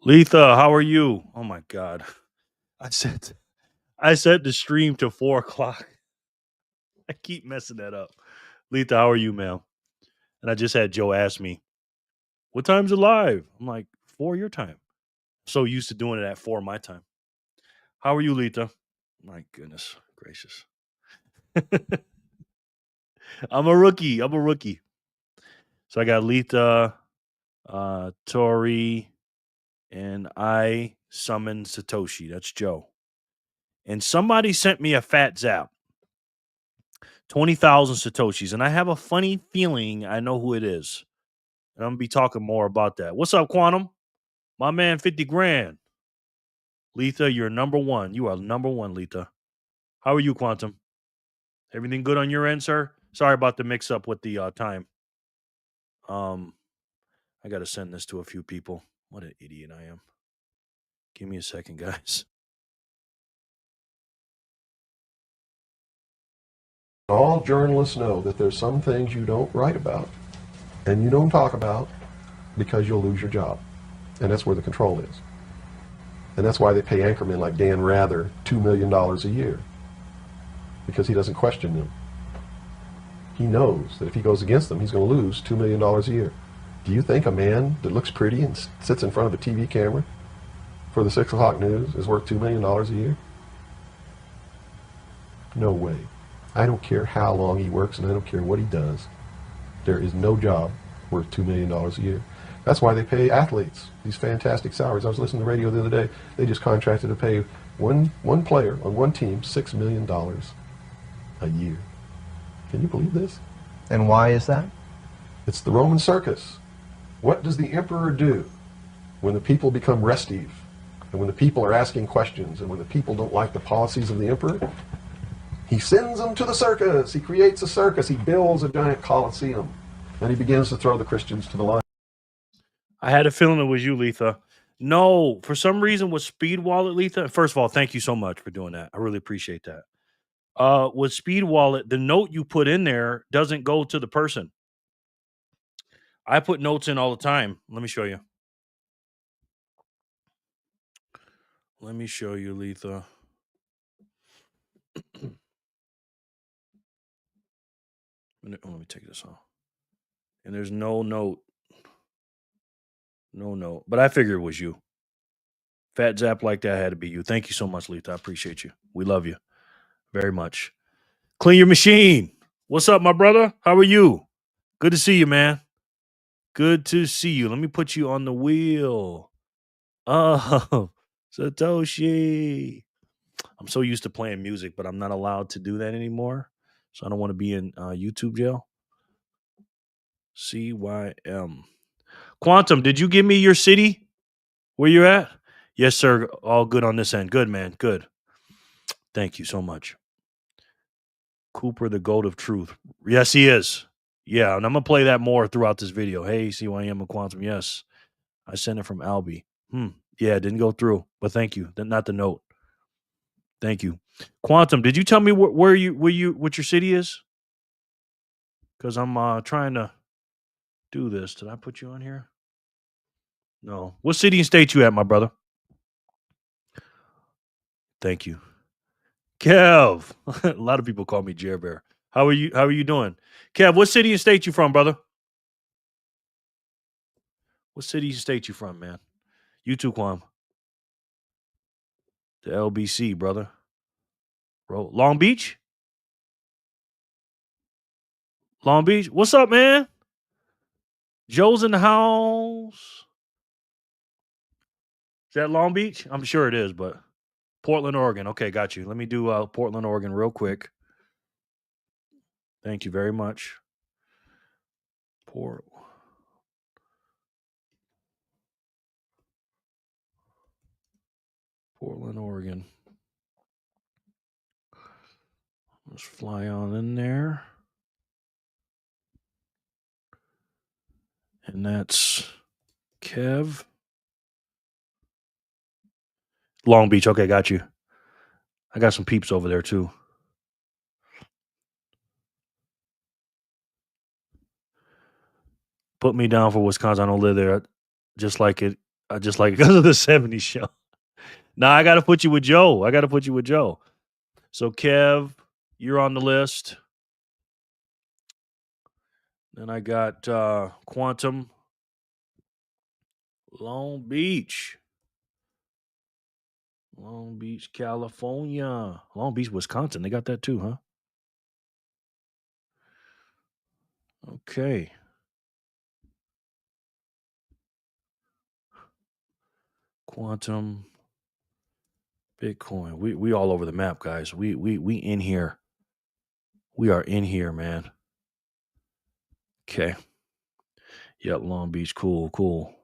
Letha, how are you? Oh my god. I set I set the stream to 4 o'clock. I keep messing that up. Letha, how are you, ma'am? And I just had Joe ask me, what time's it live? I'm like, 4 your time. So used to doing it at 4 my time. How are you, Letha? My goodness gracious. I'm a rookie. I'm a rookie. So I got Letha, Tori, and I summoned Satoshi. That's Joe. And somebody sent me a fat zap. 20,000 Satoshis. And I have a funny feeling I know who it is. And I'm going to be talking more about that. What's up, Quantum? My man, 50 grand. Letha, you're number one. You are number one, Letha. How are you, Quantum? Everything good on your end, sir? Sorry about the mix up with the time. I got to send this to a few people. What an idiot I am. Give me a second, guys. All journalists know that there's some things you don't write about and you don't talk about because you'll lose your job. And that's where the control is. And that's why they pay anchormen like Dan Rather $2 million a year, because he doesn't question them. He knows that if he goes against them, he's going to lose $2 million a year. Do you think a man that looks pretty and sits in front of a TV camera for the 6 o'clock news is worth $2 million a year? No way. I don't care how long he works and I don't care what he does. There is no job worth $2 million a year. That's why they pay athletes these fantastic salaries. I was listening to the radio the other day. They just contracted to pay one player on one team $6 million a year. Can you believe this? And why is that? It's the Roman circus. What does the emperor do when the people become restive, and when the people are asking questions, and when the people don't like the policies of the emperor? He sends them to the circus. He creates a circus. He builds a giant coliseum. And he begins to throw the Christians to the lion. I had a feeling it was you, Letha. No, for some reason with Speed Wallet, Letha. First of all, thank you so much for doing that. I really appreciate that. With Speed Wallet, the note you put in there doesn't go to the person. I put notes in all the time. Let me show you. Let me show you, Letha. Let me take this off. And there's no note. No note. But I figured it was you. Fat zap like that had to be you. Thank you so much, Letha. I appreciate you. We love you very much. Clean your machine. What's up, my brother? How are you? Good to see you, man. Good to see you. Let me put you on the wheel. Oh, Satoshi. I'm so used to playing music, but I'm not allowed to do that anymore. So I don't want to be in YouTube jail. CYM. Quantum, did you give me your city? Where you're at? Yes, sir. All good on this end. Good, man. Good. Thank you so much. Cooper, the goat of truth. Yes, he is. Yeah, and I'm going to play that more throughout this video. Hey, CYM and Quantum. Yes. I sent it from Albie. Yeah, it didn't go through, but thank you. Not the note. Thank you. Quantum, did you tell me what your city is? Because I'm trying to do this. Did I put you on here? No. What city and state you at, my brother? Thank you. Kev. A lot of people call me Jer Bear. How are you doing? Kev, what city and state you from, brother? What city and state you from, man? You too, Quam. The LBC, brother. Bro. Long Beach? Long Beach? What's up, man? Joe's in the house. Is that Long Beach? I'm sure it is, but Portland, Oregon. Okay, got you. Let me do Portland, Oregon real quick. Thank you very much. Portland, Oregon. Let's fly on in there. And that's Kev. Long Beach. Okay, got you. I got some peeps over there too. Put me down for Wisconsin. I don't live there. Just like it. I just like because of the 70s show. Nah, I got to put you with Joe. So, Kev, you're on the list. Then I got Quantum, Long Beach, California, Long Beach, Wisconsin. They got that too, huh? Okay. Quantum, Bitcoin. We all over the map, guys. We in here. We are in here, man. Okay. Yep, Long Beach. Cool.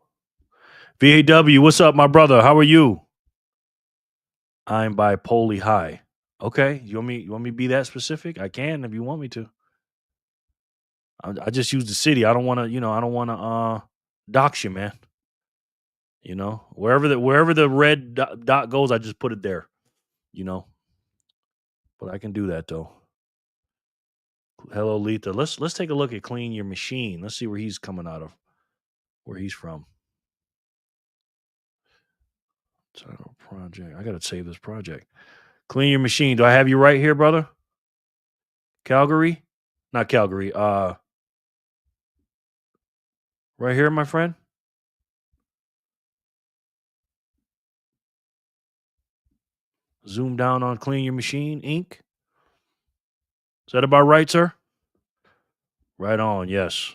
VAW, what's up, my brother? How are you? I'm bipolar high. Okay. You want me to be that specific? I can if you want me to. I just use the city. I don't want to, dox you, man. Wherever the red dot goes, I just put it there. But I can do that though. Hello, Letha. Let's take a look at Clean Your Machine. Let's see where he's coming out of, where he's from. Title project. I gotta save this project. Clean Your Machine. Do I have you right here, brother? Calgary? Not Calgary. Right here, my friend. Zoom down on Clean Your Machine, Inc. Is that about right, sir? Right on, yes.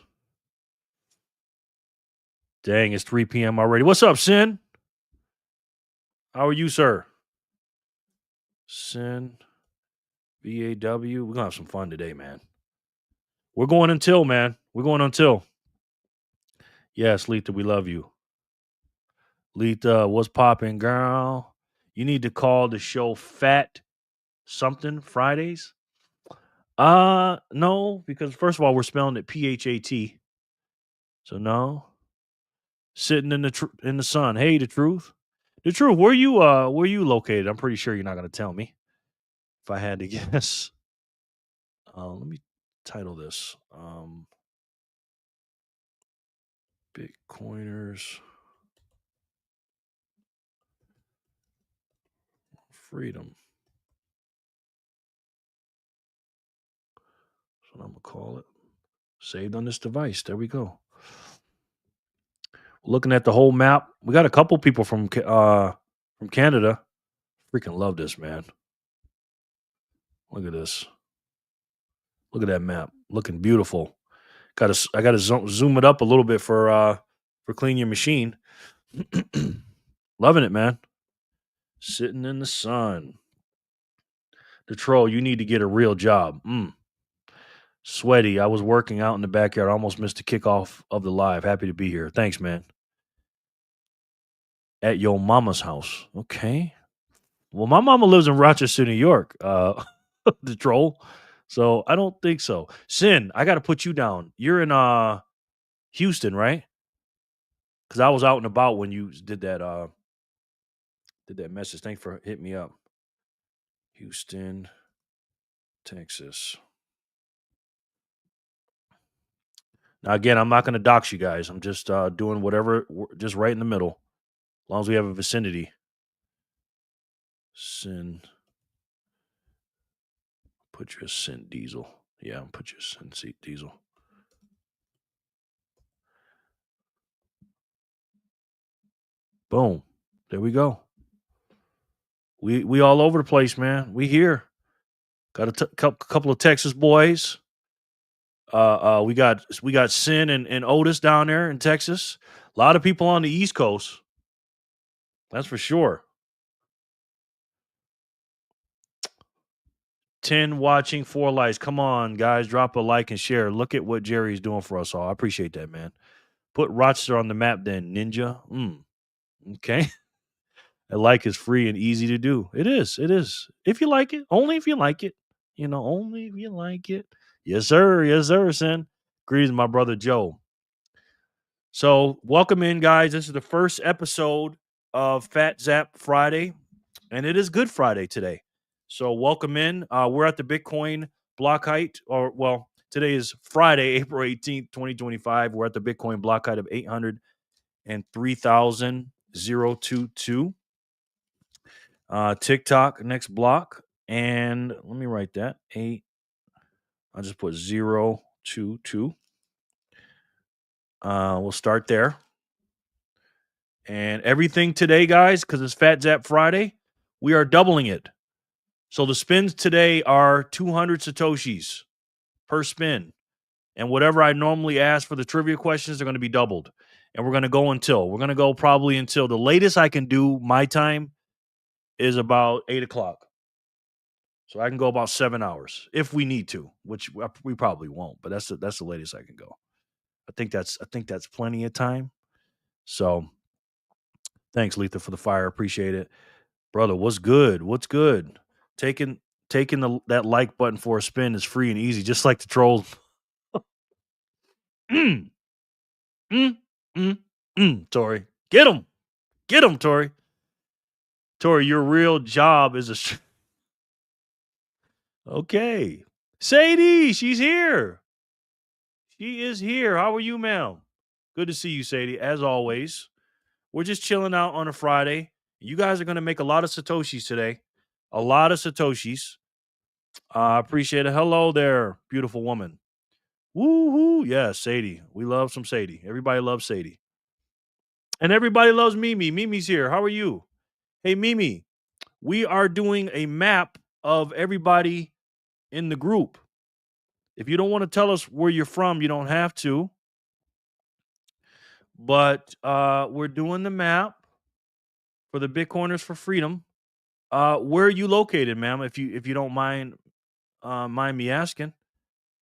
Dang, it's 3 p.m. already. What's up, Sin? How are you, sir? Sin, VAW. We're going to have some fun today, man. We're going until, man. We're going until. Yes, Letha, we love you. Letha, what's popping, girl? You need to call the show Fat Something Fridays. No, because first of all, we're spelling it PHAT. So no. Sitting in the sun. Hey, the truth. Where you located? I'm pretty sure you're not gonna tell me. If I had to guess. Let me title this. Bitcoiners Freedom. That's what I'm gonna call it. Saved on this device. There we go. Looking at the whole map, we got a couple people from Canada. Freaking love this, man. Look at this. Look at that map. Looking beautiful. I gotta zoom it up a little bit for Clean Your Machine. Loving it, man. Sitting in the sun. The troll, you need to get a real job. Sweaty. I was working out in the backyard. I almost missed the kickoff of the live. Happy to be here. Thanks, man. At your mama's house. Okay. Well, my mama lives in Rochester, New York. The troll. So I don't think so. Sin, I got to put you down. You're in Houston, right? Because I was out and about when you did that message. Thanks for hitting me up. Houston, Texas. Now again, I'm not going to dox you guys. I'm just doing whatever, just right in the middle, as long as we have a vicinity. Sin. Put your Sin Diesel. Yeah, I'll put your Sin Seat Diesel. Boom. There we go. We all over the place, man. We here. Got a couple of Texas boys. We got Sin and Otis down there in Texas. A lot of people on the East Coast. That's for sure. 10 watching, 4 likes. Come on, guys. Drop a like and share. Look at what Jerry's doing for us all. I appreciate that, man. Put Rochester on the map then, Ninja. Okay. A like is free and easy to do. It is. If you like it. Only if you like it. Only if you like it. Yes, sir, Sin. Greetings, my brother Joe. So, welcome in, guys. This is the first episode of Fat Zap Friday, and it is Good Friday today. So, welcome in. We're at the Bitcoin block height, today is Friday, April 18th, 2025. We're at the Bitcoin block height of 803,000 8022. TikTok next block. And let me write that. I'll just put 022. We'll start there. And everything today, guys, because it's Fat Zap Friday, we are doubling it. So the spins today are 200 Satoshis per spin. And whatever I normally ask for the trivia questions, they're going to be doubled. And we're going to go probably until the latest I can do my time is about 8 o'clock. So I can go about 7 hours if we need to, which we probably won't, but that's the latest I can go. I think that's plenty of time. So thanks, Letha, for the fire. Appreciate it. Brother, what's good? What's good? Taking that like button for a spin is free and easy, just like the trolls. Tori. Get him, Tori. Tori, your real job is okay. Sadie, she's here. She is here. How are you, ma'am? Good to see you, Sadie. As always, we're just chilling out on a Friday. You guys are going to make a lot of Satoshis today. A lot of Satoshis. I appreciate it. Hello there, beautiful woman. Woo-hoo. Yeah, Sadie. We love some Sadie. Everybody loves Sadie. And everybody loves Mimi. Mimi's here. How are you? Hey, Mimi, we are doing a map of everybody in the group. If you don't want to tell us where you're from, you don't have to. But we're doing the map for the Bitcoiners for Freedom. Where are you located, ma'am? If you don't mind me asking,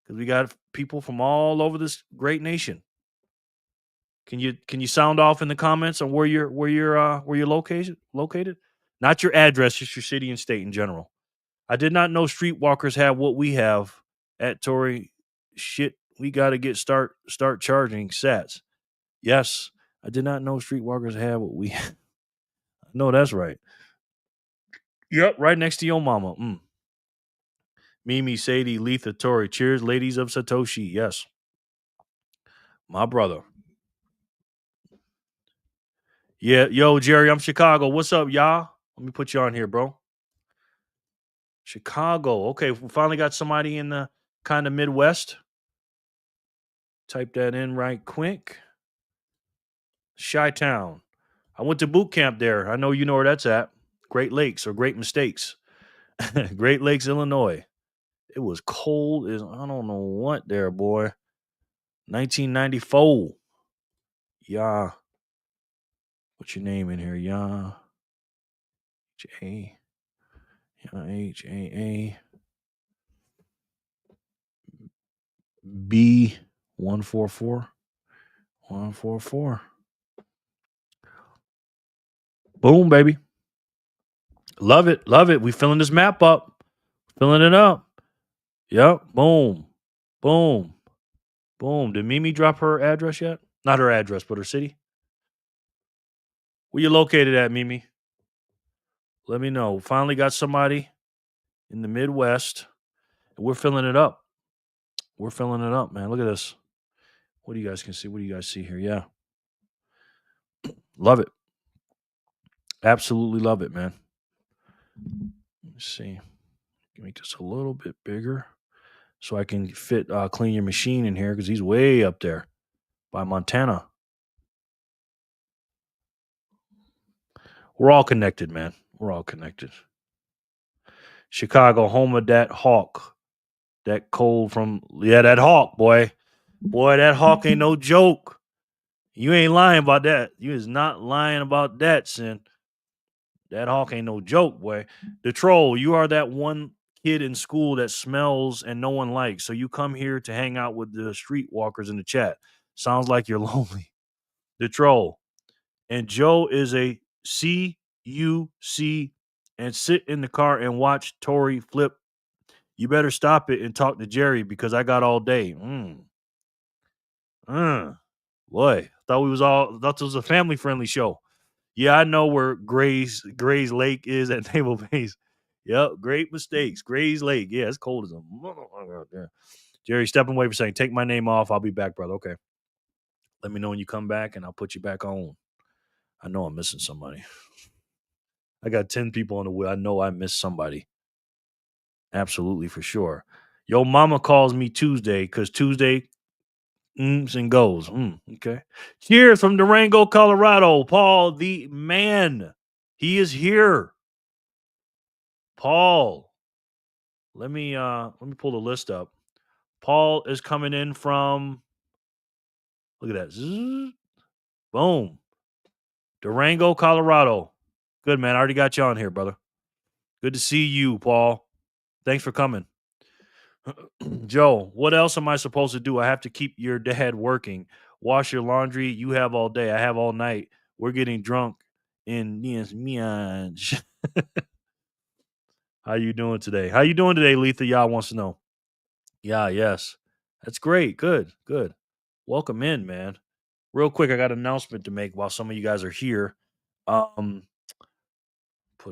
because we got people from all over this great nation. Can you sound off in the comments on where you're located? Not your address, just your city and state in general. I did not know streetwalkers have what we have at Tory. Shit, we got to start charging sats. Yes, I did not know streetwalkers have what we have. No, that's right. Yep, right next to your mama. Mimi, Sadie, Letha, Tori. Cheers, ladies of Satoshi. Yes. My brother. Yeah, yo, Jerry, I'm Chicago. What's up, y'all? Let me put you on here, bro. Chicago. Okay, we finally got somebody in the kind of Midwest. Type that in right quick. Chi-Town. I went to boot camp there. I know you know where that's at. Great Lakes or Great Mistakes. Great Lakes, Illinois. It was cold as I don't know what there, boy. 1994. Yeah. What's your name in here? Yeah. H-A. Yeah, H-A-A. B 144. 144. Boom, baby. Love it. Love it. We filling this map up. Filling it up. Yep. Boom. Boom. Boom. Did Mimi drop her address yet? Not her address, but her city. Where you located at, Mimi? Let me know. Finally got somebody in the Midwest. And we're filling it up. We're filling it up, man. Look at this. What do you guys can see? What do you guys see here? Yeah. Love it. Absolutely love it, man. Let me see. Make this a little bit bigger so I can fit Clean Your Machine in here because he's way up there by Montana. We're all connected, man. We're all connected. Chicago, home of that hawk. That cold from, that hawk, boy. Boy, that hawk ain't no joke. You ain't lying about that. You is not lying about that, Sin. That hawk ain't no joke, boy. The troll, you are that one kid in school that smells and no one likes. So you come here to hang out with the streetwalkers in the chat. Sounds like you're lonely. The troll. And Joe is a CUC and sit in the car and watch Tori flip. You better stop it and talk to Jerry because I got all day. Boy, thought this was a family friendly show. Yeah, I know where Gray's Lake is at Naval Base. Yep, Great Mistakes. Gray's Lake. Yeah, it's cold as a motherfucker out there. Jerry, stepping away for saying, take my name off. I'll be back, brother. Okay. Let me know when you come back and I'll put you back on. I know I'm missing somebody. I got 10 people on the wheel. I know I missed somebody. Absolutely, for sure. Yo, mama calls me Tuesday because Tuesday and goes. Okay. Cheers from Durango, Colorado. Paul, the man. He is here. Paul. Let me pull the list up. Paul is coming in from, look at that. Zzz, boom. Durango, Colorado. Good, man. I already got you on here, brother. Good to see you, Paul. Thanks for coming. Joe, what else am I supposed to do? I have to keep your dad working. Wash your laundry. You have all day. I have all night. We're getting drunk in Mianj. How you doing today? How you doing today, Letha? Y'all wants to know. Yeah, yes. That's great. Good, good. Welcome in, man. Real quick, I got an announcement to make while some of you guys are here. Put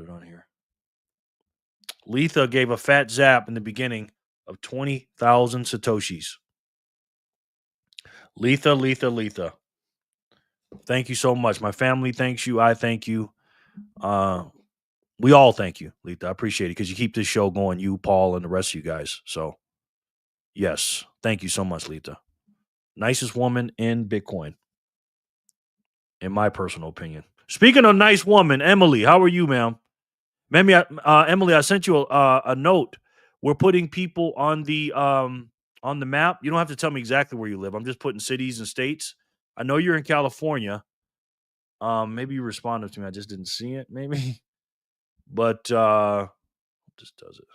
it on here. Letha gave a fat zap in the beginning of 20,000 Satoshis. Letha. Thank you so much. My family thanks you. I thank you. We all thank you, Letha. I appreciate it because you keep this show going, you, Paul, and the rest of you guys. So, yes, thank you so much, Letha. Nicest woman in Bitcoin, in my personal opinion. Speaking of nice woman, Emily, how are you, ma'am? Emily, I sent you a note. We're putting people on the map. You don't have to tell me exactly where you live. I'm just putting cities and states. I know you're in California. Maybe you responded to me. I just didn't see it. Maybe, but just does it.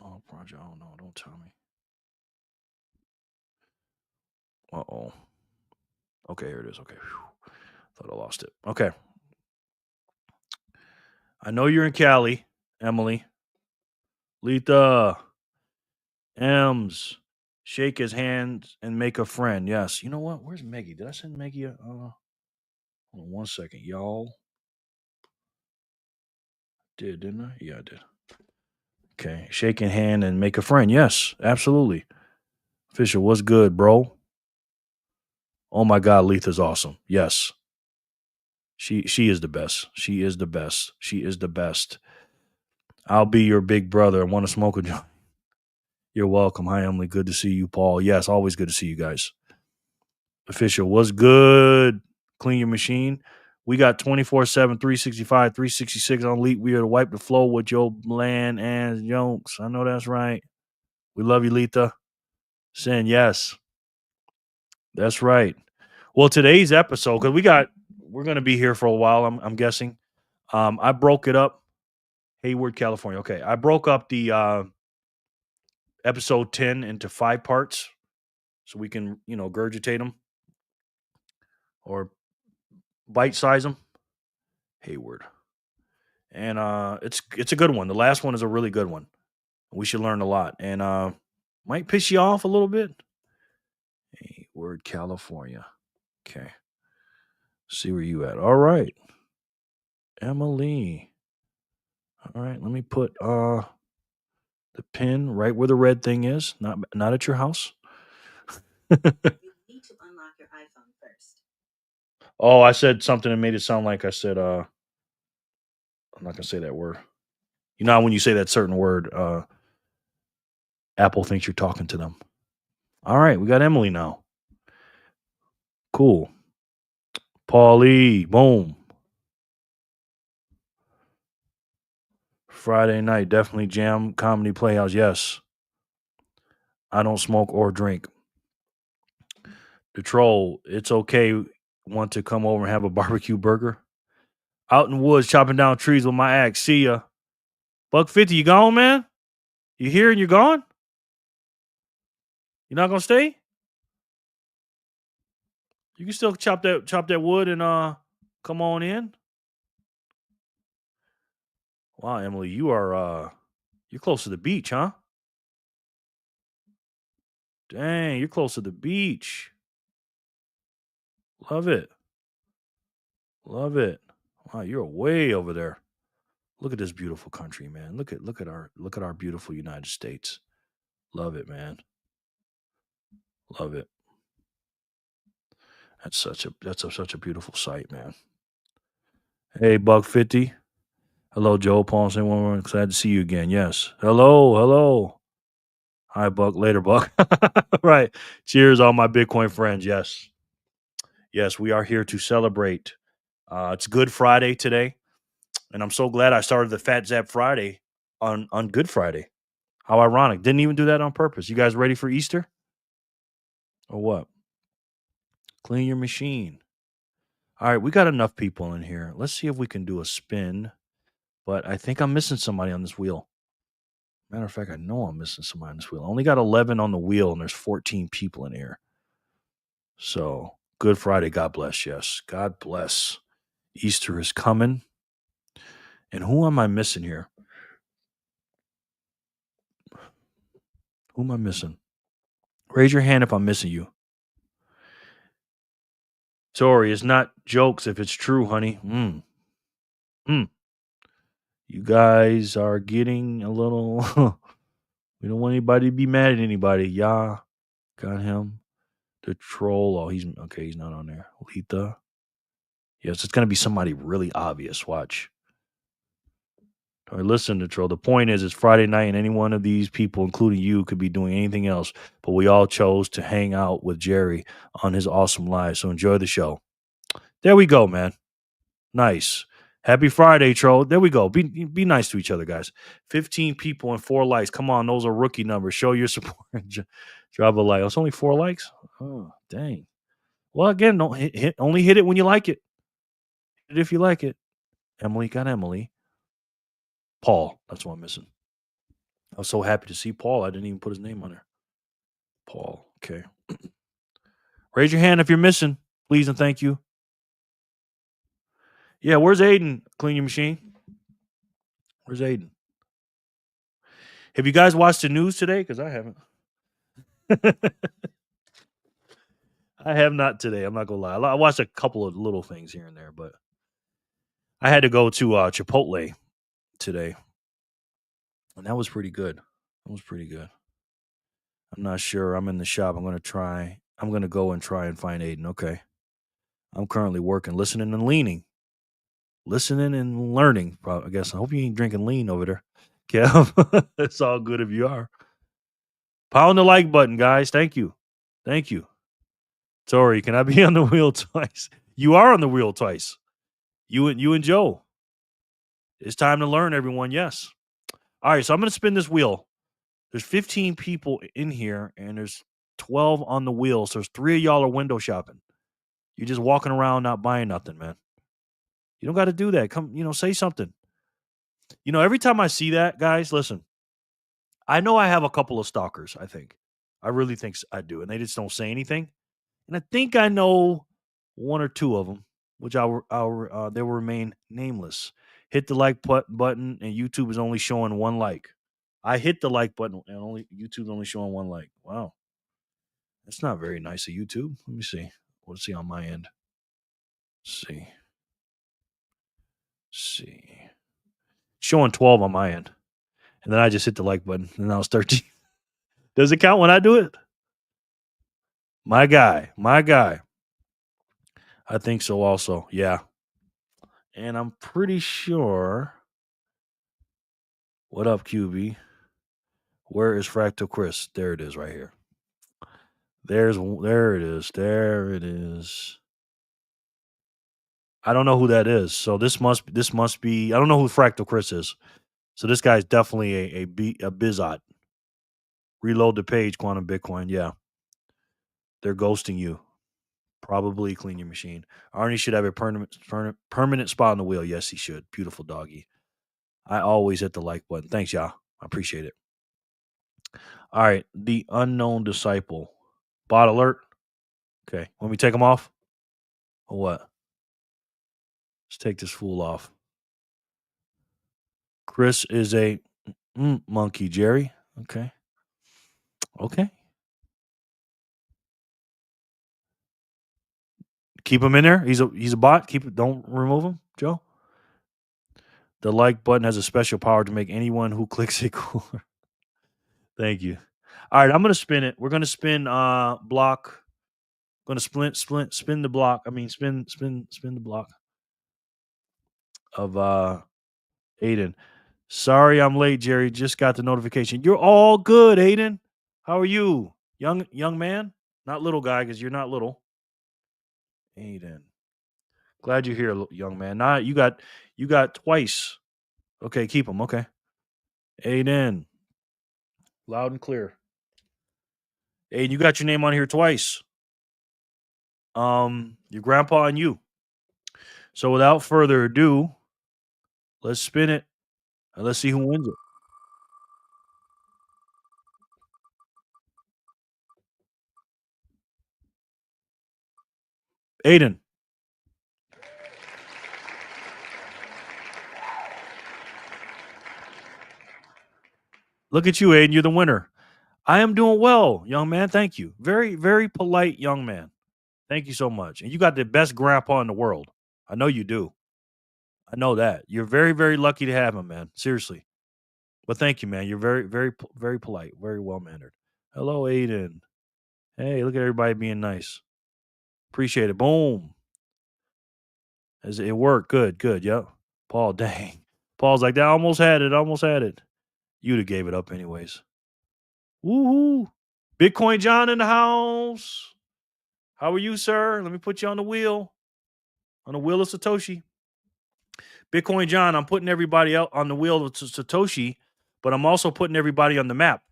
Oh, project. Oh no! Don't tell me. Oh. Okay, here it is. Okay. Whew. Thought I lost it. Okay. I know you're in Cali, Emily. Letha. Ems. Shake his hand and make a friend. Yes. You know what? Where's Maggie? Did I send Maggie a hold on 1 second, y'all? Didn't I? Yeah, I did. Okay. Shaking hand and make a friend. Yes, absolutely. Fisher, what's good, bro? Oh my God, Letha's awesome. Yes. She is the best. She is the best. She is the best. I'll be your big brother. I want to smoke a joint. You're welcome. Hi, Emily. Good to see you, Paul. Yes, always good to see you guys. Official, what's good? Clean your machine. We got 24/7, 365, 366 on Leap. We are to wipe the floor with your bland ass jokes. I know that's right. We love you, Letha. Sin, yes. That's right. Well, today's episode, because we're going to be here for a while, I'm guessing. I broke it up. Hayward, California. Okay. I broke up the episode 10 into 5 parts so we can, gurgitate them or bite size them. Hayward. And it's a good one. The last one is a really good one. We should learn a lot. And might piss you off a little bit. Hayward, California. Okay. See where you at. All right. Emily. All right, let me put the pin right where the red thing is, not at your house. You need to unlock your iPhone first. Oh, I said something that made it sound like I said I'm not gonna say that word. You know how when you say that certain word, Apple thinks you're talking to them. All right, we got Emily now. Cool. Paulie, boom. Friday night, definitely jam comedy playhouse. Yes. I don't smoke or drink. The troll, it's okay. Want to come over and have a barbecue burger? Out in the woods chopping down trees with my axe. See ya. $1.50, you gone, man? You here and you're gone? You're not gonna stay? You can still chop that wood and come on in. Wow, Emily, you're close to the beach, huh? Dang, you're close to the beach. Love it. Love it. Wow, you're way over there. Look at this beautiful country, man. Look at our beautiful United States. Love it, man. Love it. That's such a beautiful sight, man. Hey, Buck50. Hello, Joe Paulson. Glad to see you again. Yes. Hello. Hi, Buck. Later, Buck. Right. Cheers, all my Bitcoin friends. Yes. Yes, we are here to celebrate. It's Good Friday today, and I'm so glad I started the Fat Zap Friday on Good Friday. How ironic. Didn't even do that on purpose. You guys ready for Easter? Or what? Clean your machine. All right, we got enough people in here. Let's see if we can do a spin. But I think I'm missing somebody on this wheel. Matter of fact, I know I'm missing somebody on this wheel. I only got 11 on the wheel, and there's 14 people in here. So, Good Friday. God bless. Yes. God bless. Easter is coming. And who am I missing here? Who am I missing? Raise your hand if I'm missing you. Sorry, it's not jokes if it's true, honey. You guys are getting a little. We don't want anybody to be mad at anybody. Yeah, got him. The troll. Oh, he's okay. He's not on there. Letha. Yes, it's gonna be somebody really obvious. Watch. All right, listen, the troll. The point is, it's Friday night, and any one of these people, including you, could be doing anything else. But we all chose to hang out with Jerry on his awesome live. So enjoy the show. There we go, man. Nice. Happy Friday, troll. There we go. Be nice to each other, guys. 15 people and 4 likes. Come on, those are rookie numbers. Show your support. Drop a like. It's only 4 likes. Oh, dang. Well, again, don't only hit it when you like it. Hit it if you like it. Emily got Emily. Paul. That's what I'm missing. I was so happy to see Paul. I didn't even put his name on there. Paul. Okay. Raise your hand if you're missing, please and thank you. Yeah, where's Aiden? Clean your machine. Where's Aiden? Have you guys watched the news today? Because I haven't. I have not today. I'm not gonna lie. I watched a couple of little things here and there, but I had to go to Chipotle today, and that was pretty good. I'm not sure. I'm in the shop. I'm gonna go and try and find Aiden. Okay. I'm currently working, listening and leaning. Listening and learning. I guess. I hope you ain't drinking lean over there. Kev. It's all good if you are. Pound the like button, guys. Thank you. Sorry, can I be on the wheel twice? You are on the wheel twice. You and Joe. It's time to learn, everyone. Yes. All right, so I'm going to spin this wheel. There's 15 people in here, and there's 12 on the wheel. So there's 3 of y'all are window shopping. You're just walking around not buying nothing, man. You don't got to do that. Come, say something. Every time I see that, guys, listen. I know I have a couple of stalkers, I think. I really think I do, and they just don't say anything. And I think I know 1 or 2 of them, which they will remain nameless. Hit the like button, and YouTube is only showing 1 like. I hit the like button, and YouTube's only showing 1 like. Wow, that's not very nice of YouTube. Let me see. Let's see on my end. See, showing 12 on my end, and then I just hit the like button, and now it's 13. Does it count when I do it? My guy. I think so also. Yeah. And I'm pretty sure. What up, QB? Where is Fractal Chris? There it is right here. There it is. I don't know who that is. So this must be I don't know who Fractal Chris is. So this guy's definitely a bizot. Reload the page, Quantum Bitcoin. Yeah. They're ghosting you. Probably clean your machine. Arnie should have a permanent spot on the wheel. Yes, he should. Beautiful doggy. I always hit the like button. Thanks, y'all. I appreciate it. All right. The unknown disciple. Bot alert. Okay. Want me to take him off? Or what? Let's take this fool off. Chris is a monkey, Jerry. Okay. Keep him in there. He's a bot. Don't remove him, Joe. The like button has a special power to make anyone who clicks it cooler. Thank you. All right, I'm gonna spin it. We're gonna spin block Gonna spin the block. I mean, spin the block of Aiden. Sorry, I'm late, Jerry. Just got the notification. You're all good, Aiden. How are you, young man? Not little guy, because you're not little. Aiden. Glad you're here, young man. Nah, you got twice. Okay, keep them. Okay, Aiden. Loud and clear. Aiden, you got your name on here twice. Your grandpa and you. So without further ado, let's spin it and let's see who wins it. Aiden. Look at you, Aiden. You're the winner. I am doing well, young man. Thank you. Very, very polite young man. Thank you so much. And you got the best grandpa in the world. I know you do. I know that. You're very, very lucky to have him, man. Seriously. But thank you, man. You're very, very, very polite, very well mannered. Hello, Aiden. Hey, look at everybody being nice. Appreciate it. Boom. As it worked. Good, good. Yep. Paul, dang. Paul's like, that almost had it. Almost had it. You'd have gave it up anyways. Woohoo. Bitcoin John in the house. How are you, sir? Let me put you on the wheel. On the wheel of Satoshi. Bitcoin John, I'm putting everybody out on the wheel of Satoshi, but I'm also putting everybody on the map.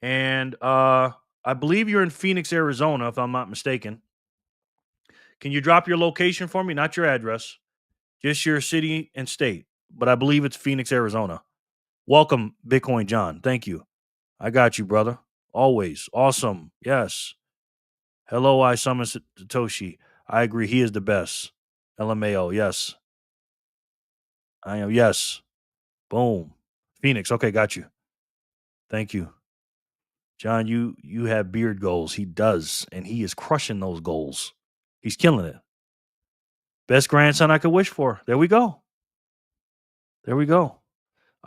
And I believe you're in Phoenix, Arizona, if I'm not mistaken. Can you drop your location for me? Not your address, just your city and state. But I believe it's Phoenix, Arizona. Welcome, Bitcoin John. Thank you. I got you, brother. Always. Awesome. Yes. Hello, I summon Satoshi. I agree. He is the best. LMAO. Yes. I am. Yes. Boom. Phoenix. Okay, got you. Thank you. John, you have beard goals. He does, and he is crushing those goals. He's killing it. Best grandson I could wish for. There we go. There we go.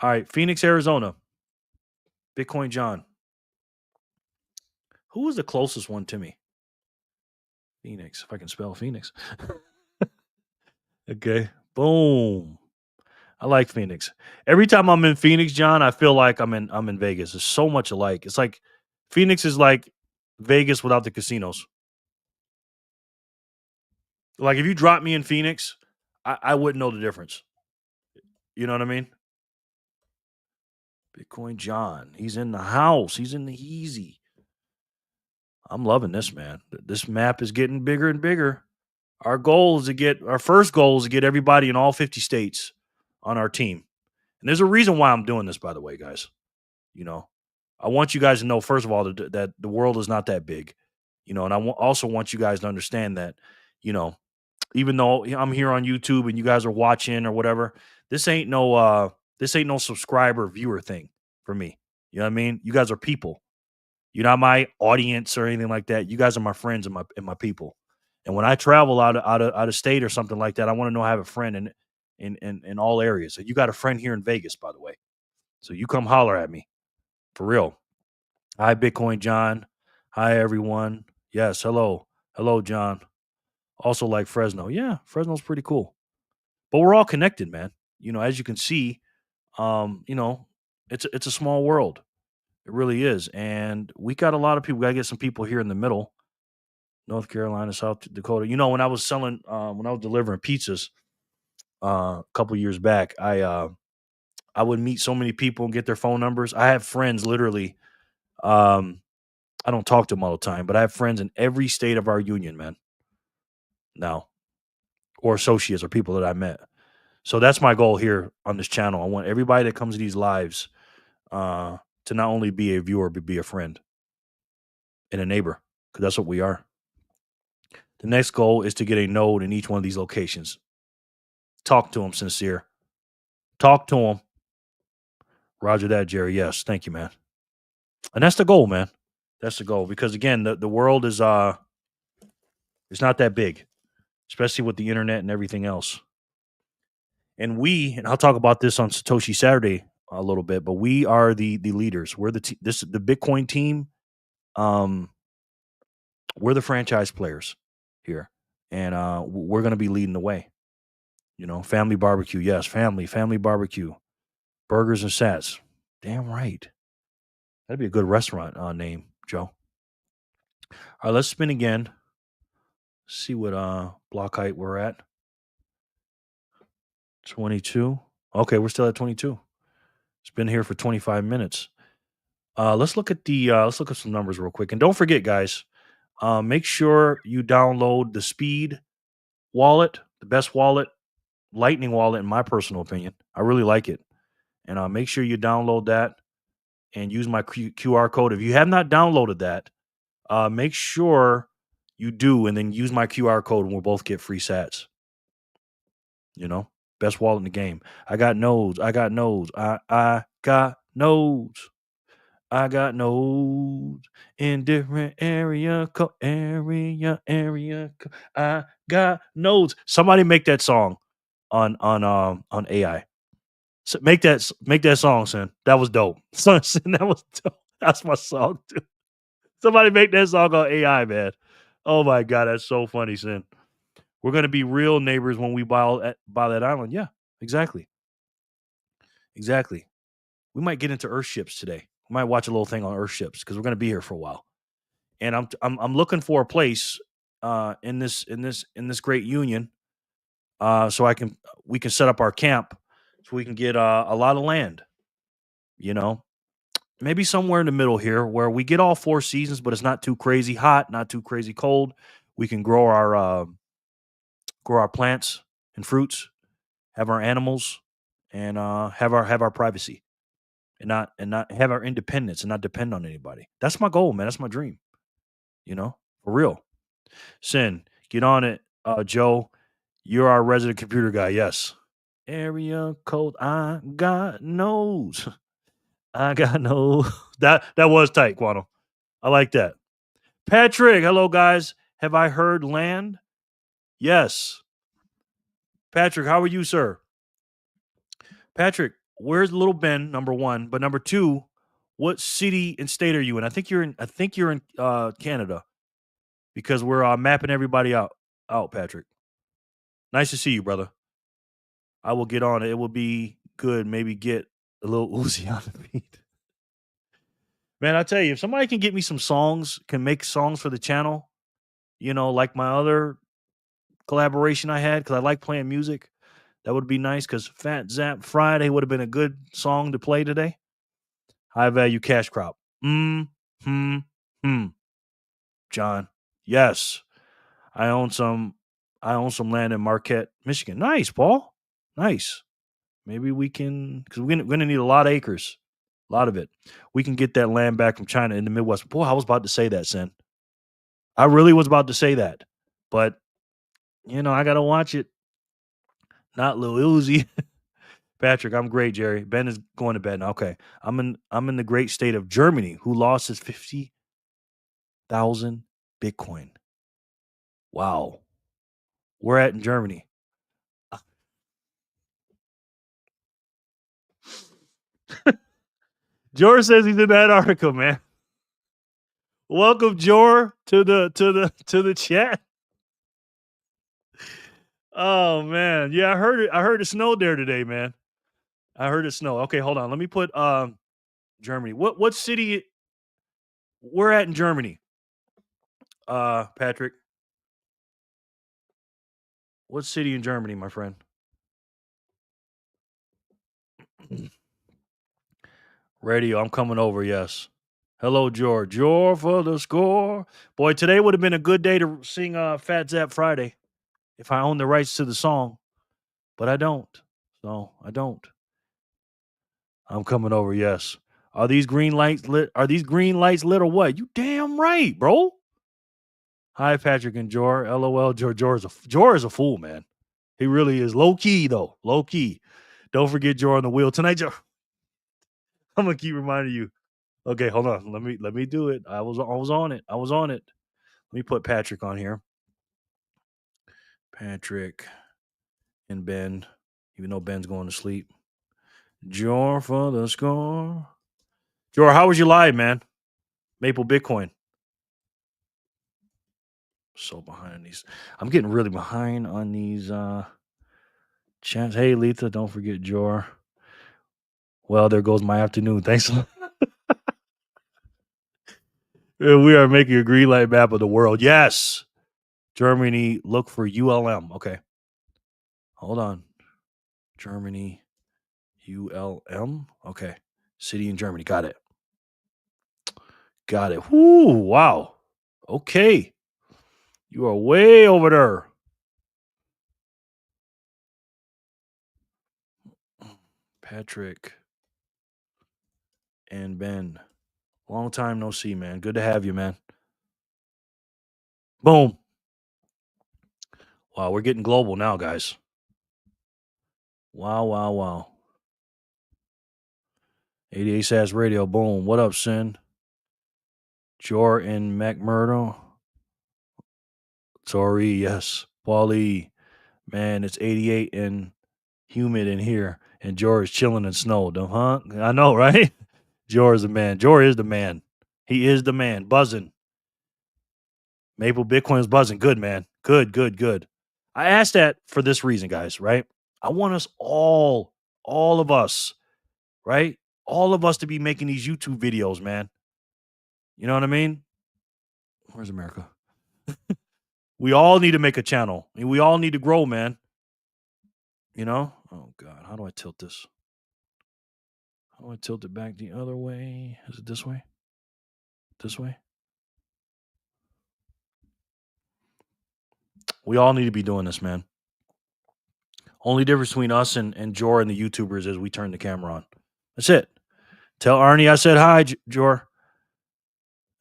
All right, Phoenix, Arizona. Bitcoin John. Who was the closest one to me? Phoenix, if I can spell Phoenix. Okay. Boom. I like Phoenix. Every time I'm in Phoenix, John, I feel like I'm in Vegas. It's so much alike. It's like Phoenix is like Vegas without the casinos. Like if you drop me in Phoenix, I wouldn't know the difference. You know what I mean? Bitcoin John. He's in the house. He's in the easy. I'm loving this, man. This map is getting bigger and bigger. Our first goal is to get everybody in all 50 states on our team. And there's a reason why I'm doing this, by the way, guys. You know, I want you guys to know, first of all, that the world is not that big. You know, and I also want you guys to understand that, you know, even though I'm here on YouTube and you guys are watching or whatever, this ain't no subscriber viewer thing for me. You know what I mean? You guys are people. You're not my audience or anything like that. You guys are my friends and my people. And when I travel out of state or something like that, I want to know I have a friend in all areas. So you got a friend here in Vegas, by the way. So you come holler at me. For real. Hi, Bitcoin John. Hi, everyone. Yes, hello. Hello, John. Also like Fresno. Yeah, Fresno's pretty cool. But we're all connected, man. You know, as you can see, you know, it's a small world. It really is. And we got a lot of people. We got to get some people here in the middle. North Carolina, South Dakota. You know, when I was delivering pizzas a couple years back, I would meet so many people and get their phone numbers. I have friends literally. I don't talk to them all the time, but I have friends in every state of our union, man. Now, or associates or people that I met. So that's my goal here on this channel. I want everybody that comes to these lives to not only be a viewer, but be a friend and a neighbor, because that's what we are. The next goal is to get a node in each one of these locations. Talk to them, sincere. Talk to them. Roger that, Jerry. Yes, thank you, man. And that's the goal, man. That's the goal. Because again, the world is it's not that big, especially with the internet and everything else. And I'll talk about this on Satoshi Saturday a little bit, but we are the leaders. We're the Bitcoin team. We're the franchise players here, and we're going to be leading the way. Family barbecue, yes, family barbecue, burgers and sats. Damn right, that'd be a good restaurant name, Joe. All right, let's spin again. See what block height we're at. 22. Okay, we're still at 22. It's been here for 25 minutes. Let's look at some numbers real quick, and don't forget, guys. Make sure you download the Speed wallet, the best wallet, Lightning wallet, in my personal opinion. I really like it, and make sure you download that and use my QR code. If you have not downloaded that, make sure you do, and then use my QR code, and we'll both get free sats. Best wallet in the game. I got nodes. I got nodes. I got nodes. I got nodes in different area. I got nodes. Somebody make that song on AI. So make that song, son. That was dope. Son, that was dope. That's my song too. Somebody make that song on AI, man. Oh my god, that's so funny, son. We're gonna be real neighbors when we buy that island. Yeah, exactly. We might get into Earthships today. We might watch a little thing on Earthships because we're gonna be here for a while. And I'm looking for a place in this great union so we can set up our camp so we can get a lot of land. You know, maybe somewhere in the middle here where we get all 4 seasons, but it's not too crazy hot, not too crazy cold. We can grow our plants and fruits, have our animals, and have our privacy, and not have our independence and not depend on anybody. That's my goal, man. That's my dream. For real. Sin, get on it, Joe. You're our resident computer guy. Yes. Area code. I got nose. I got no. That was tight, Quantum. I like that. Patrick, hello guys. Have I heard land? Yes. Patrick, how are you, sir? Patrick, where's Little Ben? Number one, but number two, what city and state are you in? I think you're in Canada because we're mapping everybody out. Patrick. Nice to see you, brother. I will get on it. It will be good. Maybe get a little Uzi on the beat. Man, I tell you, if somebody can get me some songs, can make songs for the channel, like my other collaboration I had, because I like playing music, that would be nice. Because Fat Zap Friday would have been a good song to play today. High value cash crop. John. Yes. I own some land in Marquette, Michigan. Nice, Paul. Nice. Maybe we can, because we're gonna need a lot of acres. A lot of it. We can get that land back from China in the Midwest. Boy, I was about to say that, Sen. I really was about to say that. But, I got to watch it. Not Lil Uzi. Patrick, I'm great, Jerry. Ben is going to bed now. Okay. I'm in the great state of Germany, who lost his 50,000 Bitcoin. Wow. We're at in Germany. Jor says he's in that article, man. Welcome, Jor, to the chat. Oh man, yeah, I heard it. I heard it snowed there today, man. I heard it snow. Okay, hold on. Let me put Germany. What city we're at in Germany? Patrick. What city in Germany, my friend? Radio, I'm coming over, yes. Hello, George. George for the score. Boy, today would have been a good day to sing Fat Zap Friday if I owned the rights to the song. But I don't. So I don't. I'm coming over, yes. Are these green lights lit? Are these green lights lit or what? You damn right, bro. Hi, Patrick and Jor. LOL. Jor is a fool, man. He really is. Low key, though. Low key. Don't forget Jor on the wheel tonight, Jor. I'm gonna keep reminding you. Okay, hold on. Let me do it. I was on it. Let me put Patrick on here. Patrick and Ben, even though Ben's going to sleep. Jor for the score. Jor, how was your live, man? Maple Bitcoin. So behind on these. I'm getting really behind on these chats. Hey, Letha, don't forget Jor. Well, there goes my afternoon. Thanks. We are making a green light map of the world. Yes. Germany, look for ULM. Okay. Hold on. Germany, ULM. Okay. City in Germany. Got it. Got it. Whoo, wow. Okay. You are way over there. Patrick and Ben. Long time no see, man. Good to have you, man. Boom. Wow, we're getting global now, guys. Wow, wow, wow. 88 Sass Radio. Boom. What up, Sin? Jor and McMurdo. Tori, yes. Paulie. Man, it's 88 and humid in here. And Jor is chilling in snow. Huh? I know, right? Jor is the man. Jor is the man. He is the man. Buzzing. Maple Bitcoin's buzzing. Good, man. Good, good, good. I asked that for this reason, guys, right? I want us all of us, right? All of us to be making these YouTube videos, man. You know what I mean? Where's America? We all need to make a channel. And we all need to grow, man. You know? Oh, God. How do I tilt this? How do I tilt it back the other way? Is it this way? This way? We all need to be doing this, man. Only difference between us and Jor and the YouTubers is we turn the camera on. That's it. Tell Arnie I said hi, Jor.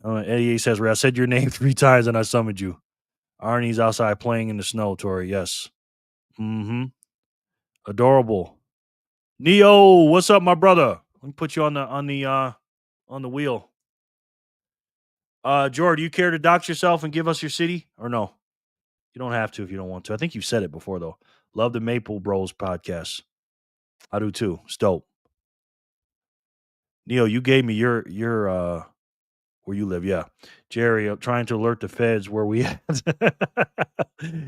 Eddie says, I said your name 3 times and I summoned you. Arnie's outside playing in the snow, Tori. Yes. Mm-hmm. Adorable. Neo, what's up, my brother? Let me put you on the wheel. Jor, do you care to dox yourself and give us your city? Or no? You don't have to if you don't want to. I think you said it before, though. Love the Maple Bros podcast. I do too. It's dope. Neo, you gave me your where you live, yeah. Jerry, I'm trying to alert the feds where we at.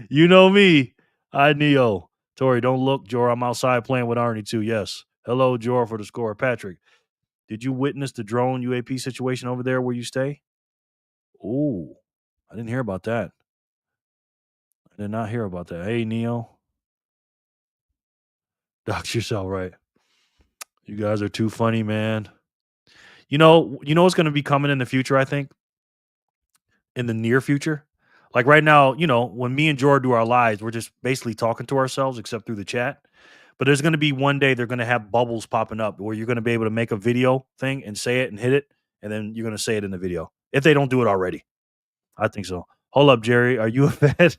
You know me. Hi, Neo. Tori, don't look, Jor. I'm outside playing with Arnie too. Yes. Hello, Jor, for the score. Patrick, did you witness the drone UAP situation over there where you stay? Ooh, I didn't hear about that. I did not hear about that. Hey, Neo. Dox yourself, right? You guys are too funny, man. You know what's going to be coming in the future, I think? In the near future? Like right now, when me and Jor do our lives, we're just basically talking to ourselves except through the chat. But there's going to be one day they're going to have bubbles popping up where you're going to be able to make a video thing and say it and hit it. And then you're going to say it in the video. If they don't do it already. I think so. Hold up, Jerry. Are you a Fed?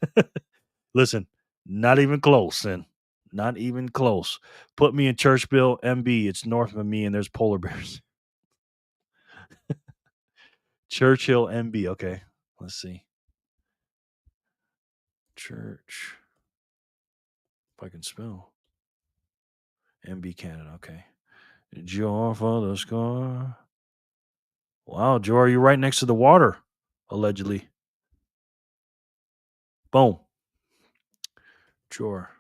Listen, not even close, Sin. Not even close. Put me in Churchville, MB. It's north of me and there's polar bears. Churchill, MB. Okay. Let's see. Church. If I can spell. MB Canada. Okay. Jor for the score. Wow, Jor, you're right next to the water, allegedly. Boom. Jor.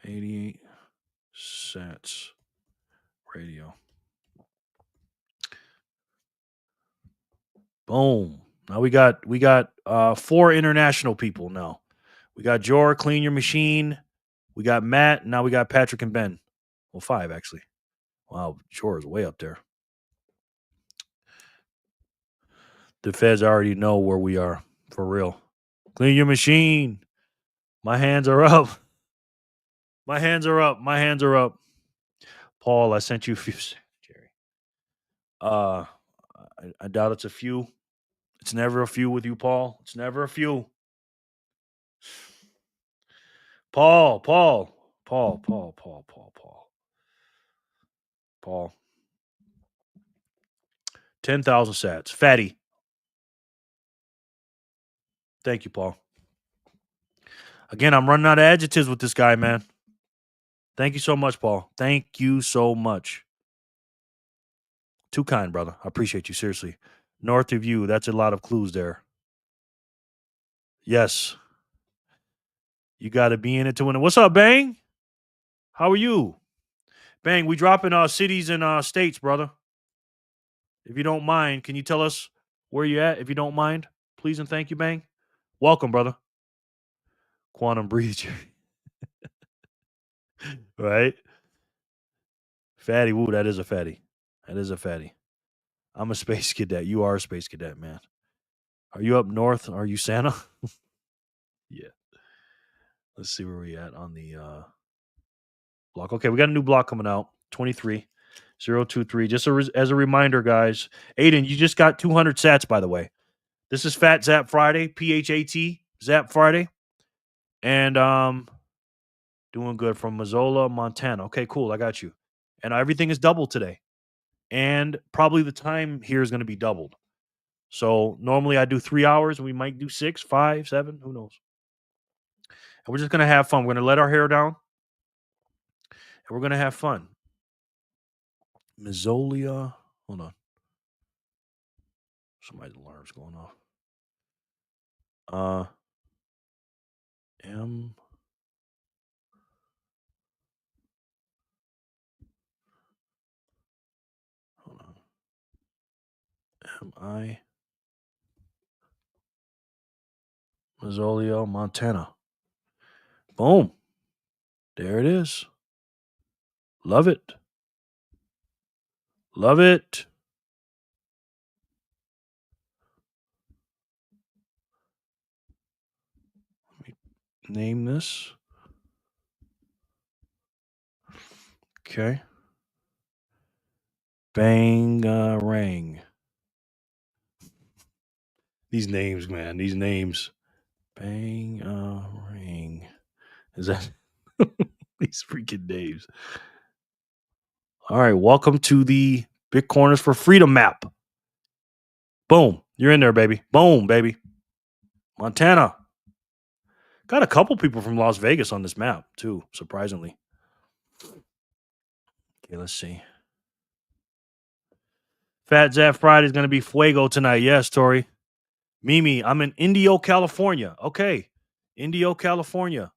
88 Sats Radio. Boom. Now we got 4 international people now. We got Jor, Clean Your Machine. We got Matt. Now we got Patrick and Ben. Well, 5 actually. Wow, Jor is way up there. The feds already know where we are, for real. Clean your machine. My hands are up. My hands are up. My hands are up. Paul, I sent you a few, Jerry. I doubt it's a few. It's never a few with you, Paul. It's never a few. Paul. 10,000 sats. Fatty. Thank you, Paul. Again, I'm running out of adjectives with this guy, man. Thank you so much, Paul. Thank you so much. Too kind, brother. I appreciate you, seriously. North of you, that's a lot of clues there. Yes. You got to be in it to win it. What's up, Bang? How are you? Bang, we dropping cities and states, brother. If you don't mind, can you tell us where you at? If you don't mind, please and thank you, Bang. Welcome, brother. Quantum breach. Right? Fatty, woo, that is a fatty. That is a fatty. I'm a space cadet. You are a space cadet, man. Are you up north? Are you Santa? Yeah. Let's see where we at on the block. Okay, we got a new block coming out. 23023. Just as a reminder, guys. Aiden, you just got 200 sats, by the way. This is Fat Zap Friday, PHAT Zap Friday. And doing good from Missoula, Montana. Okay, cool. I got you. And everything is doubled today. And probably the time here is going to be doubled. So normally I do 3 hours. We might do 6, 5, 7. Who knows? And we're just going to have fun. We're going to let our hair down. And we're going to have fun. Missoula. Hold on. Somebody's alarm's going off. M. Hold on. M-I. Missoula, Montana. Boom. There it is. Love it. Love it. Let me name this. Okay. Bangarang. These names, man. These names. Bangarang. Is that these freaking names? All right. Welcome to the Bitcoiners for Freedom map. Boom. You're in there, baby. Boom, baby. Montana. Got a couple people from Las Vegas on this map, too, surprisingly. Okay, let's see. Fat Zap Friday is going to be fuego tonight. Yes, Tori. Mimi, I'm in Indio, California. Okay. Indio, California.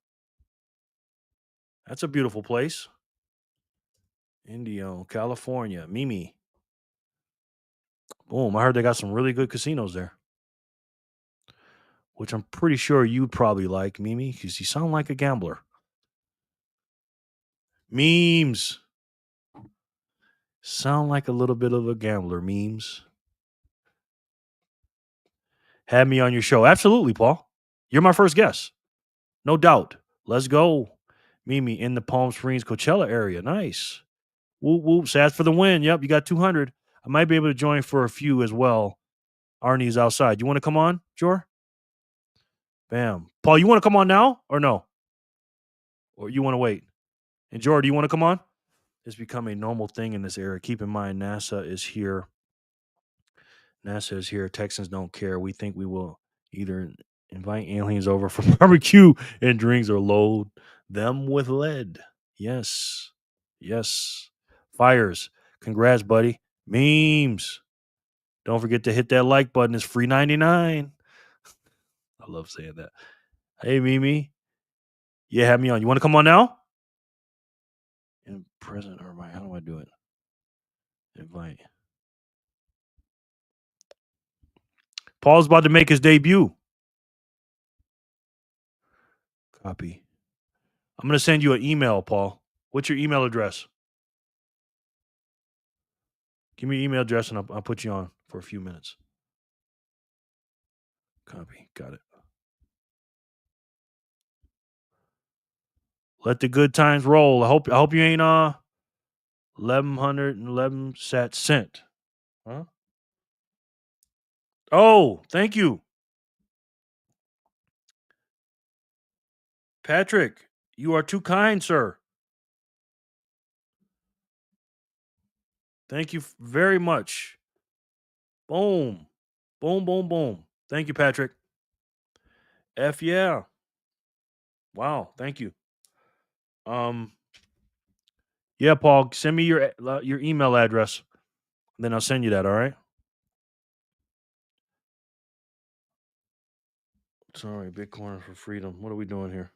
That's a beautiful place. Indio, California. Mimi. Boom. I heard they got some really good casinos there. Which I'm pretty sure you'd probably like, Mimi, because you sound like a gambler. Memes. Sound like a little bit of a gambler, memes. Have me on your show. Absolutely, Paul. You're my first guest. No doubt. Let's go. Mimi in the Palm Springs, Coachella area. Nice. Whoop, whoop. Sats for the win. Yep, you got 200. I might be able to join for a few as well. Arnie's outside. You want to come on, Jor? Bam. Paul, you want to come on now or no? Or you want to wait? And Jor, do you want to come on? It's become a normal thing in this era. Keep in mind, NASA is here. NASA is here. Texans don't care. We think we will either invite aliens over for barbecue and drinks or load them with lead. Yes. Yes. Fires. Congrats, buddy. Memes. Don't forget to hit that like button. It's free 99. I love saying that. Hey, Mimi. Yeah, have me on. You want to come on now? In present or right? How do I do it? Invite. Paul's about to make his debut. Copy. I'm going to send you an email, Paul. What's your email address? Give me your email address and I'll put you on for a few minutes. Copy. Got it. Let the good times roll. I hope you ain't 1111 sat cent. Huh? Oh, thank you. Patrick, you are too kind, sir. Thank you very much. Boom. Boom, boom, boom. Thank you, Patrick. F yeah. Wow, thank you. Yeah, Paul, send me your email address. Then I'll send you that, all right? Sorry, Bitcoin for freedom. What are we doing here?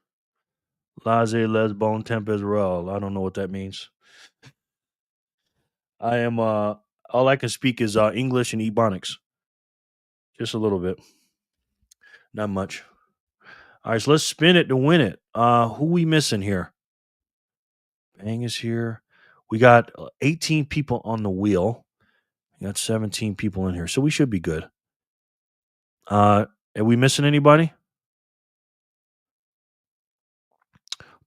Laissez les bon temps Israel. I don't know what that means. I am all I can speak is English and Ebonics. Just a little bit. Not much. All right, so let's spin it to win it. Who we missing here? Bang is here. We got 18 people on the wheel. We got 17 people in here, so we should be good. Are we missing anybody?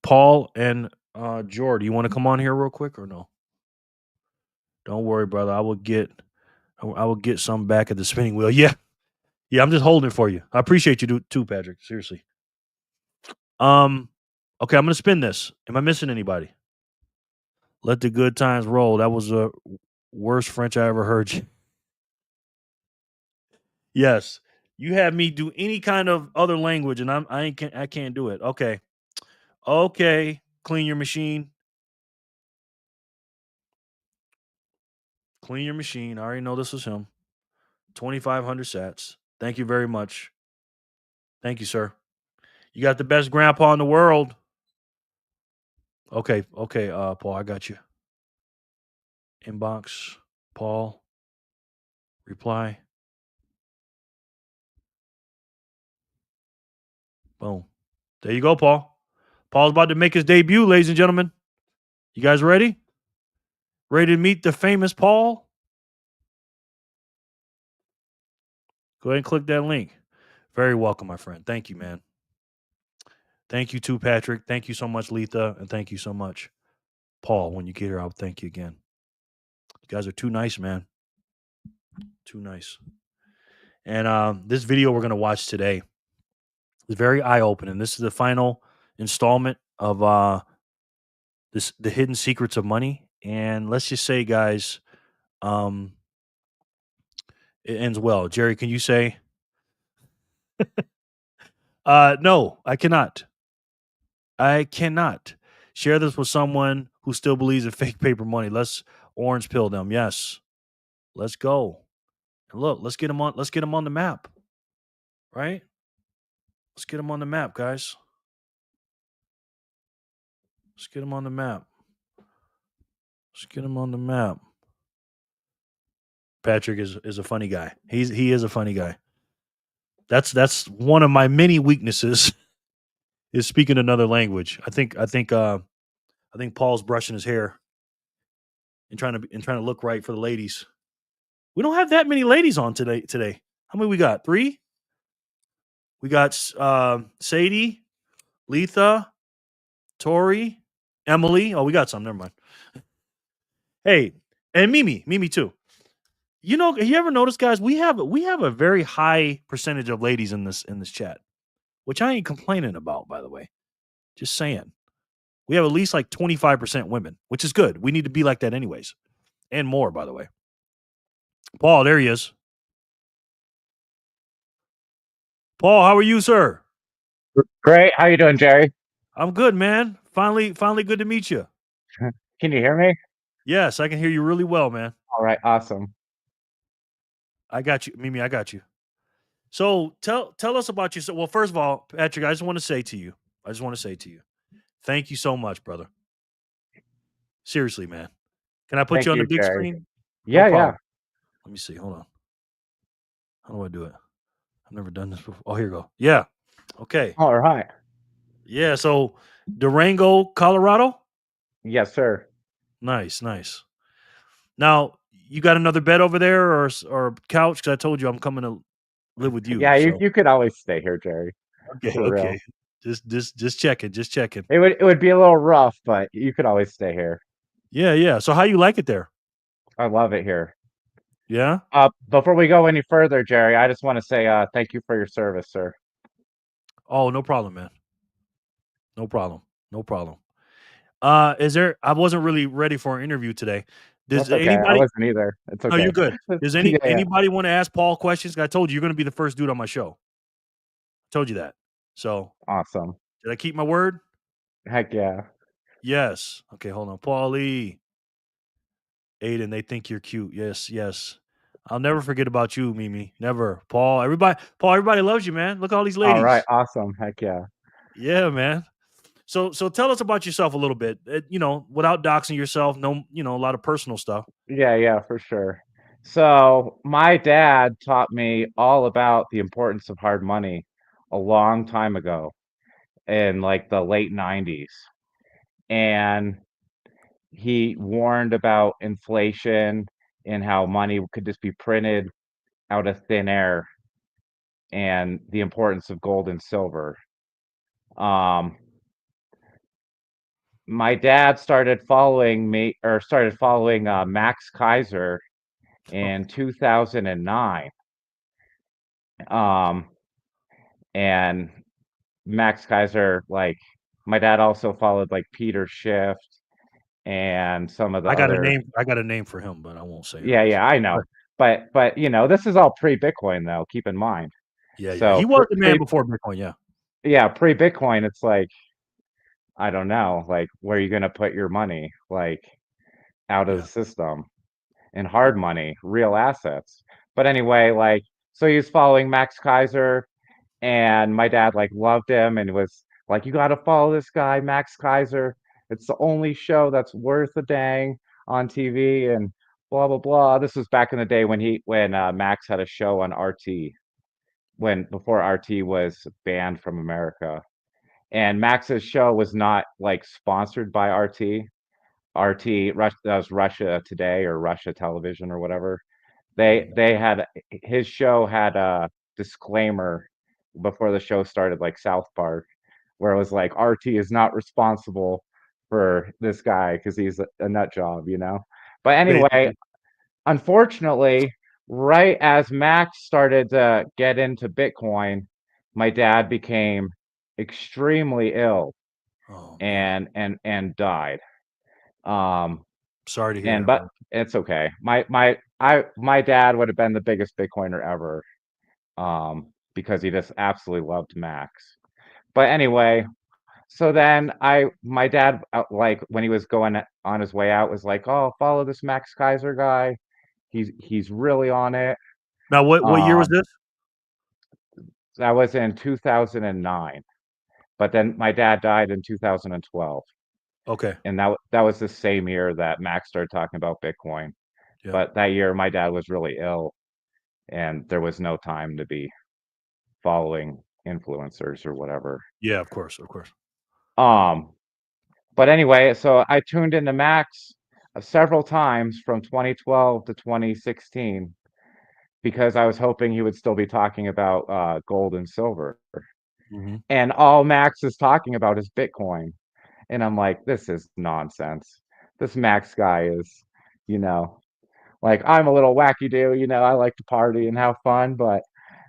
Paul and Jord, you want to come on here real quick or no? Don't worry, brother. I will get some back at the spinning wheel. Yeah, I'm just holding it for you. I appreciate you too, Patrick. Seriously. Okay, I'm gonna spin this. Am I missing anybody? Let the good times roll. That was the worst French I ever heard you. Yes, you had me do any kind of other language, and I can't do it. Okay, clean your machine. Clean your machine. I already know this was him. 2,500 sats. Thank you very much. Thank you, sir. You got the best grandpa in the world. Okay, Paul, I got you. Inbox, Paul, reply. Boom. There you go, Paul. Paul's about to make his debut, ladies and gentlemen. You guys ready? Ready to meet the famous Paul? Go ahead and click that link. Very welcome, my friend. Thank you, man. Thank you too, Patrick. Thank you so much, Letha. And thank you so much, Paul. When you get here, I'll thank you again. You guys are too nice, man. Too nice. And this video we're going to watch today is very eye-opening. This is the final installment of the hidden secrets of money. And let's just say, guys, it ends well. Jerry, can you say? No, I cannot. I cannot share this with someone who still believes in fake paper money. Let's orange pill them. Yes, let's go. And look, let's get them on. Let's get them on the map, right? Let's get them on the map, guys. Let's get them on the map. Let's get them on the map. Patrick is a funny guy. He is a funny guy. That's one of my many weaknesses is speaking another language. I think Paul's brushing his hair and trying to look right for the ladies. We don't have that many ladies on today. How many we got? 3? We got Sadie, Letha, Tori, Emily. Oh, we got some. Never mind. Hey, and Mimi too. You know, you ever notice, guys? We have a very high percentage of ladies in this chat, which I ain't complaining about, by the way. Just saying. We have at least like 25% women, which is good. We need to be like that anyways. And more, by the way. Paul, there he is. Paul, how are you, sir? Great. How you doing, Jerry? I'm good, man. Finally good to meet you. Can you hear me? Yes, I can hear you really well, man. All right. Awesome. I got you, Mimi. I got you. So tell us about yourself. Well, first of all, Patrick, I just want to say to you, thank you so much, brother. Seriously, man. Can I put Thank you on the you, big Jerry. screen? Yeah, No yeah. problem. Let me see. Hold on. How do I do it? I've never done this before. Oh, here you go. Yeah. Okay. All right. Yeah. So Durango, Colorado. Yes, sir. Nice. Now you got another bed over there or couch? Because I told you I'm coming to live with you. Yeah, so. you could always stay here, Jerry. For real. Okay. Just checking. It would be a little rough, but you could always stay here. Yeah. So how you like it there? I love it here. Yeah. Before we go any further, Jerry, I just want to say thank you for your service, sir. Oh, no problem, man. No problem. Is there? I wasn't really ready for an interview today. Does That's okay. I anybody? wasn't either. It's okay. No, you're good. Does Yeah. anybody want to ask Paul questions? I told you you're going to be the first dude on my show. I told you that. So Awesome. did I keep my word? Heck yeah. Yes. Okay, hold on. Paulie. Aiden, they think you're cute. Yes. I'll never forget about you, Mimi. Never. Paul, everybody loves you, man. Look at all these All right, ladies. awesome. Heck yeah. Yeah, man. So tell us about yourself a little bit. Without doxing yourself, no, a lot of personal stuff. Yeah, for sure. So my dad taught me all about the importance of hard money a long time ago in like the late 90s. And he warned about inflation and how money could just be printed out of thin air and the importance of gold and silver. Um, my dad started following Max Kaiser in 2009. Um, and Max Kaiser, like my dad also followed like Peter Schiff and some of the I got a other. name. I got a name for him, but I won't say who it is. Yeah, I know. But But this is all pre-Bitcoin though, keep in mind. yeah, he So was the man before Bitcoin. Yeah, pre-Bitcoin, it's like, I don't know, like where are you gonna put your money? Like out of yeah, the system in yeah. hard money, real assets. But anyway, like so he was following Max Kaiser and my dad like loved him and was like, you gotta follow this guy, Max Kaiser. It's the only show that's worth a dang on TV and blah blah blah. This was back in the day when Max had a show on RT when before RT was banned from America. And Max's show was not like sponsored by RT. That was Russia Today or Russia Television or whatever. Mhm. They had his show had a disclaimer before the show started, like South Park, where it was like RT is not responsible for this guy because he's a nut job. But anyway, Basically. unfortunately, right as Max started to get into Bitcoin, my dad became extremely ill Oh man, and died. Um, sorry to hear and that, but bro. it's okay. My dad would have been the biggest Bitcoiner ever, because he just absolutely loved Max. But anyway, so then my dad, like when he was going on his way out, was like, "Oh, follow this Max Kaiser guy. He's really on it." Now, what year was Um, this? that was in 2009. But then my dad died in 2012, Okay, and that was the same year that Max started talking about Bitcoin. yeah, But that year, my dad was really ill, and there was no time to be following influencers or whatever. yeah. Of course, of course. Um, but anyway, so I tuned into Max several times from 2012 to 2016 because I was hoping he would still be talking about gold and silver. Hmm. And all Max is talking about is Bitcoin. And I'm like, this is nonsense. This Max guy is, you know, like I'm a little wacky do, I like to party and have fun, but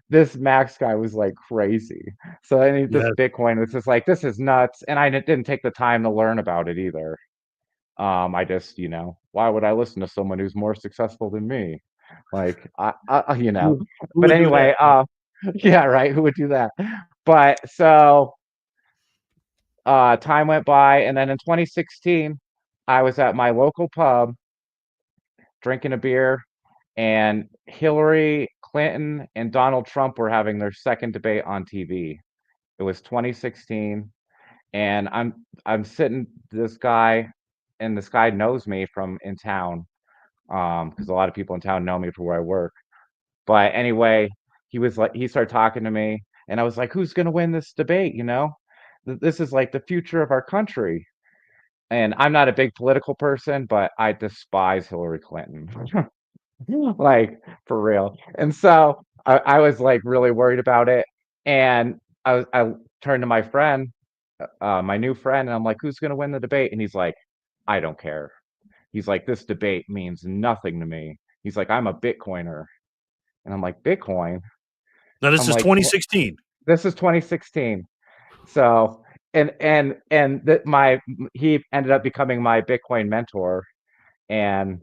this Max guy was like crazy. So this Yeah, Bitcoin was just like, this is nuts. And I didn't take the time to learn about it either. I just, why would I listen to someone who's more successful than me? Like, who but would do that? anyway, yeah, right. Who would do that? But so, time went by. And then in 2016, I was at my local pub drinking a beer, and Hillary Clinton and Donald Trump were having their second debate on TV. It was 2016, and I'm sitting this guy, and this guy knows me from in town, because a lot of people in town know me for where I work. But anyway, he started talking to me, and I was like, "Who's gonna win this debate?" This is like the future of our country. And I'm not a big political person, but I despise Hillary Clinton. Like for real. And so I was like really worried about it. And I turned to my friend, my new friend, and I'm like, who's gonna win the debate? And he's like, I don't care. He's like, this debate means nothing to me. He's like, I'm a Bitcoiner. And I'm like, Bitcoin? Now this I'm is like, what? 2016. This is 2016. So and that my he ended up becoming my Bitcoin mentor. And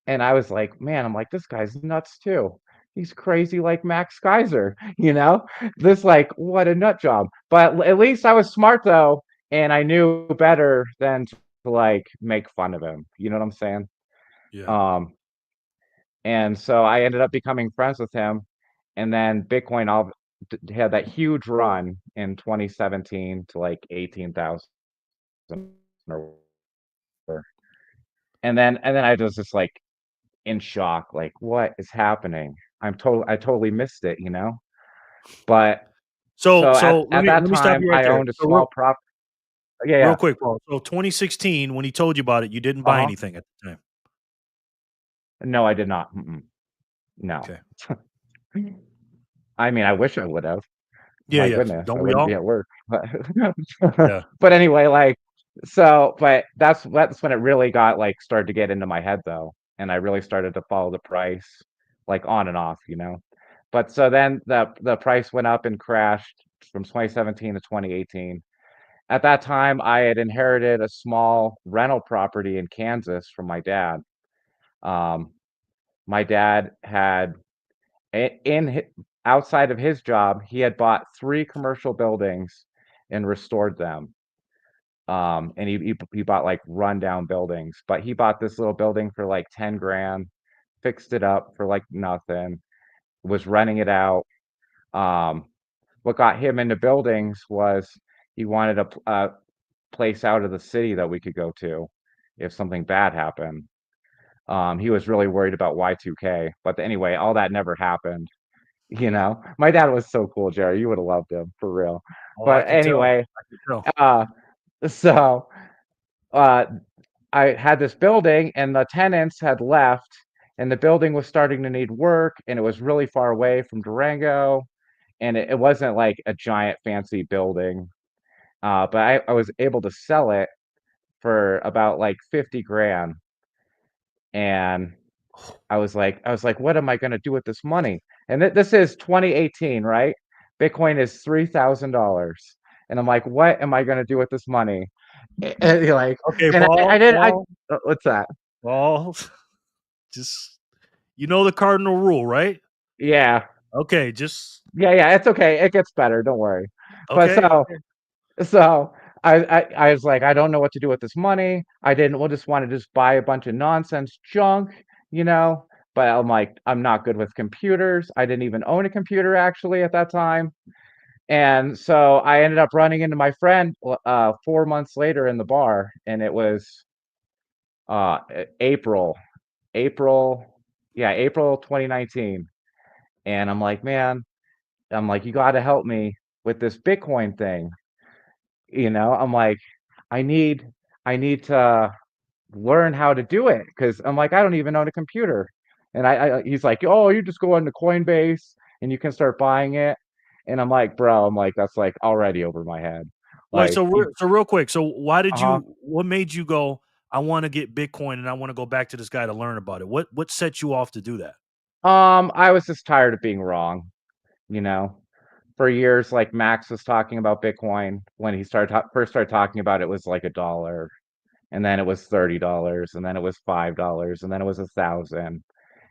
And I was like, man, I'm like, this guy's nuts too. He's crazy like Max Kaiser, you know? This like what a nut job. But at least I was smart though, and I knew better than to like make fun of him. You know what I'm saying? Yeah. Um, And so I ended up becoming friends with him. And then Bitcoin had that huge run in 2017 to like 18,000 or whatever. And then I was just like in shock, like what is happening? I totally missed it, you know? But So so so at that let me stop time you right I there. owned a So small prop. Yeah, real yeah. quick, Paul. So 2016, when he told you about it, you didn't buy Uh-huh. anything at the time. No, I did not. No. Okay. I mean, I wish I would have. Yeah, My yeah. goodness, Don't I we wouldn't be all? at work. But Yeah. but anyway, like so, but that's when it really got like started to get into my head though, and I really started to follow the price like on and off, you know. But so then the price went up and crashed from 2017 to 2018. At that time, I had inherited a small rental property in Kansas from my dad. Um, my dad had outside of his job, he had bought 3 commercial buildings and restored them. And he bought like rundown buildings, but he bought this little building for like 10 grand, fixed it up for like nothing, was renting it out. Um, what got him into buildings was he wanted a place out of the city that we could go to if something bad happened. He was really worried about Y2K, but anyway, all that never happened. You know, my dad was so cool, Jerry. You would have loved him for real. Oh, I But could tell. anyway, I could tell. uh, so uh, I had this building, and the tenants had left, and the building was starting to need work, and it was really far away from Durango, and it wasn't like a giant fancy building. But I was able to sell it for about like 50 grand, and I was like, what am I going to do with this money? And this is 2018, right? Bitcoin is $3,000. And I'm like, what am I going to do with this money? And you're like, Okay, and I did, Paul. what's that? Paul. Just the cardinal rule, right? Yeah. Okay, just Yeah. It's okay. It gets better. Don't worry. But okay, okay. so I was like, I don't know what to do with this money. I didn't well, just want to just buy a bunch of nonsense junk, you know. But I'm like, I'm not good with computers. I didn't even own a computer actually at that time. And so I ended up running into my friend 4 months later in the bar, and it was April, April, yeah, April 2019. And I'm like, man, I'm like, you got to help me with this Bitcoin thing. You know, I'm like, I need I need to learn how to do it because I'm like, I don't even own a computer. And he's like, oh, you just go into Coinbase and you can start buying it. And I'm like, bro, I'm like, that's like already over my head. Wait, Like, so real quick. So why did uh-huh. what made you go, I want to get Bitcoin and I want to go back to this guy to learn about it? What set you off to do that? I was just tired of being wrong, you know. For years, like Max was talking about Bitcoin when he first started talking about it was like $1, and then it was $30, and then it was $5, and then it was 1,000.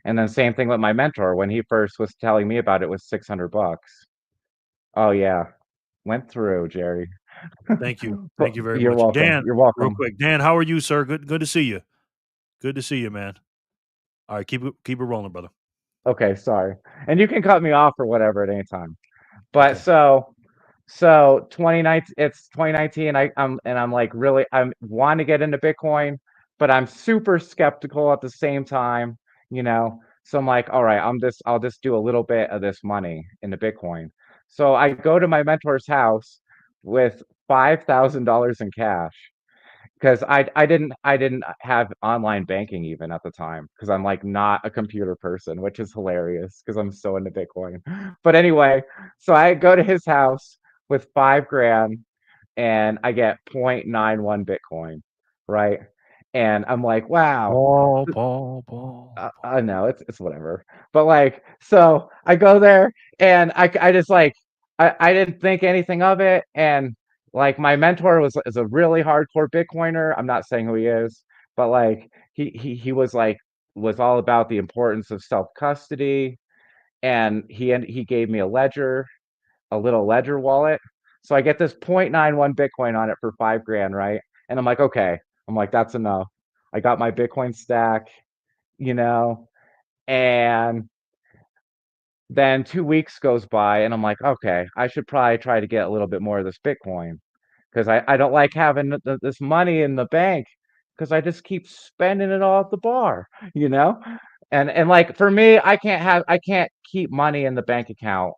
And then same thing with my mentor when he first was telling me about it was 600 bucks. Oh yeah, went through, Jerry. Thank you. But Thank you very you're much. welcome. Dan, You're real welcome. quick. Dan, how are you, sir? Good to see you. Good to see you, man. All right, keep it rolling, brother. Okay, sorry. And you can cut me off or whatever at any time. But Okay. so 2019, it's 2019. I'm like really I'm want to get into Bitcoin, but I'm super skeptical at the same time, you know. So I'm like, all right, I'll just do a little bit of this money into Bitcoin. So I go to my mentor's house with $5,000 in cash because I didn't have online banking even at the time because I'm like not a computer person, which is hilarious because I'm so into Bitcoin. But anyway, so I go to his house with 5 grand and I get 0.91 Bitcoin, right? And I'm like, wow, I know it's whatever. But like, so I go there and I just like I didn't think anything of it. And like my mentor is a really hardcore Bitcoiner. I'm not saying who he is, but like he was like was all about the importance of self custody. And he gave me a little ledger wallet. So I get this 0.91 Bitcoin on it for 5 grand, right? And I'm like, okay. I'm like, that's enough. I got my Bitcoin stack, you know, And then 2 weeks goes by, and I'm like, okay, I should probably try to get a little bit more of this Bitcoin because I don't like having this money in the bank because I just keep spending it all at the bar, you know? And like for me, I can't keep money in the bank account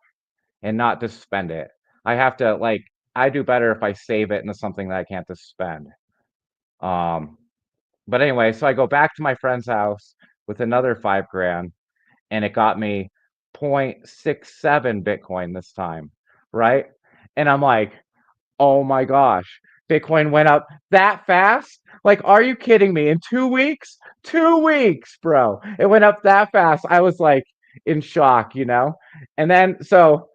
and not just spend it. I have to like I do better if I save it into something that I can't just spend. Um, but anyway, so I go back to my friend's house with another 5 grand, and it got me 0.67 Bitcoin this time, right? And I'm like, oh my gosh, Bitcoin went up that fast? Like, are you kidding me? In 2 weeks? 2 weeks, bro. It went up that fast. I was like in shock, you know? And then so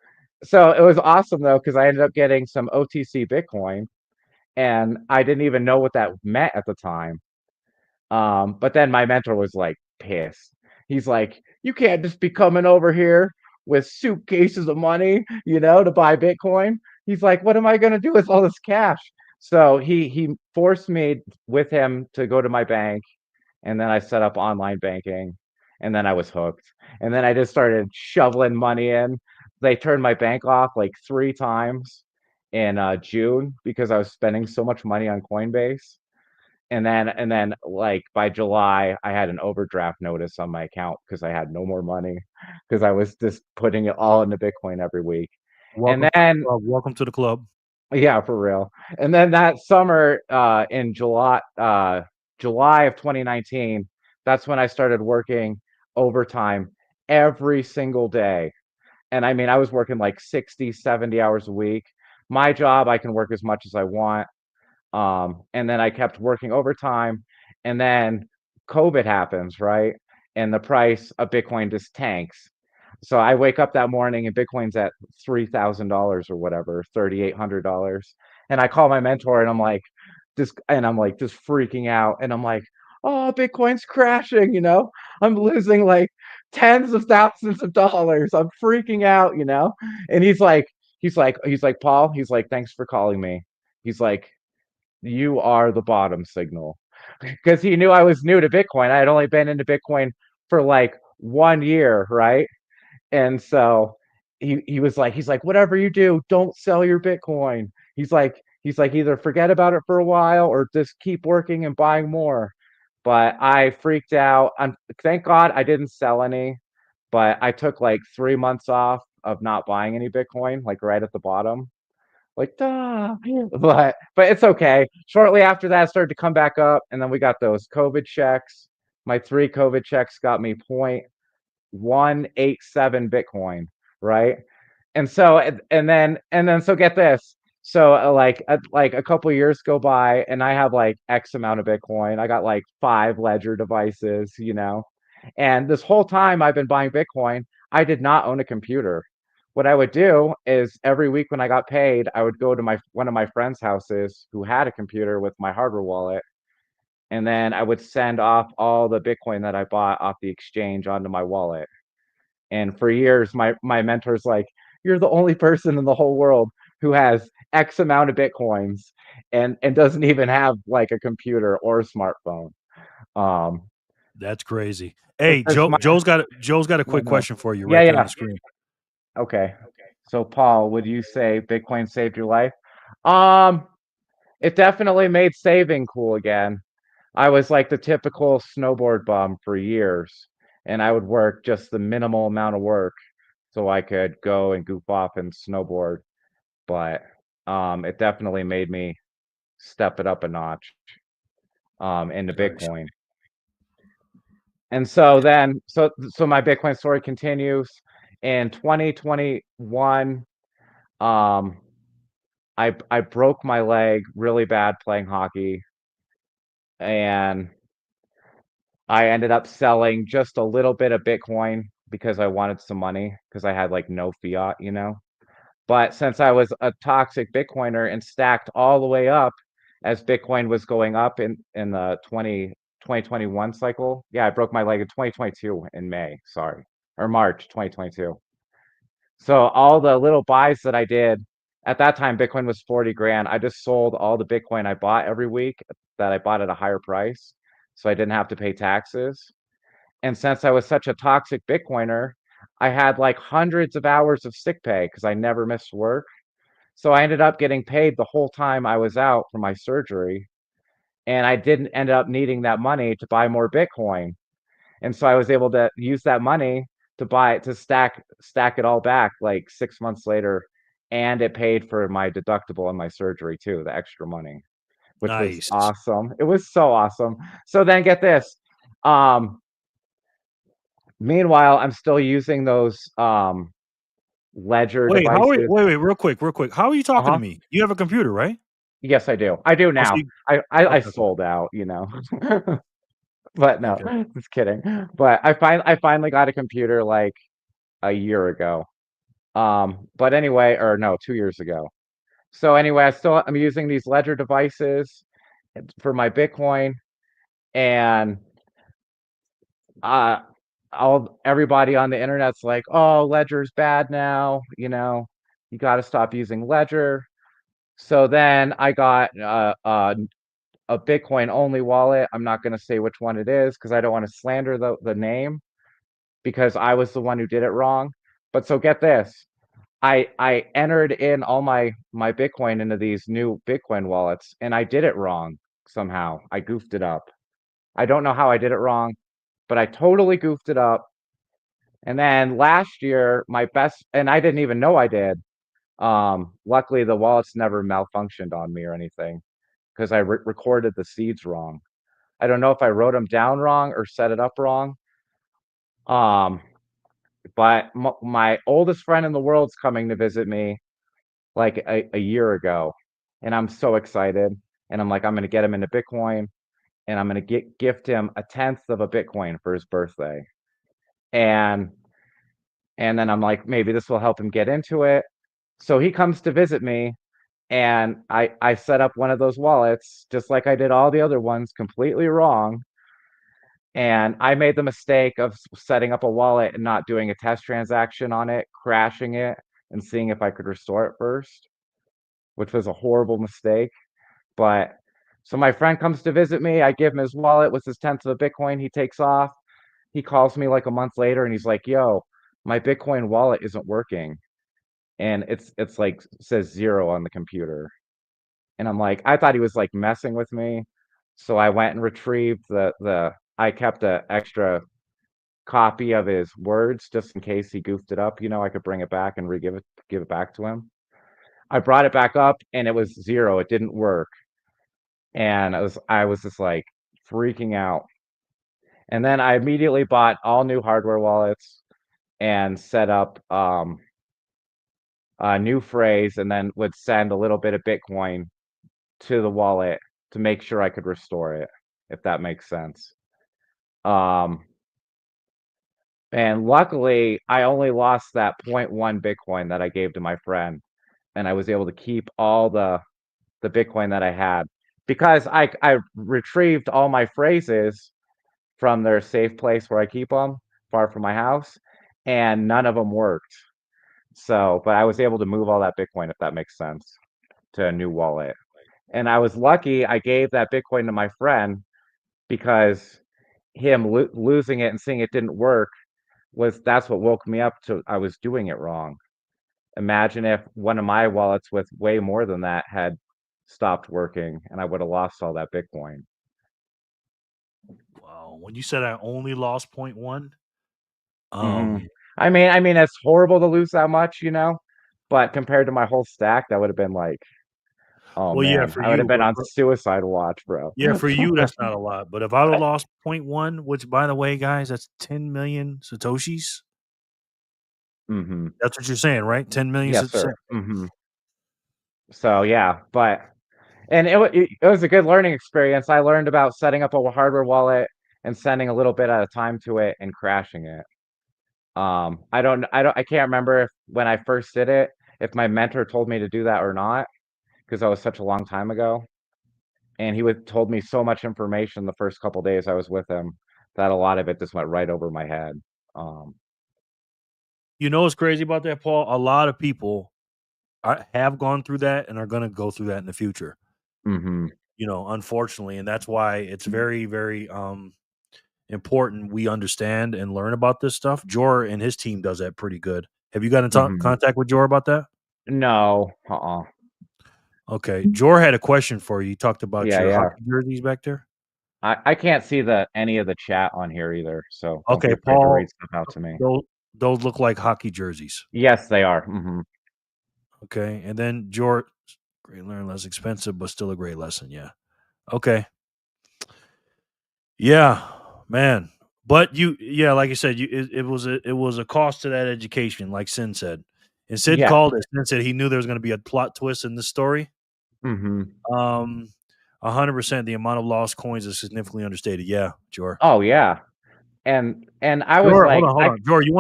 it was awesome though, because I ended up getting some OTC Bitcoin and I didn't even know what that meant at the time. But then my mentor was like pissed. He's like, you can't just be coming over here with suitcases of money, to buy Bitcoin. He's like, what am I gonna do with all this cash? So he forced me with him to go to my bank, and then I set up online banking, and then I was hooked. And then I just started shoveling money in. They turned my bank off like 3 times in June because I was spending so much money on Coinbase. And then like by July, I had an overdraft notice on my account because I had no more money because I was just putting it all into Bitcoin every week. And Welcome to then the club. Welcome to the club. yeah, for real. And then that summer, in July of 2019, that's when I started working overtime every single day. And I mean, I was working like 60, 70 hours a week. My job, I can work as much as I want. And then I kept working overtime, and then COVID happens, right? And the price of Bitcoin just tanks. So I wake up that morning and Bitcoin's at $3,000 or whatever, $3,800. And I call my mentor and I'm like just freaking out. And I'm like, oh, Bitcoin's crashing, I'm losing like tens of thousands of dollars. I'm freaking out. And he's like, Paul, he's like, thanks for calling me. He's like, you are the bottom signal. Because he knew I was new to Bitcoin. I had only been into Bitcoin for like 1 year, right? And so he's like, whatever you do, don't sell your Bitcoin. He's like, either forget about it for a while or just keep working and buying more. But I freaked out. Thank God I didn't sell any, but I took like 3 months off of not buying any Bitcoin, like right at the bottom. Like, duh. But it's okay. Shortly after that, it started to come back up, and then we got those COVID checks. My 3 COVID checks got me 0.187 Bitcoin, right? And then so get this. So like a couple years go by, and I have like X amount of Bitcoin. I got like 5 ledger devices. And this whole time I've been buying Bitcoin, I did not own a computer. What I would do is every week when I got paid, I would go to one of my friends' houses who had a computer with my hardware wallet, and then I would send off all the Bitcoin that I bought off the exchange onto my wallet. And for years, my mentor's like, "You're the only person in the whole world who has X amount of Bitcoins and doesn't even have like a computer or a smartphone." Um, That's crazy. Hey, because my Joe's got a yeah, quick no. question for you Yeah, right there on yeah. the screen. Okay. So Paul, would you say Bitcoin saved your life? Um, it definitely made saving cool again. I was like the typical snowboard bum for years, and I would work just the minimal amount of work so I could go and goof off and snowboard. But it definitely made me step it up a notch into Nice. Bitcoin. And so my Bitcoin story continues. In 2021, um, I broke my leg really bad playing hockey, and I ended up selling just a little bit of Bitcoin because I wanted some money because I had like no fiat. But since I was a toxic Bitcoiner and stacked all the way up as Bitcoin was going up in the 2021 cycle, yeah, I broke my leg in 2022 in May, sorry, or March 2022. So all the little buys that I did at that time, Bitcoin was 40 grand. I just sold all the Bitcoin I bought every week that I bought at a higher price. So I didn't have to pay taxes. And since I was such a toxic Bitcoiner, I had like hundreds of hours of sick pay because I never missed work. So I ended up getting paid the whole time I was out for my surgery. And I didn't end up needing that money to buy more Bitcoin. And so I was able to use that money to stack it all back like 6 months later. And it paid for my deductible and my surgery too, the extra money, which was Nice. awesome. It was so awesome. So then get this. Meanwhile, I'm still using those ledger Wait, devices. wait, real quick. How are you talking to Uh-huh. me? You have a computer, right? Yes, I do. I do Oh, so now. you, I okay. sold out, But no, Okay. just kidding. But I finally got a computer like a year ago. But anyway, or no, 2 years ago. So anyway, I'm using these ledger devices for my Bitcoin, and uh everybody on the internet's like, oh, Ledger's bad now, you got to stop using Ledger. So then I got a Bitcoin only wallet. I'm not going to say which one it is because I don't want to slander the name, because I was the one who did it wrong. But so get this. I entered in all my Bitcoin into these new Bitcoin wallets, and I did it wrong somehow. I goofed it up. I don't know how I did it wrong, but I totally goofed it up. And then last year, and I didn't even know I did. Luckily, the wallets never malfunctioned on me or anything because I recorded the seeds wrong. I don't know if I wrote them down wrong or set it up wrong. But my oldest friend in the world's coming to visit me like a year ago, and I'm so excited. And I'm like, I'm gonna get him into Bitcoin, and I'm gonna gift him a tenth of a Bitcoin for his birthday. And then I'm like, maybe this will help him get into it. So he comes to visit me, and I set up one of those wallets just like I did all the other ones completely wrong. And I made the mistake of setting up a wallet and not doing a test transaction on it, crashing it, and seeing if I could restore it first, which was a horrible mistake. But so my friend comes to visit me. I give him his wallet with his tenth of a Bitcoin. He takes off. He calls me like a month later and he's like, yo, my Bitcoin wallet isn't working. And it's like says 0 on the computer. And I'm like, I thought he was like messing with me. So I went and retrieved I kept an extra copy of his words just in case he goofed it up. I could bring it back and give it back to him. I brought it back up and it was 0. It didn't work. And I was just like freaking out. And then I immediately bought all new hardware wallets and set up a new phrase, and then would send a little bit of Bitcoin to the wallet to make sure I could restore it, if that makes sense. And luckily, I only lost that 0.1 Bitcoin that I gave to my friend, and I was able to keep all the Bitcoin that I had because I retrieved all my phrases from their safe place where I keep them, far from my house, and none of them worked. So, but I was able to move all that Bitcoin, if that makes sense, to a new wallet. And I was lucky I gave that Bitcoin to my friend because him losing it and seeing it didn't work that's what woke me up to I was doing it wrong. Imagine if one of my wallets with way more than that had stopped working and I would have lost all that Bitcoin. Wow. When you said I only lost 0.1, Mm-hmm. I mean, it's horrible to lose that much, but compared to my whole stack, that would have been like, oh well, yeah, man, for I would have you, been on suicide watch, bro. yeah, for you, that's not a lot. But if I'd have lost 0.1, which by the way, guys, that's 10 million Satoshis. Mm-hmm. That's what you're saying, right? 10 million Yes, Satoshis. sir. Mm-hmm. So yeah, and it was a good learning experience. I learned about setting up a hardware wallet and sending a little bit at a time to it and crashing it. I can't remember if when I first did it, if my mentor told me to do that or not, because that was such a long time ago. And he told me so much information the first couple days I was with him that a lot of it just went right over my head. Um, You know what's crazy about that, Paul? A lot of people have gone through that and are going to go through that in the future. mhm. Unfortunately, and that's why it's very, very important we understand and learn about this stuff. Jor and his team does that pretty good. Have you got in contact with Jor about that? No. Okay. Jor had a question for you. He talked about your Yeah. hockey jerseys back there. I can't see any of the chat on here either, so don't be Okay, afraid to Paul. read stuff out to me. Those look like hockey jerseys. Yes, they are. Okay, and then Jor, great learn, less expensive, but still a great lesson. Yeah. Okay. Yeah, man. But like you said, it was a cost to that education, like Sin said. And Sid Yeah. called it. Sin said he knew there was going to be a plot twist in this story. 100%. The amount of lost coins is significantly understated. Yeah, Jor. Oh yeah, and I was Jor, like, hold on. Jor, you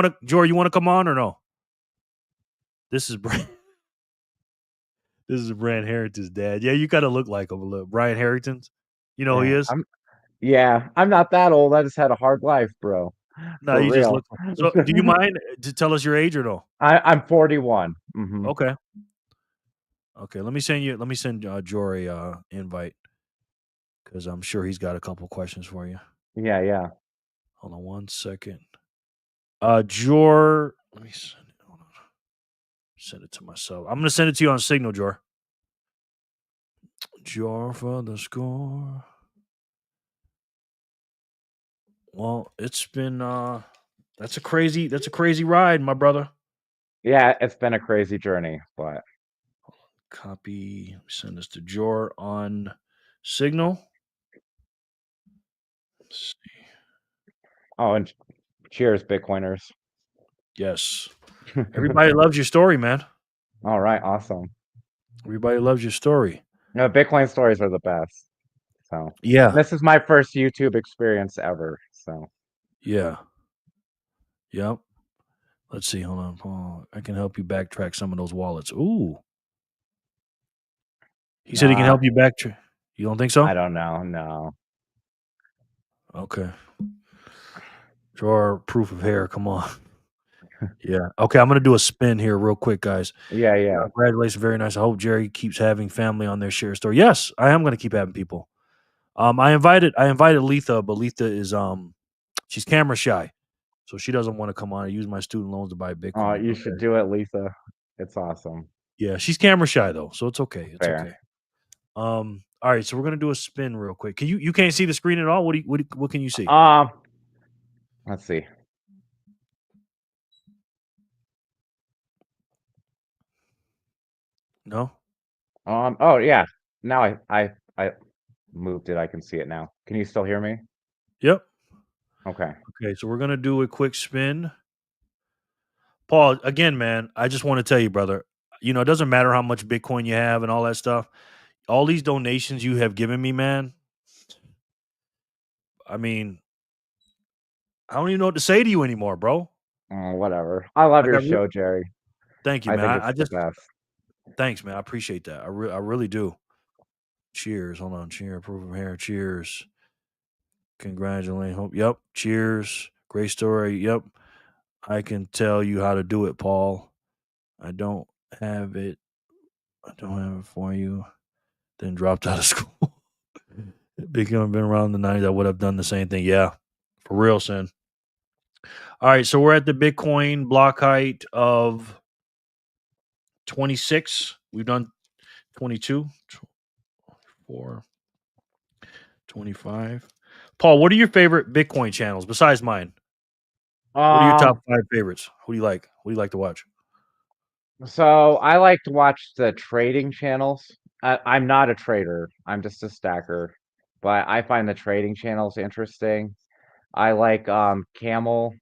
want to come on or no? This is Brand. This is Brian Harrington's dad. Yeah, you gotta look like him a little. Brian Harrington's. You know who he is? I'm not that old. I just had a hard life, bro. No, For you real. just look. So, do you mind to tell us your age or no? I'm 41. Okay. Okay. Let me send Jor a invite because I'm sure he's got a couple questions for you. Yeah. Hold on 1 second. Jor, let me send it. Hold on. Send it to myself. I'm gonna send it to you on Signal, Jor. Jor for the score. Well, it's been that's a crazy ride, my brother. Yeah, it's been a crazy journey, but copy, send this to Jor on Signal. Let's see. Oh, and cheers, Bitcoiners. Yes. Everybody loves your story, man. All right, awesome. Everybody loves your story. No, Bitcoin stories are the best. So yeah, this is my first YouTube experience ever. So yeah, yep. Let's see. Hold on, Paul. I can help you backtrack some of those wallets. Ooh, he said he can help you backtrack. You don't think so? I don't know. No. Okay. Draw proof of hair. Come on. Yeah. Okay. I'm gonna do a spin here real quick, guys. Yeah. Congratulations. Very nice. I hope Jerry keeps having family on their share story. Yes, I am gonna keep having people. I invited Letha, but Letha is she's camera shy, so she doesn't want to come on. I use my student loans to buy Bitcoin. Oh, you should do it, Letha. It's awesome. Yeah, she's camera shy though, so it's okay. It's Fair. okay. All right, so we're gonna do a spin real quick. Can you can't see the screen at all? What can you see? Let's see. No. Oh yeah. Now I moved it. I can see it now. Can you still hear me? Yep. Okay. Okay, so we're gonna do a quick spin. Paul, again, man, I just want to tell you, brother. You know, it doesn't matter how much Bitcoin you have and all that stuff. All these donations you have given me, man. I mean, I don't even know what to say to you anymore, bro. Whatever. I love your show, Jerry. Thank you, man. I think it's the best. Thanks, man. I appreciate that. I really do. Cheers. Hold on. Cheers. Proof of hair. Cheers. Congratulations. Hope. Yep. Cheers. Great story. Yep. I can tell you how to do it, Paul. I don't have it. I don't have it for you. Then dropped out of school. Been around the 90s. I would have done the same thing. Yeah. For real, Sin. All right. So we're at the Bitcoin block height of 26. We've done 22, 24, 25. Paul, what are your favorite Bitcoin channels besides mine? What are your top 5 favorites? Who do you like? What do you like to watch? So I like to watch the trading channels. I'm not a trader. I'm just a stacker, but I find the trading channels interesting. I like Camel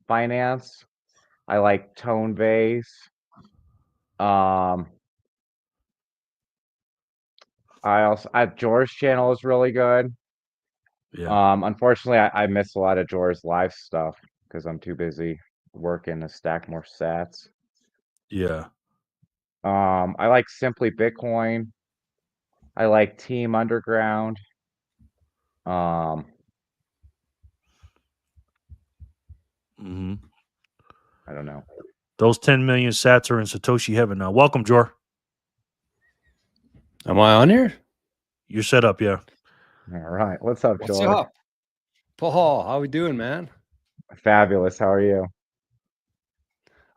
Finance. I like Tone Base. George's channel is really good. Yeah. Unfortunately, I miss a lot of George's live stuff because I'm too busy working to stack more sats. Yeah. I like Simply Bitcoin. I like Team Underground. I don't know. Those 10 million sats are in Satoshi heaven now. Welcome, Jor. Am I on here? You're set up, yeah. All right. What's up, What's George? up? Paul, how we doing, man? Fabulous. How are you?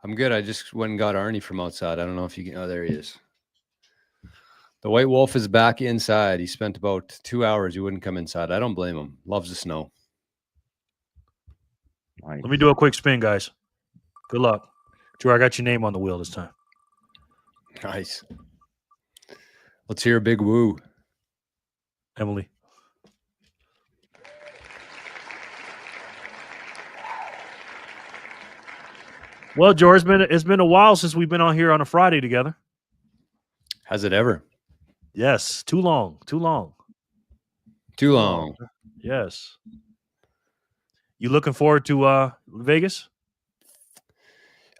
I'm good. I just went and got Arnie from outside. I don't know if you can. Oh, there he is. The white wolf is back inside. He spent about 2 hours. He wouldn't come inside. I don't blame him. Loves the snow. Nice. Let me do a quick spin, guys. Good luck. Drew, I got your name on the wheel this time. Nice. Let's hear a big woo. Emily. Well, George, it's been a while since we've been on here on a Friday together. Has it ever? Yes, too long. Too long. Yes. You looking forward to Vegas?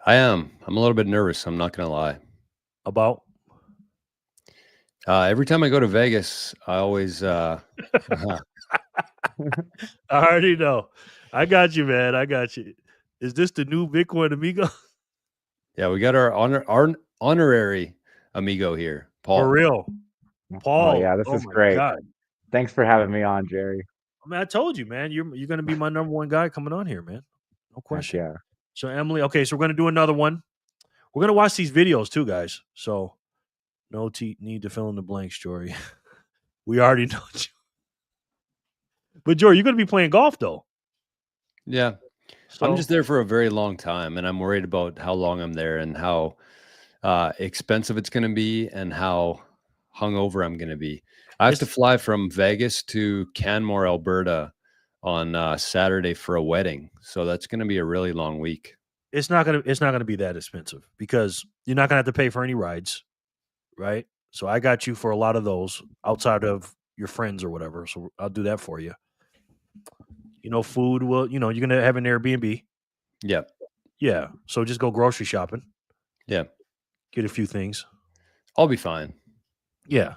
I am. I'm a little bit nervous. I'm not going to lie. About? Every time I go to Vegas, I always I already know. I got you, man. I got you. Is this the new Bitcoin amigo? Yeah, we got our honorary amigo here, Paul. For real. Paul. Oh, yeah, this is my great. God. Thanks for having me on, Jerry. I mean, I told you, man. You're going to be my number one guy coming on here, man. No question. Yeah. So, Emily, okay, so we're going to do another one. We're going to watch these videos too, guys. So, no need to fill in the blanks, Jory. We already know you. But, Jory, you're going to be playing golf, though. Yeah. So, I'm just there for a very long time, and I'm worried about how long I'm there and how expensive it's going to be and how hungover I'm going to be. I have to fly from Vegas to Canmore, Alberta on Saturday for a wedding. So that's going to be a really long week. It's not gonna be that expensive because you're not gonna have to pay for any rides, right? So I got you for a lot of those outside of your friends or whatever. So I'll do that for you. Food will, you're gonna have an Airbnb. Yeah. Yeah. So just go grocery shopping. Yeah. Get a few things. I'll be fine. Yeah.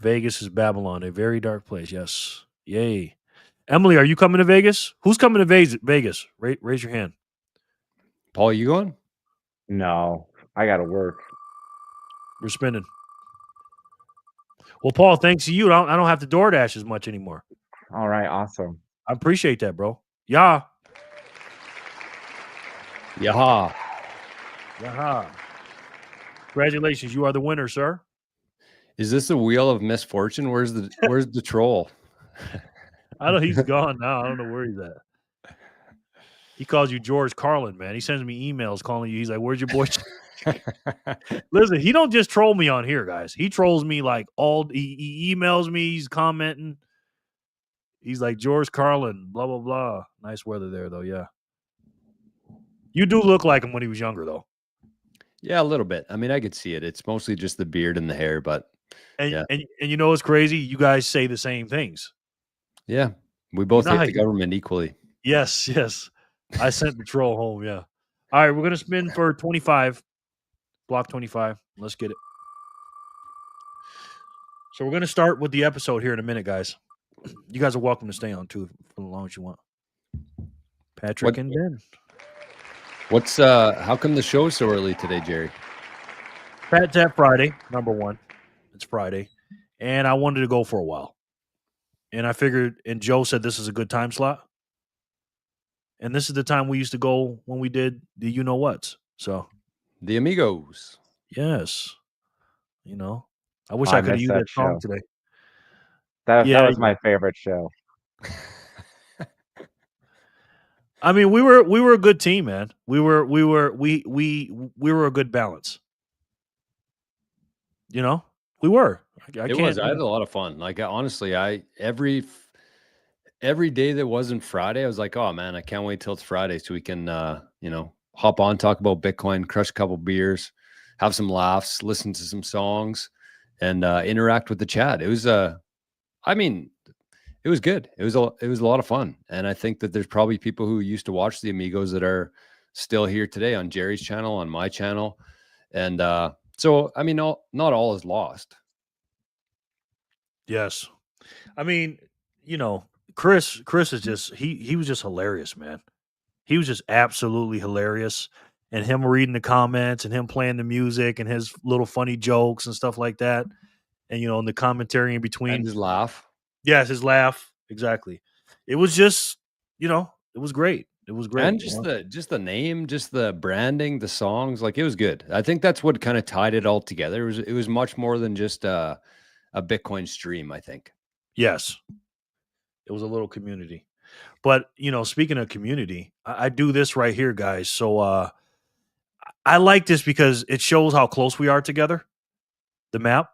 Vegas is Babylon, a very dark place. Yes. Yay. Emily, are you coming to Vegas? Who's coming to Vegas? Raise your hand. Paul, you going? No, I got to work. We're spinning. Well, Paul, thanks to you, I don't have to DoorDash as much anymore. All right, awesome. I appreciate that, bro. Yeah. Yaha. Yaha. Congratulations, you are the winner, sir. Is this the wheel of misfortune? Where's the troll? I don't. He's gone now. I don't know where he's at. He calls you George Carlin, man. He sends me emails calling you. He's like, "Where's your boy?" Listen, he don't just troll me on here, guys. He trolls me like he emails me. He's commenting. He's like George Carlin, blah blah blah. Nice weather there, though. Yeah, you do look like him when he was younger, though. Yeah, a little bit. I mean, I could see it. It's mostly just the beard and the hair, but and you know what's crazy? You guys say the same things. Yeah, we both hate the government equally. Yes. I sent the troll home. Yeah. All right, we're gonna spin for 25. Block 25. Let's get it. So we're gonna start with the episode here in a minute, guys. You guys are welcome to stay on too for as long as you want. Patrick and Ben. What's how come the show's so early today, Jerry? Fat Tap Friday, number one. It's Friday. And I wanted to go for a while. And I figured, and Joe said this is a good time slot. And this is the time we used to go when we did the you know what's. So the Amigos. Yes. I wish I could have used that song today. That was my favorite show. I mean, we were a good team, man. We were a good balance. We were. I had a lot of fun. Like honestly, every day that wasn't Friday, I was like, oh man, I can't wait till it's Friday so we can hop on, talk about Bitcoin, crush a couple beers, have some laughs, listen to some songs, and interact with the chat. It was it was good. It was a lot of fun. And I think that there's probably people who used to watch the Amigos that are still here today on Jerry's channel, on my channel. And so, I mean, not all is lost. Yes. I mean, Chris is just, he was just hilarious, man. He was just absolutely hilarious. And him reading the comments and him playing the music and his little funny jokes and stuff like that. And, and the commentary in between. And his laugh. Yes, his laugh. Exactly. it was just, you know, it was great. It was great. And just the name, just the branding, the songs, like it was good. I think that's what kind of tied it all together. It was much more than just a Bitcoin stream, I think. Yes, it was a little community. But you know, speaking of community, I do this right here, guys. So I like this because it shows how close we are together. The map,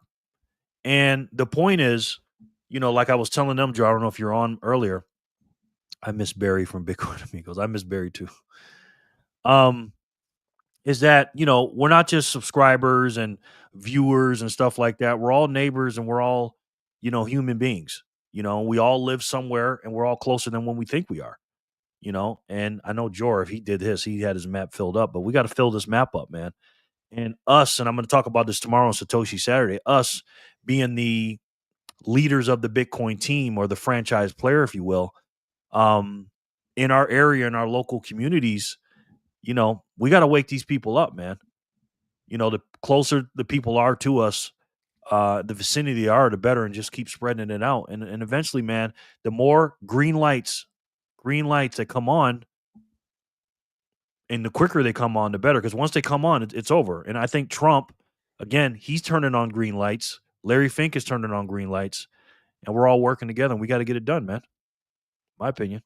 and the point is, you know, like I was telling them, Joe. I don't know if you're on earlier. I miss Barry from Bitcoin Amigos. I miss Barry too. Um, is that, you know, we're not just subscribers and viewers and stuff like that. We're all neighbors and we're all, you know, human beings. You know, we all live somewhere and we're all closer than when we think we are. You know, and I know Jor, if he did this, he had his map filled up, but we got to fill this map up, man. And us, and I'm going to talk about this tomorrow on Satoshi Saturday, us being the leaders of the Bitcoin team or the franchise player, if you will, in our area, in our local communities, you know, we got to wake these people up, man. You know, the closer the people are to us, the vicinity they are, the better, and just keep spreading it out. And eventually, man, the more green lights that come on, and the quicker they come on, the better. Because once they come on, it's over. And I think Trump, again, he's turning on green lights. Larry Fink is turning on green lights, and we're all working together. And we got to get it done, man. My opinion.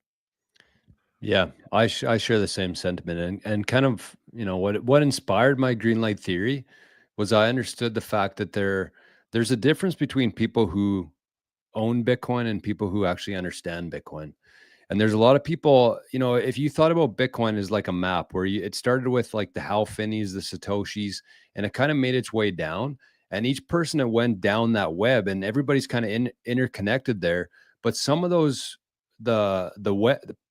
Yeah, I share the same sentiment, and kind of, you know, what inspired my green light theory was I understood the fact that there's a difference between people who own Bitcoin and people who actually understand Bitcoin. And there's a lot of people, you know, if you thought about Bitcoin as like a map where it started with like the Hal Finneys, the Satoshis, and it kind of made its way down. And each person that went down that web, and everybody's kind of interconnected there. But some of those, the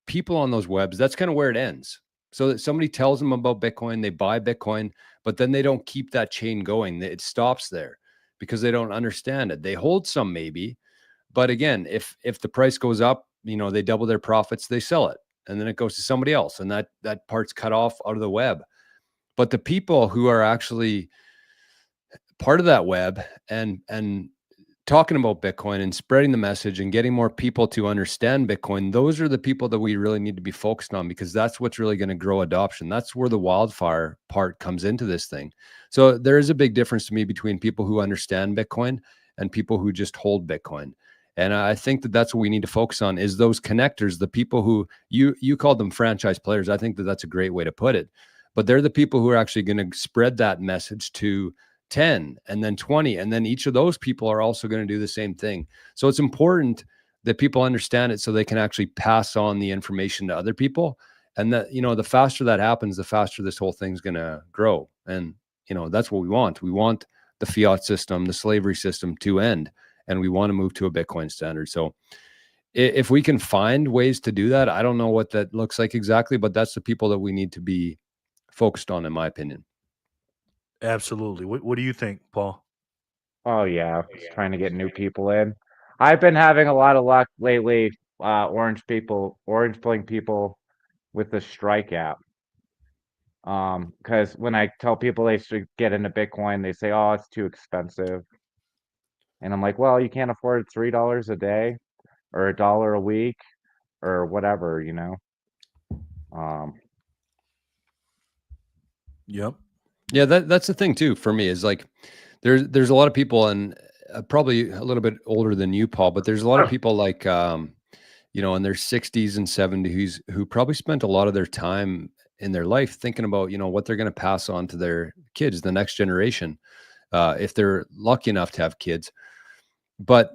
people on those webs, that's kind of where it ends. So that somebody tells them about Bitcoin, they buy Bitcoin, but then they don't keep that chain going. It stops there because they don't understand it. They hold some maybe, but again, if the price goes up, you know, they double their profits, they sell it, and then it goes to somebody else, and that part's cut off out of the web. But the people who are actually part of that web and talking about Bitcoin and spreading the message and getting more people to understand Bitcoin, those are the people that we really need to be focused on, because that's what's really going to grow adoption. That's where the wildfire part comes into this thing. So there is a big difference to me between people who understand Bitcoin and people who just hold Bitcoin. And I think that that's what we need to focus on, is those connectors, the people who you called them franchise players. I think that that's a great way to put it, but they're the people who are actually going to spread that message to 10 and then 20. And then each of those people are also going to do the same thing. So it's important that people understand it so they can actually pass on the information to other people. And that, you know, the faster that happens, the faster this whole thing's going to grow. And, you know, that's what we want. We want the fiat system, the slavery system to end, and we want to move to a Bitcoin standard. So if we can find ways to do that, I don't know what that looks like exactly, but that's the people that we need to be focused on, in my opinion. Absolutely. What do you think, Paul? Oh yeah, just trying to get new people in. I've been having a lot of luck lately, orange pulling people with the Strike app. Because when I tell people they should get into Bitcoin, they say, "Oh, it's too expensive." And I'm like, "Well, you can't afford $3 a day or $1 a week or whatever, you know." Yep. Yeah, that's the thing too for me, is like there's a lot of people, and probably a little bit older than you, Paul, but there's a lot of people like you know, in their 60s and 70s who probably spent a lot of their time in their life thinking about, you know, what they're going to pass on to their kids, the next generation, if they're lucky enough to have kids. But,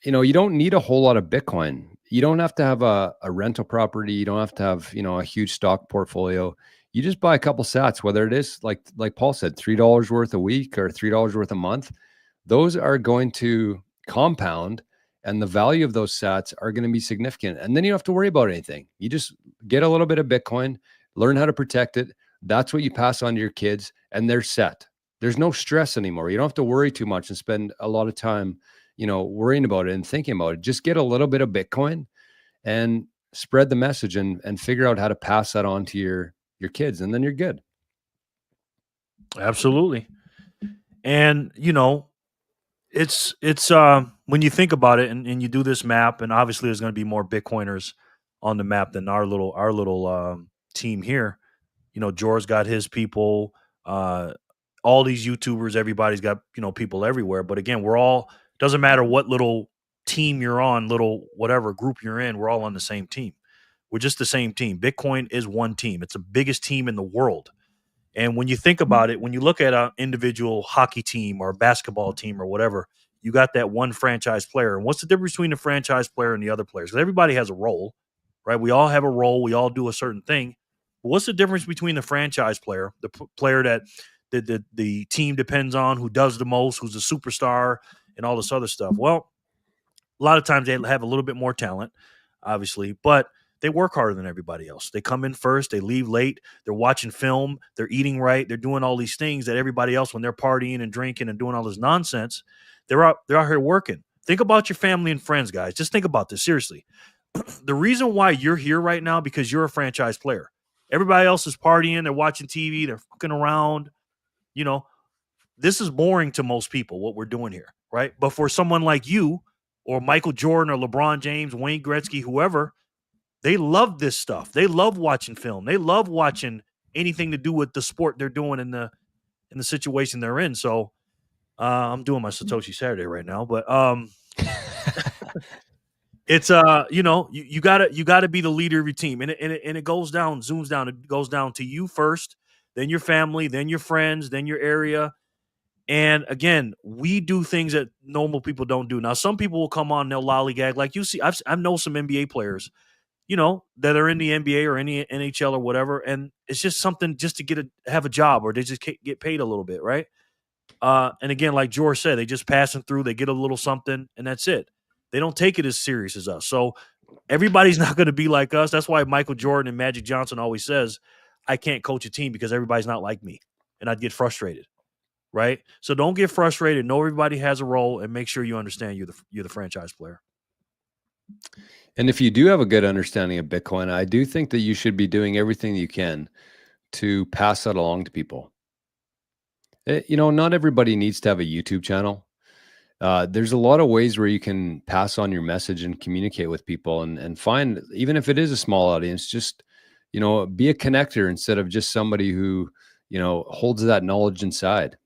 you know, you don't need a whole lot of Bitcoin. You don't have to have a rental property. You don't have to have, you know, a huge stock portfolio. You just buy a couple sats, whether it is like Paul said, $3 worth a week or $3 worth a month. Those are going to compound, and the value of those sats are going to be significant. And then you don't have to worry about anything. You just get a little bit of Bitcoin, learn how to protect it. That's what you pass on to your kids, and they're set. There's no stress anymore. You don't have to worry too much and spend a lot of time, you know, worrying about it and thinking about it. Just get a little bit of Bitcoin and spread the message and figure out how to pass that on to your kids, and then you're good. Absolutely. And, you know, it's when you think about it and you do this map, and obviously there's going to be more Bitcoiners on the map than our little team here. You know, George got his people. All these YouTubers, everybody's got people everywhere. But again, we're all doesn't matter what little team you're on, little whatever group you're in, we're all on the same team. We're just the same team. Bitcoin is one team. It's the biggest team in the world. And when you think about it, when you look at an individual hockey team or basketball team or whatever, you got that one franchise player. And what's the difference between the franchise player and the other players? Because everybody has a role, right? We all have a role. We all do a certain thing. But what's the difference between the franchise player, the player that the team depends on, who does the most, who's a superstar, and all this other stuff? Well, a lot of times they have a little bit more talent, obviously, but they work harder than everybody else. They come in first, they leave late, they're watching film, they're eating right, they're doing all these things that everybody else, when they're partying and drinking and doing all this nonsense, they're out here working. Think about your family and friends, guys. Just think about this seriously. The reason why you're here right now, because you're a franchise player. Everybody else is partying, they're watching TV, they're fucking around. You know, this is boring to most people, what we're doing here, right? But for someone like you or Michael Jordan or LeBron James, Wayne Gretzky, whoever, they love this stuff. They love watching film. They love watching anything to do with the sport they're doing in the situation they're in. So I'm doing my Satoshi Saturday right now, but it's you gotta be the leader of your team, and it goes down, zooms down. It goes down to you first, then your family, then your friends, then your area. And again, we do things that normal people don't do. Now, some people will come on, they'll lollygag. Like you see, I know some NBA players, that are in the NBA or any NHL or whatever, and it's just something just to have a job, or they just get paid a little bit, right? And again, like George said, they just passing through, they get a little something, and that's it. They don't take it as serious as us. So everybody's not going to be like us. That's why Michael Jordan and Magic Johnson always says, I can't coach a team because everybody's not like me, and I'd get frustrated, right? So don't get frustrated. Know everybody has a role, and make sure you understand you're the franchise player. And if you do have a good understanding of Bitcoin, I do think that you should be doing everything you can to pass that along to people. Not everybody needs to have a YouTube channel. There's a lot of ways where you can pass on your message and communicate with people, and find, even if it is a small audience, just, be a connector instead of just somebody who, holds that knowledge inside.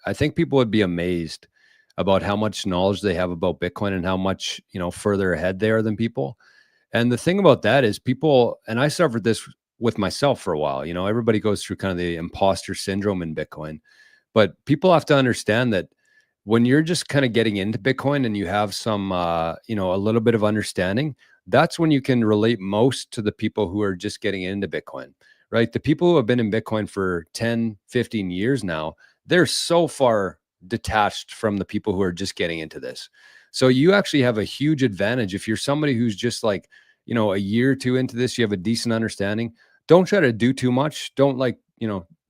I think people would be amazed about how much knowledge they have about Bitcoin and how much, further ahead they are than people. And the thing about that is people, and I suffered this with myself for a while, everybody goes through kind of the imposter syndrome in Bitcoin, but people have to understand that when you're just kind of getting into Bitcoin and you have some, a little bit of understanding, that's when you can relate most to the people who are just getting into Bitcoin, right? The people who have been in Bitcoin for 10, 15 years now, they're so far detached from the people who are just getting into this. So you actually have a huge advantage if you're somebody who's just like, a year or two into this, you have a decent understanding. Don't try to do too much. Don't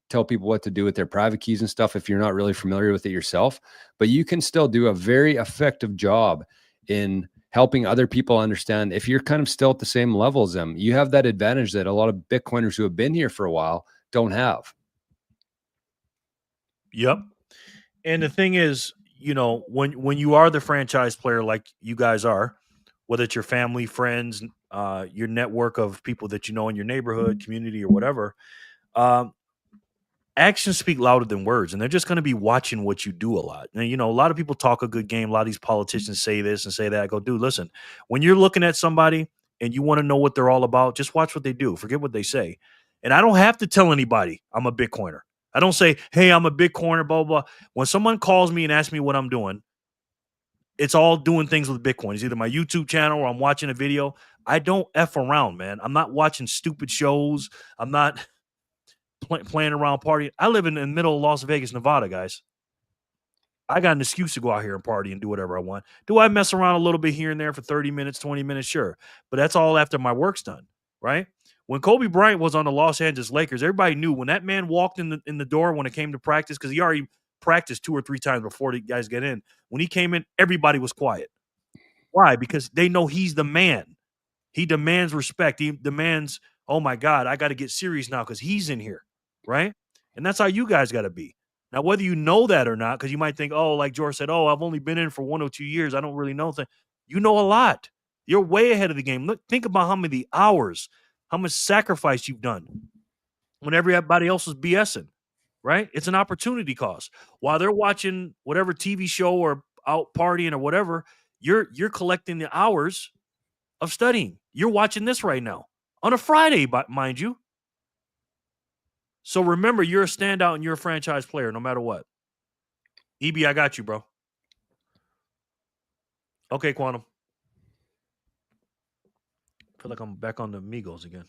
tell people what to do with their private keys and stuff if you're not really familiar with it yourself. But you can still do a very effective job in helping other people understand. If you're kind of still at the same level as them, you have that advantage that a lot of Bitcoiners who have been here for a while don't have. Yep. And the thing is, when you are the franchise player like you guys are, whether it's your family, friends, your network of people that you know in your neighborhood, community, or whatever, actions speak louder than words, and they're just going to be watching what you do a lot. And a lot of people talk a good game. A lot of these politicians say this and say that. I go, dude, listen, when you're looking at somebody and you want to know what they're all about, just watch what they do. Forget what they say. And I don't have to tell anybody I'm a Bitcoiner. I don't say, hey, I'm a Bitcoiner, blah, blah, blah. When someone calls me and asks me what I'm doing, it's all doing things with Bitcoin. It's either my YouTube channel or I'm watching a video. I don't F around, man. I'm not watching stupid shows. I'm not playing around partying. I live in the middle of Las Vegas, Nevada, guys. I got an excuse to go out here and party and do whatever I want. Do I mess around a little bit here and there for 30 minutes, 20 minutes? Sure. But that's all after my work's done, right? When Kobe Bryant was on the Los Angeles Lakers, everybody knew when that man walked in the door when it came to practice, because he already practiced 2 or 3 times before the guys get in. When he came in, everybody was quiet. Why? Because they know he's the man. He demands respect. He demands, oh my God, I got to get serious now because he's in here, right? And that's how you guys got to be. Now, whether you know that or not, because you might think, oh, like George said, oh, I've only been in for 1 or 2 years, I don't really know things. You know a lot. You're way ahead of the game. Look, think about how many hours, how much sacrifice you've done when everybody else was BSing, right? It's an opportunity cost. While they're watching whatever TV show or out partying or whatever, you're collecting the hours of studying. You're watching this right now on a Friday, mind you. So remember, you're a standout and you're a franchise player no matter what. EB, I got you, bro. Okay, Quantum. I feel like I'm back on the Migos again.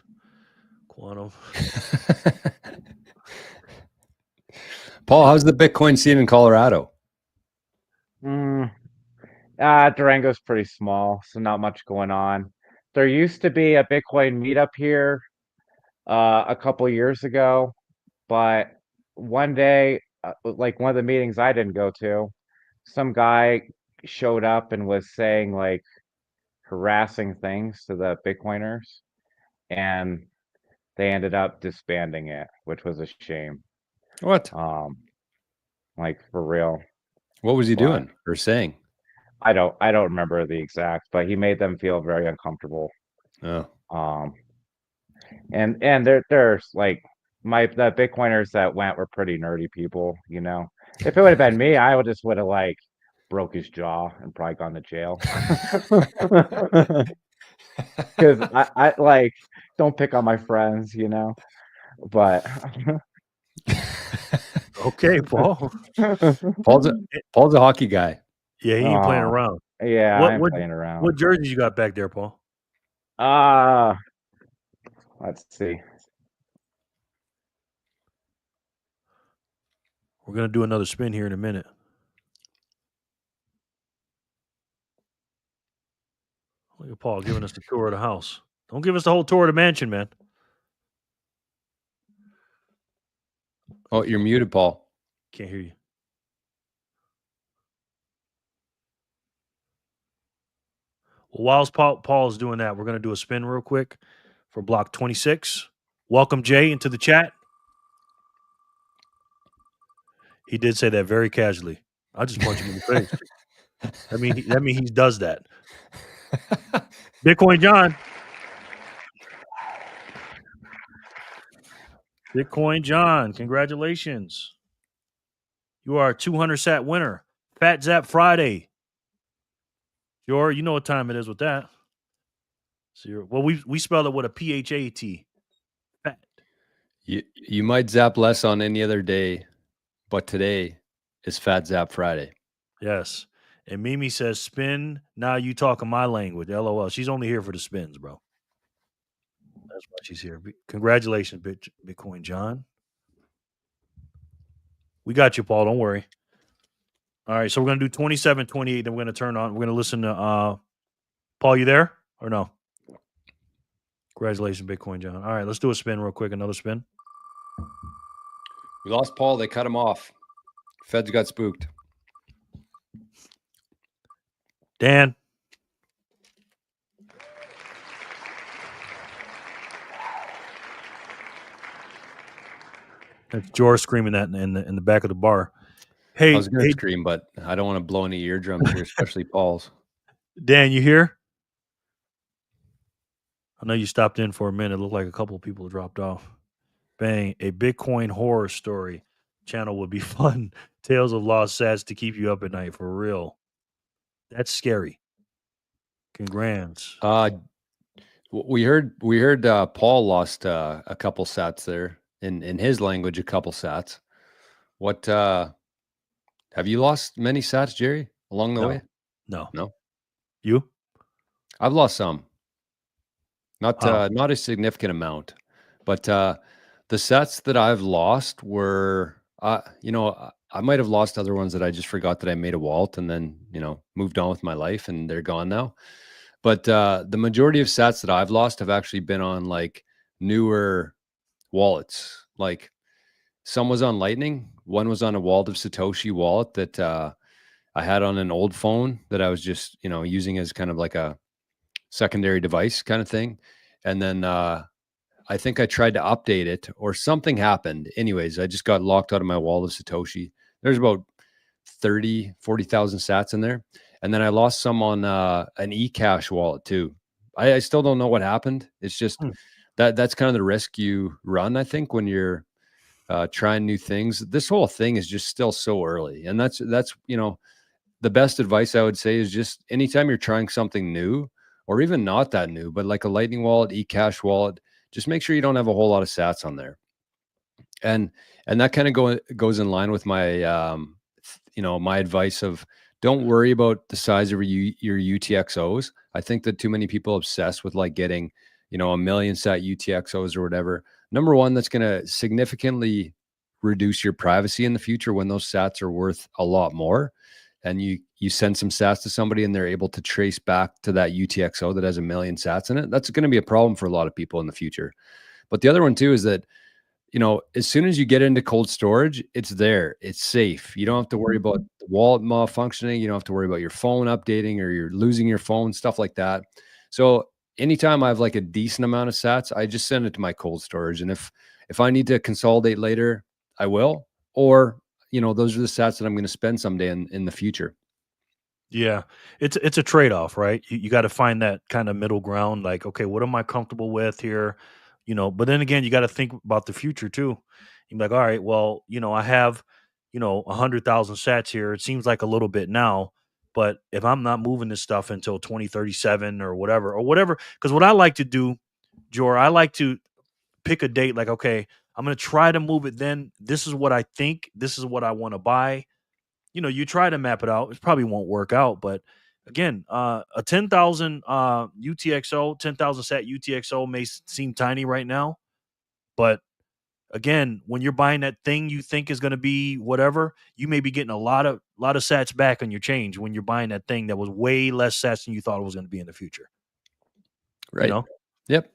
Quantum. Paul, how's the Bitcoin scene in Colorado? Durango's pretty small, so not much going on. There used to be a Bitcoin meetup here a couple years ago, but one day, like one of the meetings I didn't go to, some guy showed up and was saying like harassing things to the Bitcoiners, and they ended up disbanding it, which was a shame. What? Like for real. What was he But doing or saying? I don't remember the exact, but he made them feel very uncomfortable. Oh. And there's like the Bitcoiners that went were pretty nerdy people, you know. If it would have been me, I would have like broke his jaw and probably gone to jail. Because I like don't pick on my friends, you know. But Okay, Paul. Paul's a hockey guy. Yeah, he ain't playing around. Yeah, I'm playing around. What jerseys you got back there, Paul? Let's see. We're gonna do another spin here in a minute. Look at Paul giving us the tour of the house. Don't give us the whole tour of the mansion, man. Oh, you're muted, Paul. Can't hear you. Well, whilst Paul is doing that, we're going to do a spin real quick for block 26. Welcome, Jay, into the chat. He did say that very casually. I just punch him in the face. That means he does that. Bitcoin John. Bitcoin John, congratulations. You are a 200 sat winner. Fat Zap Friday. You know what time it is with that. So well, we spell it with a PHAT. Fat. You might zap less on any other day, but today is Fat Zap Friday. Yes. And Mimi says, spin, now you talking my language. LOL. She's only here for the spins, bro. That's why she's here. Congratulations, Bitcoin John. We got you, Paul. Don't worry. All right, so we're going to do 27, 28, then we're going to turn on. We're going to listen to Paul, you there or no? Congratulations, Bitcoin John. All right, let's do a spin real quick. Another spin. We lost Paul. They cut him off. Feds got spooked. Dan. That's George screaming that in the back of the bar. Hey, I was going to scream, but I don't want to blow any eardrums here, especially Paul's. Dan, you here? I know you stopped in for a minute. It looked like a couple of people dropped off. Bang, a Bitcoin horror story channel would be fun. Tales of lost sats to keep you up at night, for real. That's scary. Congrats. We heard Paul lost a couple sats there. In his language, a couple sats. What have you lost many sats, Jerry, along the way? No. You? I've lost some. Not a significant amount, but the sats that I've lost were I might have lost other ones that I just forgot that I made a wallet and then moved on with my life and they're gone now. But the majority of sats that I've lost have actually been on like newer wallets. Like some was on Lightning, one was on a Wallet of Satoshi wallet that I had on an old phone that I was just using as kind of like a secondary device kind of thing. And then I think I tried to update it or something happened. Anyways, I just got locked out of my Wallet of Satoshi. There's about 40,000 sats in there. And then I lost some on an eCash wallet too. I still don't know what happened. It's just that's kind of the risk you run, I think, when you're trying new things. This whole thing is just still so early. And that's, the best advice I would say is just anytime you're trying something new, or even not that new, but like a Lightning wallet, eCash wallet, just make sure you don't have a whole lot of sats on there. And that kind of goes in line with my, my advice of don't worry about the size of your UTXOs. I think that too many people obsess with like getting, a million sat UTXOs or whatever. Number one, that's going to significantly reduce your privacy in the future when those sats are worth a lot more. And you send some sats to somebody and they're able to trace back to that UTXO that has a million sats in it. That's going to be a problem for a lot of people in the future. But the other one too is that, as soon as you get into cold storage, it's there. It's safe. You don't have to worry about the wallet malfunctioning. You don't have to worry about your phone updating or you're losing your phone, stuff like that. So anytime I have like a decent amount of sats, I just send it to my cold storage. And if I need to consolidate later, I will. Or, those are the sats that I'm going to spend someday in the future. Yeah, it's a trade-off, right? You got to find that kind of middle ground. Like, okay, what am I comfortable with here? But then again, you got to think about the future too. You're like, all right, well, I have, 100,000 sats here. It seems like a little bit now, but if I'm not moving this stuff until 2037 or whatever, because what I like to do, Jor, I like to pick a date. Like, okay, I'm going to try to move it. Then this is what I think. This is what I want to buy. You try to map it out. It probably won't work out, but again, a 10,000 UTXO, 10,000 sat UTXO may seem tiny right now, but again, when you're buying that thing you think is going to be whatever, you may be getting a lot of sats back on your change when you're buying that thing that was way less sats than you thought it was going to be in the future. Right. Yep.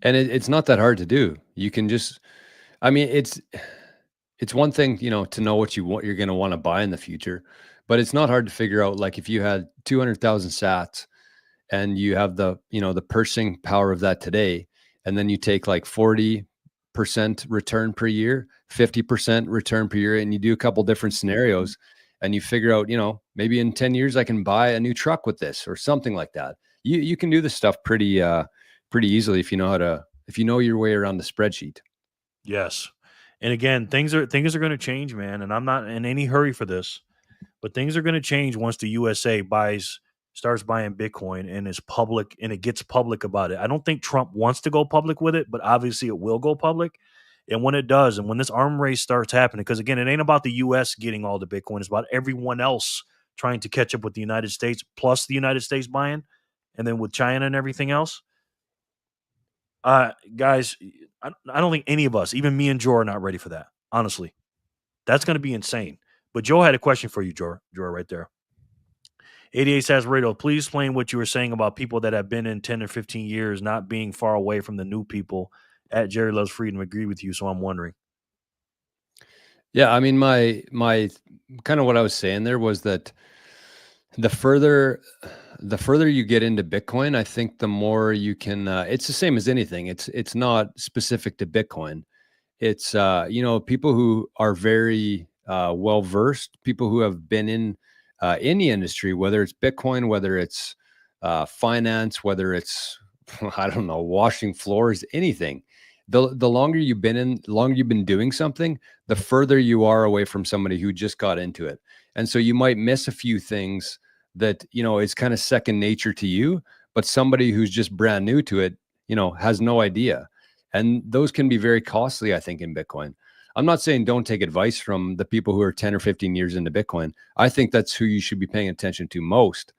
And it's not that hard to do. You can just, it's one thing, to know what you're going to want to buy in the future, but it's not hard to figure out. Like if you had 200,000 sats and you have the purchasing power of that today, and then you take like 40% return per year, 50% return per year, and you do a couple different scenarios and you figure out, maybe in 10 years, I can buy a new truck with this or something like that. You can do this stuff pretty easily if you know your way around the spreadsheet. Yes. And again, things are going to change, man. And I'm not in any hurry for this, but things are going to change once the USA starts buying Bitcoin and is public and it gets public about it. I don't think Trump wants to go public with it, but obviously it will go public. And when it does, and when this arm race starts happening, because again, it ain't about the US getting all the Bitcoin, it's about everyone else trying to catch up with the United States, plus the United States buying, and then with China and everything else. Guys, I don't think any of us, even me and Joe, are not ready for that. Honestly, that's going to be insane. But Joe had a question for you, Joe, right there. 88 says, Rado, please explain what you were saying about people that have been in 10 or 15 years not being far away from the new people. At Jerry Loves Freedom, agree with you, so I'm wondering. Yeah, I mean, my kind of what I was saying there was that the further you get into Bitcoin, I think the more you can. It's the same as anything. It's not specific to Bitcoin. It's people who are very well versed, people who have been in the industry, whether it's Bitcoin, whether it's finance, whether it's I don't know, washing floors, anything. The longer you've been doing something, the further you are away from somebody who just got into it. And so you might miss a few things that, it's kind of second nature to you, but somebody who's just brand new to it, has no idea. And those can be very costly, I think, in Bitcoin. I'm not saying don't take advice from the people who are 10 or 15 years into Bitcoin. I think that's who you should be paying attention to most.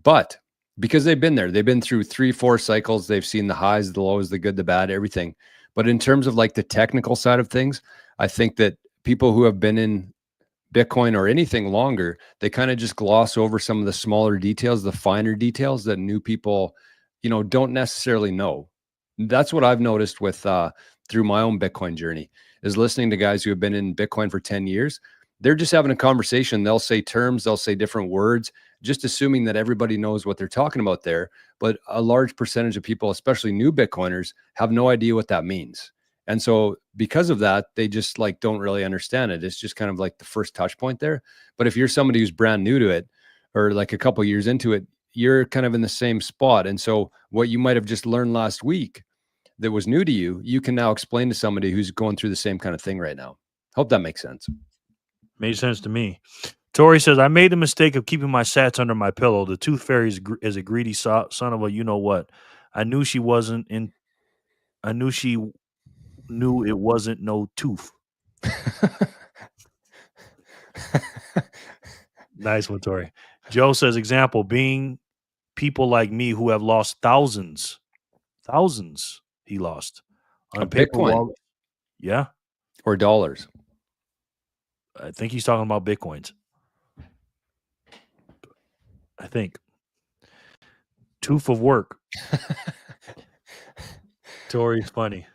But because they've been there, they've been through 3-4 cycles. They've seen the highs, the lows, the good, the bad, everything. But in terms of like the technical side of things, I think that people who have been in Bitcoin or anything longer, they kind of just gloss over some of the smaller details, the finer details that new people, don't necessarily know. That's what I've noticed with through my own Bitcoin journey, is listening to guys who have been in Bitcoin for 10 years. They're just having a conversation. They'll say terms, they'll say different words, just assuming that everybody knows what they're talking about there. But a large percentage of people, especially new Bitcoiners, have no idea what that means. And so because of that, they just like don't really understand it. It's just kind of like the first touch point there. But if you're somebody who's brand new to it, or like a couple years into it, you're kind of in the same spot. And so what you might have just learned last week that was new to you, you can now explain to somebody who's going through the same kind of thing right now. Hope that makes sense. Made sense to me. Tori says, I made the mistake of keeping my sats under my pillow. The tooth fairy is a greedy son of a you know what. I knew she wasn't in. I knew she knew it wasn't no tooth. Nice one, Tori. Joe says, example, being people like me who have lost thousands he lost on Of paper Bitcoin. wallet. Yeah. Or dollars. I think he's talking about Bitcoins. I think. Tooth of work. Tori's funny.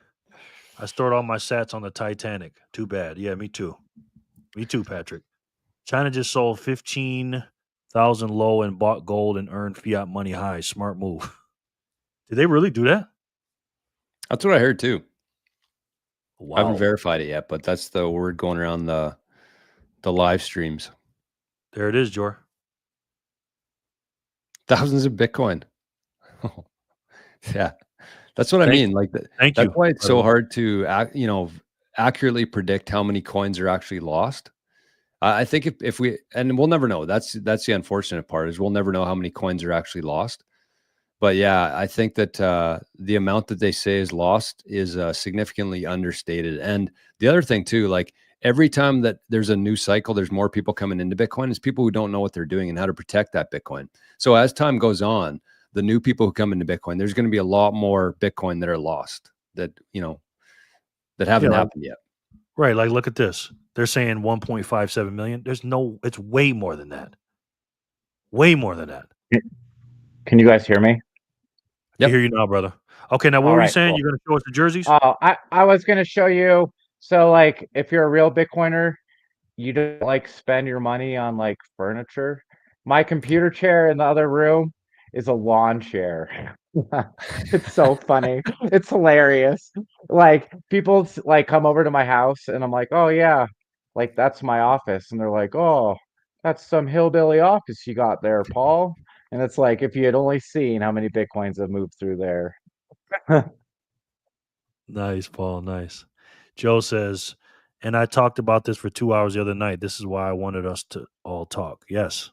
I stored all my sats on the Titanic. Too bad. Yeah, me too. Me too, Patrick. China just sold 15,000 low and bought gold and earned fiat money high. Smart move. Did they really do that? That's what I heard too. Wow. I haven't verified it yet, but that's the word going around the live streams. There it is, Jor. Thousands of Bitcoin. Yeah. That's what I mean. Like Thank that's you. why it's so hard to accurately predict how many coins are actually lost. I think if we, and we'll never know. That's the unfortunate part, is we'll never know how many coins are actually lost. But yeah, I think that the amount that they say is lost is significantly understated. And the other thing too, like every time that there's a new cycle, there's more people coming into Bitcoin. It's people who don't know what they're doing and how to protect that Bitcoin. So as time goes on, the new people who come into Bitcoin, there's going to be a lot more Bitcoin that are lost that haven't happened yet. Right. Like, look at this. They're saying 1.57 million. It's way more than that. Way more than that. Can you guys hear me? I hear you now, brother. Okay, now what were you saying? Cool. You're going to show us the jerseys? I was going to show you. So, like, if you're a real Bitcoiner, you don't like spend your money on like furniture. My computer chair in the other room is a lawn chair. It's so funny. It's hilarious. Like people like come over to my house and I'm like, "Oh yeah, like that's my office." And they're like, "Oh, that's some hillbilly office you got there, Paul." And it's like if you had only seen how many Bitcoins have moved through there. Nice, Paul. Nice. Joe says, and I talked about this for 2 hours the other night. This is why I wanted us to all talk. Yes.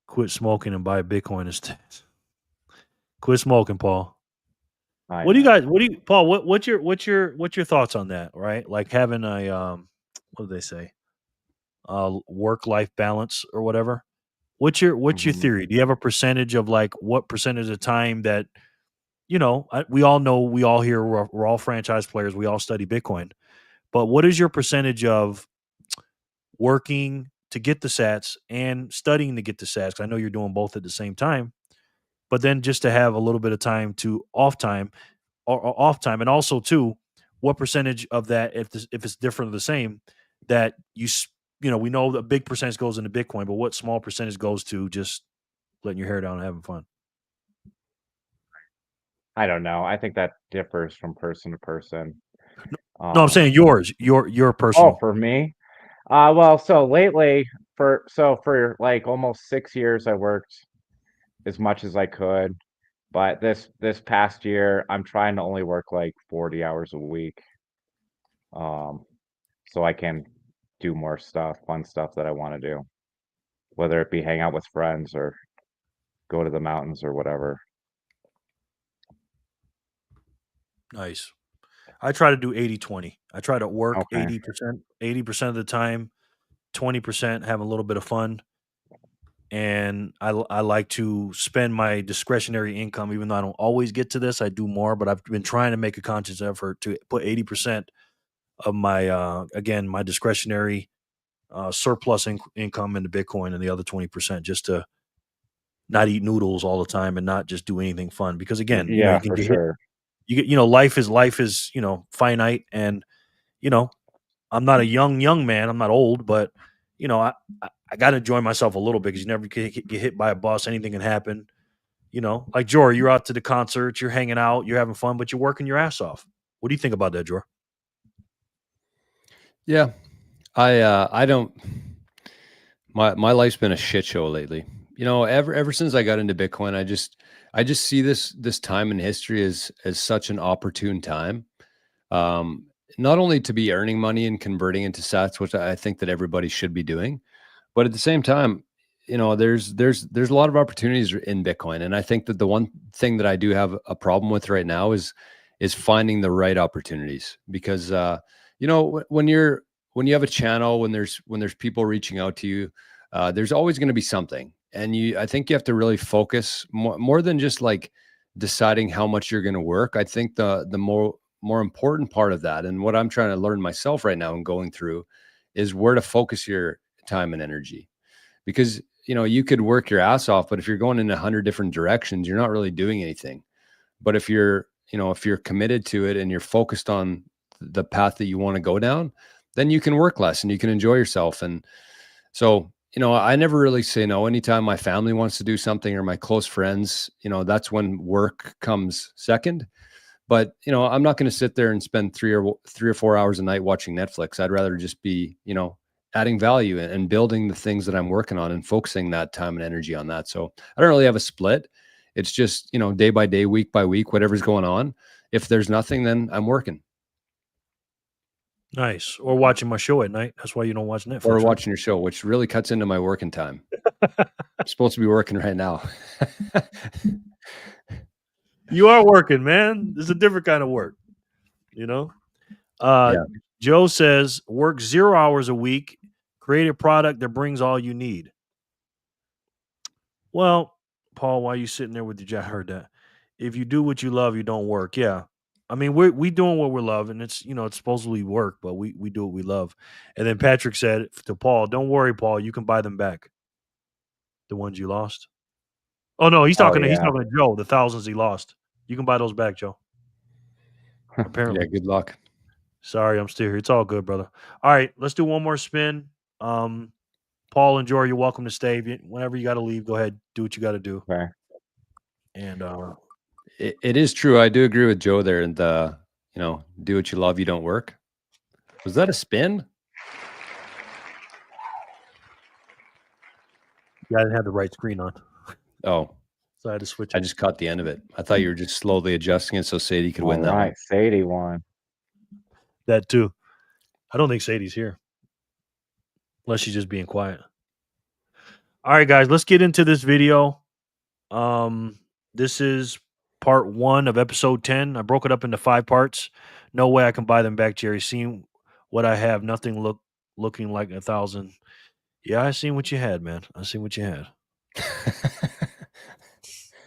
Quit smoking and buy Bitcoin instead. Quit smoking, Paul. What do you Paul, what's your thoughts on that, right? Like having a what do they say? Work-life balance or whatever. What's your theory? Do you have a percentage of like what percentage of time that we all know, we all here, we're all franchise players, we all study Bitcoin, but what is your percentage of working to get the sats and studying to get the sats? 'Cause I know you're doing both at the same time, but then just to have a little bit of time to off time, and also too, what percentage of that, if it's different or the same, that we know a big percentage goes into Bitcoin, but what small percentage goes to just letting your hair down and having fun? I don't know. I think that differs from person to person. No, I'm saying yours, your personal. For me? Well, so lately, for like almost 6 years, I worked as much as I could. But this past year, I'm trying to only work like 40 hours a week, so I can do more fun stuff that I want to do, whether it be hang out with friends or go to the mountains or whatever. Nice. I try to do 80-20. I try to work Okay. 80% of the time, 20% have a little bit of fun. And I like to spend my discretionary income, even though I don't always get to this. I do more, but I've been trying to make a conscious effort to put 80% of my, again, my discretionary surplus income into Bitcoin, and the other 20% just to not eat noodles all the time and not just do anything fun. Because again, you can For get hit. sure. You get, life is finite, and I'm not a young man. I'm not old, but I got to enjoy myself a little bit, because you never get hit by a bus. Anything can happen. You know, like Jor, you're out to the concerts, you're hanging out, you're having fun, but you're working your ass off. What do you think about that, Jor? Yeah, I don't. My life's been a shit show lately. You know, ever since I got into Bitcoin, I just see this time in history as such an opportune time. Um, Not only to be earning money and converting into sats, which I think that everybody should be doing, but at the same time, you know, there's a lot of opportunities in Bitcoin, and I think that the one thing that I do have a problem with right now is finding the right opportunities, because you know, when you have a channel, when there's people reaching out to you, there's always going to be something, and I think you have to really focus more than just like deciding how much you're going to work. I think the more important part of that, and what I'm trying to learn myself right now and going through, is where to focus your time and energy. Because, you know, you could work your ass off, but if you're going in 100 different directions, you're not really doing anything. But if you're committed to it and you're focused on the path that you want to go down, then you can work less and you can enjoy yourself. And so, you know, I never really say no. Anytime my family wants to do something, or my close friends, you know, that's when work comes second. But, you know, I'm not going to sit there and spend 3 or 4 hours a night watching Netflix. I'd rather just be, you know, adding value and building the things that I'm working on and focusing that time and energy on that. So I don't really have a split. It's just, you know, day by day, week by week, whatever's going on. If there's nothing, then I'm working. Nice. Or watching my show at night. That's why you don't watch Netflix. Or watching your show, which really cuts into my working time. I'm supposed to be working right now. You are working, man. It's a different kind of work, you know? Yeah. Joe says, work 0 hours a week, create a product that brings all you need. Well, Paul, why are you sitting there with your? I heard that. If you do what you love, you don't work. Yeah. I mean, we doing what we love, and it's, you know, it's supposedly work, but we do what we love. And then Patrick said to Paul, "Don't worry, Paul, you can buy them back. The ones you lost." Oh no, he's talking to Joe. The thousands he lost, you can buy those back, Joe. Apparently. Yeah. Good luck. Sorry, I'm still here. It's all good, brother. All right, let's do one more spin. Paul and Joe, you're welcome to stay. Whenever you got to leave, go ahead, do what you got to do. Okay. And It is true. I do agree with Joe there. And you know, do what you love, you don't work. Was that a spin? yeah, I didn't have the right screen on, Oh, so I had to switch. I just caught the end of it. I thought you were just slowly adjusting it so Sadie could win that one. Right, Sadie won. That too. I don't think Sadie's here, unless she's just being quiet. All right, guys, let's get into this video. This is part 1 of episode 10. I broke it up into 5 parts. No way I can buy them back, Jerry. Seeing what I have, nothing looking like 1,000. Yeah, I seen what you had, man. I seen what you had.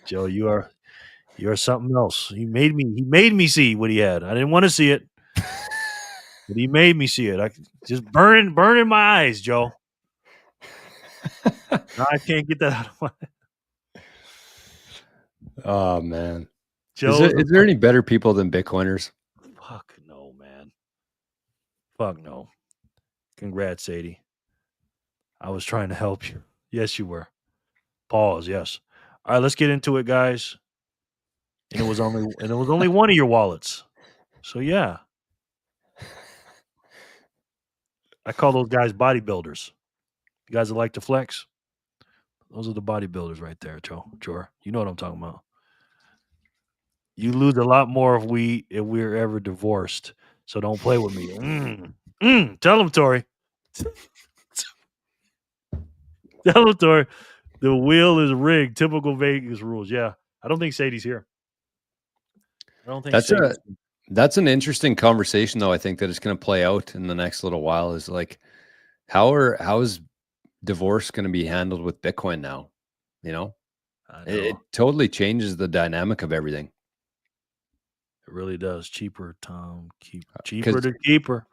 Joe, you are something else. He made me see what he had. I didn't want to see it, but he made me see it. I just burning my eyes, Joe. Now I can't get that out of my. Oh man, Joe, is there any better people than Bitcoiners? Fuck no, man. Fuck no. Congrats, Sadie. I was trying to help you. Yes, you were. Pause. Yes. All right, let's get into it, guys. And it was only one of your wallets. So yeah. I call those guys bodybuilders. You guys that like to flex. Those are the bodybuilders right there, Joe. Sure. You know what I'm talking about. You lose a lot more if we're ever divorced. So don't play with me. Tell him, Tori. Tell him, Tori. The wheel is rigged. Typical Vegas rules. Yeah. I don't think Sadie's here. I don't think that's an interesting conversation, though. I think that it's going to play out in the next little while. Is like, how is divorce going to be handled with Bitcoin now? You know, it totally changes the dynamic of everything. It really does. Cheaper, Tom. Cheaper to keeper.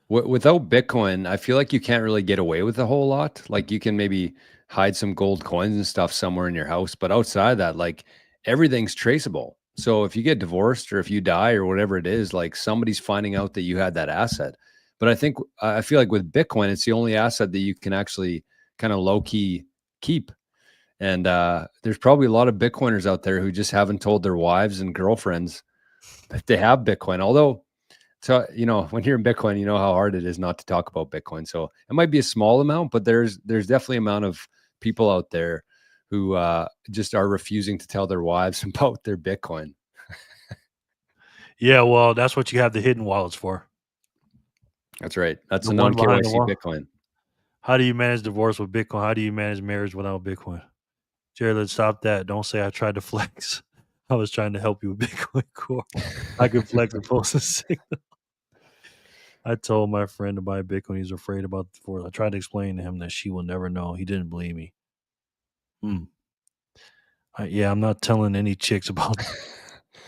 Without Bitcoin, I feel like you can't really get away with a whole lot. Like, you can maybe hide some gold coins and stuff somewhere in your house, but outside of that, like, everything's traceable. So if you get divorced or if you die or whatever it is, like, somebody's finding out that you had that asset. But I feel like with Bitcoin, it's the only asset that you can actually kind of low key keep. And there's probably a lot of Bitcoiners out there who just haven't told their wives and girlfriends that they have Bitcoin. Although, so when you're in Bitcoin, you know how hard it is not to talk about Bitcoin. So it might be a small amount, but there's definitely an amount of people out there who just are refusing to tell their wives about their Bitcoin. Yeah, well, that's what you have the hidden wallets for. That's right. That's The a one behind the non-KYC wall. Bitcoin. How do you manage divorce with Bitcoin? How do you manage marriage without Bitcoin? Jared, let's stop that. Don't say I tried to flex. I was trying to help you with Bitcoin Core. I could flex and post a signal. I told my friend to buy Bitcoin. He's afraid about the divorce. I tried to explain to him that she will never know. He didn't believe me. Yeah, I'm not telling any chicks about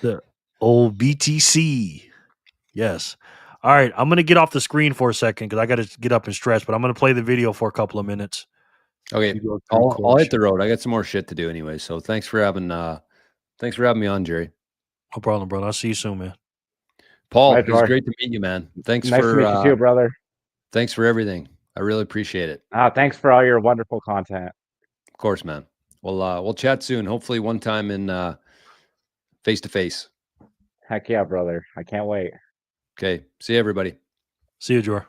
the old BTC. Yes. All right, I'm going to get off the screen for a second because I got to get up and stretch, but I'm going to play the video for a couple of minutes. Okay, I'll hit the road. I got some more shit to do anyway. So thanks for having me on, Jerry. No problem, brother. I'll see you soon, man. Paul, it was great to meet you, man. Thanks nice for to meet you too, brother. Thanks for everything. I really appreciate it. Thanks for all your wonderful content. Of course, man. We'll chat soon. Hopefully one time in face to face. Heck yeah, brother. I can't wait. Okay. See you, everybody. See you, Jor.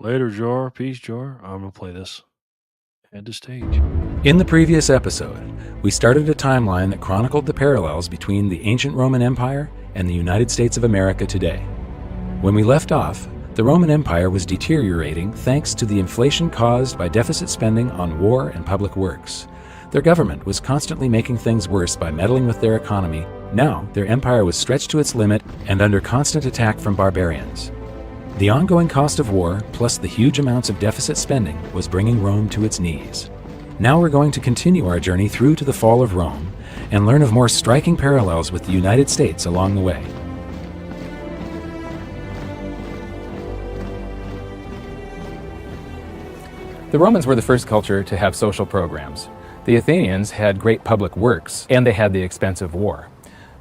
Later, Jor. Peace, Jor. I'm going to play this. Head to stage. In the previous episode, we started a timeline that chronicled the parallels between the ancient Roman Empire and the United States of America today. When we left off, the Roman Empire was deteriorating thanks to the inflation caused by deficit spending on war and public works. Their government was constantly making things worse by meddling with their economy. Now, their empire was stretched to its limit and under constant attack from barbarians. The ongoing cost of war, plus the huge amounts of deficit spending, was bringing Rome to its knees. Now we're going to continue our journey through to the fall of Rome and learn of more striking parallels with the United States along the way. The Romans were the first culture to have social programs. The Athenians had great public works, and they had the expense of war.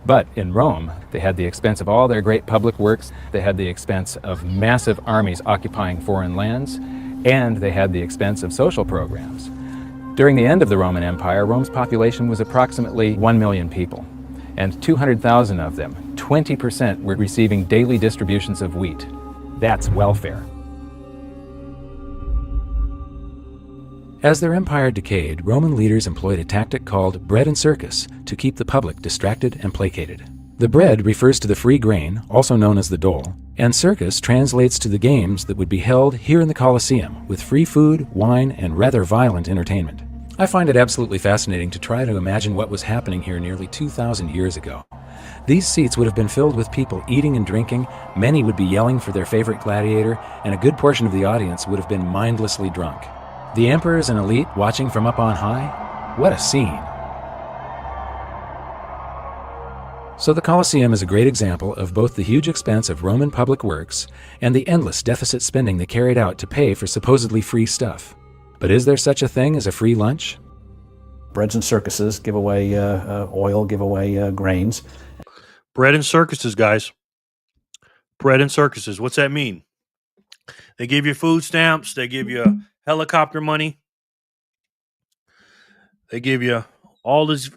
But in Rome, they had the expense of all their great public works, they had the expense of massive armies occupying foreign lands, and they had the expense of social programs. During the end of the Roman Empire, Rome's population was approximately 1 million people, and 200,000 of them, 20%, were receiving daily distributions of wheat. That's welfare. As their empire decayed, Roman leaders employed a tactic called bread and circus to keep the public distracted and placated. The bread refers to the free grain, also known as the dole, and circus translates to the games that would be held here in the Colosseum with free food, wine, and rather violent entertainment. I find it absolutely fascinating to try to imagine what was happening here nearly 2,000 years ago. These seats would have been filled with people eating and drinking, many would be yelling for their favorite gladiator, and a good portion of the audience would have been mindlessly drunk. The emperors and elite watching from up on high? What a scene! So the Colosseum is a great example of both the huge expense of Roman public works and the endless deficit spending they carried out to pay for supposedly free stuff. But is there such a thing as a free lunch? Breads and circuses give away oil, give away grains. Bread and circuses, guys. Bread and circuses. What's that mean? They give you food stamps. They give you helicopter money. They give you all this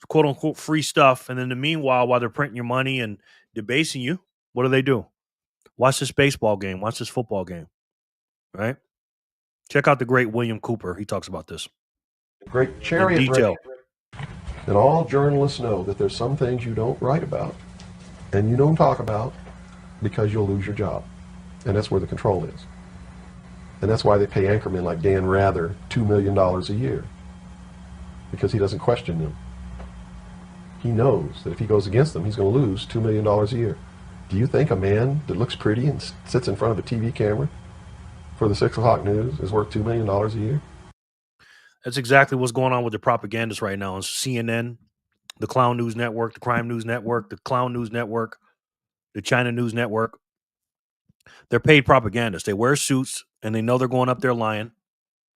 quote unquote free stuff. And then meanwhile, while they're printing your money and debasing you, what do? Watch this baseball game. Watch this football game. Right? Check out the great William Cooper. He talks about this. Great chariot detail. And all journalists know that there's some things you don't write about and you don't talk about because you'll lose your job. And that's where the control is. And that's why they pay anchormen like Dan Rather $2 million a year. Because he doesn't question them. He knows that if he goes against them, he's going to lose $2 million a year. Do you think a man that looks pretty and sits in front of a TV camera for the 6 o'clock news is worth $2 million a year? That's exactly what's going on with the propagandists right now on CNN, the Clown News Network, the Crime News Network, the Clown News Network, the China News Network. They're paid propagandists. They wear suits and they know they're going up there lying.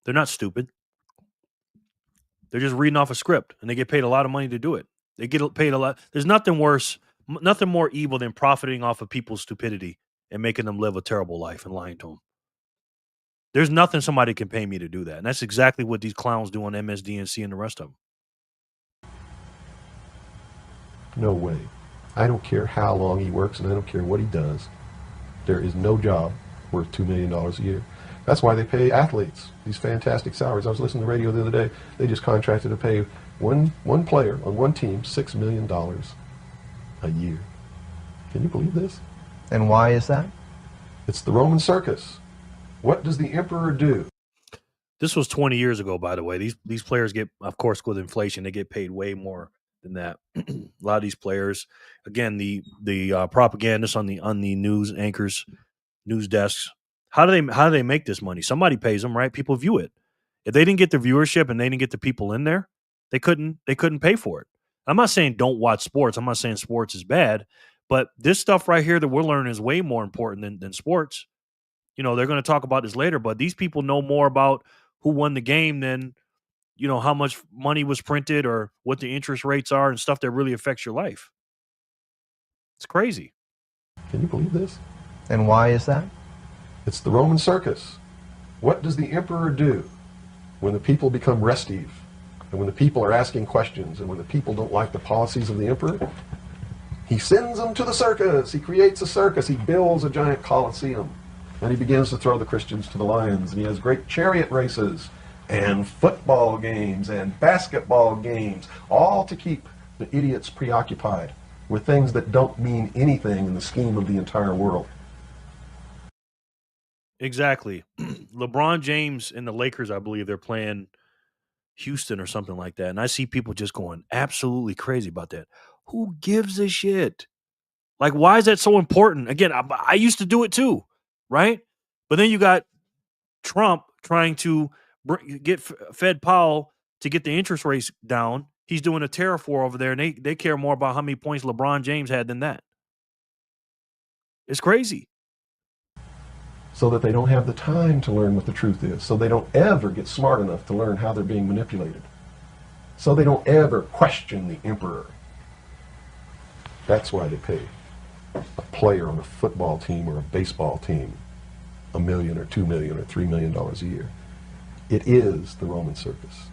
They're not stupid. They're just reading off a script and they get paid a lot of money to do it. They get paid a lot. There's nothing worse, nothing more evil than profiting off of people's stupidity and making them live a terrible life and lying to them. There's nothing somebody can pay me to do that. And that's exactly what these clowns do on MSDNC and the rest of them. No way. I don't care how long he works, and I don't care what he does. There is no job worth $2 million a year. That's why they pay athletes these fantastic salaries. I was listening to the radio the other day. They just contracted to pay one player on one team $6 million a year. Can you believe this? And why is that? It's the Roman circus. What does the emperor do? This was 20 years ago, by the way. These players get, of course, with inflation, they get paid way more than that. A lot of these players, again, the propagandists on the news anchors, news desks, how do they make this money? Somebody pays them, right? People view it. If they didn't get the viewership and they didn't get the people in there, they couldn't pay for it. I'm not saying don't watch sports. I'm not saying sports is bad, but this stuff right here that we're learning is way more important than sports. You know, they're going to talk about this later, but these people know more about who won the game than, you know, how much money was printed or what the interest rates are and stuff that really affects your life. It's crazy. Can you believe this? And why is that? It's the Roman circus. What does the emperor do when the people become restive, and when the people are asking questions, and when the people don't like the policies of the emperor? He sends them to the circus. He creates a circus. He builds a giant coliseum. And he begins to throw the Christians to the lions. And he has great chariot races and football games and basketball games, all to keep the idiots preoccupied with things that don't mean anything in the scheme of the entire world. Exactly. LeBron James and the Lakers, I believe they're playing Houston or something like that. And I see people just going absolutely crazy about that. Who gives a shit? Like, why is that so important? Again, I used to do it too, right? But then you got Trump trying to get Fed Powell to get the interest rates down. He's doing a tariff war over there, and they care more about how many points LeBron James had than that. It's crazy. So that they don't have the time to learn what the truth is. So they don't ever get smart enough to learn how they're being manipulated. So they don't ever question the emperor. That's why they pay a player on a football team or a baseball team $1 million or $2 million or $3 million a year. It is the Roman circus.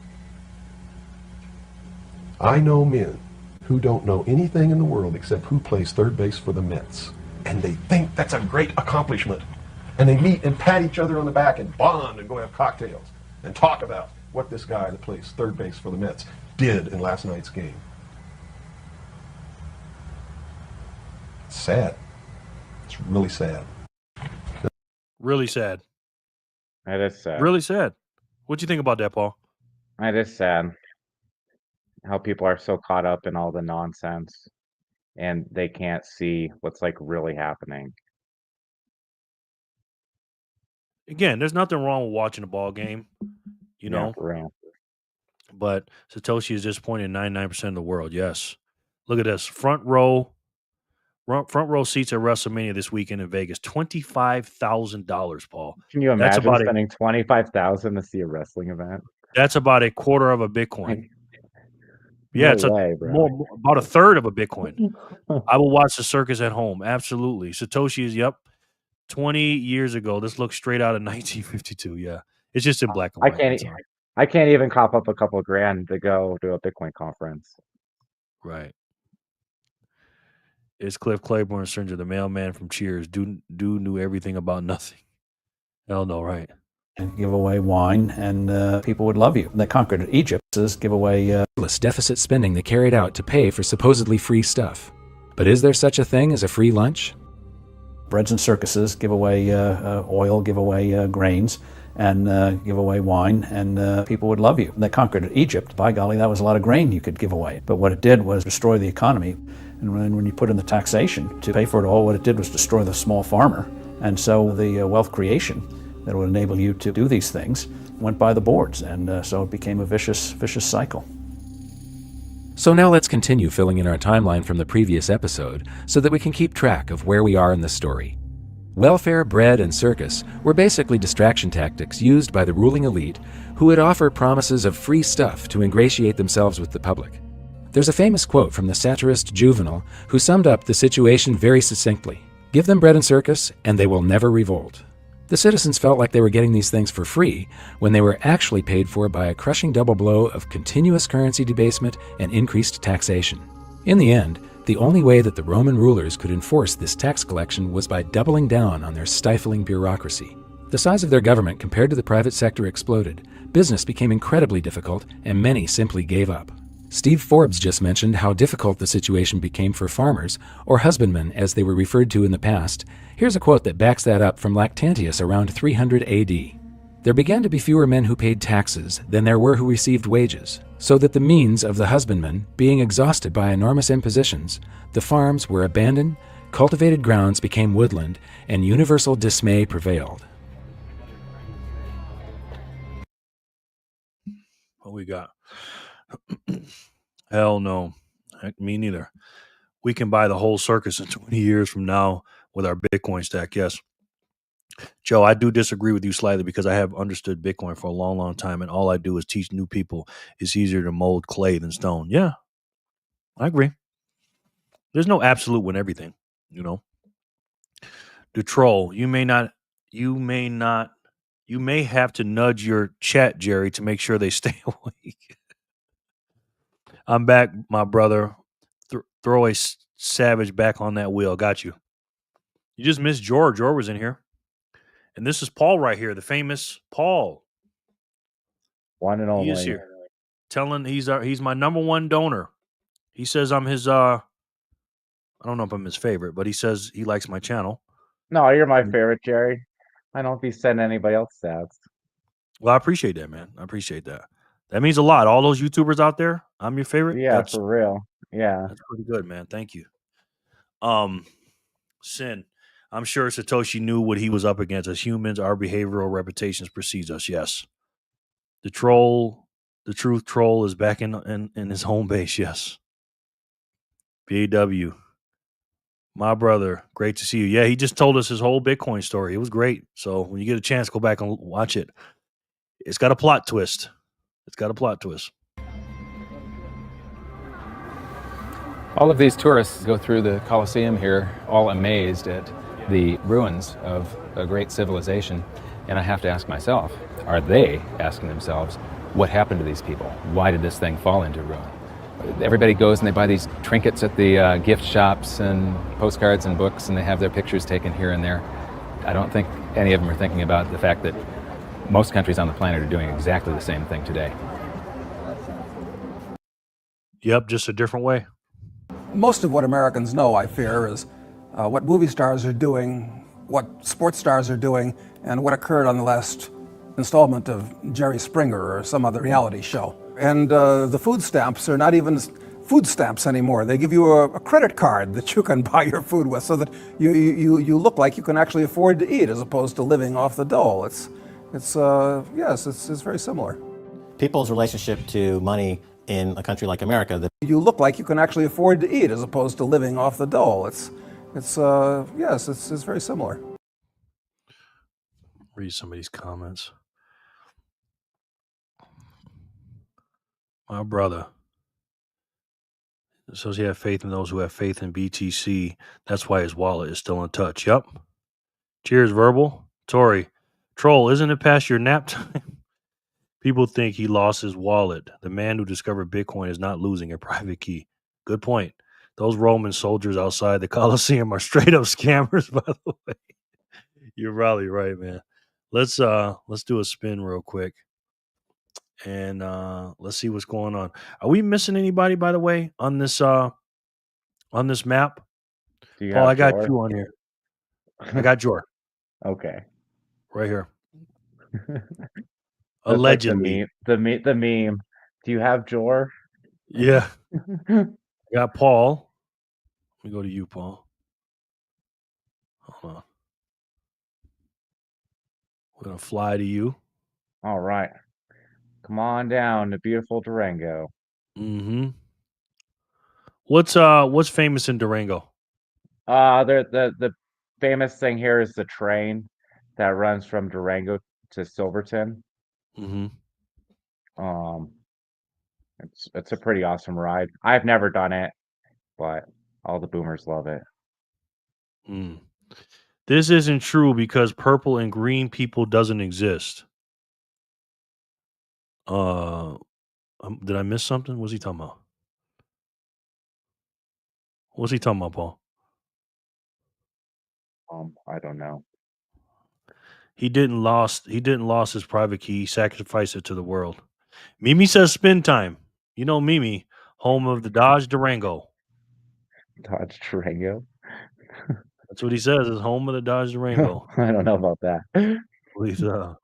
I know men who don't know anything in the world except who plays third base for the Mets. And they think that's a great accomplishment. And they meet and pat each other on the back and bond and go have cocktails and talk about what this guy that plays third base for the Mets did in last night's game. It's sad. It's really sad. Really sad. That is sad. Really sad. What do you think about that, Paul? That is sad. How people are so caught up in all the nonsense and they can't see what's like really happening. Again, there's nothing wrong with watching a ball game, you know. For real. But Satoshi is disappointed in 99% of the world. Yes. Look at this. Front row seats at WrestleMania this weekend in Vegas. $25,000, Paul. Can you imagine spending $25,000 to see a wrestling event? That's about a quarter of a Bitcoin. Yeah, it's about a third of a Bitcoin. I will watch the circus at home. Absolutely. Satoshi is, 20 years ago. This looks straight out of 1952. Yeah. It's just in black and white. I can't even cop up a couple of grand to go to a Bitcoin conference. Right. Is Cliff Claiborne Stranger, the mailman from Cheers? Dude knew everything about nothing. Hell no, right? And give away wine, and people would love you. They conquered Egypt. Give away deficit spending they carried out to pay for supposedly free stuff. But is there such a thing as a free lunch? breads and circuses, give away oil, give away grains, and give away wine, and people would love you. They conquered Egypt. By golly, that was a lot of grain you could give away. But what it did was destroy the economy. And when you put in the taxation to pay for it all, what it did was destroy the small farmer. And so the wealth creation that would enable you to do these things went by the boards. And so it became a vicious cycle. So now let's continue filling in our timeline from the previous episode so that we can keep track of where we are in the story. Welfare, bread, and circus were basically distraction tactics used by the ruling elite who would offer promises of free stuff to ingratiate themselves with the public. There's a famous quote from the satirist Juvenal who summed up the situation very succinctly. Give them bread and circus, and they will never revolt. The citizens felt like they were getting these things for free when they were actually paid for by a crushing double blow of continuous currency debasement and increased taxation. In the end, the only way that the Roman rulers could enforce this tax collection was by doubling down on their stifling bureaucracy. The size of their government compared to the private sector exploded, business became incredibly difficult, and many simply gave up. Steve Forbes just mentioned how difficult the situation became for farmers, or husbandmen as they were referred to in the past. Here's a quote that backs that up from Lactantius around 300 AD. There began to be fewer men who paid taxes than there were who received wages, so that the means of the husbandman being exhausted by enormous impositions, the farms were abandoned, cultivated grounds became woodland, and universal dismay prevailed. What we got? Hell no. Heck, me neither. We can buy the whole circus in 20 years from now with our Bitcoin stack, yes. Joe, I do disagree with you slightly because I have understood Bitcoin for a long, long time, and all I do is teach new people it's easier to mold clay than stone. Yeah, I agree. There's no absolute in everything, you know. The troll, you may have to nudge your chat, Jerry, to make sure they stay awake. I'm back, my brother. Throw a savage back on that wheel. Got you. You just missed George. George was in here. And this is Paul right here, the famous Paul. One and He only. is here. Telling he's my number one donor. He says I'm his I don't know if I'm his favorite, but he says he likes my channel. No, you're my favorite, Jerry. I don't be sending anybody else stats. Well, I appreciate that, man. I appreciate that. That means a lot. All those YouTubers out there, I'm your favorite. Yeah, for real. Yeah. That's pretty good, man. Thank you. Sin. I'm sure Satoshi knew what he was up against. As humans, our behavioral reputations precedes us. Yes. The truth troll is back in his home base. Yes. BAW. My brother, great to see you. Yeah, he just told us his whole Bitcoin story. It was great. So when you get a chance, go back and watch it. It's got a plot twist. All of these tourists go through the Colosseum here, all amazed at the ruins of a great civilization. And I have to ask myself, are they asking themselves, what happened to these people? Why did this thing fall into ruin? Everybody goes and they buy these trinkets at the gift shops and postcards and books, and they have their pictures taken here and there. I don't think any of them are thinking about the fact that most countries on the planet are doing exactly the same thing today. Yep, just a different way. Most of what Americans know, I fear, is what movie stars are doing, what sports stars are doing, and what occurred on the last installment of Jerry Springer or some other reality show. And the food stamps are not even food stamps anymore. They give you a credit card that you can buy your food with, so that you look like you can actually afford to eat, as opposed to living off the dole. It's very similar. People's relationship to money in a country like America, you look like you can actually afford to eat, as opposed to living off the dole. It's very similar. Read some of these comments. My brother. It says he have faith in those who have faith in BTC. That's why his wallet is still in touch. Yep. Cheers, Verbal. Tori. Troll, isn't it past your nap time? People think he lost his wallet. The man who discovered Bitcoin is not losing a private key. Good point. Those Roman soldiers outside the Colosseum are straight up scammers, by the way. You're probably right, man. Let's do a spin real quick. And let's see what's going on. Are we missing anybody, by the way, on this map? Paul, I got you on here. I got Jor. Okay. Right here. That's Allegedly. Like the meme. Do you have Jor? Yeah. I got Paul. Let me go to you, Paul. Hold on. We're gonna fly to you. All right. Come on down to beautiful Durango. Mm-hmm. What's famous in Durango? The famous thing here is the train that runs from Durango to Silverton. Mm-hmm. It's a pretty awesome ride. I've never done it, but all the boomers love it. This isn't true because purple and green people doesn't exist. Did I miss something? What's he talking about? What's he talking about, Paul? I don't know. He didn't lost his private key. He sacrificed it to the world. Mimi says spin time. You know Mimi, home of the Dodge Durango. Dodge Durango. That's what he says. Is home of the Dodge Durango. I don't know about that. Please. All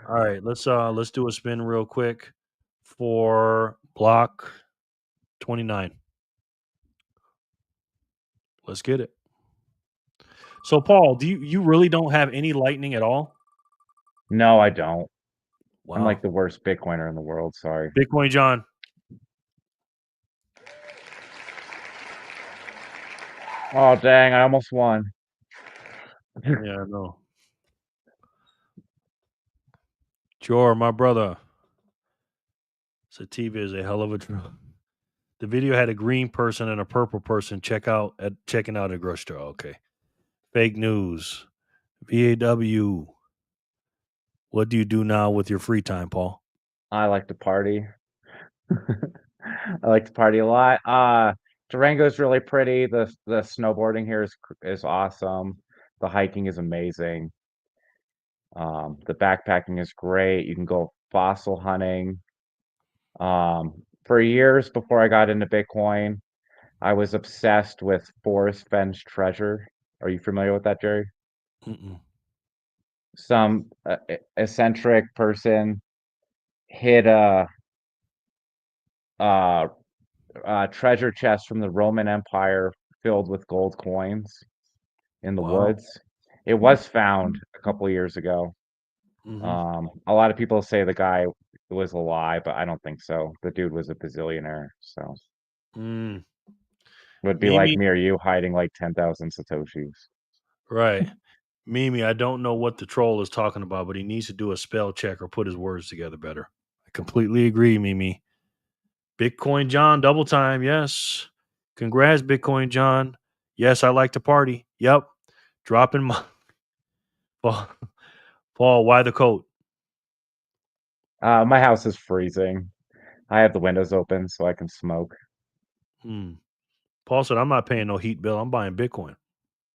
right, let's do a spin real quick for block 29. Let's get it. So, Paul, do you really don't have any lightning at all? No, I don't. Wow. I'm like the worst Bitcoiner in the world. Sorry. Bitcoin John. Oh dang! I almost won. Yeah, I know. Sure, my brother. Sativa is a hell of a drug. The video had a green person and a purple person checking out at a grocery store. Okay. Fake news. VAW. What do you do now with your free time, Paul? I like to party. I like to party a lot. Durango's really pretty. The snowboarding here is awesome. The hiking is amazing. The backpacking is great. You can go fossil hunting. For years before I got into Bitcoin, I was obsessed with Forrest Fenn's treasure. Are you familiar with that, Jerry? Mm-mm. Some eccentric person hid a treasure chest from the Roman Empire filled with gold coins in the Wow. woods. It was found a couple years ago. Mhm. A lot of people say the guy was a lie, but I don't think so. The dude was a bazillionaire, so Mm. would be like Mimi, me or you hiding like 10,000 satoshis. right. Mimi, I don't know what the troll is talking about, but he needs to do a spell check or put his words together better. I completely agree, Mimi. Bitcoin John, double time. Yes. Congrats, Bitcoin John. Yes, I like to party. Yep. Dropping my Paul, why the coat? My house is freezing. I have the windows open so I can smoke. Paul said, I'm not paying no heat bill. I'm buying Bitcoin.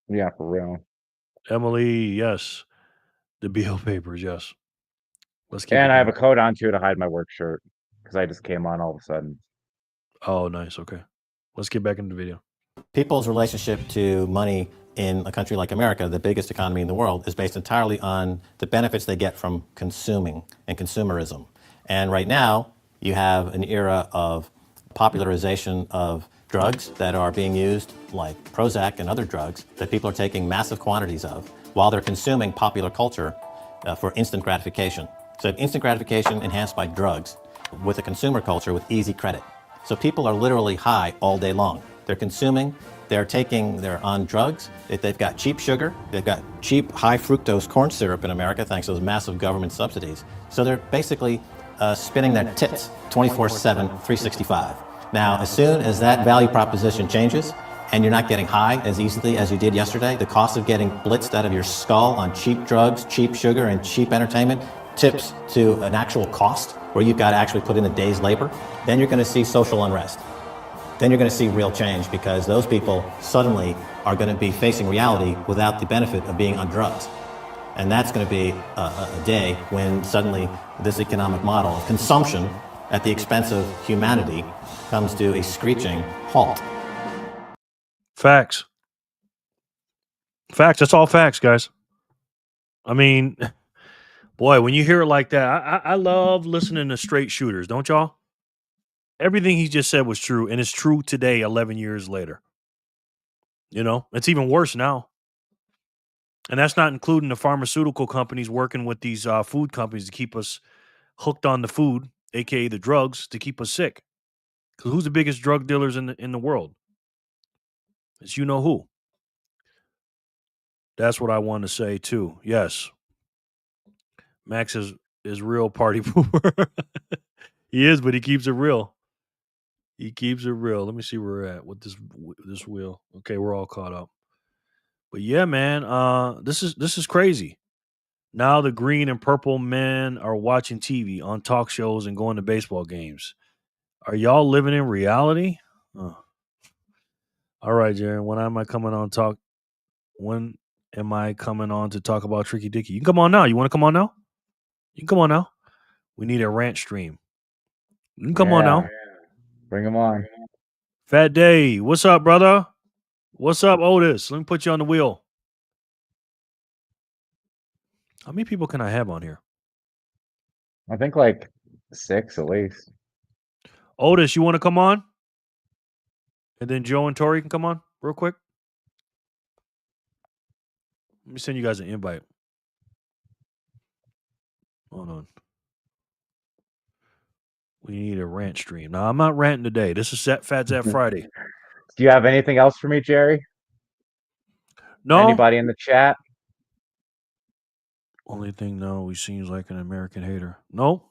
Yeah, for real. Emily, yes. The BO papers, yes. Let's keep it And I have going. a coat on too to hide my work shirt because I just came on all of a sudden. Oh, nice. Okay. Let's get back into the video. People's relationship to money in a country like America, the biggest economy in the world, is based entirely on the benefits they get from consuming and consumerism. And right now, you have an era of popularization of drugs that are being used, like Prozac and other drugs, that people are taking massive quantities of while they're consuming popular culture for instant gratification. So instant gratification enhanced by drugs with a consumer culture with easy credit. So people are literally high all day long. They're consuming, they're on drugs, they've got cheap sugar, they've got cheap high fructose corn syrup in America thanks to those massive government subsidies. So they're basically spinning their tits 24/7, 365. Now, as soon as that value proposition changes, and you're not getting high as easily as you did yesterday, the cost of getting blitzed out of your skull on cheap drugs, cheap sugar, and cheap entertainment tips to an actual cost where you've got to actually put in a day's labor, then you're going to see social unrest. Then you're going to see real change because those people suddenly are going to be facing reality without the benefit of being on drugs. And that's going to be a day when suddenly this economic model of consumption at the expense of humanity comes to a screeching halt. Facts. Facts. That's all facts, guys. I mean, boy, when you hear it like that, I love listening to straight shooters, don't y'all? Everything he just said was true, and it's true today, 11 years later. You know, it's even worse now. And that's not including the pharmaceutical companies working with these food companies to keep us hooked on the food, aka the drugs, to keep us sick. Because who's the biggest drug dealers in the world? It's you know who. That's what I want to say too. Yes, Max is real party pooper. He is, but he keeps it real. He keeps it real. Let me see where we're at with this wheel. Okay, we're all caught up. But yeah, man, this is crazy. Now the green and purple men are watching TV on talk shows and going to baseball games. Are y'all living in reality? Oh. All right, Jaron. When am I coming on talk? When am I coming on to talk about Tricky Dicky? You can come on now. You want to come on now? You can come on now. We need a rant stream. You can come on now. Bring them on. Fat Day, what's up, brother? What's up, Otis? Let me put you on the wheel. How many people can I have on here? I think like 6 at least. Otis, you want to come on? And then Joe and Tori can come on real quick. Let me send you guys an invite. Hold on. We need a rant stream. Now, I'm not ranting today. This is Fat Zap Friday. Do you have anything else for me, Jerry? No. Anybody in the chat? Only thing, no, he seems like an American hater. No.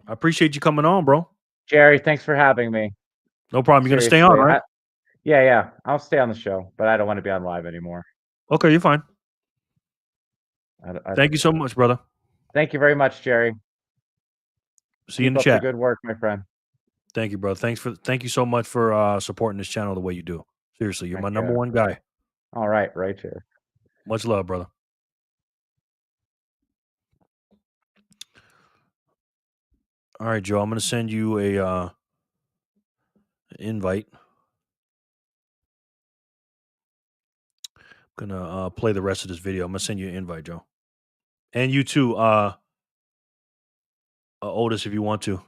I appreciate you coming on, bro. Jerry, thanks for having me. No problem. You're going to stay on, right? Yeah. I'll stay on the show, but I don't want to be on live anymore. Okay, you're fine. Thank you so much, brother. Thank you very much, Jerry. See you in the Keep chat. up the good work, my friend. Thank you, brother. Thank you so much for supporting this channel the way you do. Seriously, you're my number one guy. All right here. Much love, brother. All right, Joe. I'm going to send you a invite. I'm gonna play the rest of this video. I'm gonna send you an invite, Joe, and you too, Otis, if you want to.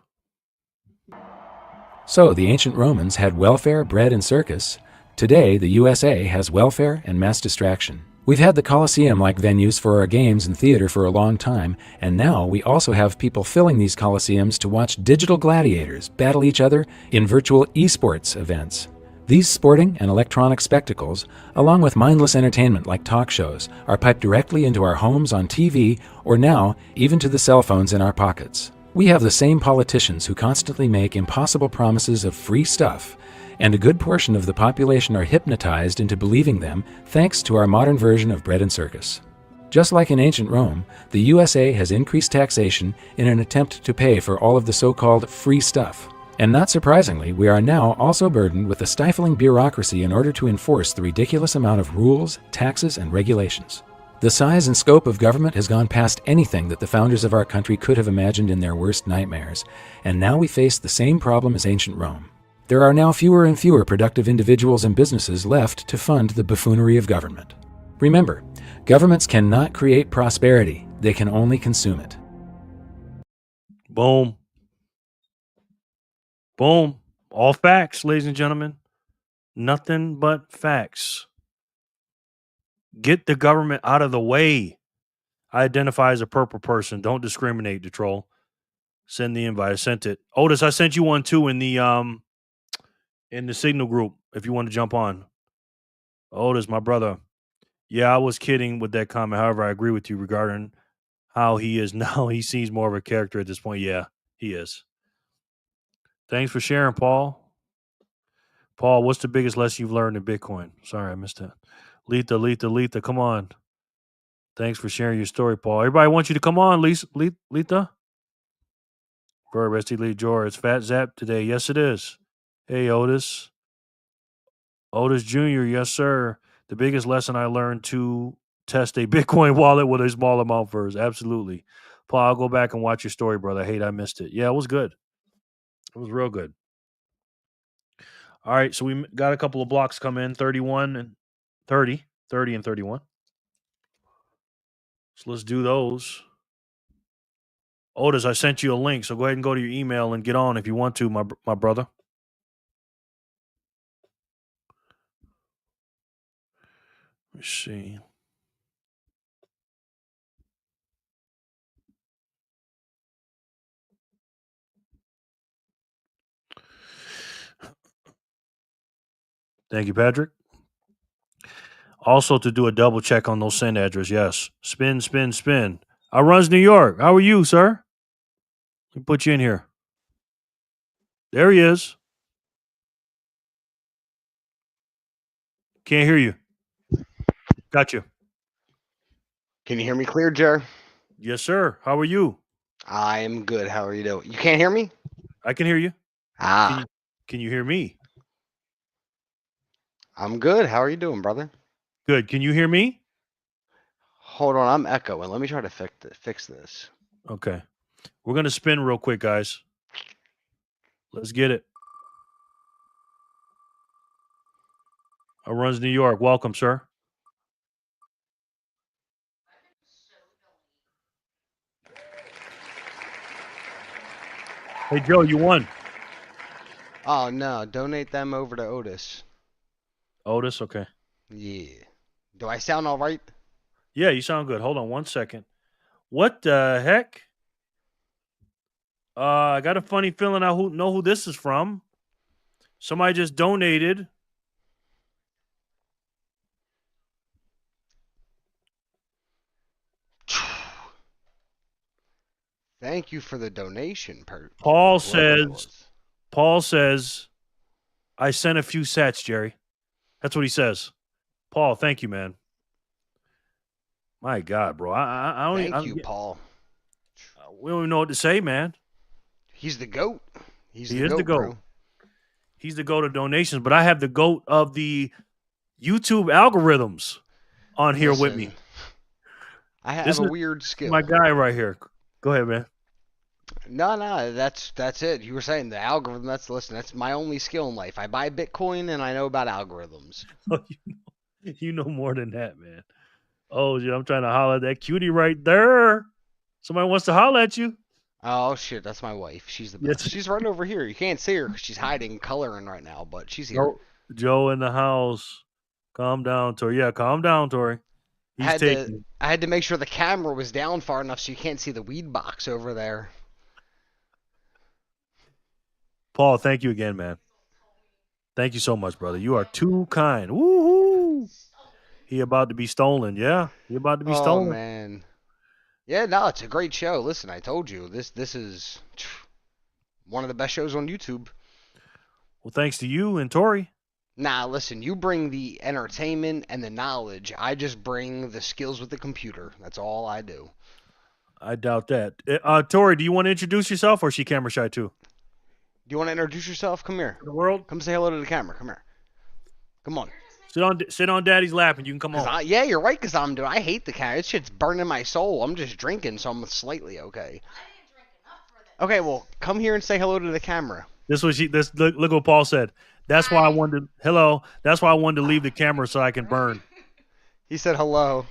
So the ancient Romans had welfare, bread, and circus. Today, the USA has welfare and mass distraction. We've had the Colosseum-like venues for our games and theater for a long time, and now we also have people filling these Colosseums to watch digital gladiators battle each other in virtual esports events. These sporting and electronic spectacles, along with mindless entertainment like talk shows, are piped directly into our homes on TV, or now, even to the cell phones in our pockets. We have the same politicians who constantly make impossible promises of free stuff, and a good portion of the population are hypnotized into believing them thanks to our modern version of bread and circus. Just like in ancient Rome, the USA has increased taxation in an attempt to pay for all of the so-called free stuff. And not surprisingly, we are now also burdened with a stifling bureaucracy in order to enforce the ridiculous amount of rules, taxes, and regulations. The size and scope of government has gone past anything that the founders of our country could have imagined in their worst nightmares, and now we face the same problem as ancient Rome. There are now fewer and fewer productive individuals and businesses left to fund the buffoonery of government. Remember, governments cannot create prosperity, they can only consume it. Boom. Boom. All facts, ladies and gentlemen. Nothing but facts. Get the government out of the way. I identify as a purple person. Don't discriminate, the troll. Send the invite. I sent it. Otis, I sent you one too in the Signal group if you want to jump on. Otis, my brother. Yeah, I was kidding with that comment. However, I agree with you regarding how he is now. He seems more of a character at this point. Yeah, he is. Thanks for sharing, Paul. Paul, what's the biggest lesson you've learned in Bitcoin? Sorry, I missed that. Letha, come on. Thanks for sharing your story, Paul. Everybody wants you to come on, Letha. Verb, ST Lee George. It's Fat Zap today. Yes, it is. Hey, Otis. Otis Jr., yes, sir. The biggest lesson I learned to test a Bitcoin wallet with a small amount first. Absolutely. Paul, I'll go back and watch your story, brother. I hate I missed it. Yeah, it was good. It was real good. All right, so we got a couple of blocks come in, 31 and 30 and 31. So let's do those. Otis, I sent you a link, so go ahead and go to your email and get on if you want to, my brother. Let's see. Thank you, Patrick. Also, to do a double check on those send address, yes. Spin. I runs New York. How are you, sir? Let me put you in here. There he is. Can't hear you. Got you. Can you hear me clear, Jer? Yes, sir. How are you? I'm good. How are you doing? You can't hear me? I can hear you. Ah, Can you hear me? I'm good. How are you doing, brother? Good. Can you hear me? Hold on, I'm echoing. Let me try to fix this. Okay. We're going to spin real quick, guys. Let's get it. Runs New York. Welcome, sir. Hey, Joe, you won. Oh, no. Donate them over to Otis. Otis, okay. Yeah. Do I sound all right? Yeah, you sound good. Hold on 1 second. What the heck? I got a funny feeling I know who this is from. Somebody just donated. Thank you for the donation, Paul whoever that was. says, I sent a few sats, Jerry. That's what he says. Paul, thank you, man. My God, bro. I don't Thank you, Paul. We don't even know what to say, man. He's the GOAT. He is the GOAT. bro. He's the GOAT of donations, but I have the GOAT of the YouTube algorithms on here with me. I have a weird skill. My guy right here. Go ahead, man. No, that's it. You were saying the algorithm. That's my only skill in life. I buy Bitcoin and I know about algorithms. You know more than that, man. Oh, shit, I'm trying to holler at that cutie right there. Somebody wants to holler at you. Oh, shit, that's my wife. She's the best. She's right over here. You can't see her because she's hiding coloring right now, but she's here. Joe in the house. Calm down, Tori. Yeah, calm down, Tori. I had to make sure the camera was down far enough so you can't see the weed box over there. Paul, thank you again, man. Thank you so much, brother. You are too kind. Woo-hoo. He about to be stolen. Yeah, he about to be stolen. Oh, man. Yeah, no, it's a great show. Listen, I told you, this is one of the best shows on YouTube. Well, thanks to you and Tori. Nah, listen, you bring the entertainment and the knowledge. I just bring the skills with the computer. That's all I do. I doubt that. Tori, do you want to introduce yourself, or is she camera shy too? Do you want to introduce yourself? Come here. The world? Come say hello to the camera. Come here. Come on. Sit on Daddy's lap and you can come on. Yeah, you're right, because I hate the camera. This shit's burning my soul. I'm just drinking, so I'm slightly okay. Okay, well, come here and say hello to the camera. Look what Paul said. That's why I wanted That's why I wanted to leave the camera so I can burn. He said hello.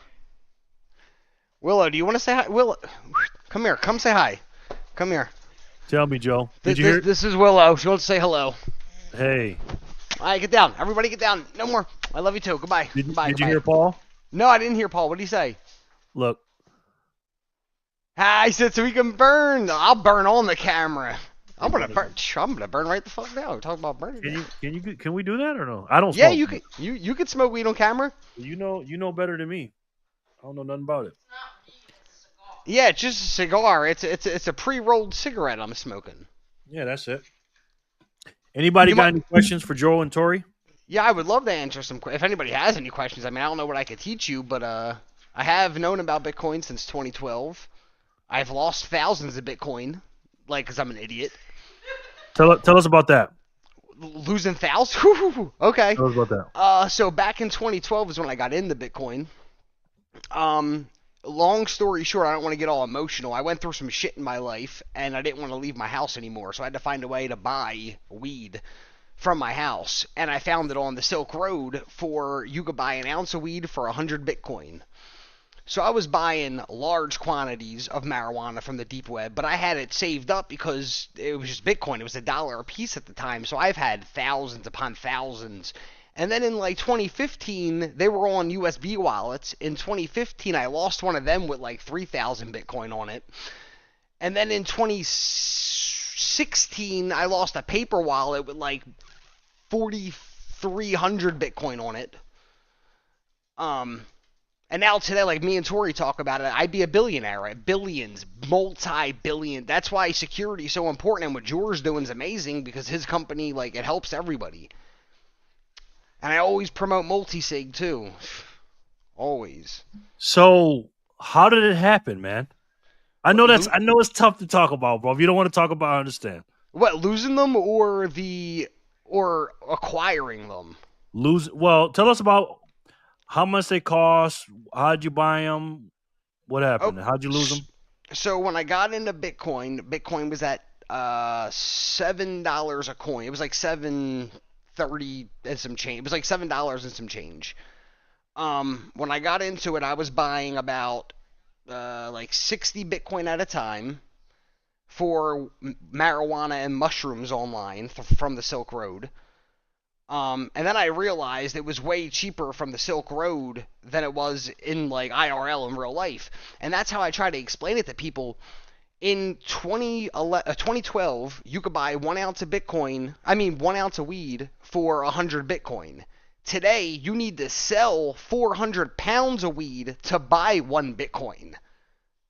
Willow, do you want to say hi? Willow, come here. Come say hi. Come here. Tell me, Joe. Did you hear? This is Willow. She wants to say hello. Hey. All right, get down. Everybody get down. No more. I love you too. Goodbye. Did Goodbye. you hear Paul? No, I didn't hear Paul. What did he say? Look. I said so we can burn. I'll burn on the camera. I'm gonna burn right the fuck now. We're talking about burning. Can we do that or no? I don't smoke. Yeah, you can. You can smoke weed on camera. You know better than me. I don't know nothing about it. Yeah, it's just a cigar. It's a pre-rolled cigarette I'm smoking. Yeah, that's it. Anybody got any questions for Joel and Tori? Yeah, I would love to answer some. If anybody has any questions, I mean, I don't know what I could teach you, but I have known about Bitcoin since 2012. I've lost thousands of Bitcoin, because I'm an idiot. Tell us about that. Losing thousands? Okay. Tell us about that. So back in 2012 is when I got into Bitcoin. Long story short, I don't want to get all emotional. I went through some shit in my life, and I didn't want to leave my house anymore, so I had to find a way to buy weed from my house. And I found it on the Silk Road you could buy an ounce of weed for 100 Bitcoin. So I was buying large quantities of marijuana from the deep web, but I had it saved up because it was just Bitcoin. It was $1 a piece at the time, so I've had thousands upon thousands. And then in 2015, they were on USB wallets. In 2015, I lost one of them with 3,000 Bitcoin on it. And then in 2016, I lost a paper wallet with 4,300 Bitcoin on it. And now today, me and Tori talk about it, I'd be a billionaire, right? Billions, multi-billion. That's why security is so important. And what George's doing is amazing because his company, it helps everybody. And I always promote multi-sig, too. Always. So how did it happen, man? I know it's tough to talk about, bro. If you don't want to talk about, I understand. What, losing them or acquiring them? Well, tell us about how much they cost. How'd you buy them? What happened? How'd you lose them? So when I got into Bitcoin was at $7 a coin. It was like $7.30 and some change. It was like $7 and some change. When I got into it, I was buying about like 60 Bitcoin at a time for marijuana and mushrooms online from the Silk Road. And then I realized it was way cheaper from the Silk Road than it was in like IRL in real life. And that's how I try to explain it to people. In 2012, you could buy 1 ounce of Bitcoin, 1 ounce of weed for 100 Bitcoin. Today, you need to sell 400 pounds of weed to buy 1 Bitcoin.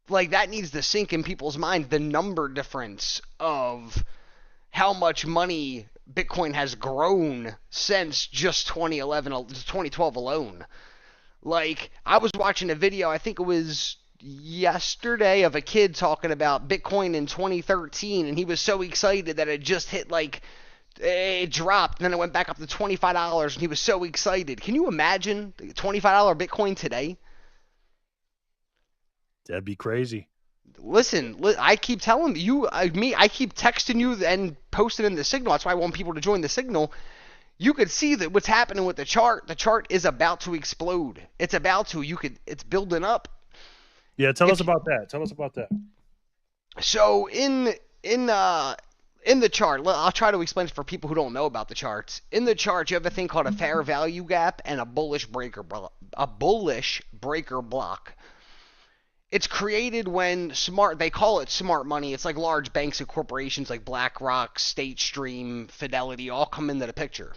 Like, that needs to sink in people's mind, the number difference of how much money Bitcoin has grown since just 2012 alone. Like, I was watching a video, I think it was yesterday, of a kid talking about Bitcoin in 2013, and he was so excited that it just hit, like, it dropped, and then it went back up to $25, and he was so excited. Can you imagine $25 Bitcoin today? That'd be crazy. Listen, I keep telling you, I keep texting you and posting in the Signal. That's why I want people to join the Signal. You could see that what's happening with the chart. The chart is about to explode. It's about to. It's building up. Yeah, tell us about that. Tell us about that. So in the chart, I'll try to explain it for people who don't know about the charts. In the chart, you have a thing called a fair value gap and a bullish breaker block. It's created when they call it smart money. It's like large banks and corporations like BlackRock, State Stream, Fidelity all come into the picture.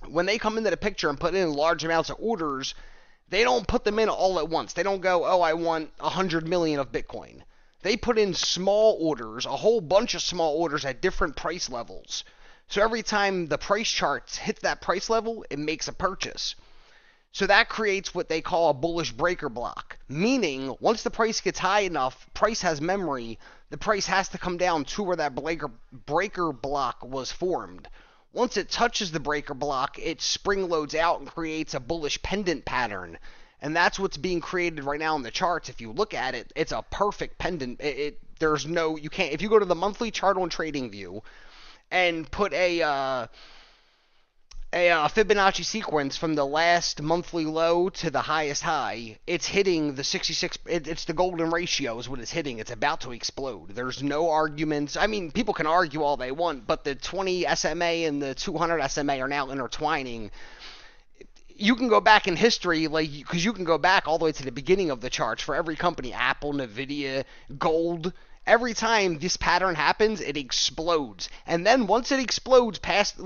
When they come into the picture and put in large amounts of orders, they don't put them in all at once. They don't go, oh, I want 100 million of Bitcoin. They put in small orders, a whole bunch of small orders at different price levels. So every time the price charts hit that price level, it makes a purchase. So that creates what they call a bullish breaker block, meaning once the price gets high enough, price has memory, the price has to come down to where that breaker block was formed. Once it touches the breaker block, it spring loads out and creates a bullish pendant pattern. And that's what's being created right now in the charts. If you look at it, it's a perfect pendant. You can't, if you go to the monthly chart on TradingView and put a Fibonacci sequence from the last monthly low to the highest high, it's hitting the 66, it's the golden ratio is what it's hitting. It's about to explode. There's no arguments. I mean, people can argue all they want, but the 20 SMA and the 200 SMA are now intertwining. You can go back in history, because you can go back all the way to the beginning of the charts for every company, Apple, Nvidia, gold. Every time this pattern happens, it explodes. And then once it explodes past,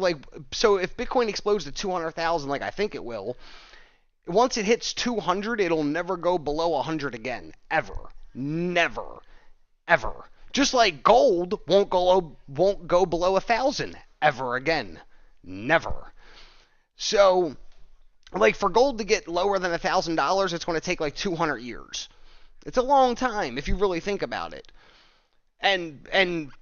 so if Bitcoin explodes to 200,000, like I think it will, once it hits 200, it'll never go below 100 again. Ever. Never. Ever. Just like gold won't go below 1,000 ever again. Never. So, for gold to get lower than $1,000, it's going to take 200 years. It's a long time if you really think about it. And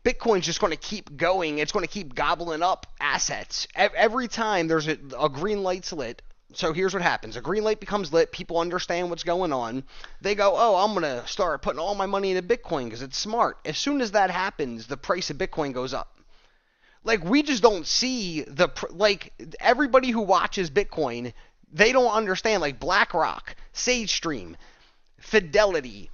Bitcoin's just going to keep going. It's going to keep gobbling up assets. Every time there's a green light's lit, so here's what happens. A green light becomes lit. People understand what's going on. They go, oh, I'm going to start putting all my money into Bitcoin because it's smart. As soon as that happens, the price of Bitcoin goes up. We just don't see everybody who watches Bitcoin, they don't understand, BlackRock, SageStream, Fidelity,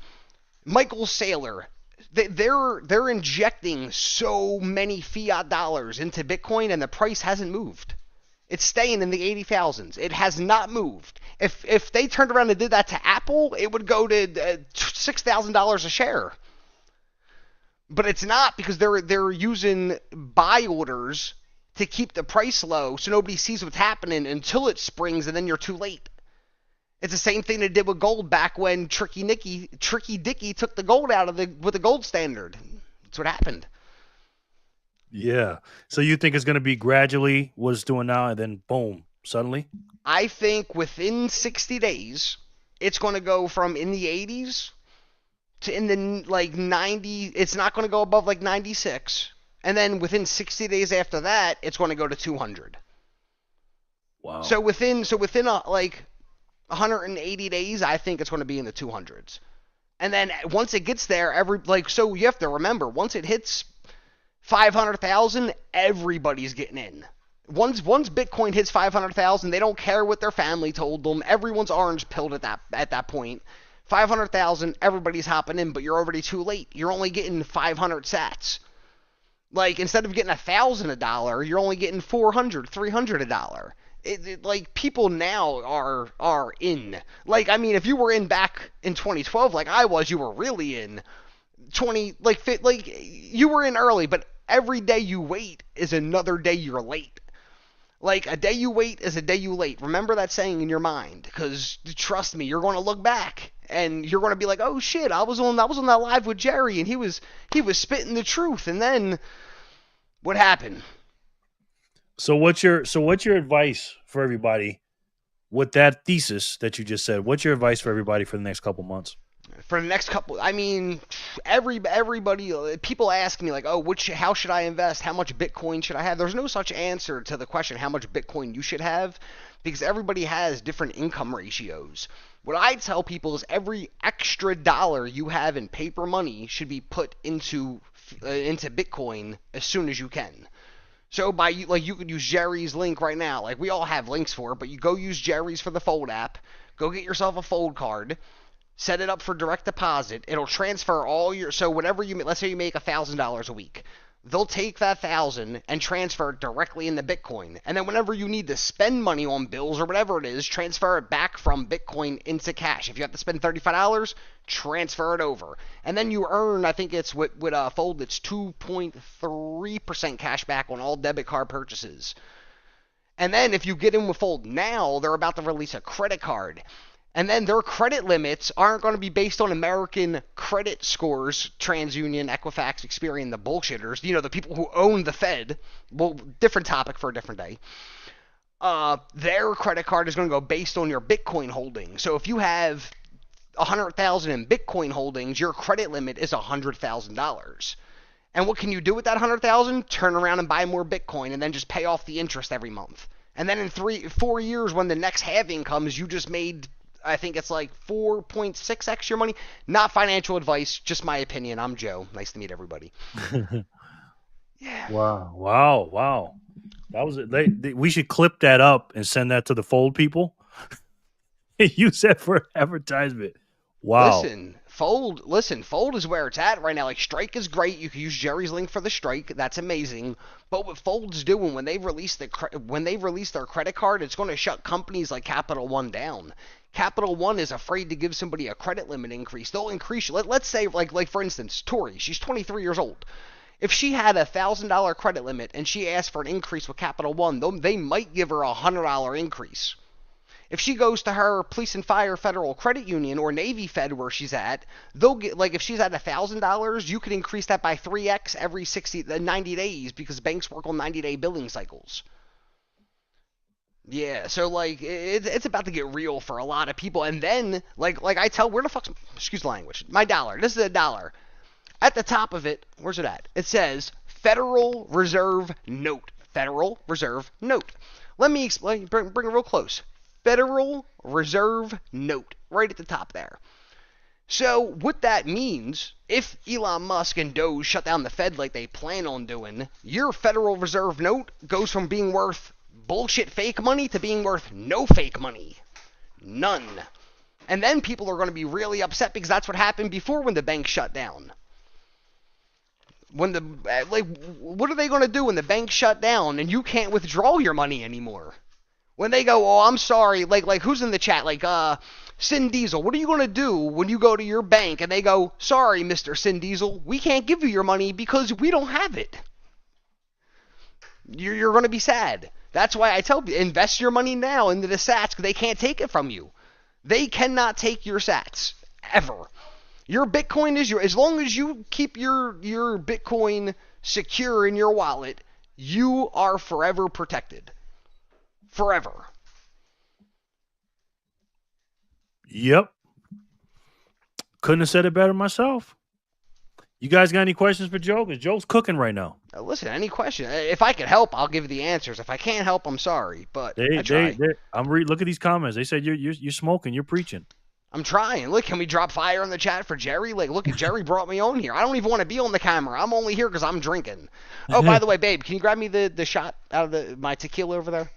Michael Saylor, they're injecting so many fiat dollars into Bitcoin, and the price hasn't moved. It's staying in the 80,000s. It has not moved. If they turned around and did that to Apple, it would go to $6,000 a share. But it's not, because they're using buy orders to keep the price low so nobody sees what's happening until it springs, and then you're too late. It's the same thing they did with gold back when Tricky Dicky took the gold out with the gold standard. That's what happened. Yeah. So you think it's going to be gradually what it's doing now, and then boom, suddenly? I think within 60 days, it's going to go from in the 80s to in the like 90. It's not going to go above like 96, and then within 60 days after that, it's going to go to 200. Wow. So within like 180 days, I think it's going to be in the 200s. And then once it gets there, so you have to remember, once it hits 500,000, everybody's getting in. Once Bitcoin hits 500,000, they don't care what their family told them. Everyone's orange pilled at that point. 500,000, everybody's hopping in, but you're already too late. You're only getting 500 sats. Like, instead of getting 1,000 a dollar, you're only getting 400, 300 a dollar. Like, people now are in. Like, I mean, if you were in back in 2012 like I was, you were really in. You were in early, but every day you wait is another day you're late. Like, a day you wait is a day you late. Remember that saying in your mind, because trust me, you're going to look back and you're going to be like, oh shit, I was on that live with Jerry and he was spitting the truth. And then what happened? So what's your advice for everybody with that thesis that you just said? What's your advice for everybody for the next couple months? For the next couple, I mean, everybody, people ask me like, oh, how should I invest? How much Bitcoin should I have? There's no such answer to the question how much Bitcoin you should have, because everybody has different income ratios. What I tell people is every extra dollar you have in paper money should be put into Bitcoin as soon as you can. So you could use Jerry's link right now. Like, we all have links for it, but you go use Jerry's for the Fold app. Go get yourself a Fold card. Set it up for direct deposit. It'll transfer all your, so whatever let's say you make $1,000 a week. They'll take that 1,000 and transfer it directly into Bitcoin. And then whenever you need to spend money on bills or whatever it is, transfer it back from Bitcoin into cash. If you have to spend $35, transfer it over. And then you earn, I think it's with Fold, it's 2.3% cash back on all debit card purchases. And then if you get in with Fold now, they're about to release a credit card. And then their credit limits aren't going to be based on American credit scores, TransUnion, Equifax, Experian, the bullshitters, the people who own the Fed. Well, different topic for a different day. Their credit card is going to go based on your Bitcoin holdings. So if you have 100,000 in Bitcoin holdings, your credit limit is $100,000. And what can you do with that 100,000? Turn around and buy more Bitcoin and then just pay off the interest every month. And then in 4 years, when the next halving comes, you just made, I think it's like 4.6x your money. Not financial advice, just my opinion. I'm Joe. Nice to meet everybody. Yeah. Wow. That was it. We should clip that up and send that to the Fold people. Use that for advertisement. Wow. Listen, Fold is where it's at right now. Like, Strike is great. You can use Jerry's link for the Strike. That's amazing. But what Fold's doing when they release their credit card, it's going to shut companies like Capital One down. Capital One is afraid to give somebody a credit limit increase. They'll increase. Let's say, like for instance, Tori. She's 23 years old. If she had a $1,000 credit limit and she asked for an increase with Capital One, they might give her a $100 increase. If she goes to her Police and Fire Federal Credit Union or Navy Fed where she's at, they'll get, like, if she's at $1,000, you can increase that by 3x every 90 days because banks work on 90-day billing cycles. Yeah, so, like, it's about to get real for a lot of people. And then, like I tell, where the fuck's, excuse the language, my dollar. This is a dollar. At the top of it, where's it at? It says Federal Reserve Note. Federal Reserve Note. Let me explain, bring it real close. Federal Reserve Note, right at the top there. So what that means, if Elon Musk and Doge shut down the Fed like they plan on doing, your Federal Reserve Note goes from being worth bullshit fake money to being worth no fake money. None. And then people are going to be really upset because that's what happened before when the bank shut down. What are they going to do when the bank shut down and you can't withdraw your money anymore? When they go, oh, I'm sorry, like who's in the chat? Like, Sin Diesel, what are you going to do when you go to your bank and they go, sorry, Mr. Sin Diesel, we can't give you your money because we don't have it. You're going to be sad. That's why I tell people, invest your money now into the sats because they can't take it from you. They cannot take your sats, ever. Your Bitcoin is as long as you keep your Bitcoin secure in your wallet, you are forever protected. Forever. Yep. Couldn't have said it better myself. You guys got any questions for Joe? Because Joe's cooking right now. Listen, any question. If I can help, I'll give you the answers. If I can't help, I'm sorry. But I try. Look at these comments. They said you're smoking. You're preaching. I'm trying. Look, can we drop fire in the chat for Jerry? Like, look at Jerry brought me on here. I don't even want to be on the camera. I'm only here because I'm drinking. Oh, by the way, babe, can you grab me the shot out of my tequila over there?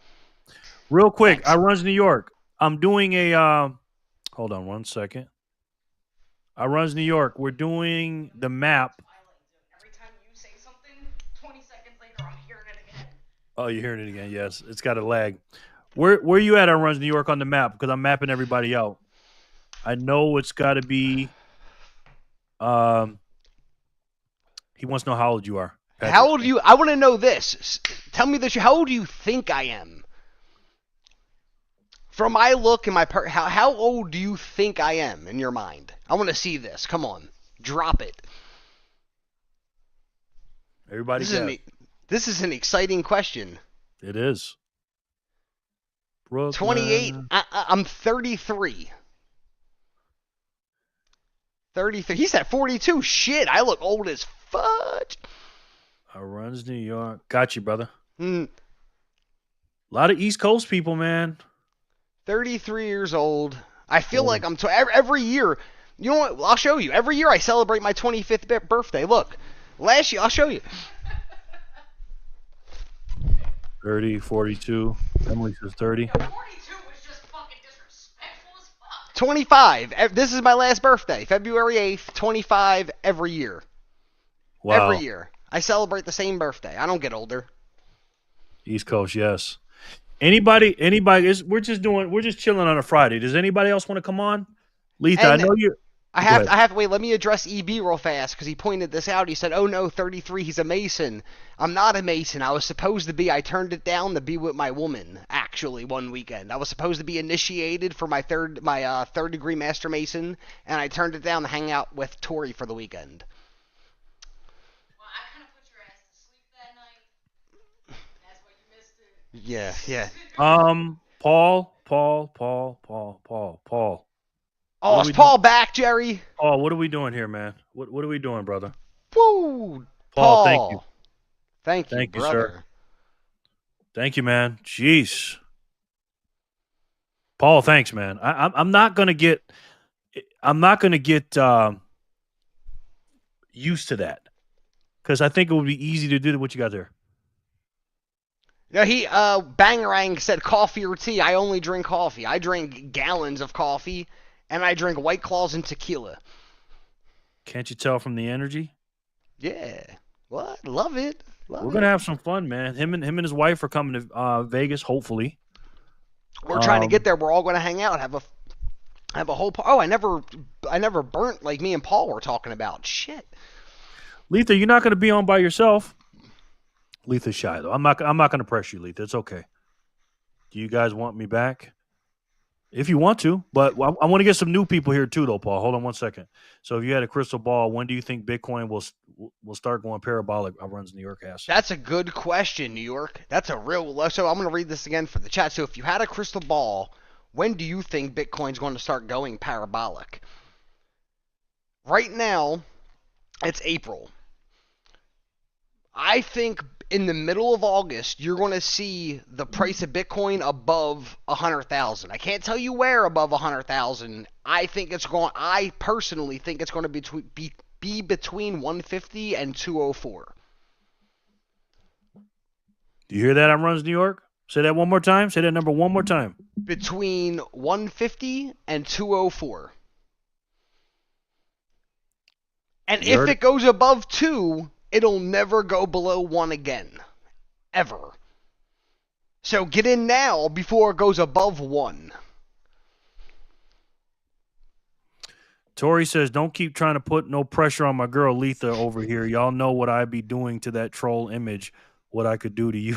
Real quick, I runs New York. I'm doing a hold on 1 second. I runs New York. We're doing the map. Every time you say something, 20 seconds later, I'm hearing it again. Oh, you're hearing it again. Yes, it's got a lag. Where you at? I runs New York on the map because I'm mapping everybody out. I know it's got to be. He wants to know how old you are. Patrick. How old are you? I want to know this. Tell me this. How old do you think I am? From my look and my how old do you think I am in your mind? I want to see this. Come on, drop it. Everybody, this is an exciting question. It is. Brooklyn. 28. I'm 33. 33. He said 42. Shit, I look old as fudge. I runs New York. Got you, brother. A lot of East Coast people, man. 33 years old. I feel like I'm every year. You know what? I'll show you. Every year I celebrate my 25th birthday. Look, last year I'll show you. 30, 42. Emily says 30. Yeah, 42 was just fucking disrespectful as fuck. 25. This is my last birthday, February 8th. 25 every year. Wow. Every year. I celebrate the same birthday. I don't get older. East Coast, yes. Anybody? We're just chilling on a Friday. Does anybody else want to come on? Letha, I know you. I have to wait. Let me address EB real fast because he pointed this out. He said, "Oh no, 33. He's a Mason. I'm not a Mason. I was supposed to be. I turned it down to be with my woman. Actually, one weekend I was supposed to be initiated for my third degree Master Mason, and I turned it down to hang out with Tori for the weekend." Yeah. Paul. Oh, is Paul back, Jerry? Oh, what are we doing here, man? What are we doing, brother? Woo! Paul, thank you. Thank you, brother. Sir. Thank you, man. Jeez. Paul, thanks, man. I'm not gonna get used to that because I think it would be easy to do what you got there. Yeah, Bangarang said coffee or tea. I only drink coffee. I drink gallons of coffee, and I drink White Claws and tequila. Can't you tell from the energy? Yeah. What? Love it. We're gonna have some fun, man. Him and his wife are coming to Vegas, hopefully. We're trying to get there. We're all gonna hang out, have a whole. I never burnt like me and Paul were talking about. Shit. Letha, you're not gonna be on by yourself. Letha's shy though. I'm not gonna press you, Letha. It's okay. Do you guys want me back? If you want to, but I want to get some new people here too, though, Paul. Hold on 1 second. So, if you had a crystal ball, when do you think Bitcoin will start going parabolic? I runs New York ass. That's a good question, New York. That's a real. So I'm gonna read this again for the chat. So, if you had a crystal ball, when do you think Bitcoin's going to start going parabolic? Right now, it's April. I think in the middle of August, you're going to see the price of Bitcoin above 100,000. I can't tell you where above 100,000. I personally think it's going to be between 150 and 204. Do you hear that? I runs New York. Say that one more time. Say that number one more time. Between 150 and 204. And if it goes above 2, it'll never go below 1 again. Ever. So get in now before it goes above 1. Tori says, don't keep trying to put no pressure on my girl Letha over here. Y'all know what I be doing to that troll image, what I could do to you.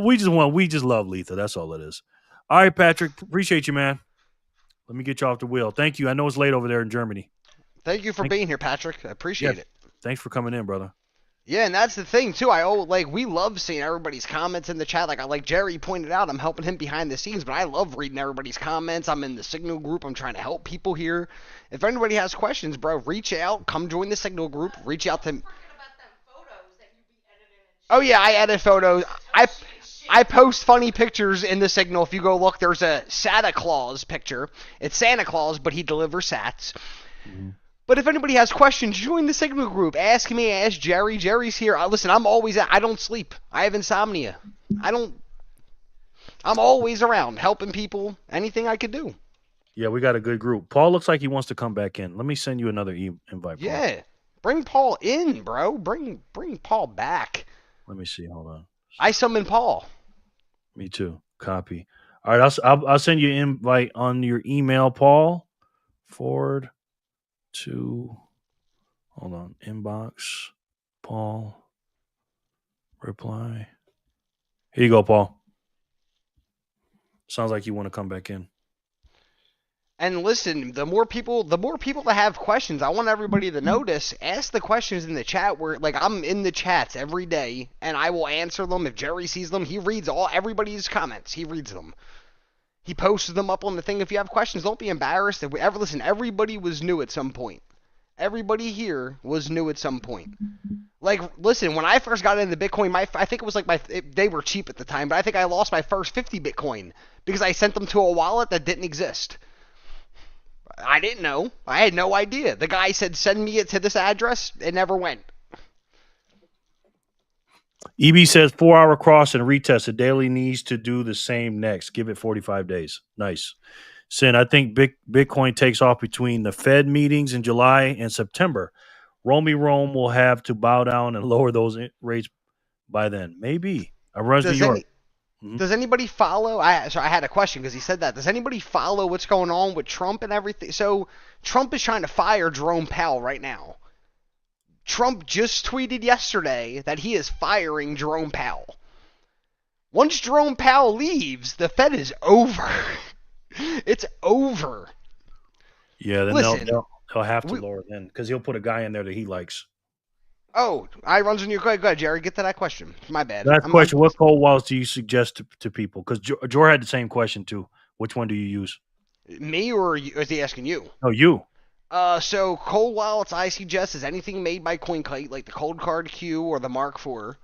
We just love Letha. That's all it is. All right, Patrick. Appreciate you, man. Let me get you off the wheel. Thank you. I know it's late over there in Germany. Thank you for being here, Patrick. I appreciate it. Thanks for coming in, brother. Yeah, and that's the thing too. We love seeing everybody's comments in the chat. Like Jerry pointed out, I'm helping him behind the scenes, but I love reading everybody's comments. I'm in the Signal group. I'm trying to help people here. If anybody has questions, bro, reach out. Come join the Signal group. Reach out to. Oh yeah, I edit photos. I post funny pictures in the Signal. If you go look, there's a Santa Claus picture. It's Santa Claus, but he delivers sats. Mm-hmm. But if anybody has questions, join the Signal group. Ask me, ask Jerry. Jerry's here. Listen, I don't sleep. I have insomnia. I'm always around helping people. Anything I could do. Yeah, we got a good group. Paul looks like he wants to come back in. Let me send you another invite. Paul. Yeah, bring Paul in, bro. Bring Paul back. Let me see. Hold on. I summon Paul. Me too. Copy. All right, I'll send you an invite on your email, Paul. Forward to, hold on, inbox, Paul, reply. Here you go, Paul. Sounds like you want to come back in. And listen, the more people that have questions, I want everybody to notice. Ask the questions in the chat. Where I'm in the chats every day, and I will answer them. If Jerry sees them, he reads everybody's comments. He reads them. He posts them up on the thing. If you have questions, don't be embarrassed. Listen, everybody was new at some point. Everybody here was new at some point. Listen, when I first got into Bitcoin, I think it was they were cheap at the time, but I think I lost my first 50 Bitcoin because I sent them to a wallet that didn't exist. I didn't know. I had no idea. The guy said, send me it to this address. It never went. EB says 4-hour cross and retest. The daily needs to do the same next. Give it 45 days. Nice. Sin, I think Bitcoin takes off between the Fed meetings in July and September. Rome will have to bow down and lower those rates by then. Maybe. I run to New York. Does anybody follow? I had a question because he said that. Does anybody follow what's going on with Trump and everything? So Trump is trying to fire Jerome Powell right now. Trump just tweeted yesterday that he is firing Jerome Powell. Once Jerome Powell leaves, the Fed is over. It's over. Yeah, then they'll have to lower then because he'll put a guy in there that he likes. Oh, I runs in your. Go ahead, Jerry. Get to that question. My bad. That question. What cold wallets do you suggest to people? Because Jor had the same question too. Which one do you use? Me or is he asking you? No, you. So cold wallets I suggest is anything made by CoinKite, like the Cold Card Q or the Mark IV.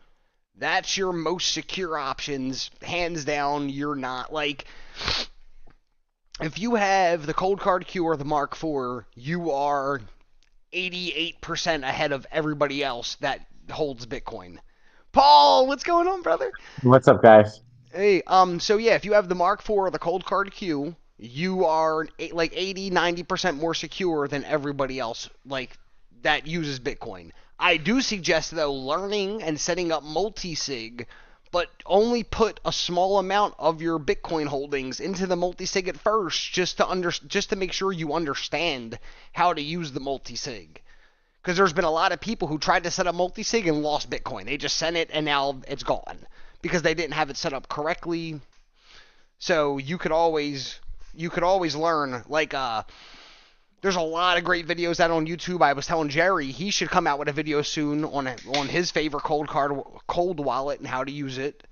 That's your most secure options, hands down. You're not if you have the Cold Card Q or the Mark IV, you are 88% ahead of everybody else that holds Bitcoin. Paul, what's going on, brother? What's up, guys? Hey, so yeah, if you have the Mark IV or the Cold Card Q, you are 80, 90% more secure than everybody else that uses Bitcoin. I do suggest, though, learning and setting up multi-sig, but only put a small amount of your Bitcoin holdings into the multi-sig at first, just to make sure you understand how to use the multi-sig. Because there's been a lot of people who tried to set up multi-sig and lost Bitcoin. They just sent it and now it's gone because they didn't have it set up correctly. So you could always learn. There's a lot of great videos out on YouTube. I was telling Jerry he should come out with a video soon on his favorite cold wallet and how to use it.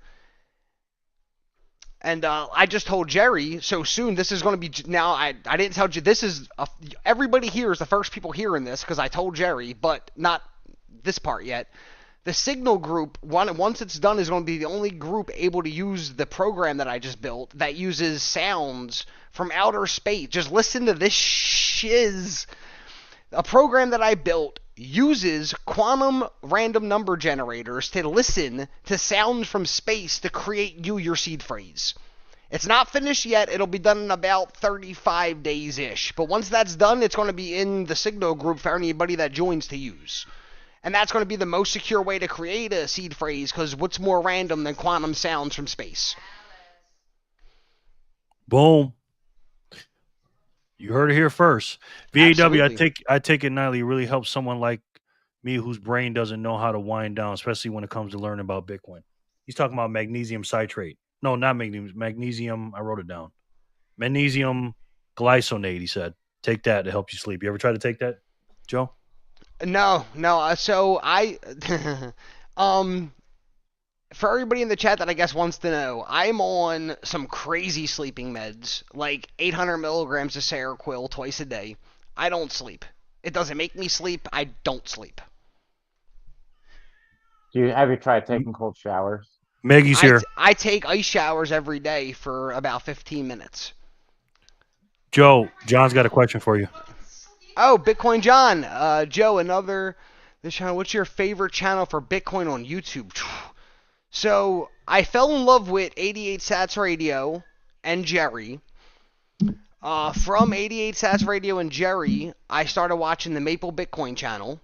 And I just told Jerry, so soon this is going to be, now I didn't tell you, this is, everybody here is the first people hearing this because I told Jerry, but not this part yet. The Signal group, once it's done, is going to be the only group able to use the program that I just built that uses sounds from outer space. Just listen to this shiz. A program that I built uses quantum random number generators to listen to sounds from space to create your seed phrase. It's not finished yet. It'll be done in about 35 days-ish. But once that's done, it's going to be in the Signal group for anybody that joins to use. And that's going to be the most secure way to create a seed phrase, because what's more random than quantum sounds from space? Boom. You heard it here first. VAW, Absolutely. I take it nightly. It really helps someone like me whose brain doesn't know how to wind down, especially when it comes to learning about Bitcoin. He's talking about magnesium citrate. No, not magnesium. Magnesium, I wrote it down. Magnesium glycinate, he said. Take that to help you sleep. You ever try to take that, Joe? No, no. So I, um, for everybody in the chat that I guess wants to know, I'm on some crazy sleeping meds, like 800 milligrams of Seroquel twice a day. I don't sleep. It doesn't make me sleep. I don't sleep. Have you tried taking cold showers? Maggie's here. I take ice showers every day for about 15 minutes. John's got a question for you. Oh, Bitcoin John. Joe, this channel. What's your favorite channel for Bitcoin on YouTube? So I fell in love with 88 Sats Radio and Jerry. From 88 Sats Radio and Jerry, I started watching the Maple Bitcoin channel.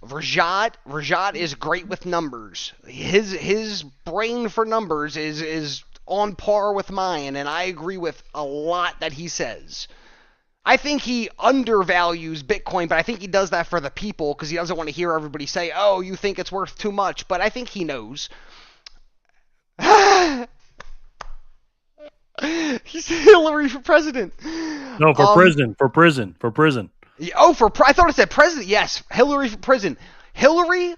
Rajat is great with numbers. His brain for numbers is on par with mine, and I agree with a lot that he says. I think he undervalues Bitcoin, but I think he does that for the people because he doesn't want to hear everybody say, "Oh, you think it's worth too much." But I think he knows. He said Hillary for president. No, for prison. For prison. For prison. Oh, I thought it said president. Yes, Hillary for prison. Hillary,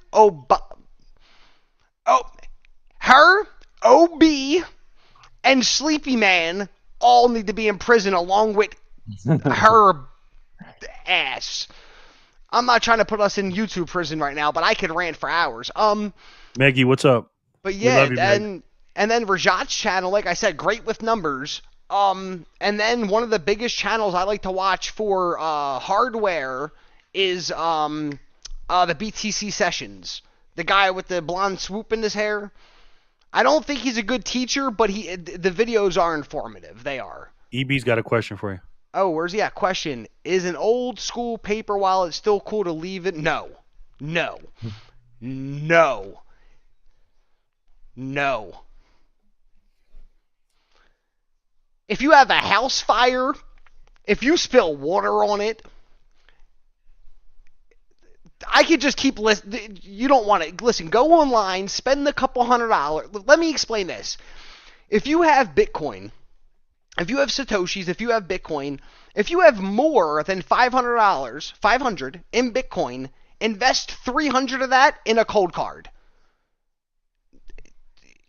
her, OB, and Sleepy Man all need to be in prison along with her ass. I'm not trying to put us in YouTube prison right now, but I could rant for hours. Maggie, what's up? But yeah, you, and then Rajat's channel, like I said, great with numbers. And then one of the biggest channels I like to watch for hardware is the BTC Sessions. The guy with the blonde swoop in his hair. I don't think he's a good teacher, but the videos are informative. They are. EB's got a question for you. Oh, where's he at? Question. Is an old school paper wallet still cool to leave it? No. No. No. No. If you have a house fire, if you spill water on it, I could just keep listening. You don't want to listen. Go online, spend a couple $100. Let me explain this. If you have Bitcoin, if you have Satoshis, if you have Bitcoin, if you have more than $500 in Bitcoin, invest 300 of that in a cold card.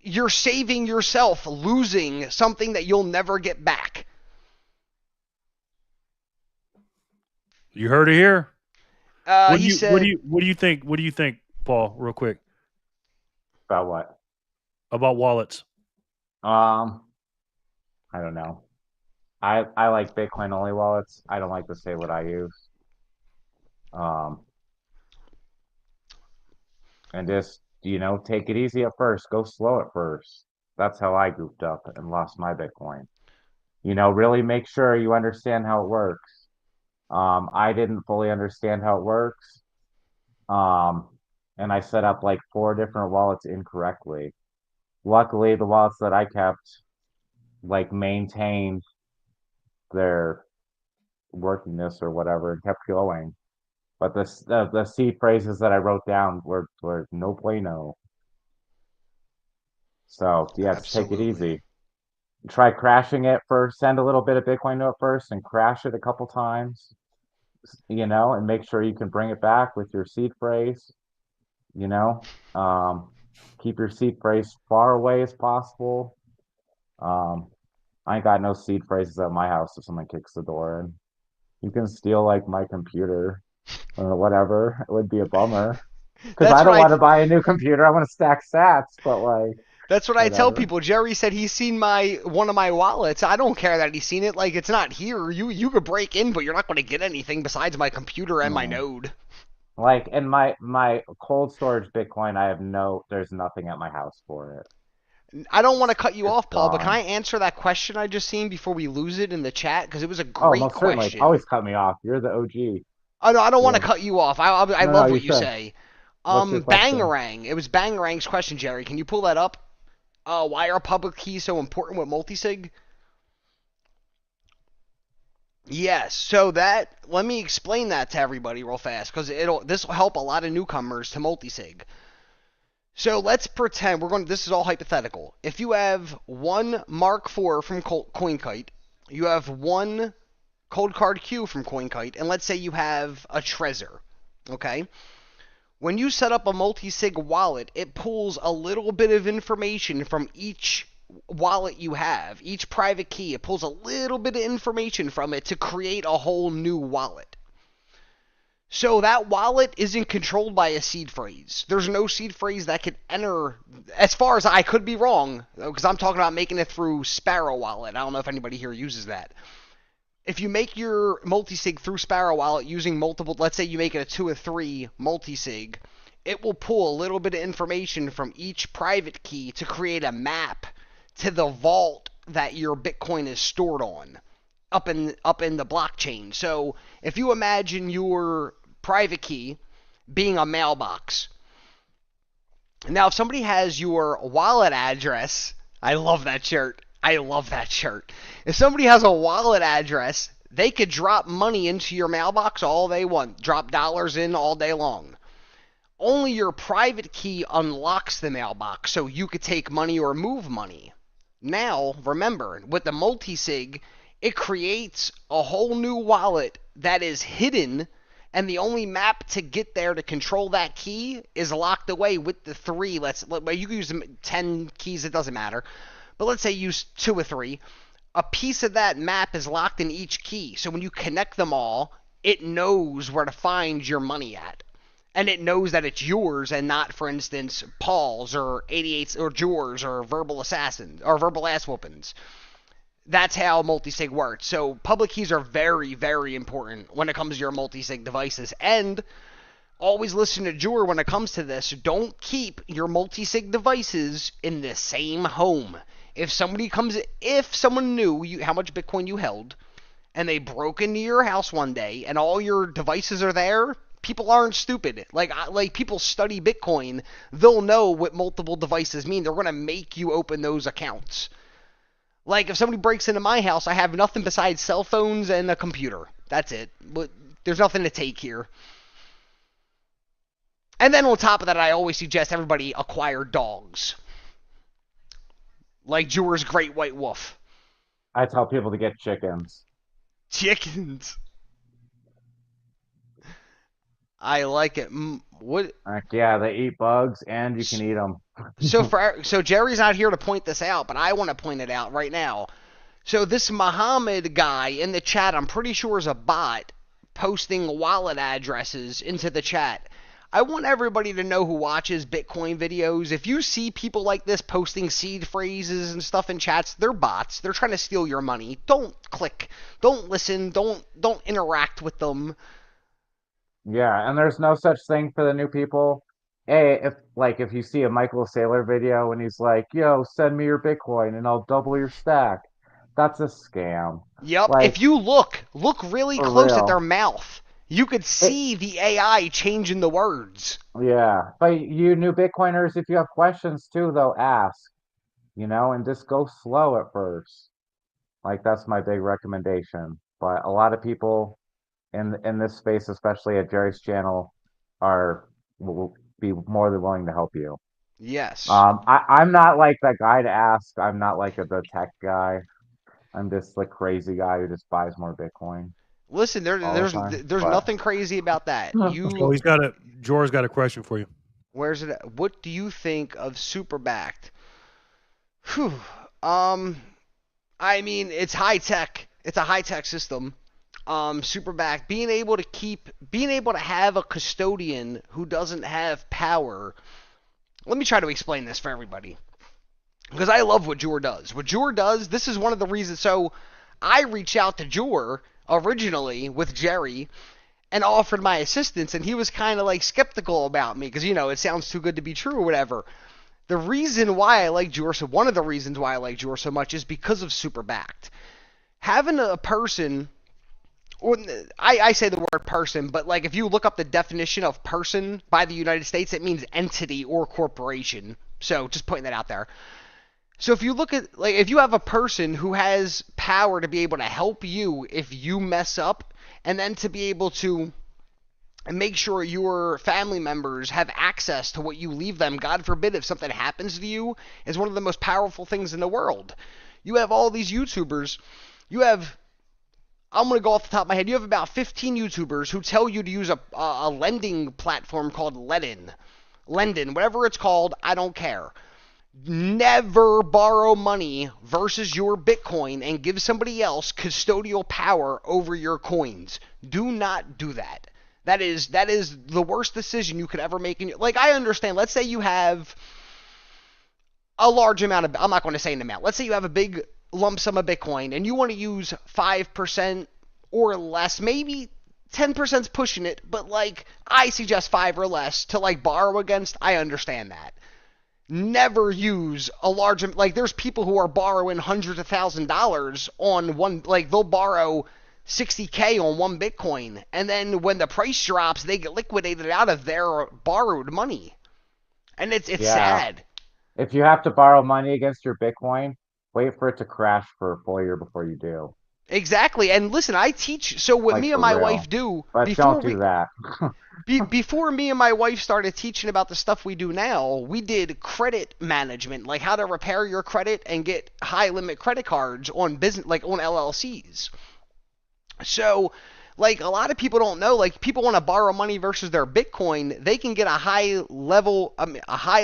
You're saving yourself losing something that you'll never get back. You heard it here. What do you think? What do you think, Paul? Real quick. About what? About wallets. I don't know. I like Bitcoin only wallets. I don't like to say what I use. And just, take it easy at first. Go slow at first. That's how I goofed up and lost my Bitcoin. Really make sure you understand how it works. I didn't fully understand how it works. And I set up like 4 different wallets incorrectly. Luckily, the wallets that I kept maintained their workingness or whatever and kept going. But the seed phrases that I wrote down were no bueno. So yeah, just take it easy. Try crashing it first. Send a little bit of Bitcoin to it first and crash it a couple times. And make sure you can bring it back with your seed phrase. Keep your seed phrase far away as possible. I ain't got no seed phrases at my house if someone kicks the door in. You can steal my computer or whatever. It would be a bummer because I don't want to buy a new computer. I want to stack sats, but that's what I tell people. Jerry said he's seen one of my wallets. I don't care that he's seen it. It's not here. You could break in, but you're not going to get anything besides my computer and my node. In my cold storage Bitcoin, there's nothing at my house for it. I don't want to cut you off, Paul, but can I answer that question I just seen before we lose it in the chat? Because it was a great most question. Certainly. Always cut me off. You're the OG. Oh, no, I don't want to cut you off. I love what you say. What's your question? Bangarang. It was Bangarang's question, Jerry. Can you pull that up? Why are public keys so important with multisig? Yes, so let me explain that to everybody real fast, because this will help a lot of newcomers to multisig. So let's pretend this is all hypothetical. If you have one Mark IV from CoinKite, you have one Cold Card Q from CoinKite, and let's say you have a Trezor, okay? When you set up a multi-sig wallet, it pulls a little bit of information from each wallet you have, each private key. It pulls a little bit of information from it to create a whole new wallet. So that wallet isn't controlled by a seed phrase. There's no seed phrase that could enter, as far as I could be wrong, because I'm talking about making it through Sparrow Wallet. I don't know if anybody here uses that. If you make your multisig through Sparrow Wallet using multiple, let's say you make it a 2 or 3 multisig, it will pull a little bit of information from each private key to create a map to the vault that your Bitcoin is stored on, up in the blockchain. So if you imagine your private key being a mailbox, now if somebody has your wallet address, I love that shirt. I love that shirt. If somebody has a wallet address, they could drop money into your mailbox all they want. Drop dollars in all day long. Only your private key unlocks the mailbox, so you could take money or move money. Now, remember, with the multisig, it creates a whole new wallet that is hidden, and the only map to get there to control that key is locked away with the 3. You can use 10 keys, it doesn't matter. But let's say you use 2 or 3. A piece of that map is locked in each key. So when you connect them all, it knows where to find your money at. And it knows that it's yours and not, for instance, Paul's or 88's or Jore's or Verbal Assassins or Verbal Ass Whoopins. That's how multisig works. So public keys are very, very important when it comes to your multisig devices. And always listen to Jure when it comes to this. Don't keep your multisig devices in the same home. If someone knew how much Bitcoin you held, and they broke into your house one day, and all your devices are there, people aren't stupid. Like people study Bitcoin, they'll know what multiple devices mean. They're going to make you open those accounts. Like if somebody breaks into my house, I have nothing besides cell phones and a computer. That's it. But there's nothing to take here. And then on top of that, I always suggest everybody acquire dogs. Like Jure's Great White Wolf. I tell people to get chickens. Chickens. I like it. What? Yeah, they eat bugs and you can eat them. So Jerry's not here to point this out, but I want to point it out right now. So this Muhammad guy in the chat, I'm pretty sure is a bot posting wallet addresses into the chat. I want everybody to know who watches Bitcoin videos. If you see people like this posting seed phrases and stuff in chats, they're bots. They're trying to steal your money. Don't click. Don't listen. Don't interact with them. Yeah, and there's no such thing for the new people. Hey, if you see a Michael Saylor video and he's like, "Yo, send me your Bitcoin and I'll double your stack," that's a scam. Yep. If you look really close at their mouth, you could see the AI changing the words. Yeah, but you new Bitcoiners, if you have questions too, though, ask. And just go slow at first. That's my big recommendation. But a lot of people in this space, especially at Jerry's channel, will be more than willing to help you. Yes. I'm not like that guy to ask. I'm not like the tech guy. I'm just the crazy guy who just buys more Bitcoin. Listen, there's nothing crazy about that. Jore's got a question for you. Where's it at? What do you think of super backed? Whew. I mean, it's high tech. It's a high tech system. Super backed, being able to have a custodian who doesn't have power. Let me try to explain this for everybody, because I love what Jure does. What Jure does, this is one of the reasons. So I reached out to Jure originally with Jerry and offered my assistance, and he was kind of like skeptical about me because it sounds too good to be true or whatever. The reason why I like Jure, so one of the reasons why I like Jure so much is because of super backed. Having a person, or I say the word person, but if you look up the definition of person by the United States, it means entity or corporation. So just putting that out there. So if you look at, if you have a person who has power to be able to help you if you mess up, and then to be able to make sure your family members have access to what you leave them, God forbid if something happens to you, is one of the most powerful things in the world. You have all these YouTubers. You have I'm going to go off the top of my head. You have about 15 YouTubers who tell you to use a lending platform called Lendin, whatever it's called, I don't care. Never borrow money versus your Bitcoin and give somebody else custodial power over your coins. Do not do that. That is the worst decision you could ever make. Like, I understand. Let's say you have a large amount of, I'm not going to say an amount. Let's say you have a big lump sum of Bitcoin and you want to use 5% or less, maybe 10%'s pushing it, but like I suggest 5 or less to like borrow against. I understand that. Never use a large, like there's people who are borrowing hundreds of $1,000s on one, like they'll borrow 60K on one Bitcoin, and then when the price drops, they get liquidated out of their borrowed money. And it's sad. If you have to borrow money against your Bitcoin, wait for it to crash for a full year before you do. Exactly. And listen, I teach, so what me and my wife do, but don't do that. Before me and my wife started teaching about the stuff we do now, we did credit management, like how to repair your credit and get high limit credit cards on business, like on LLCs. So, like a lot of people don't know, like people want to borrow money versus their Bitcoin, they can get a high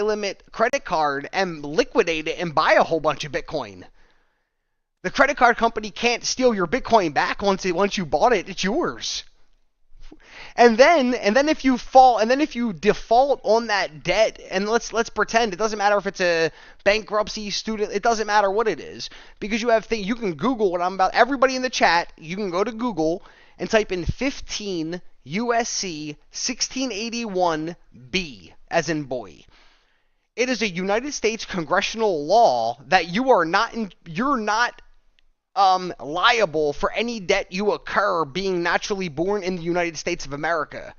limit credit card and liquidate it and buy a whole bunch of Bitcoin. The credit card company can't steal your Bitcoin back once you bought it, it's yours. And then if you default on that debt, and let's pretend it doesn't matter if it's a bankruptcy, student, it doesn't matter what it is, because you have things, you can Google what I'm about. Everybody in the chat, you can go to Google and type in 15 USC 1681B as in boy. It is a United States congressional law that you're not liable for any debt you occur being naturally born in the United States of America.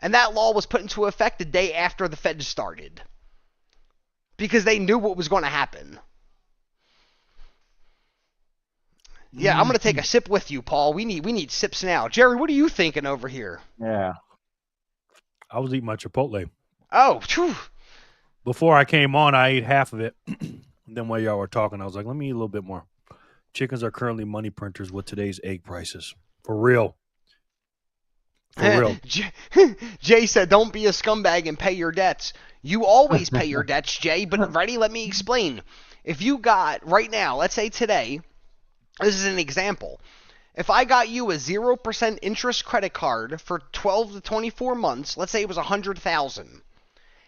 And that law was put into effect the day after the Fed started. Because they knew what was going to happen. Yeah, I'm going to take a sip with you, Paul. We need sips now. Jerry, what are you thinking over here? Yeah. I was eating my Chipotle. Oh, phew. Before I came on, I ate half of it. And then while y'all were talking, I was like, let me eat a little bit more. Chickens are currently money printers with today's egg prices. For real. For real. Jay said, don't be a scumbag and pay your debts. You always pay your debts, Jay. But ready, let me explain. If you got, right now, let's say today, this is an example. If I got you a 0% interest credit card for 12 to 24 months, let's say it was $100,000.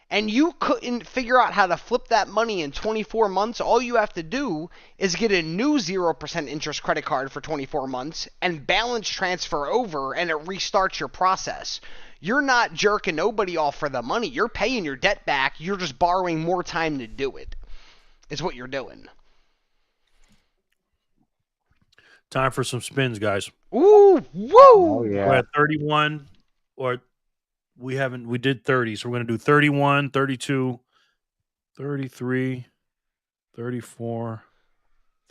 And you couldn't figure out how to flip that money in 24 months, all you have to do is get a new 0% interest credit card for 24 months and balance transfer over, and it restarts your process. You're not jerking nobody off for the money. You're paying your debt back. You're just borrowing more time to do it. Is what you're doing. Time for some spins, guys. Ooh, woo! Oh, yeah. We're at 31, or we did 30, so we're going to do 31, 32, 33, 34,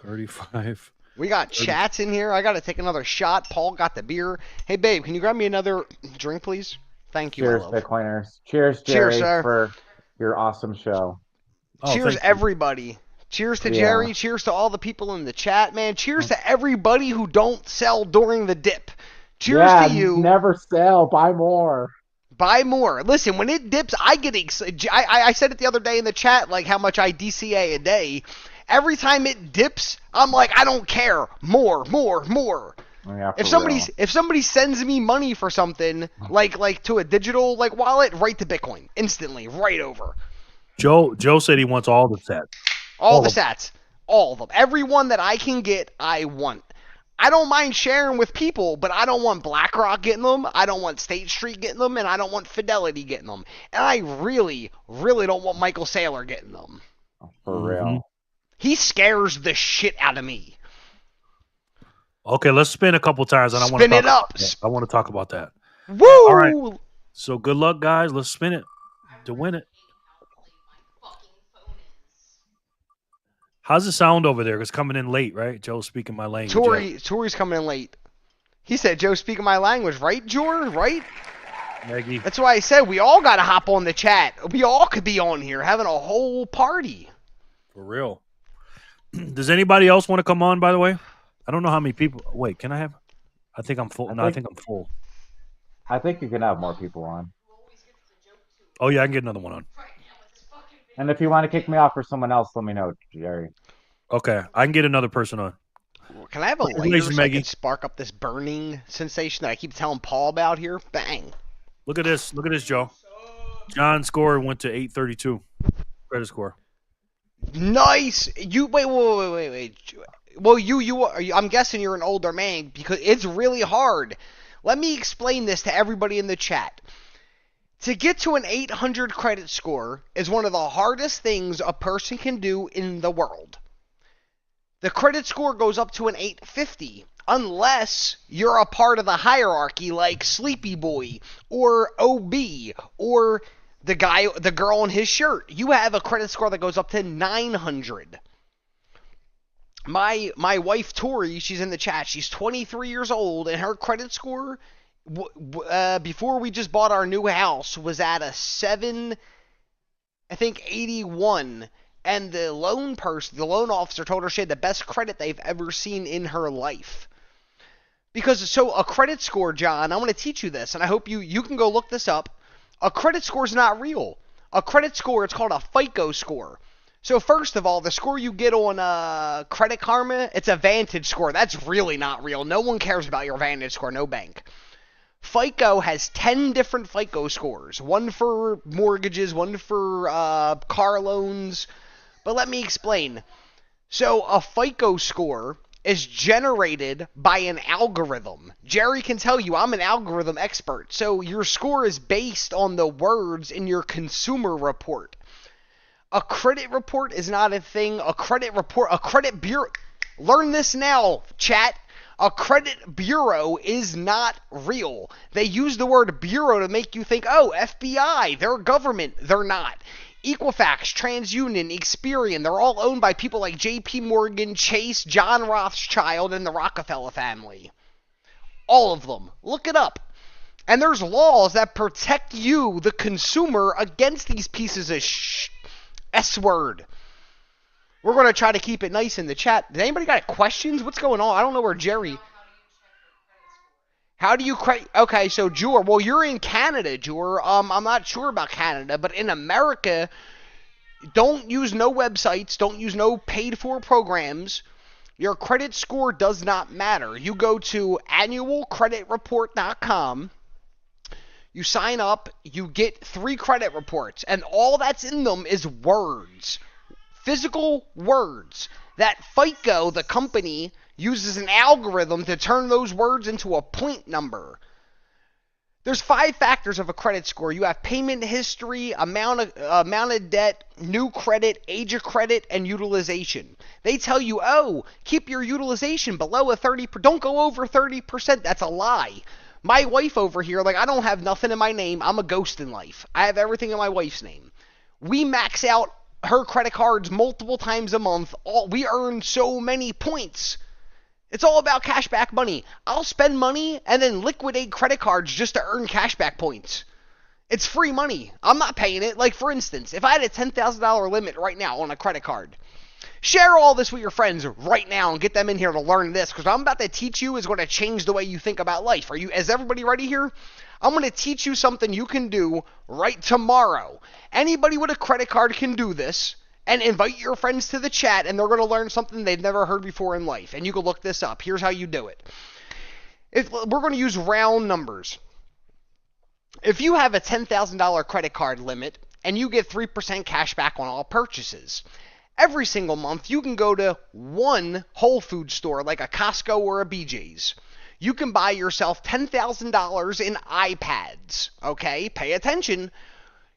35. We got 30. chats in here. I got to take another shot. Paul got the beer. Hey, babe, can you grab me another drink, please? Thank you, Cheers, my love. Bitcoiners. Cheers, Jerry, Cheers, sir. for your awesome show. Oh, cheers, everybody. Cheers to Jerry. Cheers to all the people in the chat, man. Cheers to everybody who don't sell during the dip. Cheers to you. Never sell. Buy more. Buy more. Listen, when it dips, I get excited. I said it the other day in the chat, like how much I DCA a day. Every time it dips, I'm like, I don't care. More. Yeah, if somebody sends me money for something, like to a digital like wallet, right to Bitcoin instantly, right over. Joe said he wants all the sats. All the sats. All of them. Everyone that I can get, I want. I don't mind sharing with people, but I don't want BlackRock getting them, I don't want State Street getting them, and I don't want Fidelity getting them. And I really, really don't want Michael Saylor getting them. For real. He scares the shit out of me. Okay, let's spin a couple times. And I want to talk about that. Woo! All right. So good luck, guys. Let's spin it to win it. How's the sound over there? It's coming in late, right? Joe's speaking my language. Tori's coming in late. He said, Joe's speaking my language, right, Jor? Right? Maggie. That's why I said we all got to hop on the chat. We all could be on here having a whole party. For real. Does anybody else want to come on, by the way? I don't know how many people. Wait, can I have? I think I'm full. I No, I think think I'm full. I think you can have more people on. Oh yeah, I can get another one on. And if you want to kick me off for someone else, let me know, Jerry. Okay, I can get another person on. Can I have a lighter Congratulations, so I Maggie. can spark up this burning sensation that I keep telling Paul about here? Bang. Look at this. Look at this, Joe. John's score went to 832. Credit score. Nice. You wait. Well, I'm guessing you're an older man because it's really hard. Let me explain this to everybody in the chat. To get to an 800 credit score is one of the hardest things a person can do in the world. The credit score goes up to an 850 unless you're a part of the hierarchy like Sleepy Boy or OB or the girl in his shirt. You have a credit score that goes up to 900. My wife Tori, she's in the chat. She's 23 years old, and her credit score before we just bought our new house was at a 81, and the loan officer told her she had the best credit they've ever seen in her life. Because so a credit score, John, I want to teach you this, and I hope you can go look this up. A credit score is not real. A credit score, it's called a FICO score. So first of all, the score you get on Credit Karma, it's a Vantage score. That's really not real. No one cares about your Vantage score, no bank. FICO has 10 different FICO scores. One for mortgages, one for car loans. But let me explain. So a FICO score is generated by an algorithm. Jerry can tell you I'm an algorithm expert. So your score is based on the words in your consumer report. A credit report is not a thing. A credit bureau. Learn this now, chat. A credit bureau is not real. They use the word bureau to make you think, oh, FBI, they're government. They're not. Equifax, TransUnion, Experian, they're all owned by people like JP Morgan, Chase, John Rothschild, and the Rockefeller family. All of them. Look it up. And there's laws that protect you, the consumer, against these pieces of S-word. We're going to try to keep it nice in the chat. Did anybody got questions? What's going on? I don't know where Jerry... How do you okay, so Jur, well, you're in Canada, Jur. I'm not sure about Canada, but in America, don't use no websites, don't use no paid-for programs. Your credit score does not matter. You go to annualcreditreport.com, you sign up, you get 3 credit reports, and all that's in them is words. Physical words. That FICO, the company, uses an algorithm to turn those words into a point number. There's 5 factors of a credit score. You have payment history, amount of debt, new credit, age of credit, and utilization. They tell you, oh, keep your utilization below a 30%. Don't go over 30%. That's a lie. My wife over here, like, I don't have nothing in my name. I'm a ghost in life. I have everything in my wife's name. We max out her credit cards multiple times a month. We earn so many points. It's all about cashback money. I'll spend money and then liquidate credit cards just to earn cashback points. It's free money. I'm not paying it. Like, for instance, if I had a $10,000 limit right now on a credit card, share all this with your friends right now and get them in here to learn this, because what I'm about to teach you is going to change the way you think about life. Is everybody ready here? I'm going to teach you something you can do right tomorrow. Anybody with a credit card can do this. And invite your friends to the chat, and they're going to learn something they've never heard before in life. And you can look this up. Here's how you do it. We're going to use round numbers. If you have a $10,000 credit card limit, and you get 3% cash back on all purchases, every single month you can go to one Whole Foods store, like a Costco or a BJ's. You can buy yourself $10,000 in iPads. Okay? Pay attention.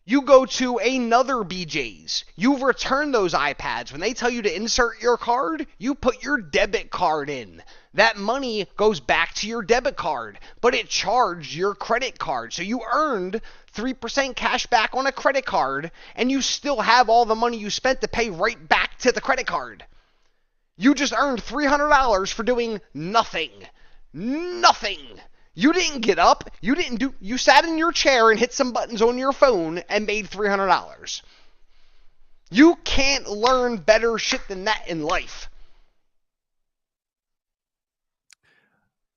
You go to another BJ's. You return those iPads. When they tell you to insert your card, you put your debit card in. That money goes back to your debit card, but it charged your credit card. So you earned 3% cash back on a credit card, and you still have all the money you spent to pay right back to the credit card. You just earned $300 for doing nothing. Nothing. You didn't get up, you sat in your chair and hit some buttons on your phone and made $300. You can't learn better shit than that in life.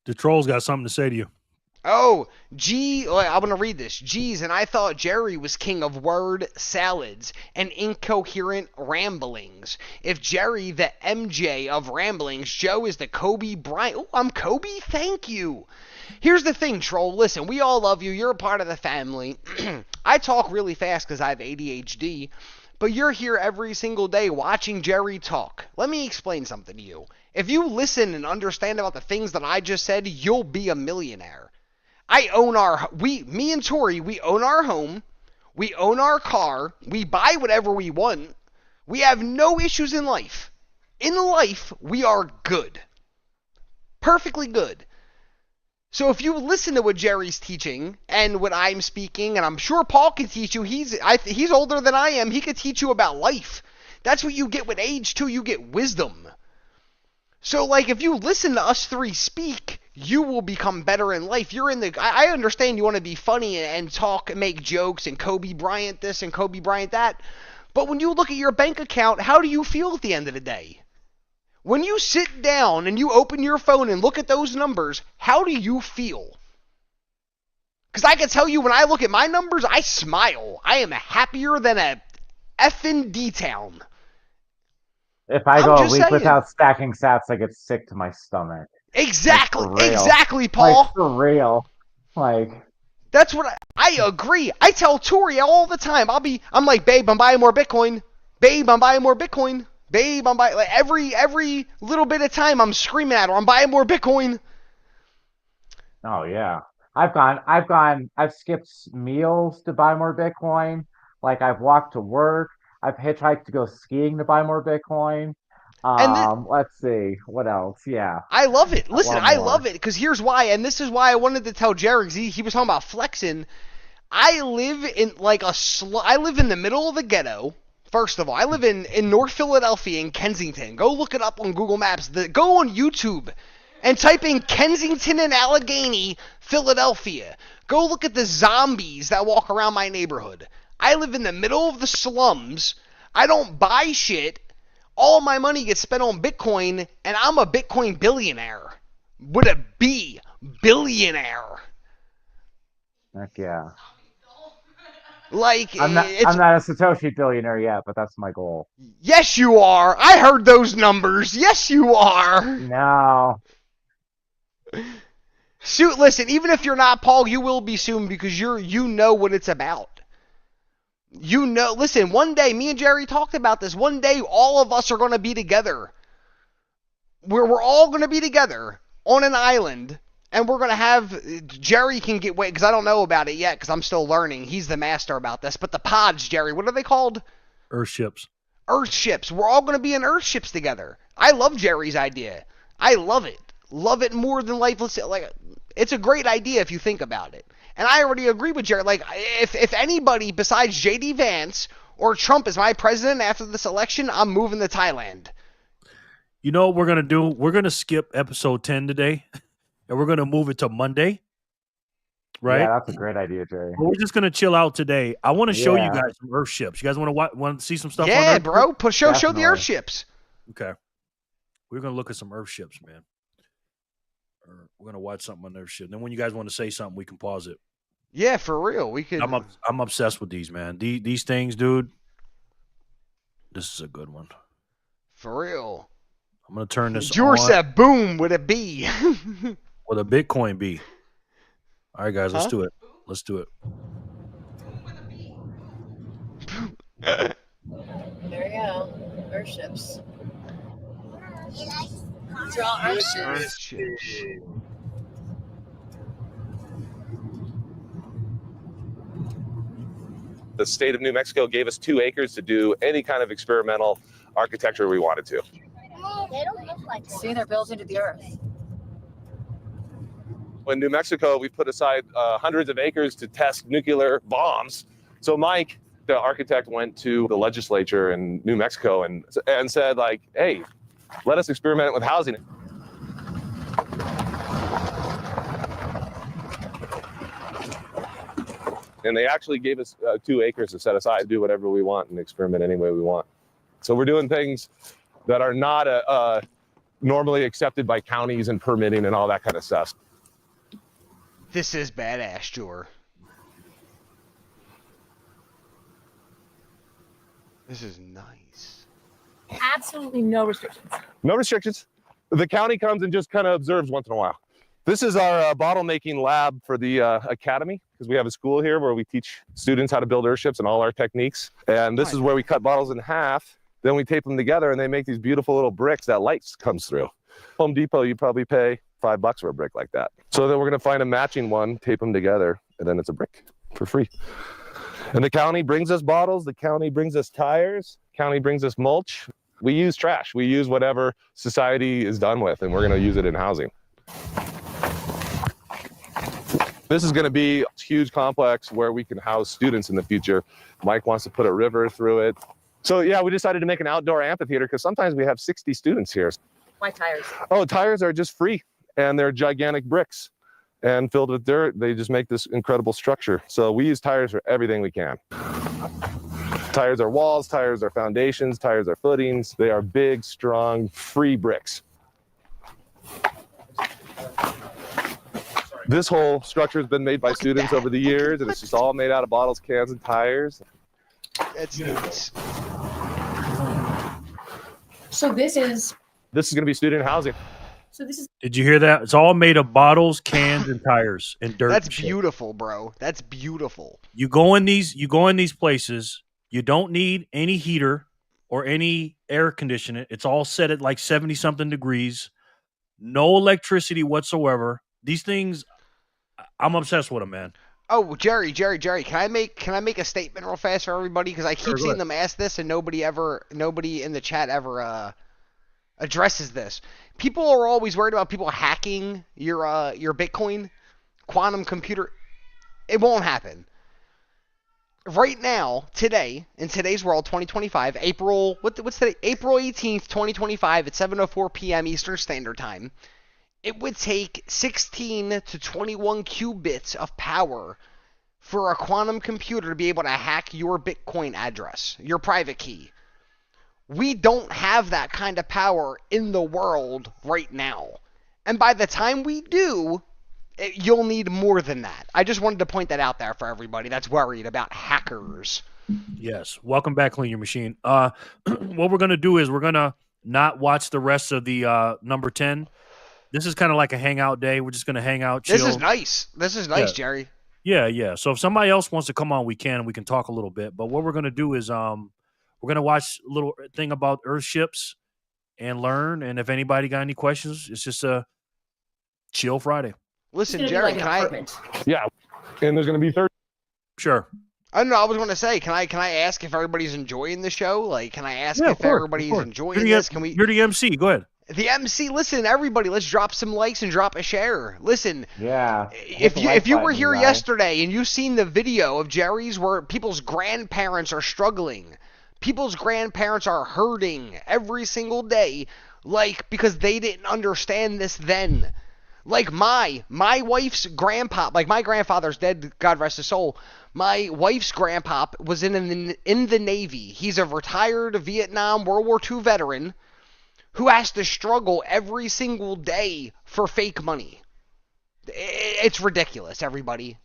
The trolls got something to say to you. Oh, I'm going to read this. Geez, and I thought Jerry was king of word salads and incoherent ramblings. If Jerry, the MJ of ramblings, Joe is the Kobe Bryant. Oh, I'm Kobe? Thank you. Here's the thing, troll. Listen, we all love you. You're a part of the family. I talk really fast because I have ADHD, but you're here every single day watching Jerry talk. Let me explain something to you. If you listen and understand about the things that I just said, you'll be a millionaire. Me and Tori, we own our home, we own our car, we buy whatever we want, we have no issues in life. In life, we are good. Perfectly good. So if you listen to what Jerry's teaching and what I'm speaking, and I'm sure Paul can teach you, he's older than I am, he could teach you about life. That's what you get with age too, you get wisdom. So like if you listen to us three speak, you will become better in life. I understand you want to be funny and talk and make jokes and Kobe Bryant this and Kobe Bryant that. But when you look at your bank account, how do you feel at the end of the day? When you sit down and you open your phone and look at those numbers, how do you feel? Because I can tell you when I look at my numbers, I smile. I am happier than a effing D-town. If I go a week without stacking sats, I get sick to my stomach. Exactly, exactly, Paul. Like, for real. Like, that's what I agree. I tell Tori all the time. I'm like, babe, I'm buying more Bitcoin. Babe, I'm buying more Bitcoin. Babe, I'm buying, like, every little bit of time I'm screaming at her, I'm buying more Bitcoin. Oh yeah. I've skipped meals to buy more Bitcoin. Like I've walked to work. I've hitchhiked to go skiing to buy more Bitcoin. Let's see. What else? Yeah. I love it. Listen, I love it because here's why, and this is why I wanted to tell Jerry, he was talking about flexing. I live in I live in the middle of the ghetto. First of all, I live in North Philadelphia in Kensington. Go look it up on Google Maps. Go on YouTube and type in Kensington and Allegheny, Philadelphia. Go look at the zombies that walk around my neighborhood. I live in the middle of the slums. I don't buy shit. All my money gets spent on Bitcoin, and I'm a Bitcoin billionaire. With a B. Billionaire. Heck yeah. Like, I'm not a Satoshi billionaire yet, but that's my goal. Yes, you are. I heard those numbers. Yes, you are. No. Listen, even if you're not, Paul, you will be soon because you know what it's about. You know, listen, one day, me and Jerry talked about this. One day, all of us are going to be together. We're all going to be together on an island. And we're going to have, Jerry can get, because I don't know about it yet because I'm still learning. He's the master about this. But the pods, Jerry, what are they called? Earthships. Earthships. We're all going to be in Earthships together. I love Jerry's idea. I love it. Love it more than life. Like, it's a great idea if you think about it. And I already agree with Jerry. Like, if anybody besides J.D. Vance or Trump is my president after this election, I'm moving to Thailand. You know what we're going to do? We're going to skip episode 10 today. And we're going to move it to Monday, right? Yeah, that's a great idea, Jerry. We're just going to chill out today. I want to show you guys some Earthships. You guys want to see some stuff? Yeah, on Earth? Bro. Show the Earthships. Okay. We're going to look at some Earthships, man. We're going to watch something on Earthship. Then when you guys want to say something, we can pause it. Yeah, for real. We could. I'm obsessed with these, man. These things, dude. This is a good one. For real. I'm going to turn this George on. said boom with a B. With a Bitcoin B. All right, guys, let's do it. Let's do it. There we go. Earthships. These are all Earthships. The state of New Mexico gave us 2 acres to do any kind of experimental architecture we wanted to. They don't look like that. See, they're built into the earth. In New Mexico, we put aside hundreds of acres to test nuclear bombs. So Mike, the architect, went to the legislature in New Mexico and said, like, hey, let us experiment with housing. And they actually gave us 2 acres to set aside to do whatever we want and experiment any way we want. So we're doing things that are not normally accepted by counties and permitting and all that kind of stuff. This is badass, Jor. This is nice. Absolutely no restrictions. No restrictions. The county comes and just kind of observes once in a while. This is our bottle making lab for the academy, because we have a school here where we teach students how to build airships and all our techniques. And this is where we cut bottles in half, then we tape them together and they make these beautiful little bricks that light comes through. Home Depot, you probably pay $5 for a brick like that. So then we're gonna find a matching one, tape them together, and then it's a brick for free. And the county brings us bottles, the county brings us tires, county brings us mulch. We use trash. We use whatever society is done with, and we're gonna use it in housing. This is gonna be a huge complex where we can house students in the future. Mike wants to put a river through it. So yeah, we decided to make an outdoor amphitheater because sometimes we have 60 students here. Why tires? Oh, tires are just free, and they're gigantic bricks and filled with dirt. They just make this incredible structure. So we use tires for everything we can. Tires are walls, tires are foundations, tires are footings. They are big, strong, free bricks. This whole structure has been made by students over the years, and it's just all made out of bottles, cans, and tires. That's nice. So this is going to be student housing. So this is. Did you hear that? It's all made of bottles, cans, and tires and dirt. That's and shit. beautiful, bro. That's beautiful. You go in these places. You don't need any heater or any air conditioning. It's all set at like 70 something degrees. No electricity whatsoever. These things, I'm obsessed with them, man. Oh, Jerry, can I make a statement real fast for everybody? Because I keep seeing them ask this, and nobody in the chat ever addresses this. People are always worried about people hacking your Bitcoin, quantum computer. It won't happen. Right now, today, in today's world, 2025, what's today? April 18th, 2025, at 7:04 p.m. Eastern Standard Time. It would take 16 to 21 qubits of power for a quantum computer to be able to hack your Bitcoin address, your private key. We don't have that kind of power in the world right now. And by the time we do, you'll need more than that. I just wanted to point that out there for everybody that's worried about hackers. Yes. Welcome back, Clean Your Machine. What we're going to do is we're going to not watch the rest of the number 10. This is kind of like a hangout day. We're just going to hang out, chill. This is nice. Yeah. Jerry. Yeah. So if somebody else wants to come on, we can talk a little bit. But what we're going to do is we're going to watch a little thing about Earthships and learn. And if anybody got any questions, it's just a chill Friday. Listen, Jerry, Yeah, and there's going to be 30. Sure. I don't know. I was going to say, can I ask if everybody's enjoying the show? Like, can I ask if everybody's enjoying this? You're the MC. Go ahead. The MC, listen, everybody, let's drop some likes and drop a share. Listen, yeah. If you were here yesterday and you've seen the video of Jerry's where people's grandparents are struggling, people's grandparents are hurting every single day, like because they didn't understand this then. Like my wife's grandpa, like my grandfather's dead, God rest his soul. My wife's grandpa was in the Navy. He's a retired Vietnam World War II veteran who has to struggle every single day for fake money. It's ridiculous, everybody.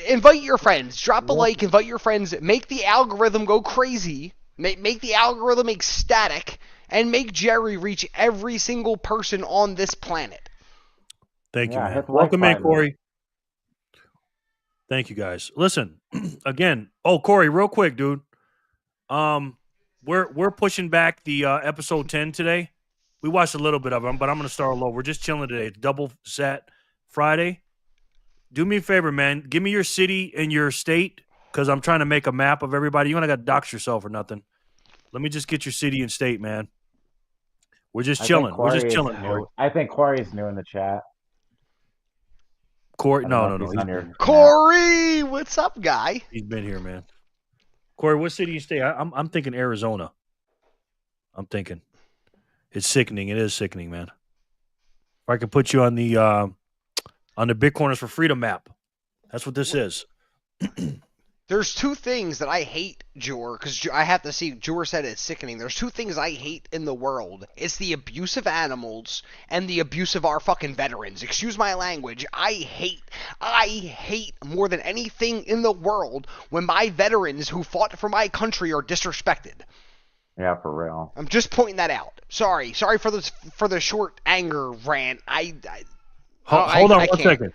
Invite your friends. Drop a like, invite your friends. Make the algorithm go crazy. Make the algorithm ecstatic. And make Jerry reach every single person on this planet. Thank you, man. Welcome in, Corey. Thank you, guys. Listen, again. Oh, Corey, real quick, dude. We're pushing back the episode 10 today. We watched a little bit of them, but I'm going to start low. We're just chilling today. It's double set Friday. Do me a favor, man. Give me your city and your state because I'm trying to make a map of everybody. You ain't got to dox yourself or nothing. Let me just get your city and state, man. We're just chilling. We're just chilling, Corey. I think Corey's new in the chat. Corey, no. Corey, what's up, guy? He's been here, man. Corey, what city you stay? I'm thinking Arizona. I'm thinking. It's sickening. It is sickening, man. If I could put you on the Bitcoiners for Freedom map. That's what this is. There's two things that I hate, Jor, because I have to see, Jor said it's sickening. There's two things I hate in the world. It's the abuse of animals and the abuse of our fucking veterans. Excuse my language. I hate more than anything in the world when my veterans who fought for my country are disrespected. Yeah, for real. I'm just pointing that out. Sorry for the short anger rant. Hold on one second.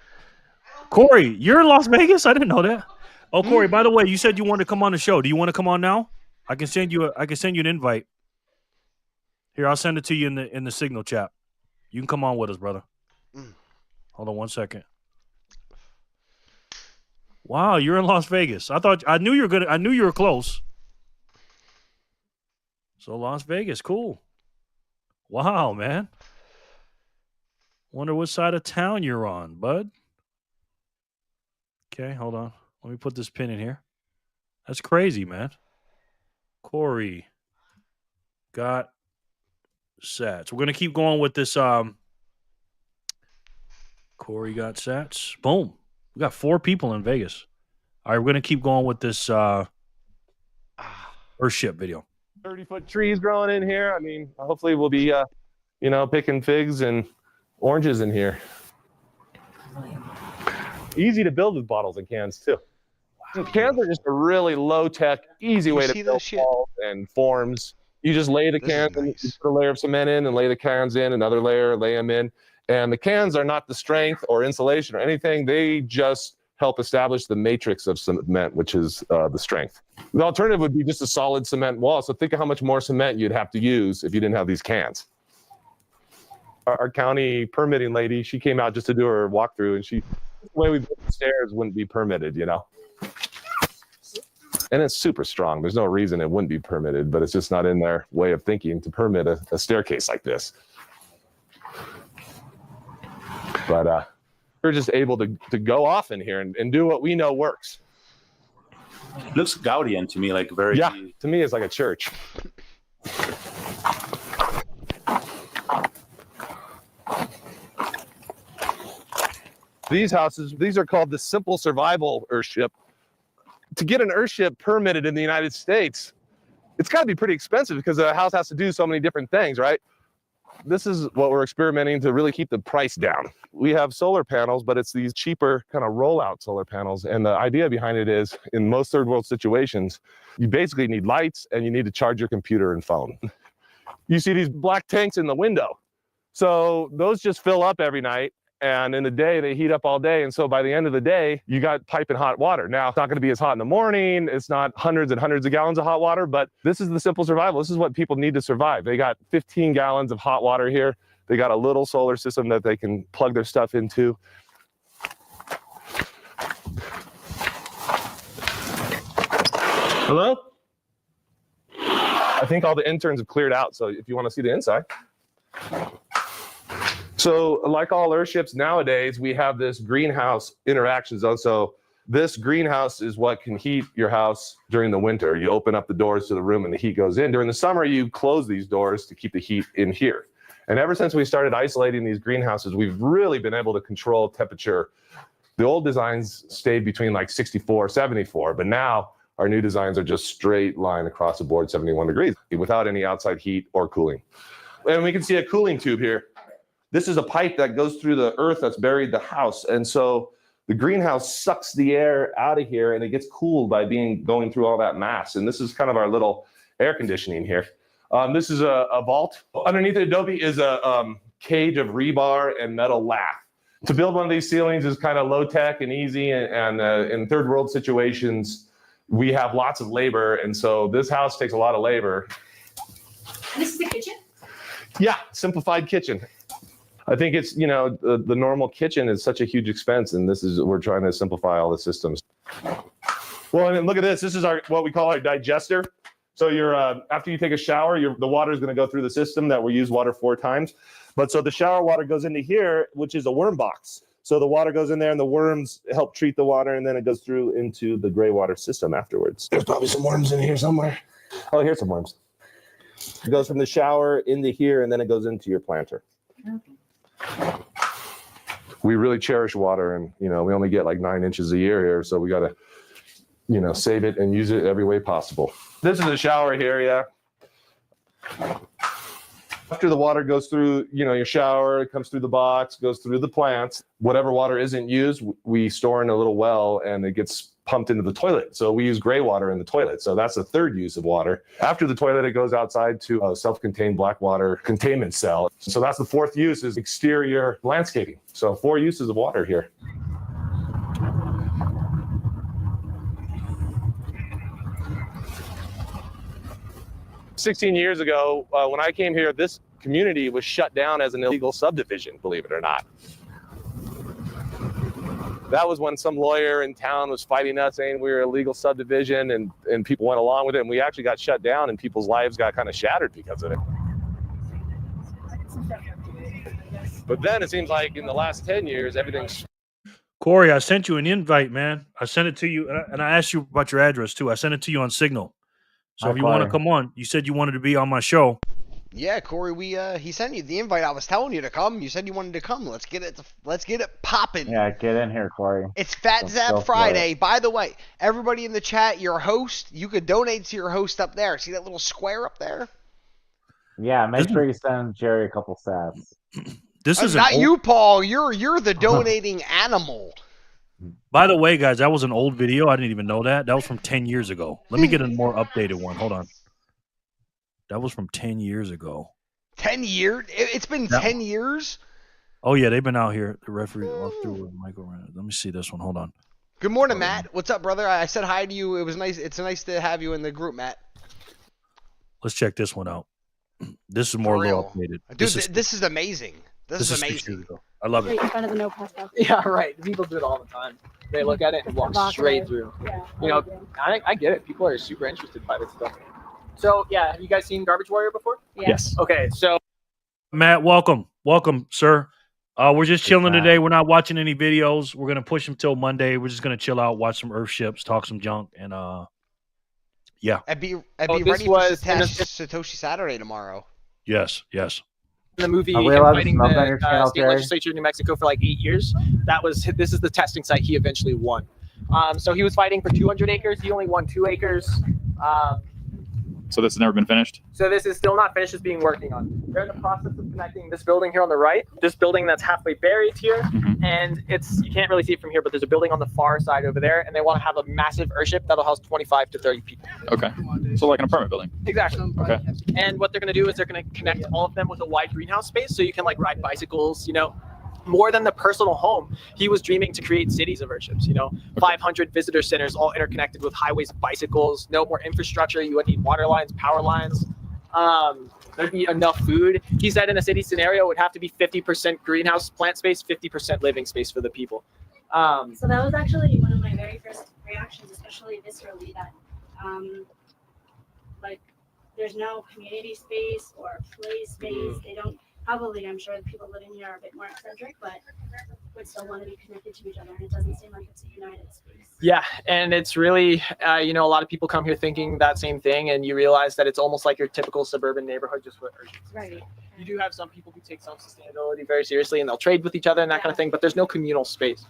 Corey, you're in Las Vegas? I didn't know that. Oh, Corey, by the way, you said you wanted to come on the show. Do you want to come on now? I can send you an invite. Here, I'll send it to you in the Signal chat. You can come on with us, brother. Hold on one second. Wow, you're in Las Vegas. I knew you were close. So Las Vegas, cool. Wow, man. Wonder what side of town you're on, bud. Okay, hold on. Let me put this pin in here. That's crazy, man. Corey got sats. We're gonna keep going with this. Corey got sats. Boom. We got 4 people in Vegas. All right, we're gonna keep going with this Earthship video. 30-foot trees growing in here. I mean, hopefully we'll be, picking figs and oranges in here. Easy to build with bottles and cans too. Cans are just a really low-tech, easy way to build walls and forms. You just lay the cans, and you put a layer of cement in, and lay the cans in, another layer, lay them in. And the cans are not the strength or insulation or anything. They just help establish the matrix of cement, which is the strength. The alternative would be just a solid cement wall. So think of how much more cement you'd have to use if you didn't have these cans. Our county permitting lady, she came out just to do her walkthrough, and the way we built the stairs wouldn't be permitted, And it's super strong. There's no reason it wouldn't be permitted, but it's just not in their way of thinking to permit a staircase like this. But we're just able to go off in here and do what we know works. It looks Gaudian to me, like very... Yeah, to me it's like a church. These houses, these are called the Simple Survival Earthship. To get an Earthship permitted in the United States, it's got to be pretty expensive because a house has to do so many different things, right? This is what we're experimenting to really keep the price down. We have solar panels, but it's these cheaper kind of rollout solar panels. And the idea behind it is, in most third world situations, you basically need lights and you need to charge your computer and phone. You see these black tanks in the window. So those just fill up every night. And in the day, they heat up all day. And so by the end of the day, you got piping hot water. Now, it's not going to be as hot in the morning. It's not hundreds and hundreds of gallons of hot water, but this is the simple survival. This is what people need to survive. They got 15 gallons of hot water here. They got a little solar system that they can plug their stuff into. Hello? I think all the interns have cleared out. So if you want to see the inside. So like all Earthships nowadays, we have this greenhouse interaction zone. So this greenhouse is what can heat your house during the winter. You open up the doors to the room and the heat goes in. During the summer, you close these doors to keep the heat in here. And ever since we started isolating these greenhouses, we've really been able to control temperature. The old designs stayed between like 64, 74, but now our new designs are just straight line across the board, 71 degrees, without any outside heat or cooling. And we can see a cooling tube here. This is a pipe that goes through the earth that's buried the house. And so the greenhouse sucks the air out of here and it gets cooled by going through all that mass. And this is kind of our little air conditioning here. This is a vault. Underneath the adobe is a cage of rebar and metal lath. To build one of these ceilings is kind of low tech and easy. And in third world situations, we have lots of labor. And so this house takes a lot of labor. This is the kitchen? Yeah, simplified kitchen. I think it's, the normal kitchen is such a huge expense, and we're trying to simplify all the systems. Well, and look at this. This is what we call our digester. So after you take a shower, the water is going to go through the system that we use water 4 times. But so the shower water goes into here, which is a worm box. So the water goes in there and the worms help treat the water, and then it goes through into the gray water system afterwards. There's probably some worms in here somewhere. Oh, here's some worms. It goes from the shower into here, and then it goes into your planter. Okay. We really cherish water, and we only get like 9 inches a year here, so we save it and use it every way possible. This is a shower here, yeah. After the water goes through, your shower, it comes through the box, goes through the plants. Whatever water isn't used, we store in a little well and it gets pumped into the toilet. So we use gray water in the toilet. So that's the third use of water. After the toilet, it goes outside to a self-contained black water containment cell. So that's the fourth use, is exterior landscaping. So 4 uses of water here. "16 years ago, when I came here, this community was shut down as an illegal subdivision, believe it or not. That was when some lawyer in town was fighting us, saying we were a legal subdivision, and people went along with it, and we actually got shut down, and people's lives got kind of shattered because of it. But then it seems like in the last 10 years, everything's..." Corey, I sent you an invite, man. I sent it to you, and I asked you about your address, too. I sent it to you on Signal. So if you want to come on, you said you wanted to be on my show. Yeah, Corey, he sent you the invite. I was telling you to come. You said you wanted to come. Let's get it popping. Yeah, get in here, Corey. It's Fat Zap Friday. By the way, everybody in the chat, your host, you could donate to your host up there. See that little square up there? Yeah, make sure you send Jerry a couple sats. This is not you, Paul. You're the donating animal. By the way, guys, that was an old video. I didn't even know that. That was from 10 years ago. Let me get a more updated one. Hold on. That was from 10 years ago. 10 years? It's been 10 years? Oh, yeah. They've been out here. The referee walked through with Michael. Let me see this one. Hold on. Good morning, Matt. What's up, brother? I said hi to you. It was nice. It's nice to have you in the group, Matt. Let's check this one out. This is more low updated. Dude, this is amazing. This is amazing. I love it. In front of the no pastel. Yeah, right. People do it all the time. They look at it and walk straight through. Yeah, I get it. People are super interested by this stuff. So, yeah, have you guys seen Garbage Warrior before? Yes. Okay, so... Matt, welcome. Welcome, sir. We're just chilling today. We're not watching any videos. We're going to push them till Monday. We're just going to chill out, watch some Earthships, talk some junk, and yeah. I'd be ready for Satoshi Saturday tomorrow. Yes. In the movie, Are we him allowed to fighting smoke on the your channel, state Jerry? legislature in New Mexico for like 8 years. This is the testing site he eventually won. So he was fighting for 200 acres. He only won 2 acres. So this has never been finished? So this is still not finished. It's being working on. They're in the process of connecting this building here on the right, this building that's halfway buried here, and you can't really see it from here, but there's a building on the far side over there, and they want to have a massive Earthship that'll house 25 to 30 people. Okay. So like an apartment building? Exactly. Okay. And what they're going to do is they're going to connect all of them with a wide greenhouse space, so you can like ride bicycles, more than the personal home. He was dreaming to create cities of Earthships, 500 visitor centers all interconnected with highways, bicycles, no more infrastructure. You would need water lines, power lines. There'd be enough food. He said in a city scenario, it would have to be 50% greenhouse plant space, 50% living space for the people. So that was actually one of my very first reactions, especially viscerally, that there's no community space or play space. They don't. Probably, I'm sure the people living here are a bit more eccentric, but would still want to be connected to each other. And it doesn't seem like it's a united space. Yeah, and it's really, a lot of people come here thinking that same thing, and you realize that it's almost like your typical suburban neighborhood, just with Earthships. Right. You do have some people who take self-sustainability very seriously, and they'll trade with each other and that kind of thing, but there's no communal space.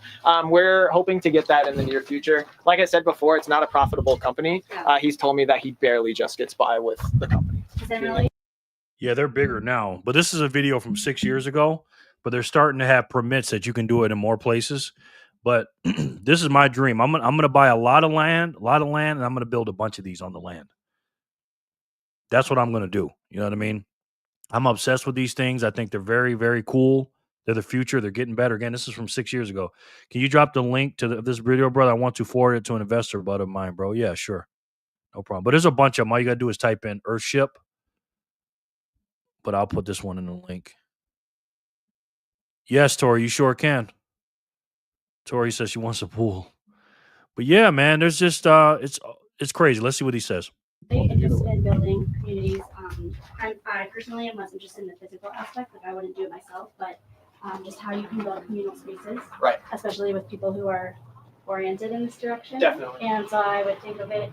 We're hoping to get that in the near future. Like I said before, it's not a profitable company. He's told me that he barely just gets by with the company. Is that really? Yeah, they're bigger now. But this is a video from 6 years ago. But they're starting to have permits that you can do it in more places. But this is my dream. I'm gonna buy a lot of land, and I'm gonna build a bunch of these on the land. That's what I'm gonna do. You know what I mean? I'm obsessed with these things. I think they're very, very cool. They're the future. They're getting better. Again, this is from 6 years ago. Can you drop the link to this video, brother? I want to forward it to an investor bud of mine, bro. Yeah, sure. No problem. But there's a bunch of them. All you got to do is type in Earthship. But I'll put this one in the link. Yes, Tori, you sure can. Tori says she wants a pool. But yeah, man, there's just, it's crazy. Let's see what he says. I'm interested in building communities. I personally am less interested in the physical aspect. Like I wouldn't do it myself, but just how you can build communal spaces, right? Especially with people who are oriented in this direction. Definitely. And so I would think of it.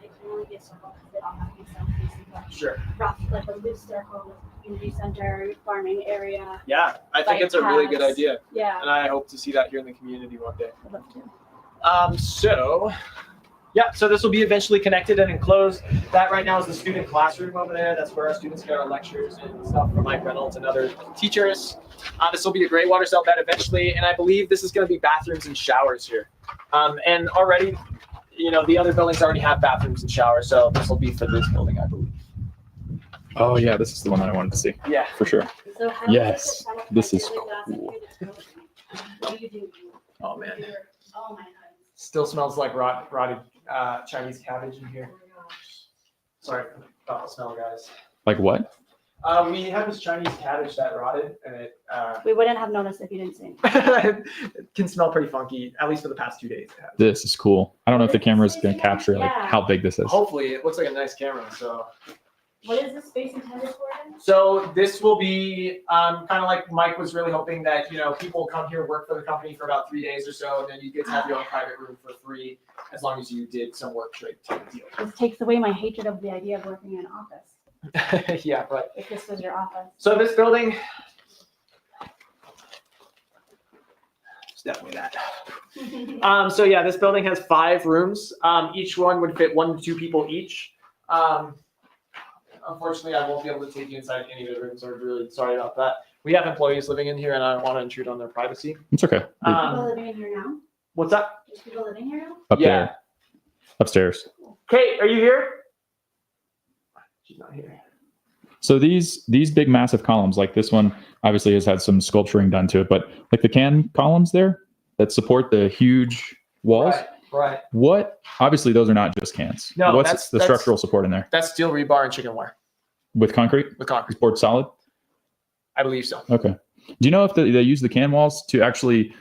It can only be a circle because they all have to be self-facing. Sure. Rough, like a loose circle with community center, farming area. Yeah, I think it's a really good idea. Yeah. And I hope to see that here in the community one day. I'd love to. So Yeah, so this will be eventually connected and enclosed. That right now is the student classroom over there. That's where our students get our lectures and stuff from Mike Reynolds and other teachers. This will be a gray water cell bed eventually, and I believe this is going to be bathrooms and showers here. And already, the other buildings already have bathrooms and showers, so this will be for this building, I believe. Oh yeah, this is the one that I wanted to see. Yeah, for sure. So how Yes, this is cool. What do you do? Oh man, Oh my god. still smells like rotted Chinese cabbage in here. Sorry about the smell, guys. Like what? We have this Chinese cabbage that rotted, and it We wouldn't have noticed if you didn't say. it can smell pretty funky, at least for the past 2 days. It has. This is cool. I don't know if the camera is going to capture like Yeah. how big this is. Hopefully, it looks like a nice camera. So, What is this space intended for then? so this will be kind of like Mike was really hoping that people come here, work for the company for about 3 days or so, and then you get to have your own private room for free as long as you did some work trade type of deal. This takes away my hatred of the idea of working in an office. Yeah, but If this was your office. so this building. It's definitely that. So yeah, this building has 5 rooms. Each one would fit 1 to 2 people each. Unfortunately, I won't be able to take you inside any of the rooms. I'm really sorry about that. We have employees living in here, and I don't want to intrude on their privacy. It's okay. People living in here now? What's that? There's people living here now? Up there, upstairs. Kate, are you here? She's not here. So these big massive columns, like this one, obviously has had some sculpturing done to it, but like the can columns there that support the huge walls. Right. What? Obviously, those are not just cans. No, What's that's the structural support in there? That's steel rebar and chicken wire. With concrete? With concrete. Poured solid? I believe so. Okay. Do you know if they use the can walls to actually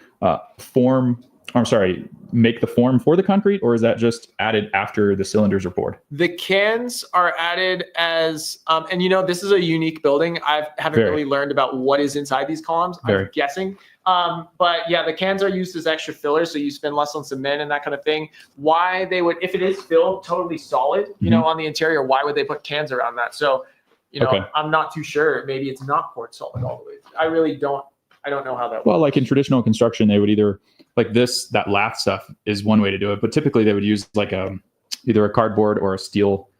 make the form for the concrete, or is that just added after the cylinders are poured? The cans are added as, and this is a unique building. I haven't Very. really learned about what is inside these columns. Very. I'm guessing. But yeah, the cans are used as extra fillers, so you spend less on cement and that kind of thing. Why they would, if it is filled totally solid, on the interior, why would they put cans around that? So, Okay. I'm not too sure. Maybe it's not poured solid all the way. I don't know how that works. Well, like in traditional construction, they would either like that lath stuff is one way to do it, but typically they would use like either a cardboard or a steel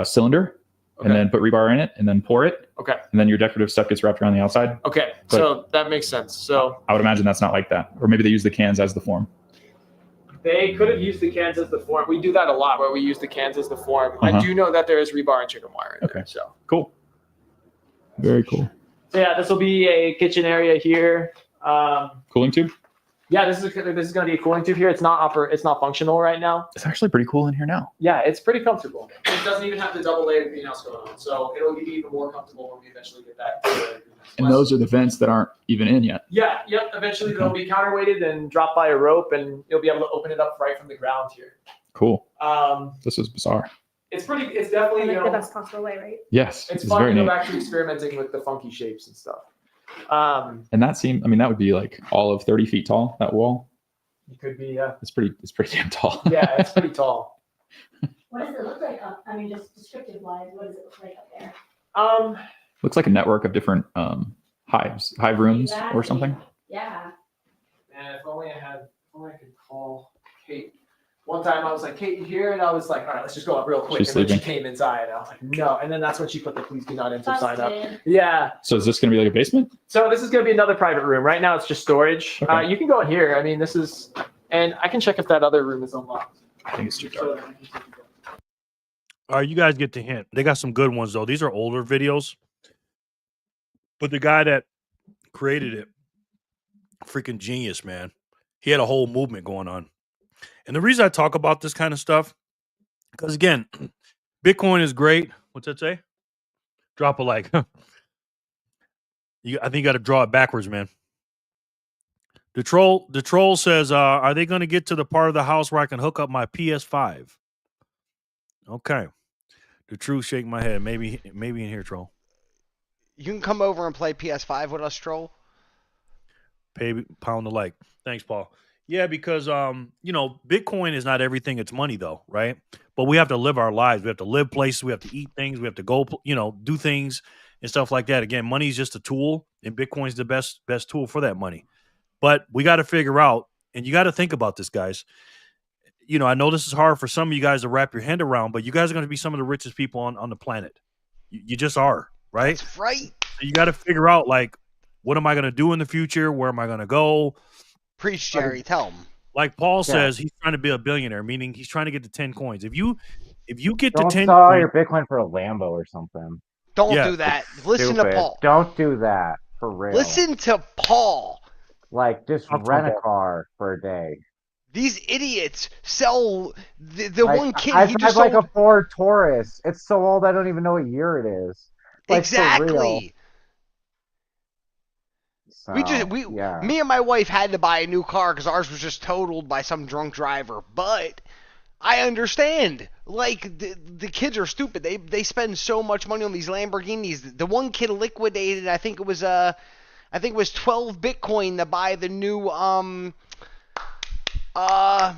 cylinder, and then put rebar in it and then pour it. Okay. And then your decorative stuff gets wrapped around the outside. Okay. But So that makes sense. So I would imagine that's not like that, or maybe they use the cans as the form. they could have used the cans as the form. We do that a lot where we use the cans as the form. I do know that there is rebar and chicken wire in there. So cool. Very cool. So yeah, this will be a kitchen area here. Cooling tube. Yeah, this is going to be a cooling tube here. It's not functional right now. It's actually pretty cool in here now. Yeah, it's pretty comfortable. It doesn't even have the double layered greenhouse going on, so it'll be even more comfortable when we eventually get that. And those are the vents that aren't even in yet. Yeah, yep. Eventually they'll be counterweighted and dropped by a rope, and you'll be able to open it up right from the ground here. Cool. This is bizarre. It's definitely Like the best possible way, right? Yes, It's it's fun very to go neat. back to experimenting with the funky shapes and stuff. And that would be like all of 30 feet tall, that wall. It could be, yeah. It's pretty damn tall. Yeah, it's pretty tall. What does it look like up? I mean, just descriptive wise, what does it look like up there? Looks like a network of different hive rooms or something. Yeah. Man, if only I could call Kate. One time I was like, Kate, you here? And I was like, all right, let's just go up real quick. She's and then she sleeping. came inside. And I was like, no. And then that's when she put the please do not enter sign up. Busted. Yeah. So is this going to be like a basement? So this is going to be another private room. Right now it's just storage. Okay. You can go in here. I mean, and I can check if that other room is unlocked. I think it's too dark. All right, you guys get the hint. They got some good ones though. These are older videos, but the guy that created it, freaking genius, man. He had a whole movement going on. And the reason I talk about this kind of stuff, because again, Bitcoin is great. What's that say? Drop a like. I think you got to draw it backwards, man. The troll says, are they going to get to the part of the house where I can hook up my PS5? Okay. The truth, shake my head. Maybe in here, troll. You can come over and play PS5 with us, troll. Pound the like. Thanks, Paul. Yeah, because Bitcoin is not everything. It's money, though, right? But we have to live our lives. We have to live places. We have to eat things. We have to go, do things and stuff like that. Again, money is just a tool, and Bitcoin's the best tool for that money. But we got to figure out, and you got to think about this, guys. you know, I know this is hard for some of you guys to wrap your hand around, but you guys are going to be some of the richest people on the planet. You just are, right? That's right. So you got to figure out, like, what am I going to do in the future? Where am I going to go? Preach, Jerry. Tell him. Like Paul says, he's trying to be a billionaire, meaning he's trying to get to 10 coins. If you get Don't to 10 sell coins, your Bitcoin for a Lambo or something. Don't do that. Listen to Paul. Don't do that, for real. Listen to Paul. Like, just rent a car for a day. These idiots sell the Like, one kid. I He drive just like sold. a Ford Taurus. It's so old I don't even know what year it is. Like, for real. Exactly. So, Me and my wife had to buy a new car because ours was just totaled by some drunk driver. But I understand. Like, the kids are stupid. They spend so much money on these Lamborghinis. The one kid liquidated, I think it was 12 Bitcoin to buy the new I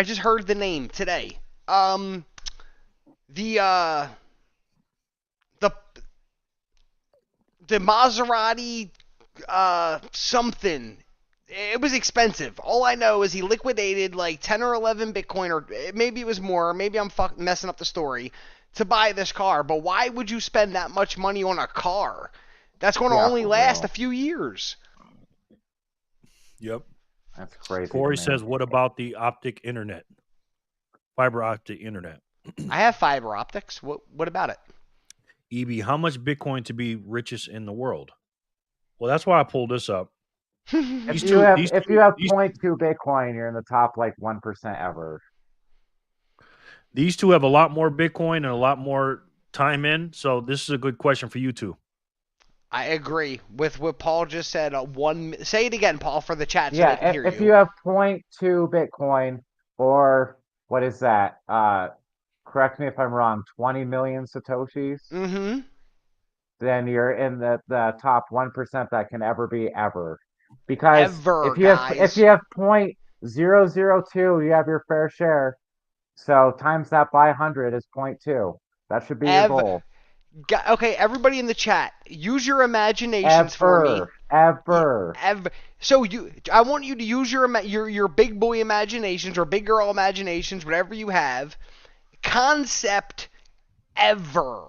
just heard the name today. The Maserati something. It was expensive. All I know is he liquidated like 10 or 11 Bitcoin, or maybe it was more. Maybe I'm messing up the story, to buy this car. But why would you spend that much money on a car? That's going to only last a few years. Yep. That's crazy. Corey says, what about the optic internet? Fiber optic internet. I have fiber optics. What about it? EB, how much Bitcoin to be richest in the world? Well, that's why I pulled this up. If you have 0.2 Bitcoin, you're in the top like 1% ever. These two have a lot more Bitcoin and a lot more time in. So this is a good question for you two. I agree with what Paul just said. Say it again, Paul, for the chat. So Yeah, if you have 0.2 Bitcoin, or what is that? Correct me if I'm wrong. 20 million Satoshis. Mm-hmm. Then you're in the top 1% that can ever be ever. Because if you have 0.002, you have your fair share. So times that by 100 is 0.2. That should be your goal. Okay, everybody in the chat, use your imaginations for me. Ever. So I want you to use your big boy imaginations or big girl imaginations, whatever you have. Concept ever.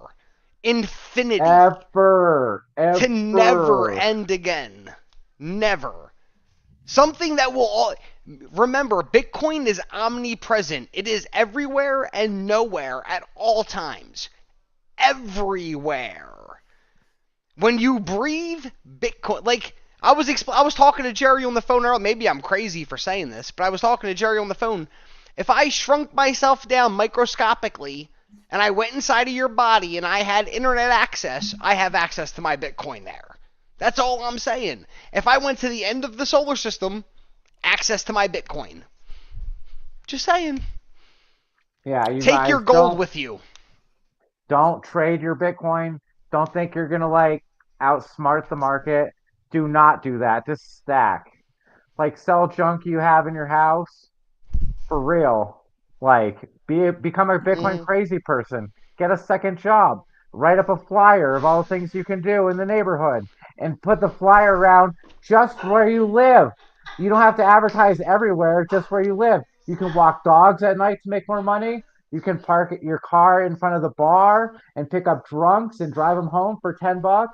Infinity. Ever. To never end again. Never. Something that will all... Remember, Bitcoin is omnipresent. It is everywhere and nowhere at all times. Everywhere. When you breathe, Bitcoin... Like, I was talking to Jerry on the phone earlier. Maybe I'm crazy for saying this, but I was talking to Jerry on the phone. If I shrunk myself down microscopically and I went inside of your body and I had internet access, I have access to my Bitcoin there. That's all I'm saying. If I went to the end of the solar system, access to my Bitcoin. Just saying. Yeah, you take guys your gold with you. Don't trade your Bitcoin. Don't think you're going to like outsmart the market. Do not do that. Just stack. Like, sell junk you have in your house. For real. Like, become a Bitcoin crazy person. Get a second job. Write up a flyer of all the things you can do in the neighborhood and put the flyer around just where you live. You don't have to advertise everywhere, just where you live. You can walk dogs at night to make more money. You can park your car in front of the bar and pick up drunks and drive them home for $10.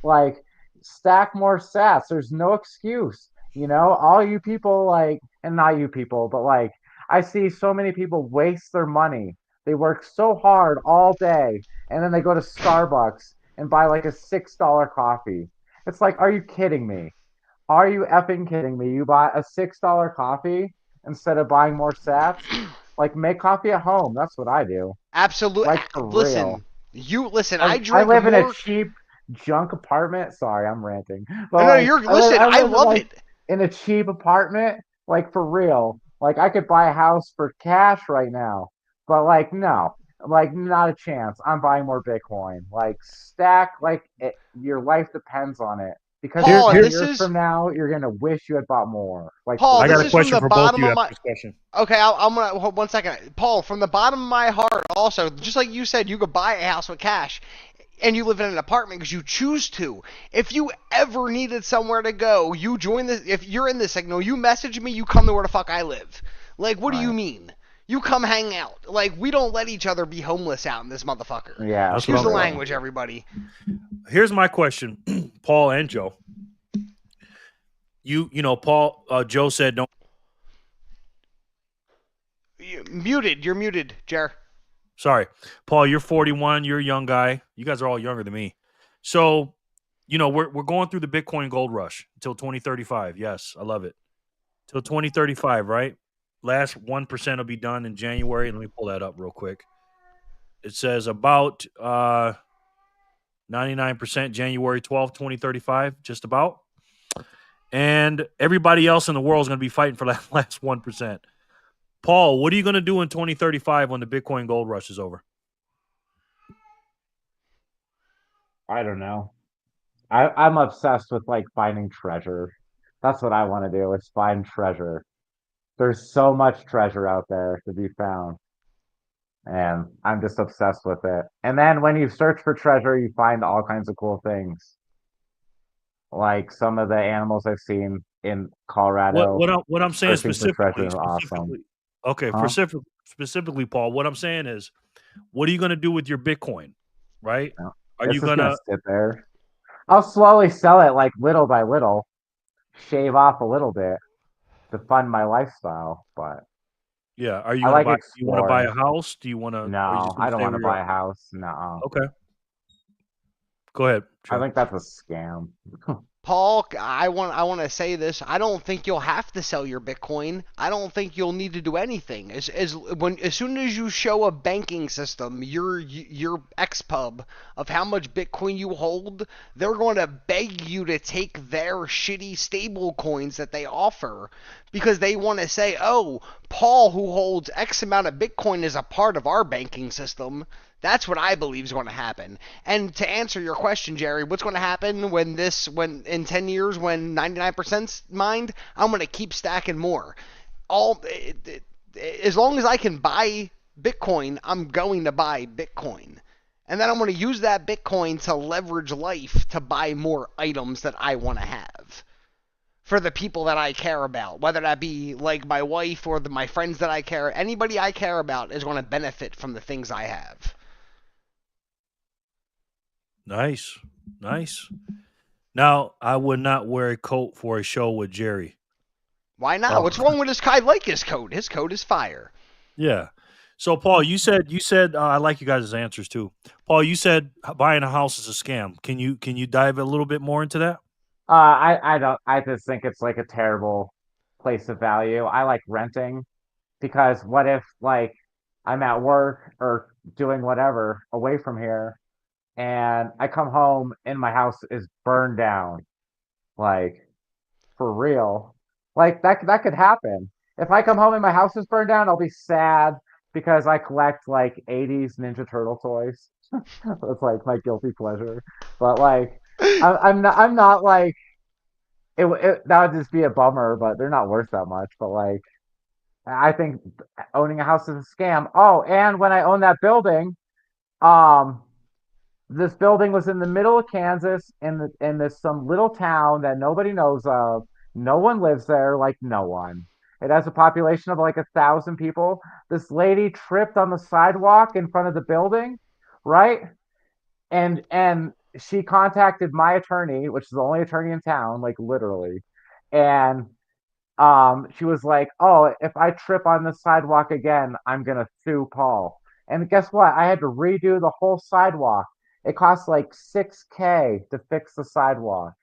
Like, stack more sats. There's no excuse. You know, all you people, like, and not you people, but like, I see so many people waste their money. They work so hard all day, and then they go to Starbucks and buy like a $6 coffee. It's like, are you kidding me? Are you effing kidding me? You buy a $6 coffee instead of buying more sats? Like, make coffee at home. That's what I do. Absolutely. Like, for real. I live in a cheap junk apartment. Sorry, I'm ranting. But no, I love it. In a cheap apartment, like, for real. Like, I could buy a house for cash right now. But, like, no. Like, not a chance. I'm buying more Bitcoin. Like, stack, like, your life depends on it. Because Paul, years from now, you're going to wish you had bought more. Like, Paul, I got a question for both of you after this question. Okay, I'm going to... 1 second. Paul, from the bottom of my heart, also, just like you said, you could buy a house with cash. And you live in an apartment because you choose to. If you ever needed somewhere to go, you join this. If you're in this signal, you message me, you come to where the fuck I live. Like, what do you mean? You come hang out. Like, we don't let each other be homeless out in this motherfucker. Yeah. Excuse the language, everybody. Here's my question, Paul and Joe. You know, Paul, Joe said don't. You're muted, Jer. Sorry, Paul. You're 41. You're a young guy. You guys are all younger than me. So, you know, we're going through the Bitcoin gold rush until 2035. Yes, I love it. Till 2035, right? Last 1% will be done in January. Let me pull that up real quick. It says about 99% January 12th, 2035, just about. And everybody else in the world is going to be fighting for that last 1%. Paul, what are you going to do in 2035 when the Bitcoin gold rush is over? I don't know. I'm obsessed with like finding treasure. That's what I want to do, is find treasure. There's so much treasure out there to be found. And I'm just obsessed with it. And then when you search for treasure, you find all kinds of cool things. Like some of the animals I've seen in Colorado. What I'm saying searching for treasure specifically, is awesome. okay, Huh? specifically, Paul, what I'm saying is, what are you going to do with your Bitcoin, right? Are It's you just going to sit there? I'll slowly sell it like little by little, shave off a little bit to fund my lifestyle. But yeah, are you I going to like buy you want to buy exploring. a house? Do you want to are you No, just going I to don't stay want to where you're buy at? a house. No. Okay. Go ahead, I Joe. think that's a scam. Paul, I want to say this. I don't think you'll have to sell your Bitcoin. I don't think you'll need to do anything. As soon as you show a banking system, your XPub of how much Bitcoin you hold, they're going to beg you to take their shitty stable coins that they offer because they want to say, "Oh, Paul who holds X amount of Bitcoin is a part of our banking system." That's what I believe is going to happen. And to answer your question, Jerry, what's going to happen when in 10 years when 99%'s mined? I'm going to keep stacking more. As long as I can buy Bitcoin, I'm going to buy Bitcoin. And then I'm going to use that Bitcoin to leverage life to buy more items that I want to have for the people that I care about, whether that be like my wife or my friends that I care. Anybody I care about is going to benefit from the things I have. Nice. Now, I would not wear a coat for a show with Jerry. Why not? What's wrong with his coat? I like his coat. His coat is fire. Yeah. So, Paul, you said I like you guys' answers too. Paul, you said buying a house is a scam. Can you dive a little bit more into that? I don't. I just think it's like a terrible place of value. I like renting because what if like I'm at work or doing whatever away from here and I come home and my house is burned down, like for real. Like that could happen. If I come home and my house is burned down, I'll be sad because I collect like 80s Ninja Turtle toys. That's like my guilty pleasure. But like I'm not like that would just be a bummer, but they're not worth that much. But like I think owning a house is a scam. Oh, and when I owned that building, um this building was in the middle of Kansas in this some little town that nobody knows of. No one lives there, like no one. It has a population of like 1,000 people. This lady tripped on the sidewalk in front of the building, right? And she contacted my attorney, which is the only attorney in town, like literally. And she was like, "Oh, if I trip on the sidewalk again, I'm gonna sue Paul." And guess what? I had to redo the whole sidewalk. It cost like 6K to fix the sidewalk.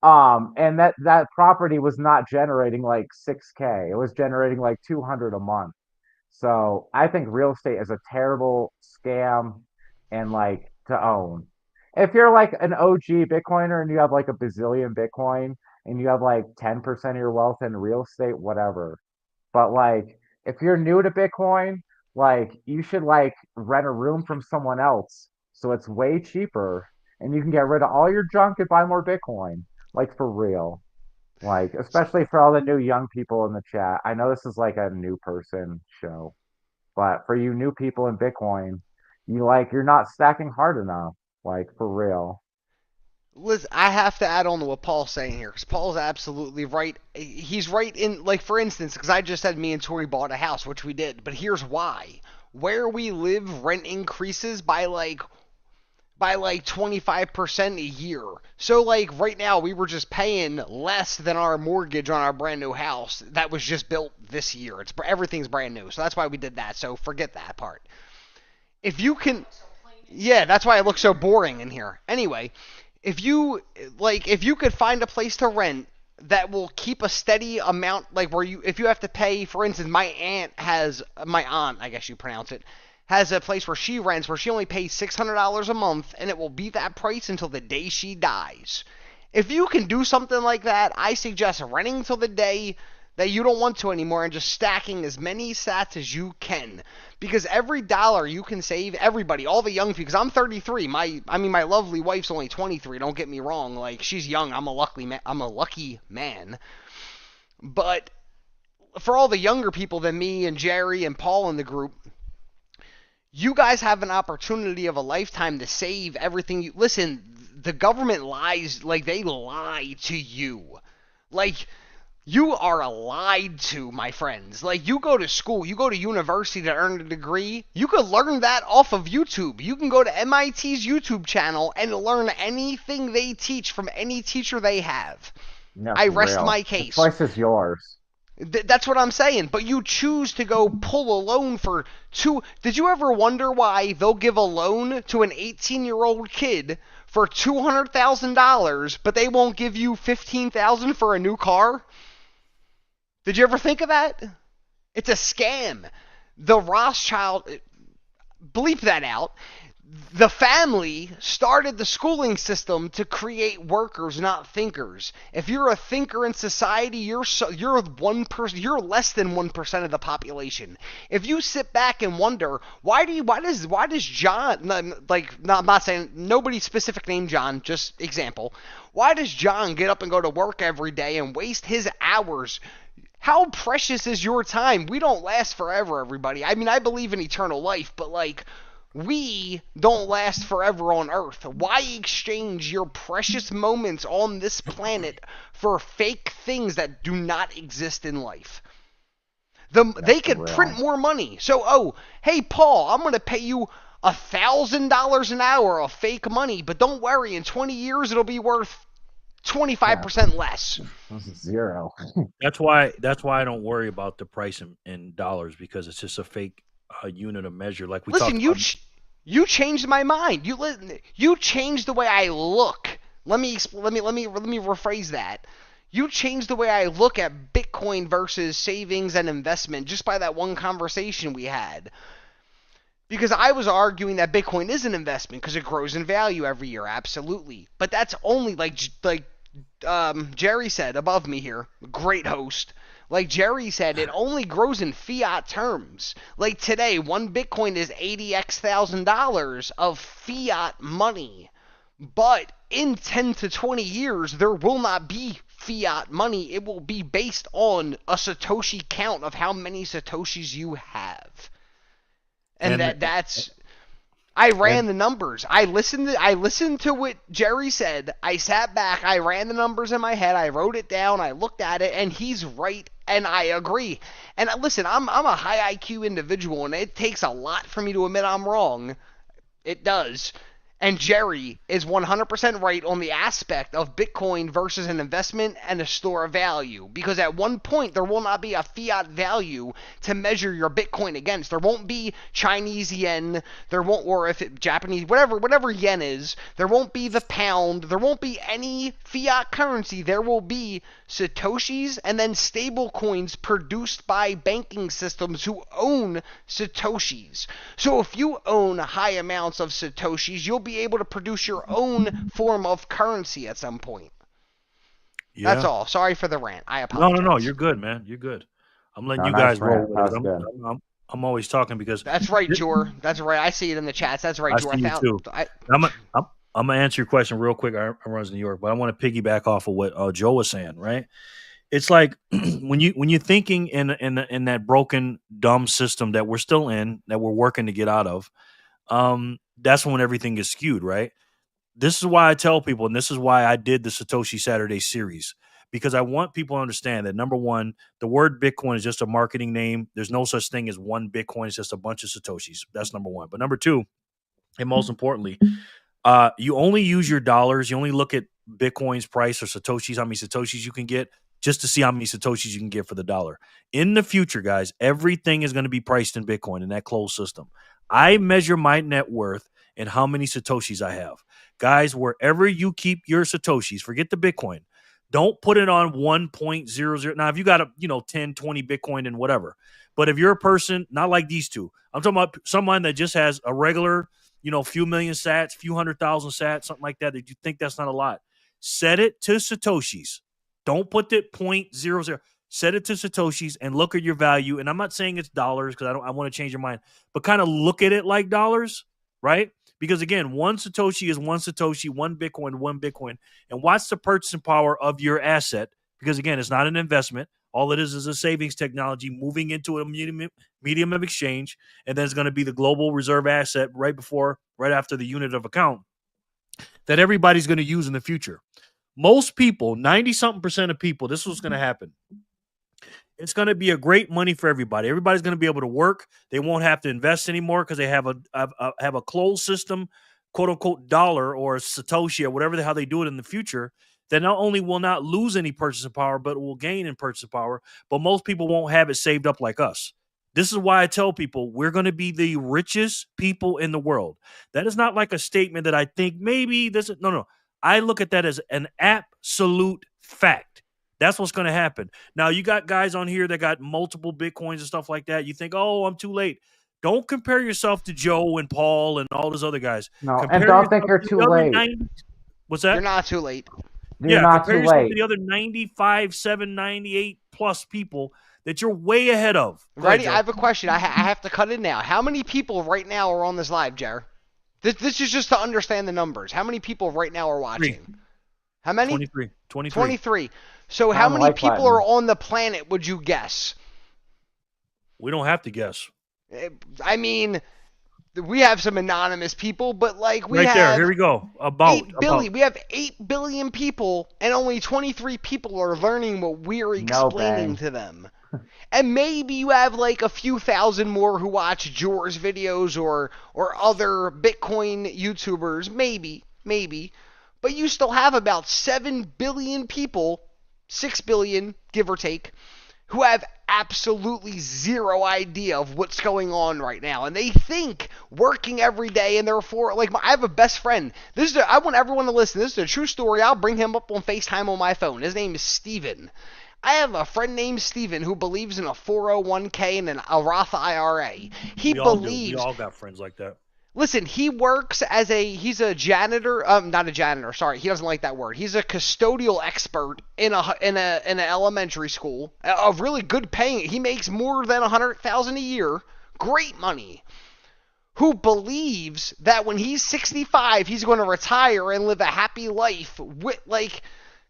And that property was not generating like 6K. It was generating like 200 a month. So I think real estate is a terrible scam and like to own. If you're like an OG Bitcoiner and you have like a bazillion Bitcoin and you have like 10% of your wealth in real estate, whatever. But like if you're new to Bitcoin, like you should like rent a room from someone else. So it's way cheaper and you can get rid of all your junk and buy more Bitcoin. Like for real. Like, especially for all the new young people in the chat. I know this is like a new person show, but for you new people in Bitcoin, you're not stacking hard enough. Like for real. Listen, I have to add on to what Paul's saying here, because Paul's absolutely right. He's right in, like, for instance, because I just said me and Tori bought a house, which we did, but here's why. Where we live, rent increases by like 25% a year. So like right now we were just paying less than our mortgage on our brand new house that was just built this year. Everything's brand new. So that's why we did that. So forget that part. If you can, yeah, that's why it looks so boring in here. Anyway, if you could find a place to rent that will keep a steady amount, like if you have to pay, for instance, my aunt, I guess you pronounce it, has a place where she rents where she only pays $600 a month, and it will be that price until the day she dies. If you can do something like that, I suggest renting till the day that you don't want to anymore and just stacking as many sats as you can. Because every dollar you can save, everybody, all the young people, because I'm 33, my lovely wife's only 23, don't get me wrong, like, she's young, I'm a lucky man. But for all the younger people than me and Jerry and Paul in the group, you guys have an opportunity of a lifetime to save everything. Listen, the government lies, like, they lie to you. Like, you are lied to, my friends. Like, you go to school, you go to university to earn a degree, you could learn that off of YouTube. You can go to MIT's YouTube channel and learn anything they teach from any teacher they have. No, I rest real. my case. The choice is yours. That's what I'm saying. But you choose to go pull a loan for two. Did you ever wonder why they'll give a loan to an 18-year-old kid for $200,000, but they won't give you $15,000 for a new car? Did you ever think of that? It's a scam. The Rothschild, bleep that out. The family started the schooling system to create workers, not thinkers. If you're a thinker in society, you're one person. You're less than 1% of the population. If you sit back and wonder why does John, like, I'm not saying nobody specific name John, just example. Why does John get up and go to work every day and waste his hours? How precious is your time? We don't last forever, everybody. I mean, I believe in eternal life, but like, we don't last forever on Earth. Why exchange your precious moments on this planet for fake things that do not exist in life? They could print more money. So, hey, Paul, I'm going to pay you $1,000 an hour of fake money, but don't worry, in 20 years it'll be worth 25% less. Zero. That's why I don't worry about the price in dollars, because it's just a fake unit of measure. Like we listen, you changed my mind. You changed the way I look. Let me rephrase that. You changed the way I look at Bitcoin versus savings and investment just by that one conversation we had. Because I was arguing that Bitcoin is an investment because it grows in value every year, absolutely. But that's only like Jerry said above me here, great host. Like Jerry said, it only grows in fiat terms. Like today, one Bitcoin is $80,000 of fiat money. But in 10 to 20 years, there will not be fiat money. It will be based on a Satoshi count of how many Satoshis you have. And that's... I ran the numbers. I listened to what Jerry said. I sat back. I ran the numbers in my head. I wrote it down. I looked at it, and he's right, and I agree. And listen, I'm a high IQ individual, and it takes a lot for me to admit I'm wrong. It does. And Jerry is 100% right on the aspect of Bitcoin versus an investment and a store of value. Because at one point, there will not be a fiat value to measure your Bitcoin against. There won't be Chinese yen, or if it Japanese, whatever yen is, there won't be the pound, there won't be any fiat currency. There will be Satoshis and then stable coins produced by banking systems who own Satoshis. So if you own high amounts of Satoshis, you'll be able to produce your own form of currency at some point. Yeah. That's all. Sorry for the rant. I apologize. No. You're good, man. You're good. I'm letting you guys roll with it. I'm always talking because... That's right, Jor. That's right. I see it in the chats. That's right, Jor. I'm going to answer your question real quick. I run to New York, but I want to piggyback off of what Joe was saying, right? It's like when you're thinking in that broken, dumb system that we're still in, that we're working to get out of, that's when everything is skewed, right? this is why I tell people, and this is why I did the Satoshi Saturday series, because I want people to understand that, number one, the word Bitcoin is just a marketing name. There's no such thing as one Bitcoin. It's just a bunch of Satoshis. That's number one. But number two, and most importantly, you only use your dollars. You only look at Bitcoin's price or Satoshis, how many Satoshis you can get, just to see how many Satoshis you can get for the dollar. In the future, guys, everything is going to be priced in Bitcoin in that closed system. I measure my net worth and how many Satoshis I have. Guys, wherever you keep your Satoshis, forget the Bitcoin. Don't put it on 1.00. Now, if you got 10, 20 Bitcoin and whatever. But if you're a person, not like these two, I'm talking about someone that just has a regular, few million sats, few 100,000 sats, something like that, that you think that's not a lot. Set it to Satoshis. Don't put it 0.00. Set it to Satoshis and look at your value. And I'm not saying it's dollars because I want to change your mind, but kind of look at it like dollars, right? Because again, one Satoshi is one Satoshi, one Bitcoin. And what's the purchasing power of your asset? Because again, it's not an investment. All it is a savings technology moving into a medium of exchange. And then it's going to be the global reserve asset right after the unit of account that everybody's going to use in the future. Most people, 90-something% of people, this is what's going to happen. It's going to be a great money for everybody. Everybody's going to be able to work. They won't have to invest anymore because they have a closed system, quote unquote, dollar or Satoshi or whatever how they do it in the future. That not only will not lose any purchasing power, but will gain in purchasing power. But most people won't have it saved up like us. This is why I tell people we're going to be the richest people in the world. That is not like a statement that I think maybe this is. No. I look at that as an absolute fact. That's what's going to happen. Now, you got guys on here that got multiple Bitcoins and stuff like that. You think, oh, I'm too late. Don't compare yourself to Joe and Paul and all those other guys. No, and don't think you're too late. What's that? You're not too late. You're not compare too yourself late. to the other 95, 7, 98 plus people that you're way ahead of. Ready? I have a question. I have to cut in now. How many people right now are on this live, Jer? This is just to understand the numbers. How many people right now are watching? 3. How many? 23. 23. So how many people are on the planet, would you guess? We don't have to guess. I mean, we have some anonymous people, but we right have... there, here we go. We have 8 billion people, and only 23 people are learning what we're explaining to them. And maybe you have a few thousand more who watch Jor's videos or other Bitcoin YouTubers, maybe. But you still have about 7 billion people, 6 billion, give or take, who have absolutely zero idea of what's going on right now. And they think working every day, and therefore, I have a best friend. I want everyone to listen. This is a true story. I'll bring him up on FaceTime on my phone. His name is Steven. I have a friend named Steven who believes in a 401k and a Roth IRA. We all got friends like that. Listen, he works he's a janitor, not a janitor, sorry, he doesn't like that word. He's a custodial expert in an elementary school, a really good paying, he makes more than $100,000 a year, great money, who believes that when he's 65, he's going to retire and live a happy life with,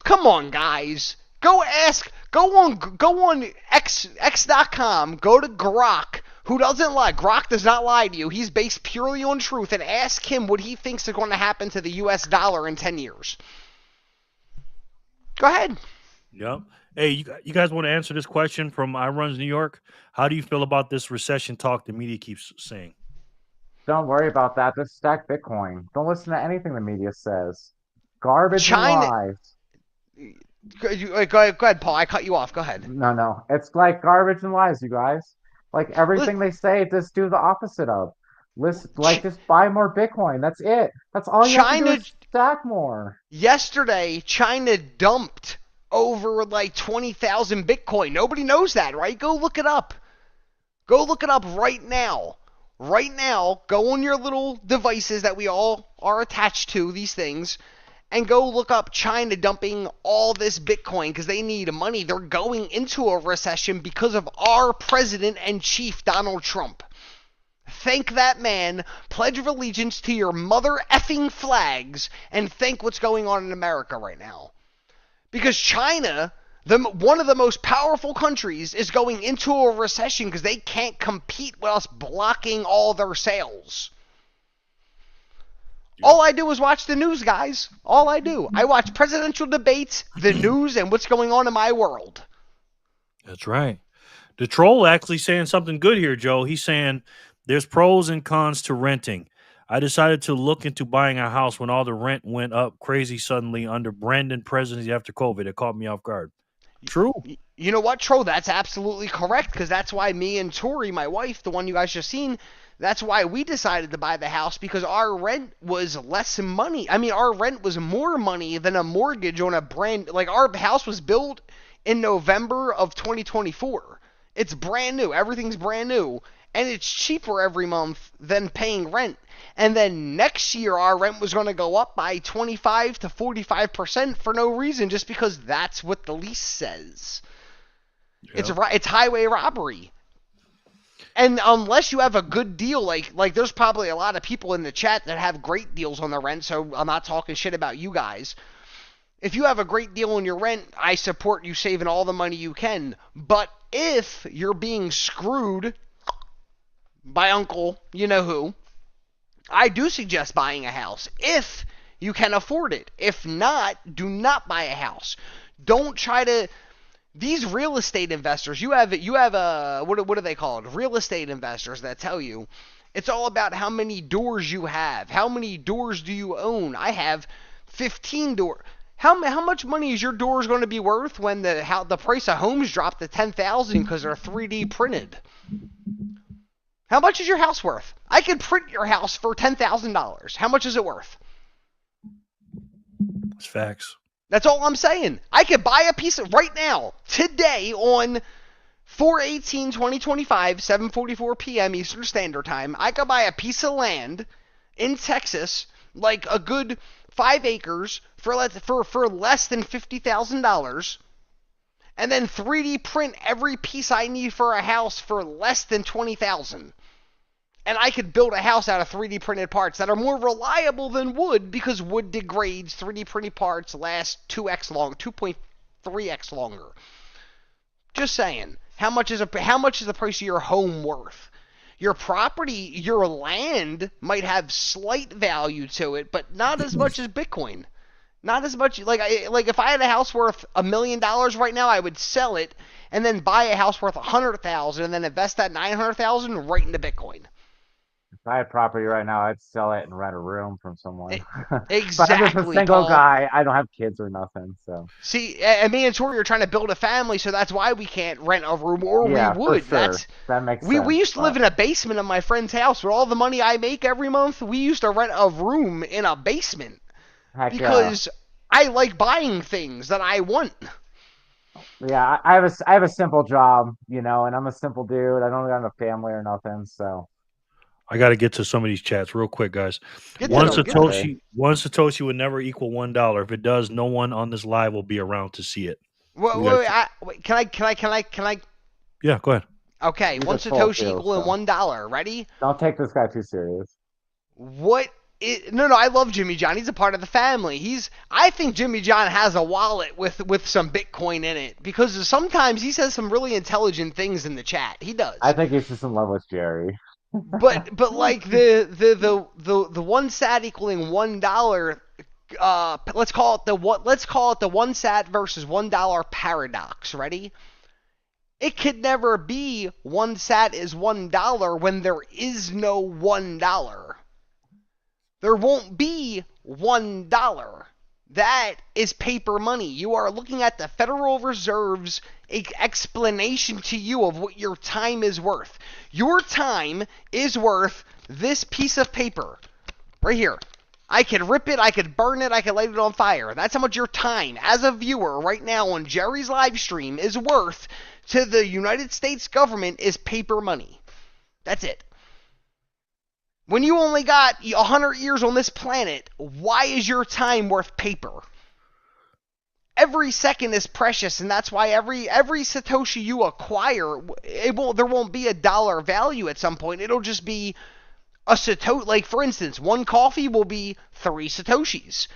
come on, guys. Go on X.com, go to Grok, who doesn't lie. Grok does not lie to you. He's based purely on truth, and ask him what he thinks is going to happen to the U.S. dollar in 10 years. Go ahead. Yep. Hey, you guys want to answer this question from I Runs New York? How do you feel about this recession talk the media keeps saying? Don't worry about that. Just stack Bitcoin. Don't listen to anything the media says. Garbage and lies. Go ahead, Paul. I cut you off. Go ahead. No. It's like garbage and lies, you guys. Everything they say, just do the opposite of. Listen, just buy more Bitcoin. That's it. That's all you have to do is stack more. Yesterday, China dumped over 20,000 Bitcoin. Nobody knows that, right? Go look it up. Go look it up right now. Right now, go on your little devices that we all are attached to, these things, and go look up China dumping all this Bitcoin because they need money. They're going into a recession because of our president and chief, Donald Trump. Thank that man, pledge of allegiance to your mother effing flags, and thank what's going on in America right now. Because China, one of the most powerful countries, is going into a recession because they can't compete with us blocking all their sales. All I do is watch the news, guys. All I do. I watch presidential debates, the news, and what's going on in my world. That's right. The troll actually saying something good here, Joe. He's saying there's pros and cons to renting. I decided to look into buying a house when all the rent went up crazy suddenly under Brandon presidency after COVID. It caught me off guard. True. You know what, Tro? That's absolutely correct, because that's why me and Tori, my wife, the one you guys just seen, that's why we decided to buy the house, because our rent was less money. I mean, our rent was more money than a mortgage on a brand. Like, our house was built in November of 2024. It's brand new. Everything's brand new. And it's cheaper every month than paying rent. And then next year, our rent was going to go up by 25 to 45% for no reason, just because that's what the lease says. Yep. It's highway robbery. And unless you have a good deal, like there's probably a lot of people in the chat that have great deals on their rent, so I'm not talking shit about you guys. If you have a great deal on your rent, I support you saving all the money you can. But if you're being screwed by Uncle you-know-who, I do suggest buying a house if you can afford it. If not, do not buy a house. Don't try to... These real estate investors, you have what are they called? Real estate investors that tell you it's all about how many doors you have. How many doors do you own? I have 15 doors. How much money is your doors going to be worth when the price of homes drop to $10,000 because they're 3D printed? How much is your house worth? I could print your house for $10,000. How much is it worth? It's facts. That's all I'm saying. I could buy a piece of right now, today, on 4/18/2025, 7:44 p.m. Eastern Standard Time. I could buy a piece of land in Texas, like a good 5 acres, for less than $50,000, and then 3D print every piece I need for a house for less than $20,000. And I could build a house out of 3D printed parts that are more reliable than wood, because wood degrades. 3D printed parts last 2.3x longer. Just saying. How much is the price of your home worth? Your property, your land might have slight value to it, but not as much as Bitcoin. Not as much. Like if I had a house worth $1 million right now, I would sell it and then buy a house worth $100,000 and then invest that $900,000 right into Bitcoin. If I had property right now, I'd sell it and rent a room from someone. Exactly. But I'm just a single Paul. guy. I don't have kids or nothing. So see, and me and Tori are trying to build a family, so that's why we can't rent a room, or yeah, we would. For sure. That makes sense. We used to live in a basement of my friend's house. With all the money I make every month, we used to rent a room in a basement. Heck because I like buying things that I want. Yeah, I have a simple job, and I'm a simple dude. I don't have a family or nothing, so. I got to get to some of these chats real quick, guys. One Satoshi would never equal $1. If it does, no one on this live will be around to see it. Wait, can I? Yeah, go ahead. Okay, one Satoshi equaling $1. Ready? Don't take this guy too serious. What? No, I love Jimmy John. He's a part of the family. I think Jimmy John has a wallet with some Bitcoin in it, because sometimes he says some really intelligent things in the chat. He does. I think he's just in love with Jerry. But like the one sat equaling $1, let's call it the 1 sat versus $1 paradox. Ready? It could never be 1 sat is $1 when there is no $1. There won't be $1. That is paper money. You are looking at the Federal Reserve's explanation to you of what your time is worth. Your time is worth this piece of paper right here. I could rip it, I could burn it, I could light it on fire. That's how much your time as a viewer right now on Jerry's live stream is worth to the United States government is paper money. That's it. When you only got 100 years on this planet, why is your time worth paper? Every second is precious, and that's why every Satoshi you acquire, there won't be a dollar value at some point. It'll just be a Satoshi. Like, for instance, one coffee will be 3 Satoshis.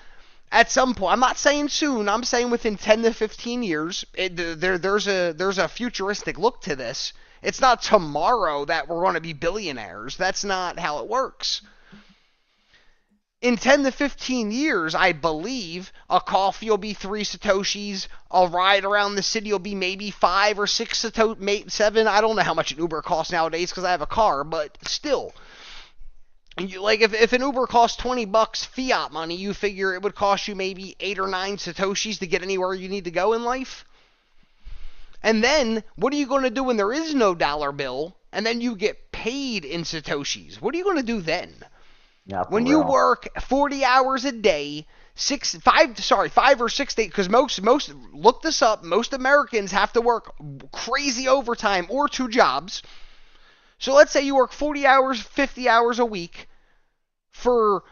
At some point, I'm not saying soon, I'm saying within 10 to 15 years, there's a futuristic look to this. It's not tomorrow that we're going to be billionaires. That's not how it works. In 10 to 15 years, I believe, a coffee will be 3 Satoshis, a ride around the city will be maybe 5 or 6 7. I don't know how much an Uber costs nowadays because I have a car, but still. Like, if an Uber costs $20 fiat money, you figure it would cost you maybe 8 or 9 Satoshis to get anywhere you need to go in life? And then, what are you going to do when there is no dollar bill, and then you get paid in Satoshis? What are you going to do then? Yeah, When you work 40 hours a day, 5 or 6 days, because most look this up, most Americans have to work crazy overtime or 2 jobs. So let's say you work 40 hours, 50 hours a week for,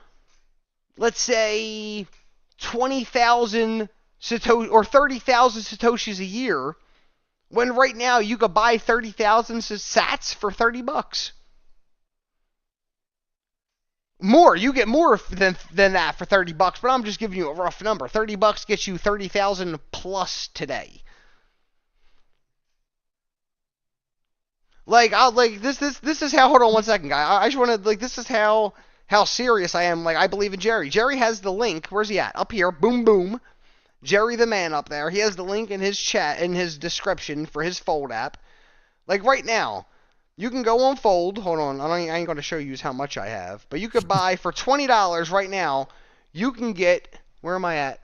let's say, 20,000 Satoshis or 30,000 Satoshis a year, when right now you could buy 30,000 sats for $30. More, you get more than that for $30, but I'm just giving you a rough number. $30 gets you 30,000 plus today. Like, this is how. Hold on one second, guy. I just want to this is how serious I am. Like, I believe in Jerry. Jerry has the link. Where's he at? Up here. Boom, boom. Jerry the man up there. He has the link in his chat, in his description for his Fold app. Like right now. You can go on Fold. Hold on. I ain't going to show you how much I have. But you could buy for $20 right now. You can get... Where am I at?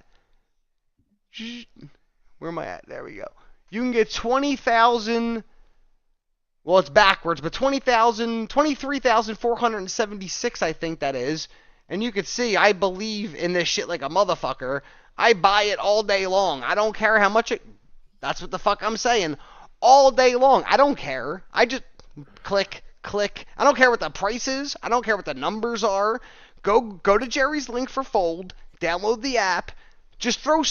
Where am I at? There we go. You can get 20,000... Well, it's backwards. But 23,476, I think that is. And you can see, I believe in this shit like a motherfucker. I buy it all day long. I don't care how much it... That's what the fuck I'm saying. All day long. I don't care. I just... Click. I don't care what the price is. I don't care what the numbers are. Go to Jerry's link for Fold. Download the app. Just throw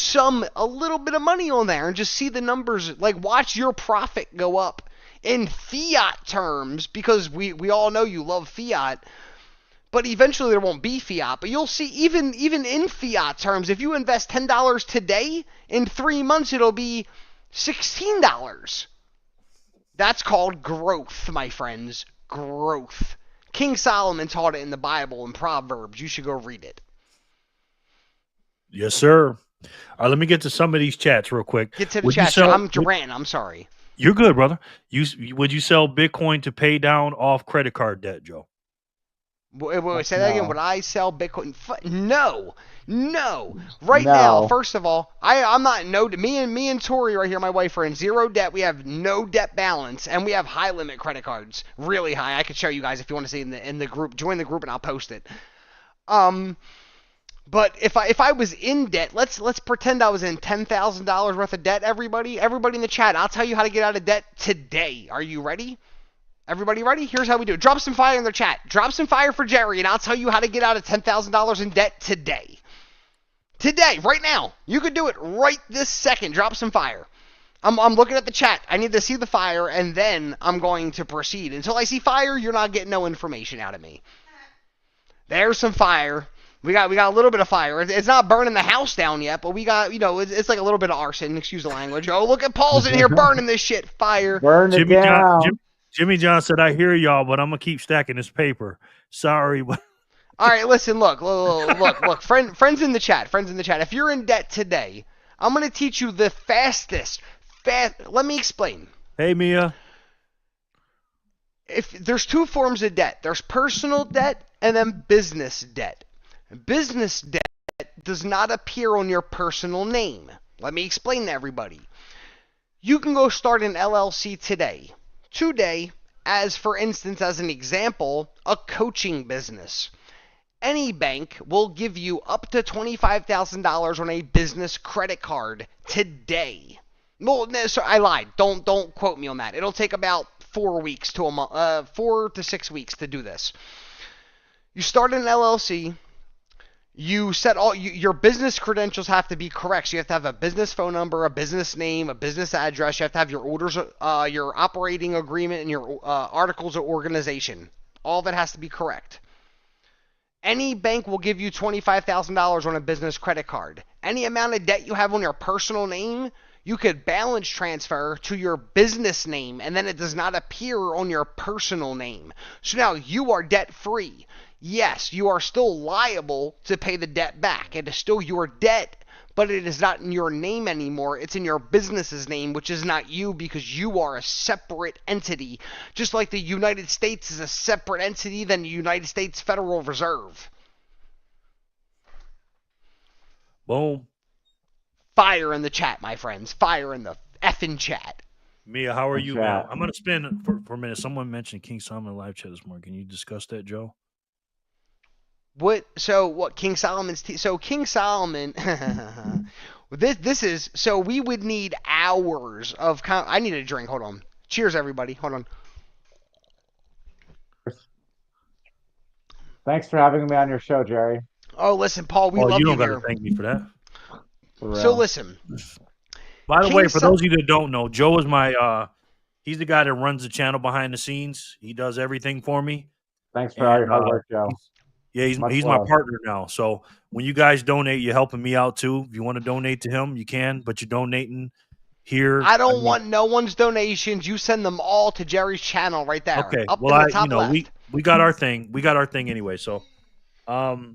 a little bit of money on there and just see the numbers. Like, watch your profit go up in fiat terms, because we all know you love fiat. But eventually there won't be fiat. But you'll see, even in fiat terms, if you invest $10 today, in 3 months it'll be $16. That's called growth, my friends. Growth. King Solomon taught it in the Bible in Proverbs. You should go read it. Yes, sir. All right, let me get to some of these chats real quick. Get to the chat. I'm ranting. I'm sorry. You're good, brother. Would you sell Bitcoin to pay down off credit card debt, Joe? Wait, say that again. Would I sell Bitcoin? No. Right now, first of all, I'm not me and Tori right here, my wife, are in zero debt. We have no debt balance, and we have high limit credit cards, really high. I could show you guys if you want to see in the group. Join the group and I'll post it. But if I was in debt, let's pretend I was in $10,000 worth of debt. Everybody in the chat, I'll tell you how to get out of debt today. Are you ready? Everybody ready? Here's how we do it. Drop some fire in the chat. Drop some fire for Jerry, and I'll tell you how to get out of $10,000 in debt today. Today, right now. You could do it right this second. Drop some fire. I'm looking at the chat. I need to see the fire, and then I'm going to proceed. Until I see fire, you're not getting no information out of me. There's some fire. We got a little bit of fire. It's not burning the house down yet, but we got, it's like a little bit of arson. Excuse the language. Oh, look at Paul's in here burning this shit. Fire. Burn it down. Jimmy John said, I hear y'all, but I'm going to keep stacking this paper. Sorry. All right, listen, look. Friends in the chat. If you're in debt today, I'm going to teach you the fastest. Let me explain. Hey, Mia. If there's 2 forms of debt. There's personal debt and then business debt. Business debt does not appear on your personal name. Let me explain to everybody. You can go start an LLC today, as for instance, as an example, a coaching business. Any bank will give you up to $25,000 on a business credit card today. No, sorry, I lied. Don't quote me on that. It'll take about 4 weeks to a month, 4 to 6 weeks to do this. You start an LLC. You set your business credentials have to be correct. So you have to have a business phone number, a business name, a business address. You have to have your orders, your operating agreement, and your articles of organization. All that has to be correct. Any bank will give you $25,000 on a business credit card. Any amount of debt you have on your personal name, you could balance transfer to your business name, and then it does not appear on your personal name. So now you are debt free. yes, you are still liable to pay the debt back. It is still your debt, but it is not in your name anymore. It's in your business's name, which is not you, because you are a separate entity. Just like the United States is a separate entity than the United States Federal Reserve. Boom. Fire in the chat, my friends. Fire in the effing chat. Mia, how are you, Chat. man? I'm going to spin for a minute. Someone mentioned King Solomon live chat this morning. Can you discuss that, Joe? What? So what? King Solomon's so King Solomon. this is so we would need hours of. I need a drink. Hold on. Cheers, everybody. Hold on. Thanks for having me on your show, Jerry. Oh, listen, Paul. We Oh, love you you don't got here. to thank me for that. For So real. listen. By the King way, for Sol- those of you that don't know, Joe is my he's the guy that runs the channel behind the scenes. He does everything for me. Thanks for all your hard work, Joe. Yeah, Much he's my love. partner now. So when you guys donate, you're helping me out too. If you want to donate to him, you can, but you're donating here. I don't want no one's donations. You send them all to Jerry's channel right there. Okay. Up Well, in the top left. we got our thing. We got our thing anyway. So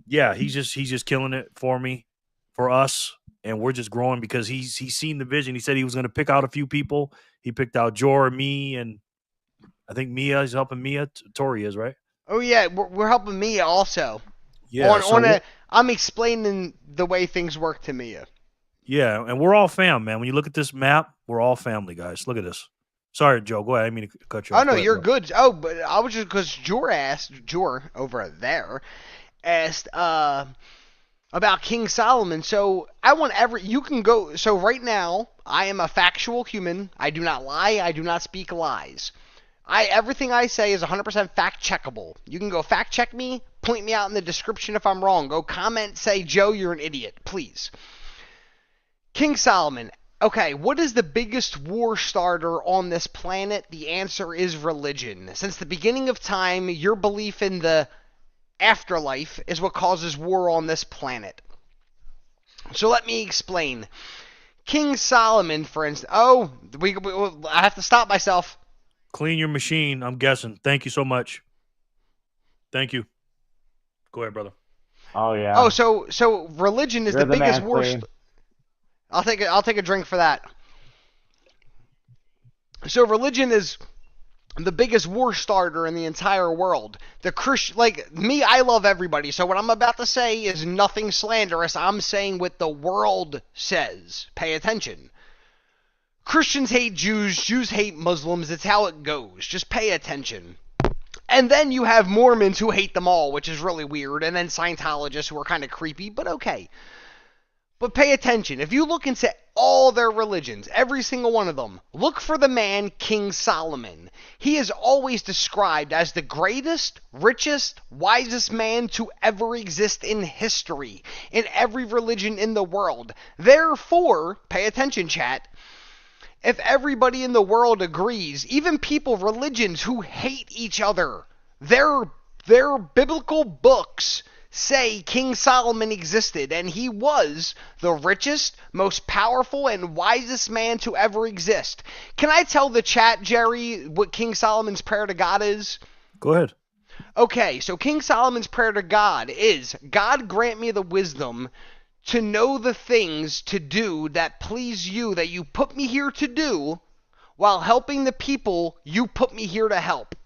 yeah, he's just killing it for me, for us, and we're just growing because he's seen the vision. He said he was going to pick out a few people. He picked out Jor, me, and I think Mia is helping Mia. Tori is, right? Oh yeah, we're helping Mia also. Yeah. I'm explaining the way things work to Mia. Yeah, and we're all fam, man. When you look at this map, we're all family, guys. Look at this. Sorry, Joe. Go ahead. I didn't mean to cut you off. Oh no, Go ahead, you're bro. good. Oh, but I was just because Jor over there asked about King Solomon. So I want you can go. So right now, I am a factual human. I do not lie. I do not speak lies. Everything I say is 100% fact checkable. You can go fact check me, point me out in the description if I'm wrong. Go comment, say, Joe, you're an idiot, please. King Solomon. Okay, what is the biggest war starter on this planet? The answer is religion. Since the beginning of time, your belief in the afterlife is what causes war on this planet. So let me explain. King Solomon, for instance. Oh, I have to stop myself. Clean your machine, I'm guessing. Thank you so much. Thank you. Go ahead, brother. Oh yeah. Oh, so religion is You're the the biggest man, war. Queen. I'll take a drink for that. So religion is the biggest war starter in the entire world. The like me, I love everybody. So what I'm about to say is nothing slanderous. I'm saying what the world says. Pay attention. Christians hate Jews, Jews hate Muslims. It's how it goes. Just pay attention. And then you have Mormons who hate them all, which is really weird, and then Scientologists who are kind of creepy, but okay. But pay attention. If you look into all their religions, every single one of them, look for the man King Solomon. He is always described as the greatest, richest, wisest man to ever exist in history, in every religion in the world. Therefore, pay attention, chat, if everybody in the world agrees, even people, religions who hate each other, their biblical books say King Solomon existed, and he was the richest, most powerful, and wisest man to ever exist. Can I tell the chat, Jerry, what King Solomon's prayer to God is? Go ahead. Okay, so King Solomon's prayer to God is, God grant me the wisdom to know the things to do that please you, that you put me here to do, while helping the people you put me here to help.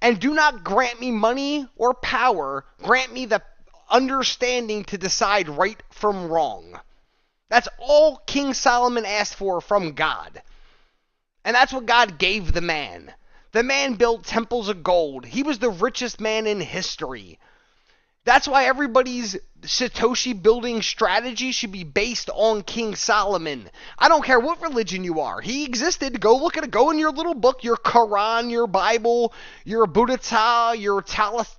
And do not grant me money or power, grant me the understanding to decide right from wrong. That's all King Solomon asked for from God. And that's what God gave the man. The man built temples of gold. He was the richest man in history. That's why everybody's Satoshi building strategy should be based on King Solomon. I don't care what religion you are. He existed. Go look at it. Go in your little book, your Quran, your Bible, your Buddha, your Talis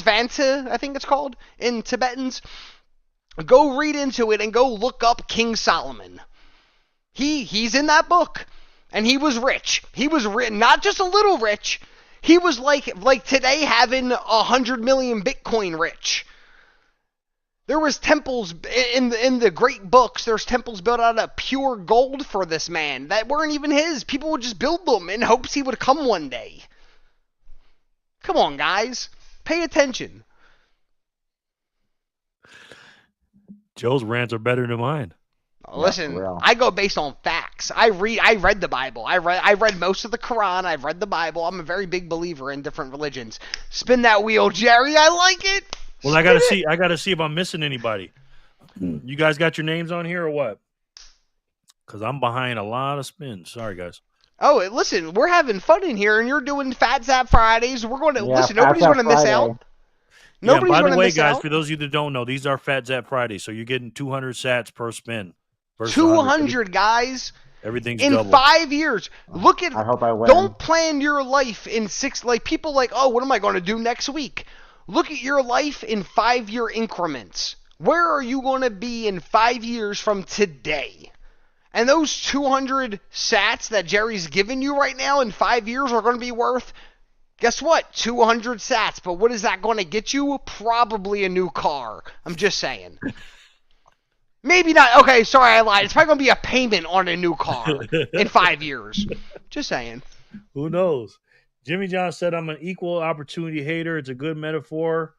Vanta, I think it's called, in Tibetans. Go read into it and go look up King Solomon. He's in that book. And he was rich. He was not just a little rich. He was like today having 100 million Bitcoin rich. There was temples in the great books. There's temples built out of pure gold for this man that weren't even his. People would just build them in hopes he would come one day. Come on, guys. Pay attention. Joe's rants are better than mine. Listen, I go based on facts. I read the Bible. I read most of the Quran. I've read the Bible. I'm a very big believer in different religions. Spin that wheel, Jerry. I like it. Well, I gotta see if I'm missing anybody. You guys got your names on here or what? Because I'm behind a lot of spins. Sorry, guys. Oh, listen, we're having fun in here, and you're doing Fat Zap Fridays. We're going to listen. Nobody's going to miss out. Nobody's by going the to way, miss guys, out. for those of you that don't know, these are Fat Zap Fridays, so you're getting 200 sats per spin. 200 guys. Everything's in double. 5 years. Look at. I hope I win. Don't plan your life in 6. Like people like, oh, what am I going to do next week? Look at your life in 5-year increments. Where are you going to be in 5 years from today? And those 200 sats that Jerry's giving you right now in 5 years are going to be worth, guess what? 200 sats. But what is that going to get you? Probably a new car. I'm just saying. Maybe not. Okay, sorry, I lied. It's probably going to be a payment on a new car in 5 years. Just saying. Who knows? Jimmy John said, I'm an equal opportunity hater. It's a good metaphor,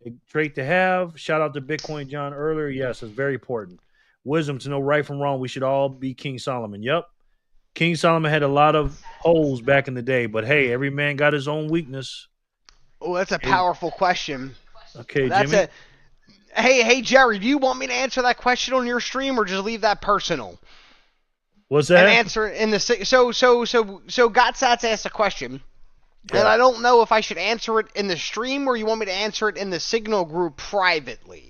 a trait to have. Shout out to Bitcoin John earlier. Yes, it's very important. Wisdom to know right from wrong. We should all be King Solomon. Yep. King Solomon had a lot of holes back in the day, but hey, every man got his own weakness. Oh, that's a powerful question. Okay, that's Jimmy. Hey, Jerry, do you want me to answer that question on your stream or just leave that personal? What's that? And answer it in the so Gotsats asked a question, and I don't know if I should answer it in the stream or you want me to answer it in the Signal group privately.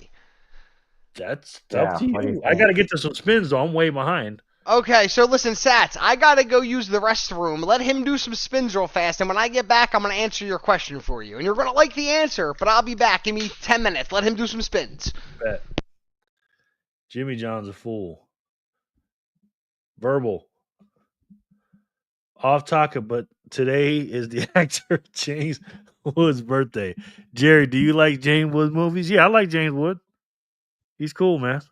That's up to you. I got to get to some spins, though. I'm way behind. Okay, so listen, Sats, I got to go use the restroom. Let him do some spins real fast, and when I get back, I'm going to answer your question for you. And you're going to like the answer, but I'll be back. Give me 10 minutes. Let him do some spins. Bet. Jimmy John's a fool. Verbal. Off topic, but today is the actor James Wood's birthday. Jerry, do you like James Wood movies? Yeah, I like James Wood. He's cool, man.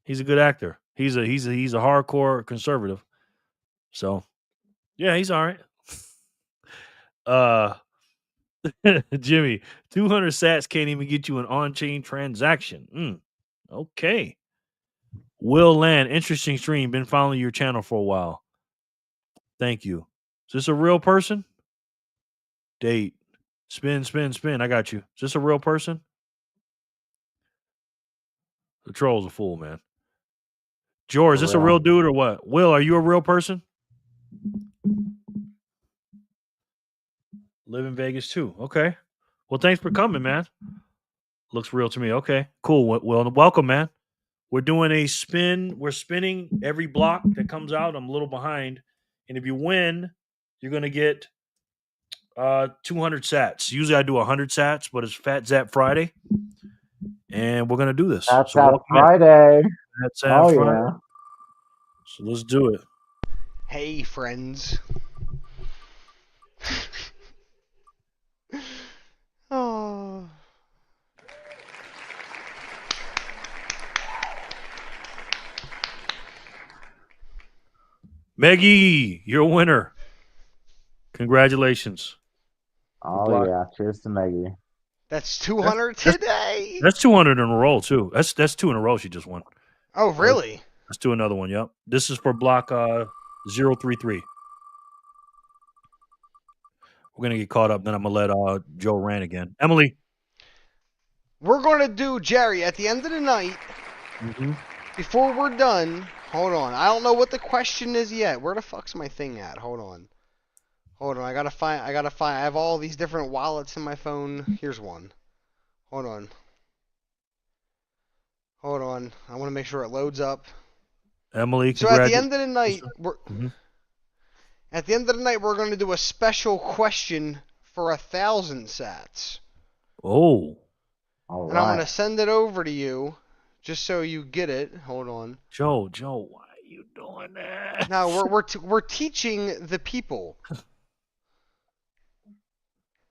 He's a good actor. He's a hardcore conservative. So, yeah, he's all right. Jimmy, 200 sats can't even get you an on-chain transaction. Okay. Will Land, interesting stream. Been following your channel for a while. Thank you. Is this a real person? Date. Spin. I got you. Is this a real person? The troll's a fool, man. George, is this a real dude or what? Will, are you a real person? Live in Vegas too. Okay. Well, thanks for coming, man. Looks real to me. Okay. Cool. Will, welcome, man. We're doing a spin. We're spinning every block that comes out. I'm a little behind. And if you win, you're going to get 200 sats. Usually I do 100 sats, but it's Fat Zap Friday. And we're going to do this. That's so Friday. That's Friday. Yeah. So let's do it. Hey, friends. Oh. Meggie, you're a winner. Congratulations. Oh, yeah. Cheers to Maggie. That's 200 today. That's 200 in a row, too. That's 2 in a row she just won. Oh, really? Let's do another one, yep. This is for block 033. We're going to get caught up, then I'm going to let Joe rant again. Emily. We're going to do, Jerry, at the end of the night, before we're done, hold on. I don't know what the question is yet. Where the fuck's my thing at? Hold on. I gotta find, I have all these different wallets in my phone. Here's one. Hold on. I want to make sure it loads up. Emily, so at the end of the night, we're going to do a special question for 1,000 sats. Oh. All and I'm going to send it over to you, just so you get it. Hold on. Joe, why are you doing that? Now we're teaching the people.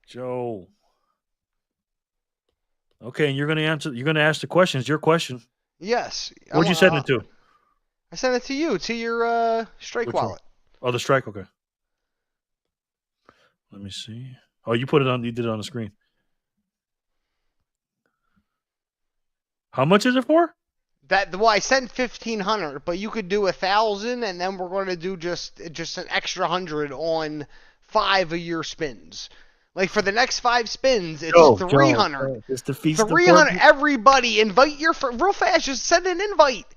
Joe. Okay, and you're going to answer. You're going to ask the question. It's your question. Yes. Where'd you send it to? I sent it to you, to your Strike wallet. Oh, the Strike. Okay. Let me see. Oh, you put it on. You did it on the screen. How much is it for? I sent 1,500, but you could do 1,000, and then we're going to do just an extra 100 on 5 of your spins. Like for the next 5 spins, it's 300. It's the feast 300. Everybody, invite real fast. Just send an invite.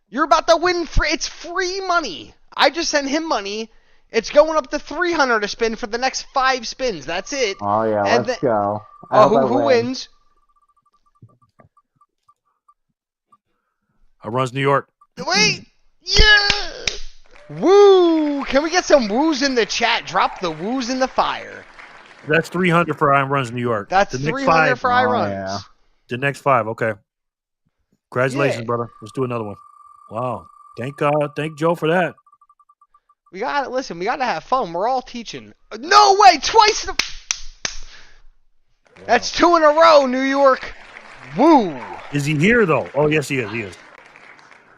You're about to win free. It's free money. I just sent him money. It's going up to 300 a spin for the next 5 spins. That's it. Oh yeah, And let's go. Who wins? I runs New York. Wait. Yeah. Woo. Can we get some woos in the chat? Drop the woos in the fire. That's 300 for I runs New York. That's the 300 for I runs. Yeah. The next 5, okay. Congratulations, brother. Let's do another one. Wow. Thank Joe for that. We got to listen. We got to have fun. We're all teaching. No way! Twice the. That's 2 in a row, New York. Woo! Is he here though? Oh yes, he is. He is.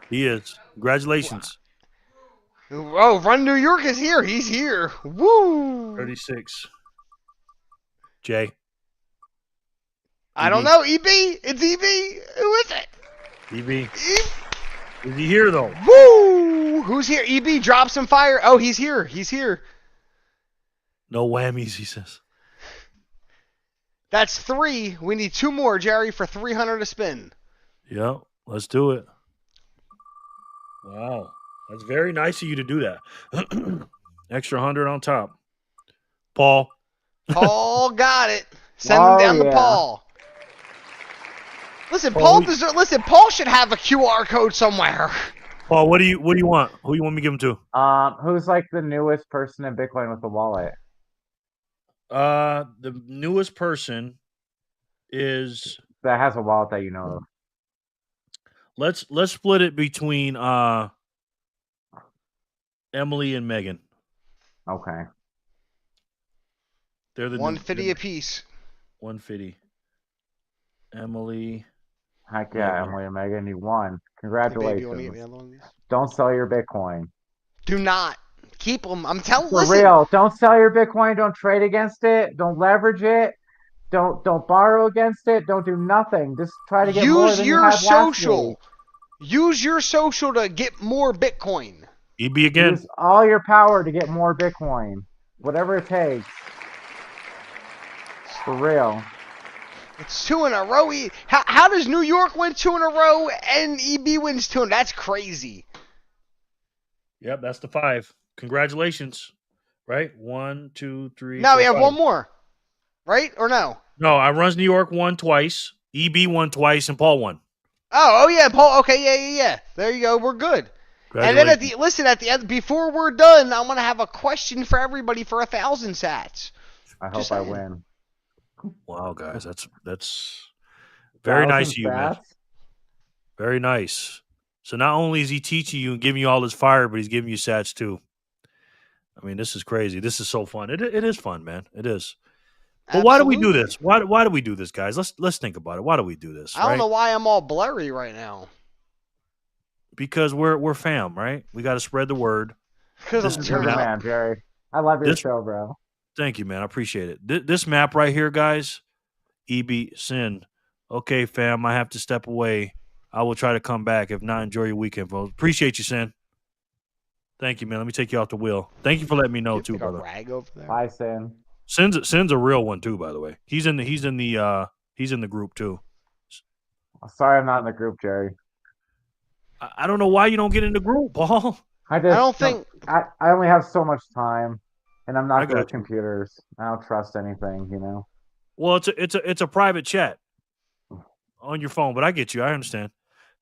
He is. Congratulations. Oh, Run New York is here. He's here. Woo! 36. Jay. I don't know. EB. It's EB. Who is it? EB. Is he here though? Woo! Who's here? EB, drop some fire. Oh, he's here. He's here. No whammies, he says. That's 3. We need 2 more, Jerry, for 300 a spin. Yeah, let's do it. Wow. That's very nice of you to do that. Extra 100 on top. Paul. Paul got it. Send him down to Paul. Listen, Paul should have a QR code somewhere. Paul, what do you want? Who you want me to give him to? Who's like the newest person in Bitcoin with a wallet? The newest person is that has a wallet that you know of. Let's split it between Emily and Megan. Okay. They're the 150 apiece. 150. Emily. Heck yeah, Emily and Megan, you won. Congratulations. Hey, baby, you wanna get me another one of these? Don't sell your Bitcoin. Do not. Keep them. I'm telling you. For real. Don't sell your Bitcoin. Don't trade against it. Don't leverage it. Don't borrow against it. Don't do nothing. Just try to get more than you had last week. Use your social to get more Bitcoin. EB again. Use all your power to get more Bitcoin. Whatever it takes. For real. It's 2 in a row. How does New York win 2 in a row and EB wins 2? That's crazy. Yep, that's the 5. Congratulations. Right? 1, 2, 3. Now we 4, have 5. 1 more. Right? Or no? No, I runs New York won twice. EB won twice, and Paul won. Oh yeah, Paul. Okay, yeah. There you go. We're good. And then at the end, before we're done, I'm gonna have a question for everybody for 1,000 sats. I hope I win. Wow, guys, that's very nice of you, man. Very nice. So not only is he teaching you and giving you all his fire, but he's giving you sats too. I mean, this is crazy. This is so fun. It is fun, man. It is. But why do we do this? Why do we do this, guys? Let's think about it. Why do we do this? I don't know why I'm all blurry right now. Because we're fam, right? We got to spread the word. Because you're the man, Jerry. I love your show, bro. Thank you, man. I appreciate it. This map right here, guys. EB Sin. Okay, fam. I have to step away. I will try to come back. If not, enjoy your weekend, folks. Appreciate you, Sin. Thank you, man. Let me take you off the wheel. Thank you for letting me know too, brother. Rag over there. Bye, Sin. Sin's a real one too, by the way. He's in the group too. Sorry, I'm not in the group, Jerry. I don't know why you don't get in the group, Paul. I only have so much time, and I'm not good with computers. I don't trust anything, you know. Well, it's a private chat on your phone, but I get you. I understand.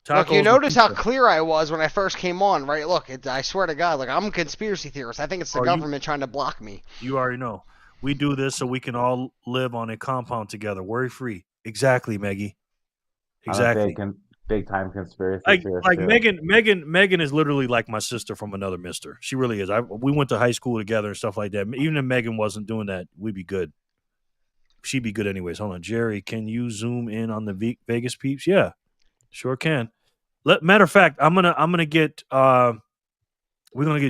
Look, you notice how clear I was when I first came on, right? Look, I swear to God, I'm a conspiracy theorist. I think it's the government trying to block me. You already know. We do this so we can all live on a compound together, worry-free. Exactly, Maggie. Exactly. Big time conspiracy theorist. Like Megan is literally like my sister from another mister. She really is. We went to high school together and stuff like that. Even if Megan wasn't doing that, we'd be good. She'd be good anyways. Hold on, Jerry. Can you zoom in on the Vegas peeps? Yeah, sure can. Matter of fact, we're gonna get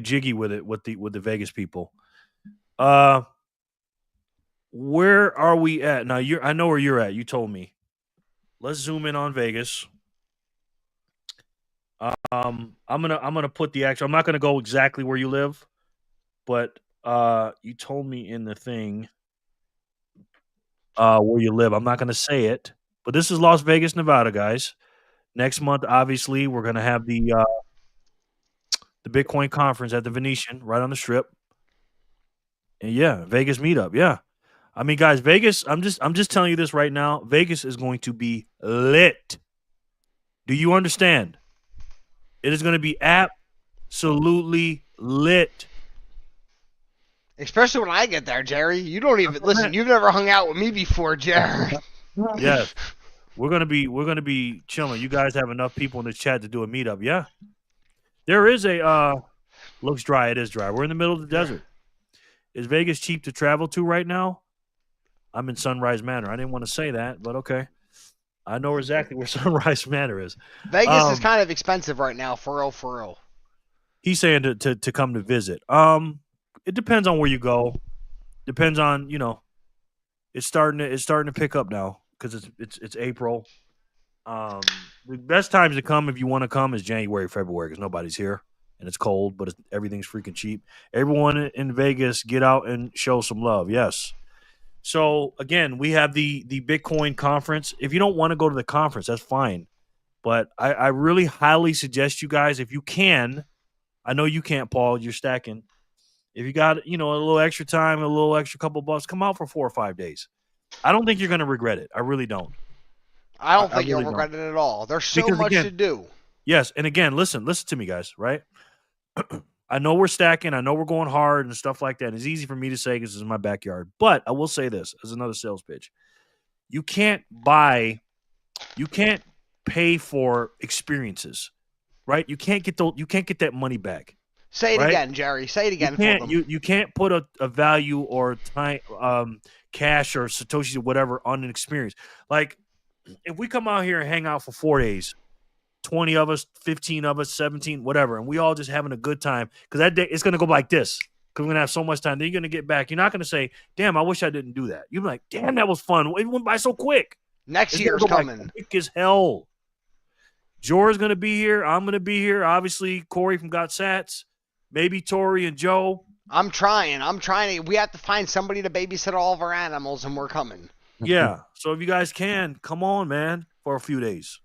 jiggy with it with the Vegas people. Where are we at now? I know where you're at. You told me. Let's zoom in on Vegas. I'm gonna put the actual. I'm not gonna go exactly where you live, but you told me in the thing where you live. I'm not gonna say it, but this is Las Vegas, Nevada, guys. Next month, obviously, we're gonna have the Bitcoin conference at the Venetian, right on the Strip. And yeah, Vegas meetup. Yeah, I mean, guys, Vegas. I'm just telling you this right now. Vegas is going to be lit. Do you understand? It is going to be absolutely lit. Especially when I get there, Jerry. You don't even listen. You've never hung out with me before, Jerry. Yes, we're gonna be chilling. You guys have enough people in the chat to do a meetup. Yeah, there is a looks dry. It is dry. We're in the middle of the desert. Is Vegas cheap to travel to right now? I'm in Sunrise Manor. I didn't want to say that, but okay. I know exactly where Sunrise Manor is. Vegas is kind of expensive right now, for real. He's saying to come to visit. It depends on where you go. Depends on, it's starting to pick up now because it's April. The best times to come if you want to come is January, February because nobody's here and it's cold, but everything's freaking cheap. Everyone in Vegas, get out and show some love. Yes. So again, we have the Bitcoin conference. If you don't want to go to the conference, that's fine. But I really highly suggest you guys, if you can, I know you can't, Paul, you're stacking. If you got, a little extra time, a little extra couple bucks, come out for 4 or 5 days. I don't think you're going to regret it. I really don't. I don't think you'll regret it at all. There's so much to do. Yes, and again, listen to me, guys, right? I know we're stacking. I know we're going hard and stuff like that. It's easy for me to say because this is my backyard. But I will say this as another sales pitch. You can't pay for experiences, right? You can't get that money back. Say it right? again, Jerry. Say it again. You can't put a value or time, cash or Satoshis or whatever on an experience. Like if we come out here and hang out for 4 days, 20 of us, 15 of us, 17, whatever, and we all just having a good time because that day it's going to go like this because we're going to have so much time. Then you're going to get back. You're not going to say, damn, I wish I didn't do that. You're like, damn, that was fun. It went by so quick. Next year's coming. Quick as hell. Jor's going to be here. I'm going to be here. Obviously, Corey from Got Sats. Maybe Tori and Joe. I'm trying. We have to find somebody to babysit all of our animals, and we're coming. Yeah. So if you guys can, come on, man, for a few days.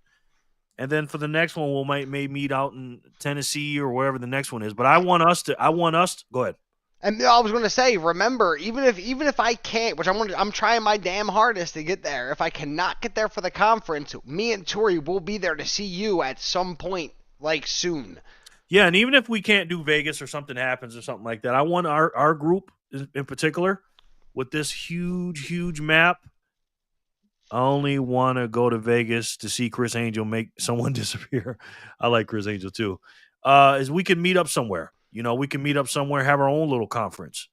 And then for the next one, we'll may meet out in Tennessee or wherever the next one is. But I want us to go ahead. And I was going to say, remember, even if I can't, which I'm trying my damn hardest to get there. If I cannot get there for the conference, me and Tori will be there to see you at some point, like soon. Yeah, and even if we can't do Vegas or something happens or something like that, I want our group in particular with this huge map. I only want to go to Vegas to see Chris Angel make someone disappear. I like Chris Angel too. Is we can meet up somewhere. We can meet up somewhere, have our own little conference.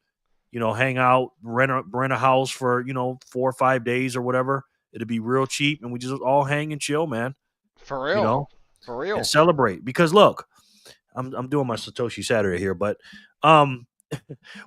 Hang out, rent a house for 4 or 5 days or whatever. It'd be real cheap, and we just all hang and chill, man. For real, for real, and celebrate. Because look, I'm doing my Satoshi Saturday here, but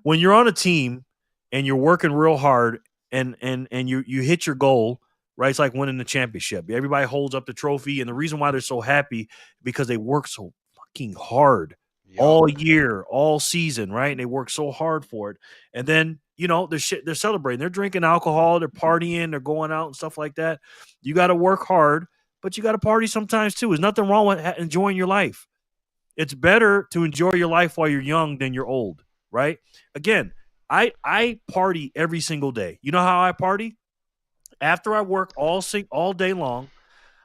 when you're on a team and you're working real hard and you hit your goal. Right, it's like winning the championship. Everybody holds up the trophy, and the reason why they're so happy because they work so fucking hard all year, all season, right? And they work so hard for it. And then they're celebrating, they're drinking alcohol, they're partying, they're going out and stuff like that. You got to work hard, but you got to party sometimes too. There's nothing wrong with enjoying your life. It's better to enjoy your life while you're young than you're old, right? Again, I party every single day. You know how I party? After I work all day long,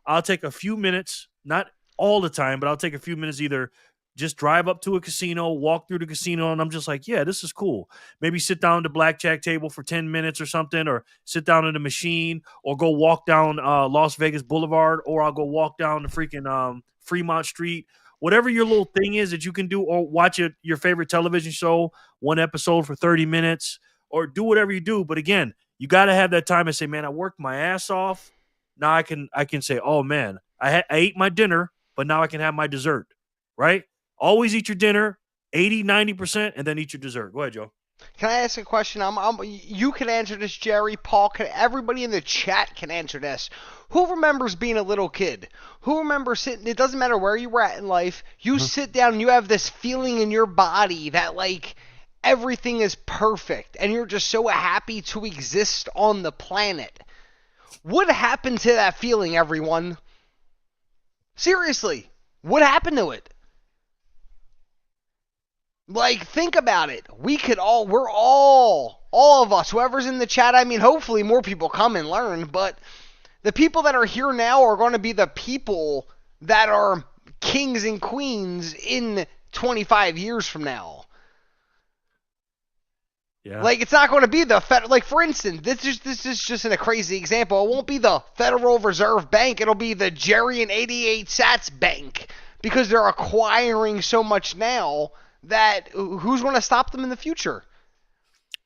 I'll take a few minutes, not all the time, but I'll take a few minutes, either just drive up to a casino, walk through the casino, and I'm just like, yeah, this is cool. Maybe sit down at the blackjack table for 10 minutes or something, or sit down at the machine, or go walk down Las Vegas Boulevard, or I'll go walk down the freaking Fremont Street. Whatever your little thing is that you can do, or watch your favorite television show, one episode for 30 minutes, or do whatever you do. But again, you got to have that time and say, man, I worked my ass off. Now I can say, oh, man, I ate my dinner, but now I can have my dessert, right? Always eat your dinner, 80, 90%, and then eat your dessert. Go ahead, Joe. Can I ask a question? You can answer this, Jerry. Paul, everybody in the chat can answer this. Who remembers being a little kid? Who remembers sitting? It doesn't matter where you were at in life. You sit down and you have this feeling in your body that like everything is perfect, and you're just so happy to exist on the planet. What happened to that feeling, everyone? Seriously, what happened to it? Like, think about it. We're all of us, whoever's in the chat, I mean, hopefully more people come and learn, but the people that are here now are going to be the people that are kings and queens in 25 years from now. Yeah. Like, it's not going to be the like, for instance, this is just a crazy example. It won't be the Federal Reserve Bank. It'll be the Jerry and 88 Sats Bank, because they're acquiring so much now that who's going to stop them in the future?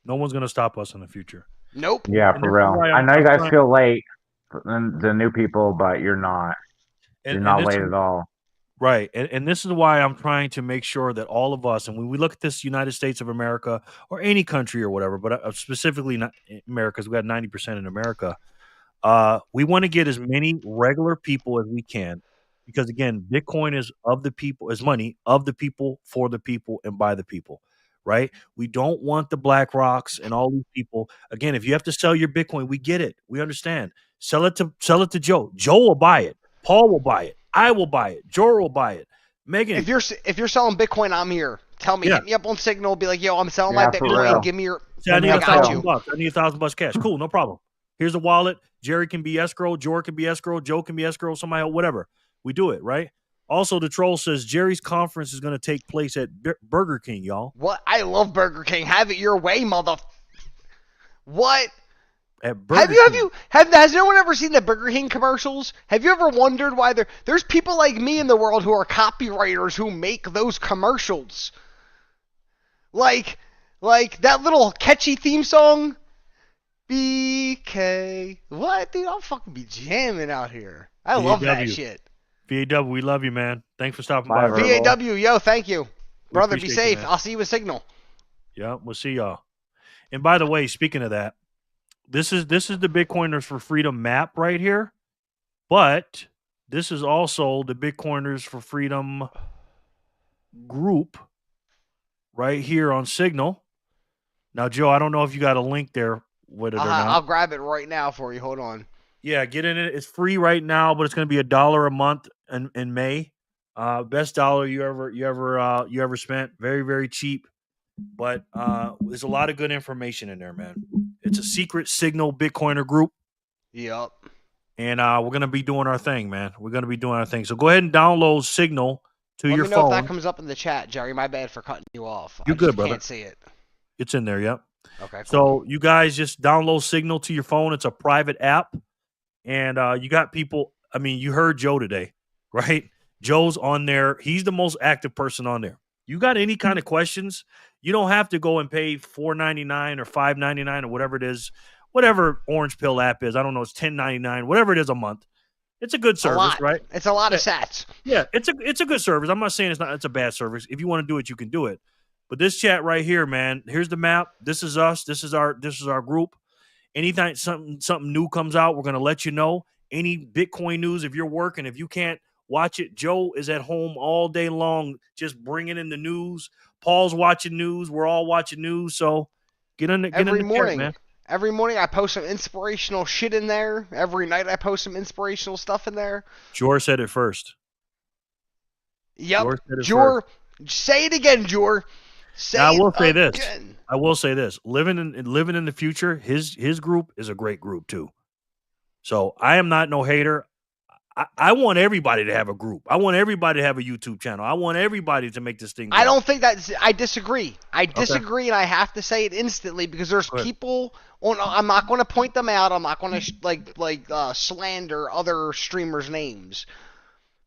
No one's going to stop us in the future. Nope. Yeah, for real. I know you guys feel late, the new people, but you're not. You're not late at all. Right. And this is why I'm trying to make sure that all of us, and when we look at this United States of America or any country or whatever, but specifically not America, because we got 90% in America, we want to get as many regular people as we can. Because again, Bitcoin is of the people, is money of the people, for the people, and by the people, right? We don't want the Black Rocks and all these people. Again, if you have to sell your Bitcoin, we get it. We understand. Sell it to Joe. Joe will buy it. Paul will buy it. I will buy it. Joe will buy it. Megan, if you're selling Bitcoin, I'm here. Tell me, hit me up on Signal. Be like, yo, I'm selling my Bitcoin. Give me your. I need $1,000. I need $1,000 cash. Cool, no problem. Here's a wallet. Jerry can be escrow. George can be escrow. Joe can be escrow. Somebody else, whatever. We do it, right? Also, the troll says Jerry's conference is going to take place at Burger King, y'all. What? I love Burger King. Have it your way, mother. What? At Burger King. Has no one ever seen the Burger King commercials? Have you ever wondered why there's people like me in the world who are copywriters who make those commercials? Like that little catchy theme song. BK. What, dude? I'll fucking be jamming out here. I love that shit. VAW, we love you, man. Thanks for stopping by. VAW, yo, thank you. Brother, be safe. You, I'll see you with Signal. Yeah, we'll see y'all. And by the way, speaking of that, this is the Bitcoiners for Freedom map right here. But this is also the Bitcoiners for Freedom group right here on Signal. Now, Joe, I don't know if you got a link there with it or not. I'll grab it right now for you. Hold on. Yeah, get in it. It's free right now, but it's going to be $1 a month in May. Best dollar you ever spent. Very, very cheap. But there's a lot of good information in there, man. It's a secret Signal Bitcoiner group. Yep. And we're going to be doing our thing, man. We're going to be doing our thing. So go ahead and download Signal to your phone. Let me know if that comes up in the chat, Jerry. My bad for cutting you off. You're good, brother. I can't see it. It's in there, yep. Okay, cool. So you guys just download Signal to your phone. It's a private app. And you got people, I mean, you heard Joe today, right? Joe's on there. He's the most active person on there. You got any kind of questions, you don't have to go and pay $4.99 or $5.99 or whatever it is, whatever Orange Pill app is. I don't know, it's $10.99, whatever it is a month. It's a good service, right? It's a lot of sats. Yeah, it's a good service. I'm not saying it's a bad service. If you want to do it, you can do it. But this chat right here, man, here's the map. This is us. This is our group. Anytime something new comes out, we're going to let you know. Any Bitcoin news, if you're working, if you can't watch it, Joe is at home all day long just bringing in the news. Paul's watching news. We're all watching news. So get in the chat, man. Every morning I post some inspirational shit in there. Every night I post some inspirational stuff in there. Jor said it first. Yep. Jor, say it again, Jor. I will say this. I will say this. Living in the future, his group is a great group too. So I am not no hater. I want everybody to have a group. I want everybody to have a YouTube channel. I want everybody to make this thing go. I don't think I disagree. I disagree, and I have to say it instantly because there's people on. I'm not going to point them out. I'm not going to slander other streamers' names.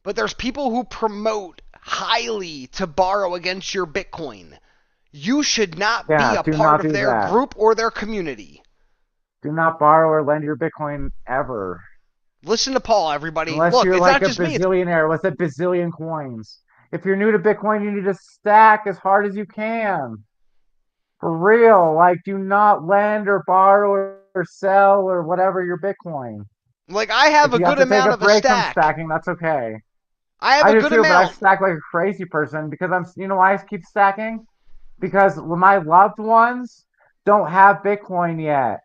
But there's people who promote highly to borrow against your Bitcoin. You should not be a part of their group or their community. Do not borrow or lend your Bitcoin ever. Listen to Paul, everybody. Unless Look, you're it's like not a just me. bazillionaire with a bazillion coins. If you're new to Bitcoin, you need to stack as hard as you can. For real, like, do not lend or borrow or sell or whatever your Bitcoin. Like, I have If a you have good to take amount a of a break from stack. stacking, that's okay. I have I a do good too, but I amount. stack like a crazy person because you know why I keep stacking? Because my loved ones don't have Bitcoin yet.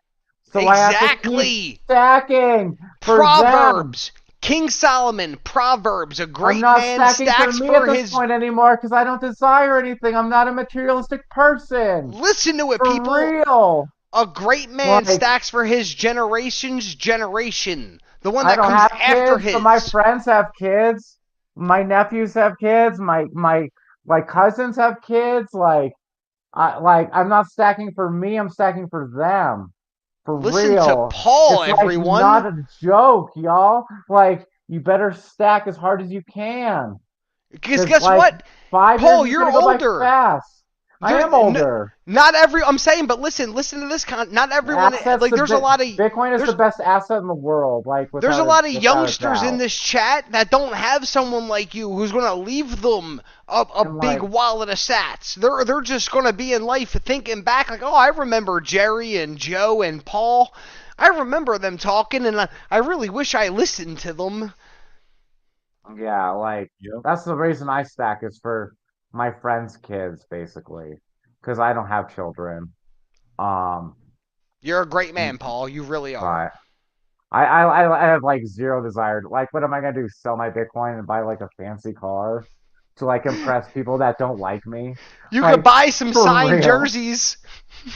So I have to keep stacking for them. Proverbs. King Solomon, Proverbs, a great I'm not man stacking for stacks me for at this his... point anymore because I don't desire anything. I'm not a materialistic person. Listen to it, for people. Real. A great man Like, stacks for his generation's generation. The one I that don't comes have after kids, his. but my friends have kids. My nephews have kids. My cousins have kids. I'm not stacking for me. I'm stacking for them. For Listen to real. Paul, It's like everyone. not a joke, y'all. Like, you better stack as hard as you can. Because guess what? 5 Paul, years is you're gonna go by older. fast. I am older. Not every. I'm saying, but listen to this. Not everyone. Like, there's a lot of. Bitcoin is the best asset in the world. Like, There's a lot of without youngsters a in doubt. this chat that don't have someone like you who's going to leave them a big wallet of sats. They're just going to be in life thinking back like, oh, I remember Jerry and Joe and Paul. I remember them talking, and I really wish I listened to them. Yeah, like, that's the reason I stack is for my friends' kids, basically, because I don't have children. You're a great man, Paul. You really are. But I have like zero desire. Like, what am I gonna do? Sell my Bitcoin and buy like a fancy car to like impress people that don't like me? You like, could buy some for signed real. jerseys.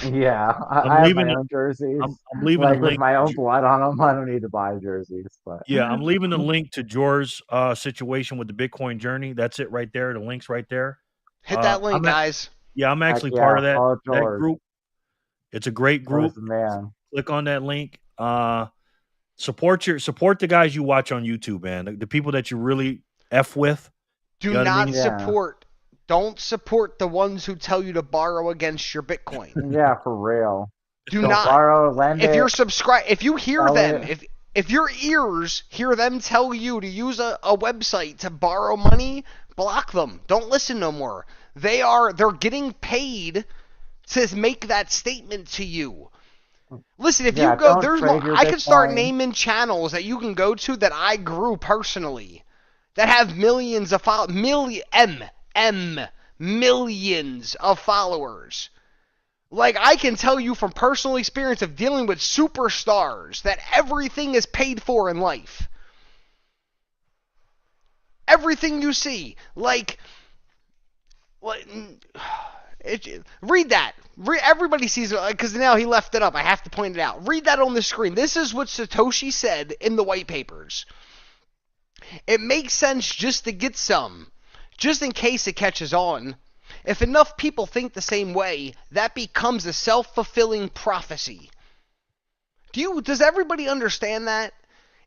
Yeah, I have my own jerseys. I'm leaving like the with link. my own blood on them. I don't need to buy jerseys, but Yeah, I'm leaving the link to Jor's situation with the Bitcoin journey. That's it right there. The link's right there. Hit that link, guys. Yeah, I'm actually part of that George. group. It's a great group. Man. Click on that link. Support the guys you watch on YouTube, man. The people that you really F with. Do not support. Don't support the ones who tell you to borrow against your Bitcoin. Yeah, for real. Do Don't not borrow, lend if it, you're subscribed. If you hear sell them, it. if your ears hear them tell you to use a website to borrow money, block them. Don't listen no more. They're getting paid to make that statement to you. Listen, if you go, there's more. I could start naming channels that you can go to that I grew personally, that have millions of millions of followers. Like, I can tell you from personal experience of dealing with superstars that everything is paid for in life. Everything you see, like read that. Everybody sees it because now he left it up. I have to point it out. Read that on the screen. This is what Satoshi said in the white papers. It makes sense just to get some, just in case it catches on. If enough people think the same way, that becomes a self-fulfilling prophecy. Does everybody understand that?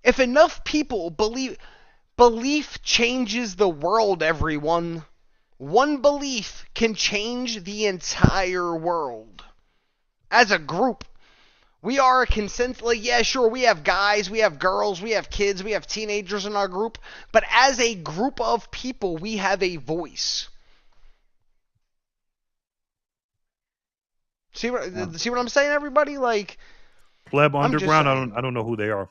If enough people belief changes the world, everyone. One belief can change the entire world. As a group, we are a consensus. Like, yeah, sure, we have guys, we have girls, we have kids, we have teenagers in our group, but as a group of people, we have a voice. See what I'm saying, everybody? Like, Pleb Underground. I don't know who they are.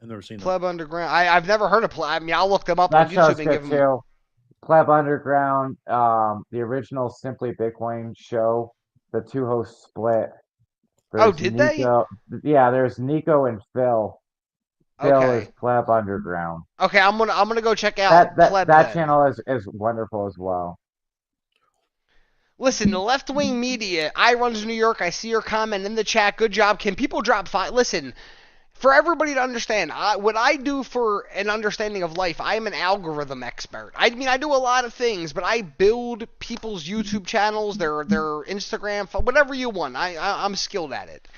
I've never seen them. Pleb Underground. I've never heard of Pleb. I mean, I'll look them up That on show's YouTube and give good them. too. Pleb Underground, the original Simply Bitcoin show. The two hosts split. Did Nico, they? Yeah, there's Nico and Phil. Phil is Pleb Underground. Okay, I'm gonna go check out Pleb. That channel is wonderful as well. Listen, the left-wing media, I runs New York, I see your comment in the chat, good job. Can people drop 5? Listen, for everybody to understand, what I do for an understanding of life, I am an algorithm expert. I mean, I do a lot of things, but I build people's YouTube channels, their Instagram, whatever you want. I'm skilled at it.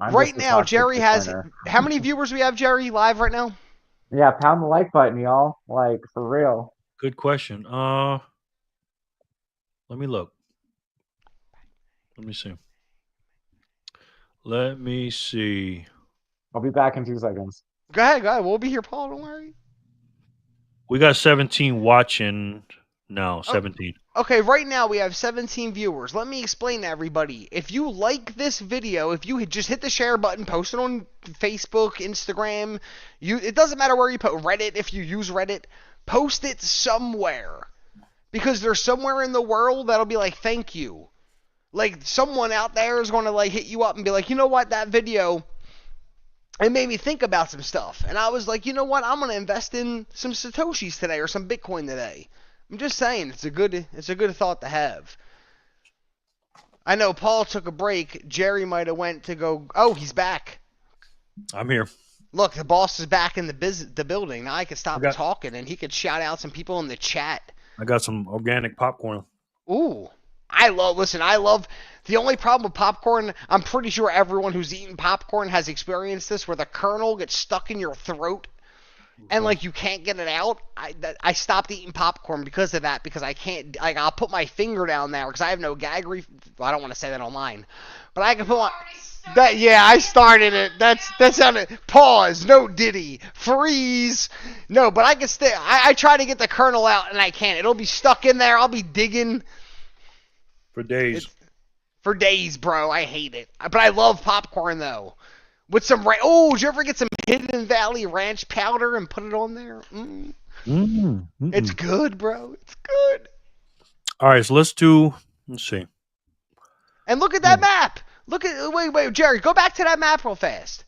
Right now, Jerry has... How many viewers we have, Jerry, live right now? Yeah, pound the like button, y'all. Like, for real. Good question. Let me look. Let me see. I'll be back in 2 seconds. Go ahead. We'll be here, Paul. Don't worry. We got 17 watching now. 17. Okay, right now we have 17 viewers. Let me explain to everybody. If you like this video, if you just hit the share button, post it on Facebook, Instagram, it doesn't matter where you put Reddit, if you use Reddit, post it somewhere. Because there's somewhere in the world that'll be like, thank you. Like, someone out there is going to, like, hit you up and be like, you know what, that video, it made me think about some stuff. And I was like, you know what, I'm going to invest in some Satoshis today or some Bitcoin today. I'm just saying, it's a good thought to have. I know Paul took a break. Jerry might have went to go. Oh, he's back. I'm here. Look, the boss is back in the building. Now I can stop talking, and he could shout out some people in the chat. I got some organic popcorn. Ooh, I love. The only problem with popcorn, I'm pretty sure everyone who's eaten popcorn has experienced this, where the kernel gets stuck in your throat. And, like, you can't get it out. I stopped eating popcorn because of that, because I can't, like, I'll put my finger down there because I have no gag well, I don't want to say that online. But I can put my, I started it. That sounded, pause, no Diddy, freeze. No, but I can stay, I try to get the kernel out and I can't. It'll be stuck in there. I'll be digging. For days. For days, bro. I hate it. But I love popcorn, though. With some did you ever get some Hidden Valley Ranch powder and put it on there? It's good, bro. It's good. All right, so let's see. And look at that map. Wait, Jerry, go back to that map real fast.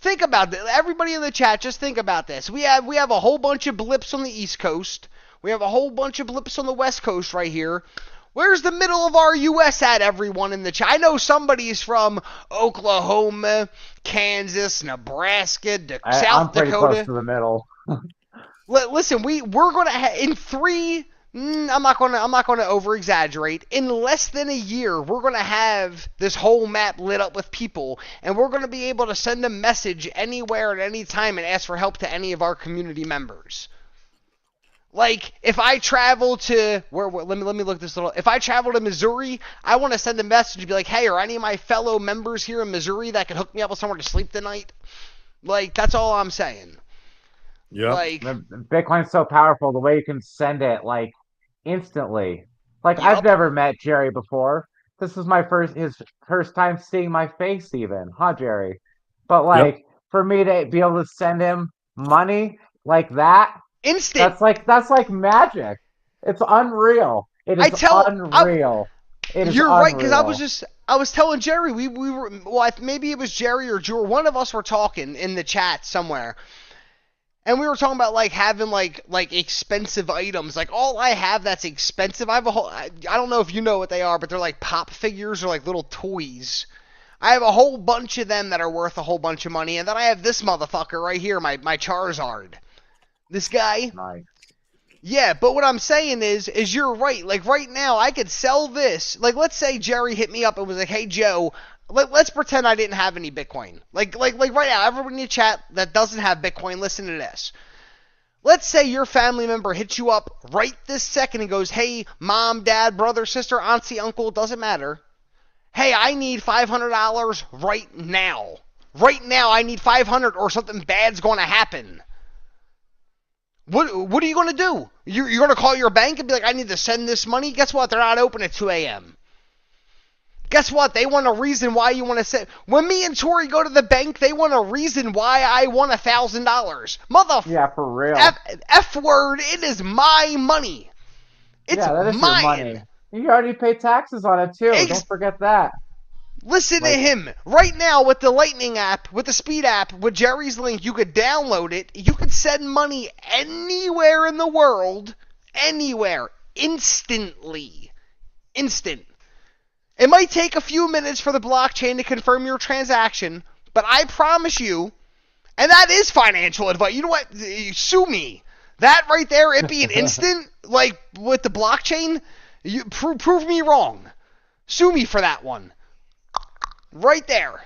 Think about this. Everybody in the chat, just think about this. We have a whole bunch of blips on the East Coast. We have a whole bunch of blips on the West Coast right here. Where's the middle of our U.S. at, everyone in the chat? I know somebody's from Oklahoma, Kansas, Nebraska, South Dakota. I'm pretty close to the middle. Listen, we're going to in 3. I'm not going to over exaggerate. In less than a year, we're going to have this whole map lit up with people, and we're going to be able to send a message anywhere at any time and ask for help to any of our community members. Like, if I travel to let me look this little. If I travel to Missouri, I want to send a message and be like, "Hey, are any of my fellow members here in Missouri that can hook me up with somewhere to sleep tonight?" Like, that's all I'm saying. Yeah. Like, Bitcoin's so powerful, the way you can send it, like, instantly. Like, I've never met Jerry before. This is his first time seeing my face, even, huh, Jerry? But, like, for me to be able to send him money like that, instant. That's like magic. It's unreal. It is unreal. You're right, because I was telling Jerry, we were, well, maybe it was Jerry or Drew, one of us were talking in the chat somewhere, and we were talking about, like, having, like expensive items. Like, all I have that's expensive, I have a whole, I don't know if you know what they are, but they're like pop figures or like little toys. I have a whole bunch of them that are worth a whole bunch of money, and then I have this motherfucker right here, my Charizard. This guy. Nice. Yeah, but what I'm saying is you're right. Like, right now, I could sell this. Like, let's say Jerry hit me up and was like, "Hey, Joe, let's pretend I didn't have any Bitcoin." Like right now, everyone in the chat that doesn't have Bitcoin, listen to this. Let's say your family member hits you up right this second and goes, "Hey, mom, dad, brother, sister, auntie, uncle, doesn't matter. Hey, I need $500 right now. Right now, I need $500 or something bad's going to happen." What are you going to do? You're going to call your bank and be like, "I need to send this money"? Guess what? They're not open at 2 a.m. Guess what? They want a reason why you want to send. When me and Tori go to the bank, they want a reason why I want $1,000. Yeah, for real. F word, it is my money. It's that is mine. Your money. You already pay taxes on it, too. Don't forget that. Listen to him. Right now, with the Lightning app, with the Speed app, with Jerry's link, you could download it. You could send money anywhere in the world. Anywhere. Instantly. Instant. It might take a few minutes for the blockchain to confirm your transaction, but I promise you, and that is financial advice. You know what? Sue me. That right there, it being instant, like with the blockchain, you prove me wrong. Sue me for that one. Right there.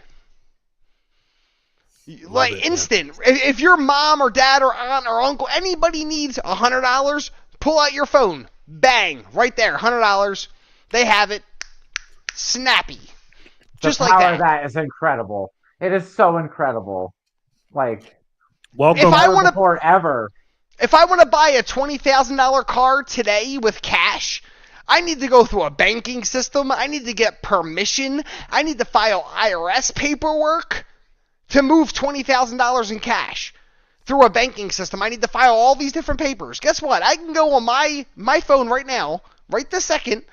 Like, instant. If your mom or dad or aunt or uncle, anybody needs $100, pull out your phone. Bang. Right there. $100. They have it. Snappy. Just like that. The power of that is incredible. It is so incredible. Like, welcome. If I want to forever. If I want to buy a $20,000 car today with cash, I need to go through a banking system. I need to get permission. I need to file IRS paperwork to move $20,000 in cash through a banking system. I need to file all these different papers. Guess what? I can go on my phone right now, right this second,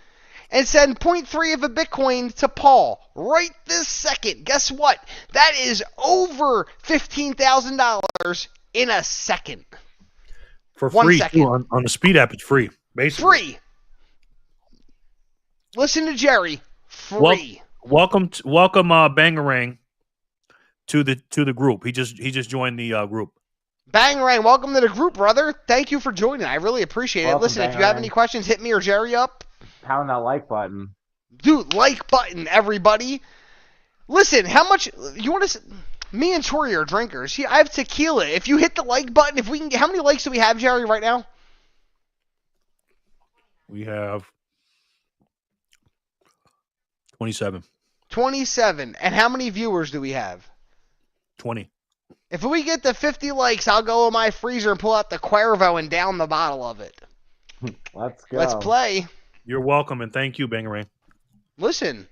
and send 0.3 of a Bitcoin to Paul right this second. Guess what? That is over $15,000 in a second. For 1 free, second. too. On the Speed app, it's free. Basically. Free. Listen to Jerry. Free. Welcome, Bangarang, to the group. He just joined the group. Bangarang, welcome to the group, brother. Thank you for joining. I really appreciate it. Welcome, Listen, if you have Bangarang. any questions, hit me or Jerry up. Pound that like button. Dude, like button, everybody. Listen, how much you want to? Me and Tori are drinkers. I have tequila. If you hit the like button, if we can, how many likes do we have, Jerry, right now? We have 27. 27. And how many viewers do we have? 20. If we get to 50 likes, I'll go in my freezer and pull out the Cuervo and down the bottle of it. Let's go. Let's play. You're welcome, and thank you, Bangarang. Listen.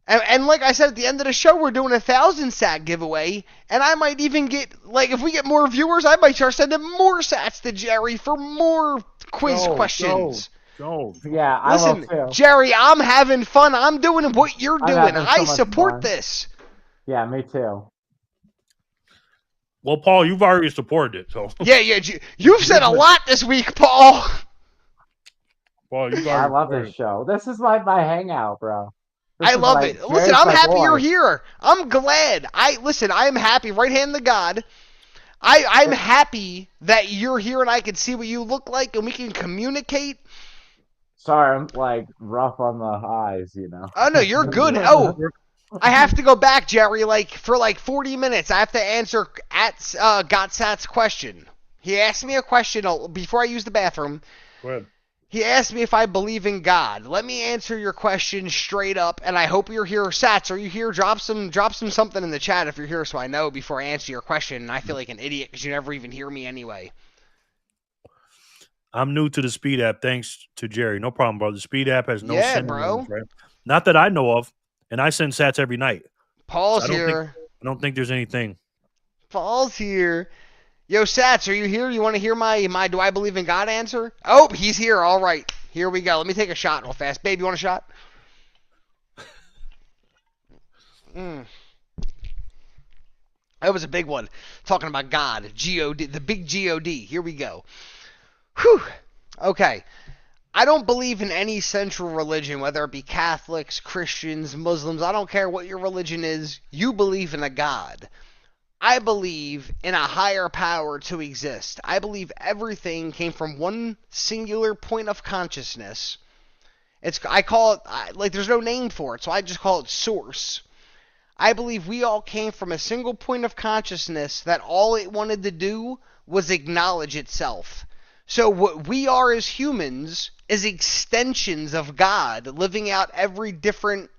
And like I said, at the end of the show, we're doing a 1,000 sat giveaway, and I might even get, like, if we get more viewers, I might start sending more sats to Jerry for more quiz questions. Go. Yeah, I Listen, will too. Jerry, I'm having fun. I'm doing what you're I'm doing. having so I much support fun. this. Yeah, me too. Well, Paul, you've already supported it, so. Yeah. You've said a lot this week, Paul. Paul, you've I already love supported this show. This is my hangout, bro. This I is love like- it. Listen, Jerry's I'm my happy boy. you're here. I'm glad. I am happy. Right hand to God. I'm happy that you're here and I can see what you look like and we can communicate. Sorry, I'm like rough on the eyes, you know. Oh no, you're good. Oh, I have to go back, Jerry. For 40 minutes, I have to answer Gotsat's question. He asked me a question before I used the bathroom. Go ahead. He asked me if I believe in God. Let me answer your question straight up, and I hope you're here. Sats, are you here? Drop some something in the chat if you're here, so I know before I answer your question. And I feel like an idiot because you never even hear me anyway. I'm new to the Speed app, thanks to Jerry. No problem, bro. The Speed app has no Yeah, send bro. rules, right? Not that I know of, and I send sats every night. Paul's I don't here. I don't think there's anything. Paul's here. Yo, Sats, are you here? You want to hear my do I believe in God answer? Oh, he's here. All right. Here we go. Let me take a shot real fast. Babe, you want a shot? That was a big one. Talking about God. G-O-D. The big G-O-D. Here we go. Whew. Okay. I don't believe in any central religion, whether it be Catholics, Christians, Muslims. I don't care what your religion is. You believe in a God. I believe in a higher power to exist. I believe everything came from one singular point of consciousness. I call it, there's no name for it, so I just call it source. I believe we all came from a single point of consciousness that all it wanted to do was acknowledge itself. So what we are as humans is extensions of God, living out every different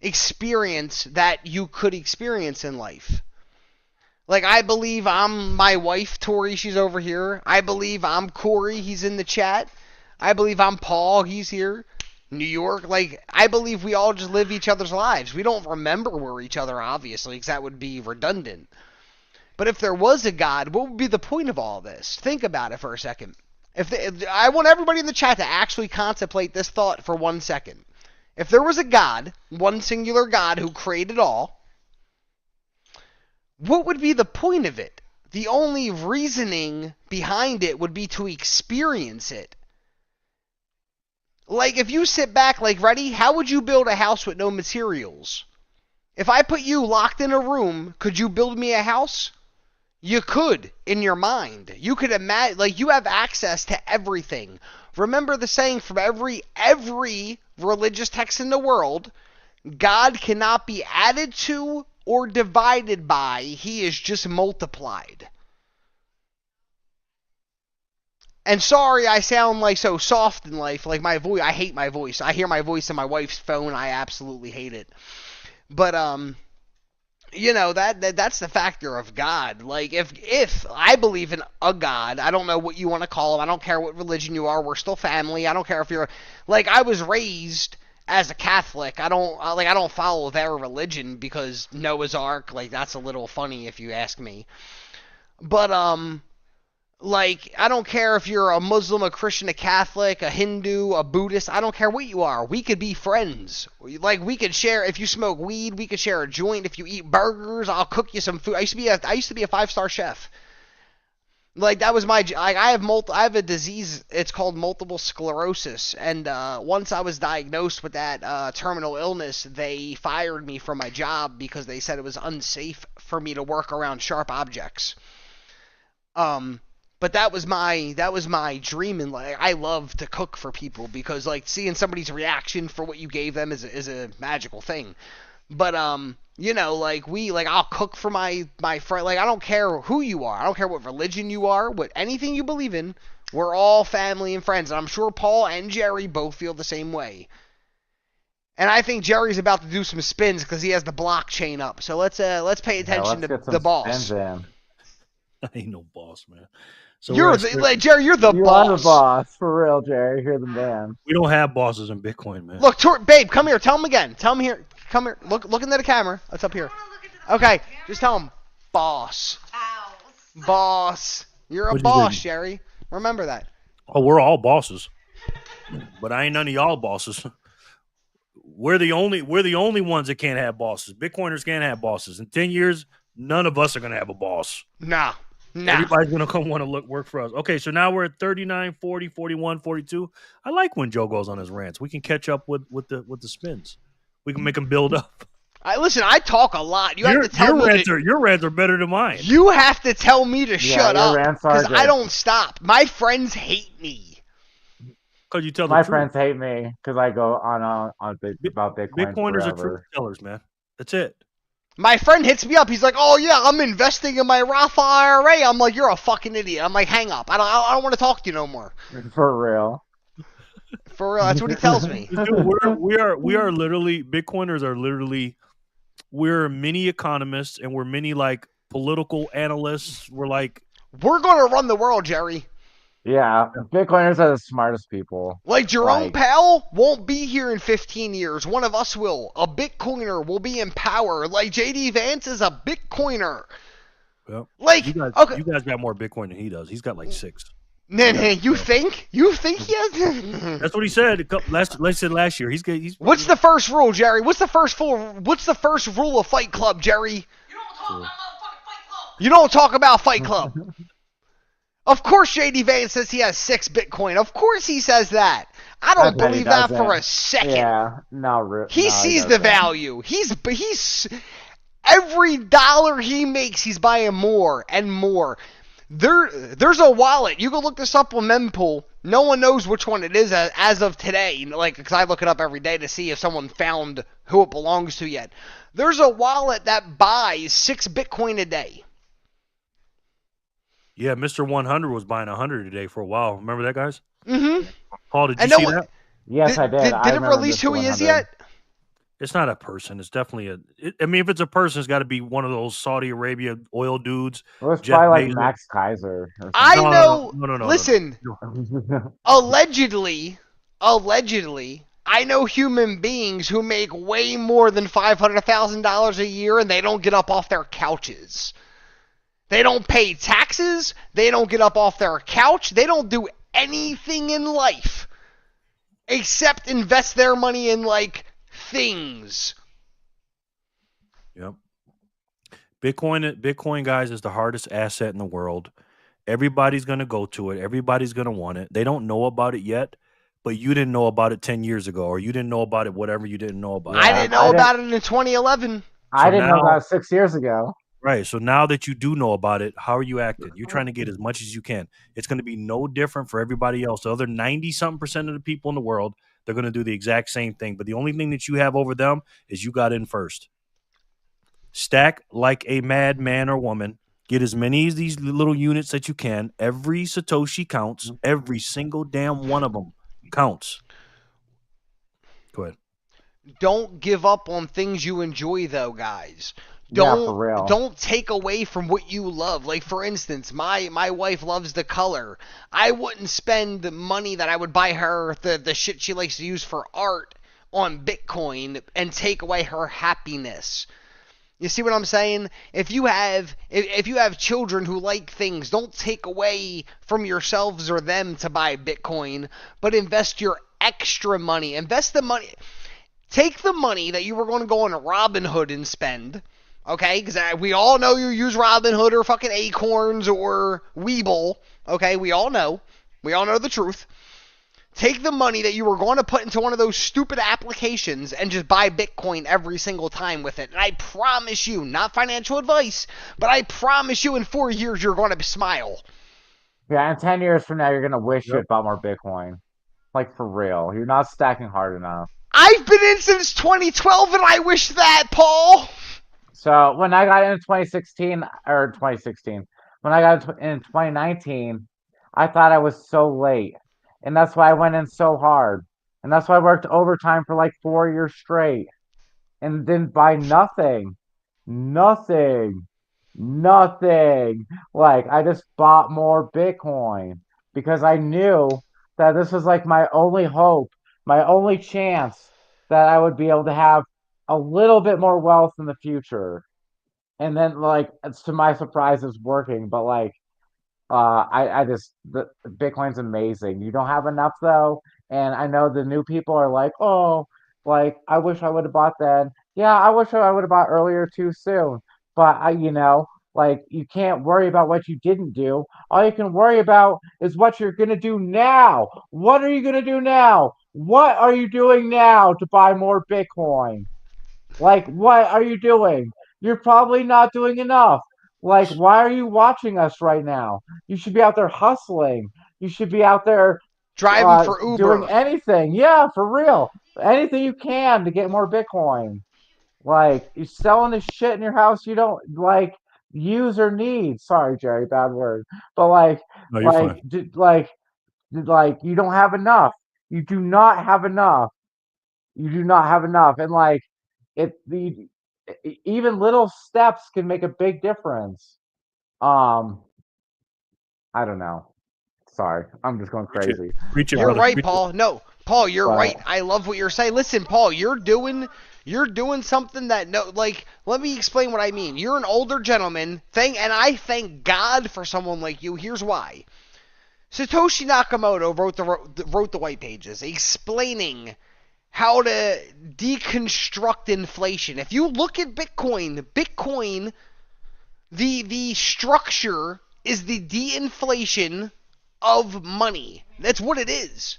experience that you could experience in life. Like, I believe I'm my wife, Tori, she's over here. I believe I'm Corey, he's in the chat. I believe I'm Paul, he's here. New York, I believe we all just live each other's lives. We don't remember we're each other, obviously, because that would be redundant. But if there was a God, what would be the point of all this? Think about it for a second. I want everybody in the chat to actually contemplate this thought for 1 second. If there was a God, one singular God who created all, what would be the point of it? The only reasoning behind it would be to experience it. Like, if you sit back, ready? How would you build a house with no materials? If I put you locked in a room, could you build me a house? You could, in your mind. You could imagine, you have access to everything. Remember the saying from every religious text in the world, God cannot be added to or divided by. He is just multiplied. And sorry I sound so soft in life, my voice. I hate my voice. I hear my voice on my wife's phone. I absolutely hate it. But you know, that's the factor of God. Like, if I believe in a God, I don't know what you want to call him. I don't care what religion you are. We're still family. I don't care if you're like, I was raised as a Catholic. I don't follow their religion because Noah's Ark. Like, that's a little funny if you ask me. But like, I don't care if you're a Muslim, a Christian, a Catholic, a Hindu, a Buddhist. I don't care what you are. We could be friends. Like, we could share. If you smoke weed, we could share a joint. If you eat burgers, I'll cook you some food. I used to be a 5-star chef. Like, that was my. Like, I have a disease. It's called multiple sclerosis. And once I was diagnosed with that terminal illness, they fired me from my job because they said it was unsafe for me to work around sharp objects. But that was my dream, and like, I love to cook for people because, like, seeing somebody's reaction for what you gave them is a magical thing. But you know, like, I'll cook for my friend. Like, I don't care who you are. I don't care what religion you are, what anything you believe in. We're all family and friends, and I'm sure Paul and Jerry both feel the same way. And I think Jerry's about to do some spins because he has the blockchain up. So let's pay attention to the boss. I ain't no boss, man. So Jerry, you're the You boss. are the boss, for real, Jerry. You're the man. We don't have bosses in Bitcoin, man. Look, babe, come here. Tell him again. Tell him here. Come here. Look into the camera. That's up here. Okay, just tell him, boss. Boss. You're a boss, Jerry. Remember that. Oh, we're all bosses, but I ain't none of y'all bosses. We're the only ones that can't have bosses. Bitcoiners can't have bosses. In 10 years, none of us are gonna have a boss. Nah. Everybody's going to come want to work for us. Okay, so now we're at 39, 40, 41, 42. I like when Joe goes on his rants. We can catch up with the spins. We can make them build up. Listen, I talk a lot. You have to tell me your rants are better than mine. You have to tell me to shut up because I good. don't stop. My friends hate me. Because you tell My the truth. friends hate me because I go on about Bitcoin. Bitcoiners forever. are truth tellers, man. That's it. My friend hits me up. He's like, "Oh yeah, I'm investing in my Roth IRA." I'm like, "You're a fucking idiot." I'm like, "Hang up. I don't want to talk to you no more." For real. For real. That's what he tells me. Dude, we are literally, Bitcoiners are literally, we're mini economists and we're mini like political analysts. We're gonna run the world, Jerry. Yeah, Bitcoiners are the smartest people. Like Jerome Powell won't be here in 15 years. One of us will. A Bitcoiner will be in power. Like JD Vance is a Bitcoiner. Well, like you guys got more Bitcoin than he does. He's got like 6. Nah, you think? You think he has? That's what he said. Last year. He's. What's the first rule, Jerry? What's the first rule of Fight Club, Jerry? You don't talk about Fight Club. Of course JD Vance says he has 6 Bitcoin. Of course he says that. I don't believe that for a second. Yeah, no, he sees the value. He's every dollar he makes, he's buying more and more. There's a wallet. You can look this up on mempool. No one knows which one it is as of today. Like, because I look it up every day to see if someone found who it belongs to yet. There's a wallet that buys 6 Bitcoin a day. Yeah, Mr. 100 was buying 100 a day for a while. Remember that, guys? Mm-hmm. Paul, did you see that? Yes, I did. Did it release who he is yet? It's not a person. It's definitely I mean, if it's a person, it's got to be one of those Saudi Arabia oil dudes. It was probably like Max Kaiser. Or I know. No. Listen, allegedly, I know human beings who make way more than $500,000 a year, and they don't get up off their couches. They don't pay taxes. They don't get up off their couch. They don't do anything in life except invest their money in, like, things. Yep. Bitcoin, guys, is the hardest asset in the world. Everybody's going to go to it. Everybody's going to want it. They don't know about it yet, but you didn't know about it 10 years ago, or you didn't know about it whatever you didn't know about. I didn't know about it in 2011. I didn't know about it 6 years ago. Right. So now that you do know about it, how are you acting? You're trying to get as much as you can. It's going to be no different for everybody else. The other 90-something% of the people in the world, they're going to do the exact same thing. But the only thing that you have over them is you got in first. Stack like a madman or woman. Get as many of these little units that you can. Every Satoshi counts. Every single damn one of them counts. Go ahead. Don't give up on things you enjoy, though, guys. Yeah, for real. Don't take away from what you love. Like, for instance, my wife loves the color. I wouldn't spend the money that I would buy her the shit she likes to use for art on Bitcoin and take away her happiness. You see what I'm saying? If you have children who like things, don't take away from yourselves or them to buy Bitcoin, but invest your extra money. Invest the money. Take the money that you were going to go on Robinhood and spend, okay? Because we all know you use Robinhood or fucking Acorns or Webull, okay? We all know. We all know the truth. Take the money that you were going to put into one of those stupid applications and just buy Bitcoin every single time with it. And I promise you, not financial advice, but I promise you in 4 years you're going to smile. Yeah, and 10 years from now, you're going to wish you had bought more Bitcoin. Like, for real. You're not stacking hard enough. I've been in since 2012 and I wish that, Paul. So when I got in 2016, when I got in 2019, I thought I was so late. And that's why I went in so hard. And that's why I worked overtime for like 4 years straight. And didn't buy nothing. Nothing. Like, I just bought more Bitcoin because I knew that this was like my only hope, my only chance that I would be able to have a little bit more wealth in the future. And then, like, it's, to my surprise, it's working. But like, the Bitcoin's amazing. You don't have enough though, and I know the new people are like, oh, like I wish I would have bought then. Yeah, I wish I would have bought earlier too soon. But like you can't worry about what you didn't do. All you can worry about is what you're gonna do now. What are you gonna do now? What are you doing now to buy more Bitcoin? Like, what are you doing? You're probably not doing enough. Like, why are you watching us right now? You should be out there hustling. You should be out there driving for Uber. Doing anything. Yeah, for real. Anything you can to get more Bitcoin. Like, you're selling this shit in your house you don't, like, use or need. Sorry, Jerry, bad word. But, like, No, you're fine. like, you don't have enough. You do not have enough. You do not have enough. And, like, even little steps can make a big difference. I don't know. Sorry, I'm just going crazy. You're right, Paul. No, Paul, you're right. I love what you're saying. Listen, Paul, you're doing something that let me explain what I mean. You're an older gentleman, and I thank God for someone like you. Here's why. Satoshi Nakamoto wrote the white pages explaining how to deconstruct inflation. If you look at Bitcoin, the structure is the de-inflation of money. That's what it is.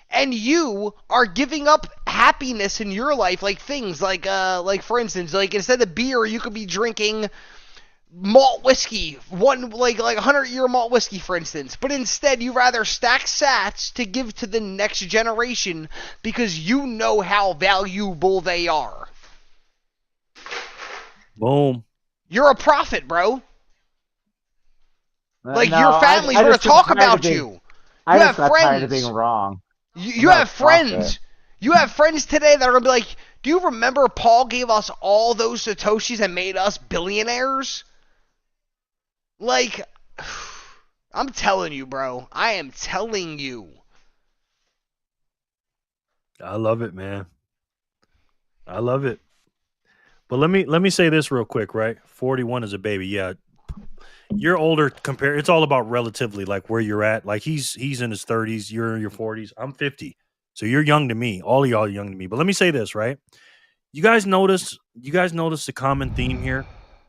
And you are giving up happiness in your life, like things like for instance, like instead of beer, you could be drinking malt whiskey, like 100-year malt whiskey, for instance. But instead, you rather stack sats to give to the next generation because you know how valuable they are. Boom. You're a prophet, bro. Like, No, your family's going to talk about you. I just got tired of being wrong. You have friends. You have friends today that are going to be like, do you remember Paul gave us all those Satoshis and made us billionaires? Like, I'm telling you, bro. I am telling you. I love it, man. I love it. But let me say this real quick, right? 41 is a baby. Yeah. You're older compared. It's all about relatively, like where you're at. Like he's in his 30s, you're in your 40s. I'm 50. So you're young to me. All of y'all are young to me. But let me say this, right? You guys notice the common theme here?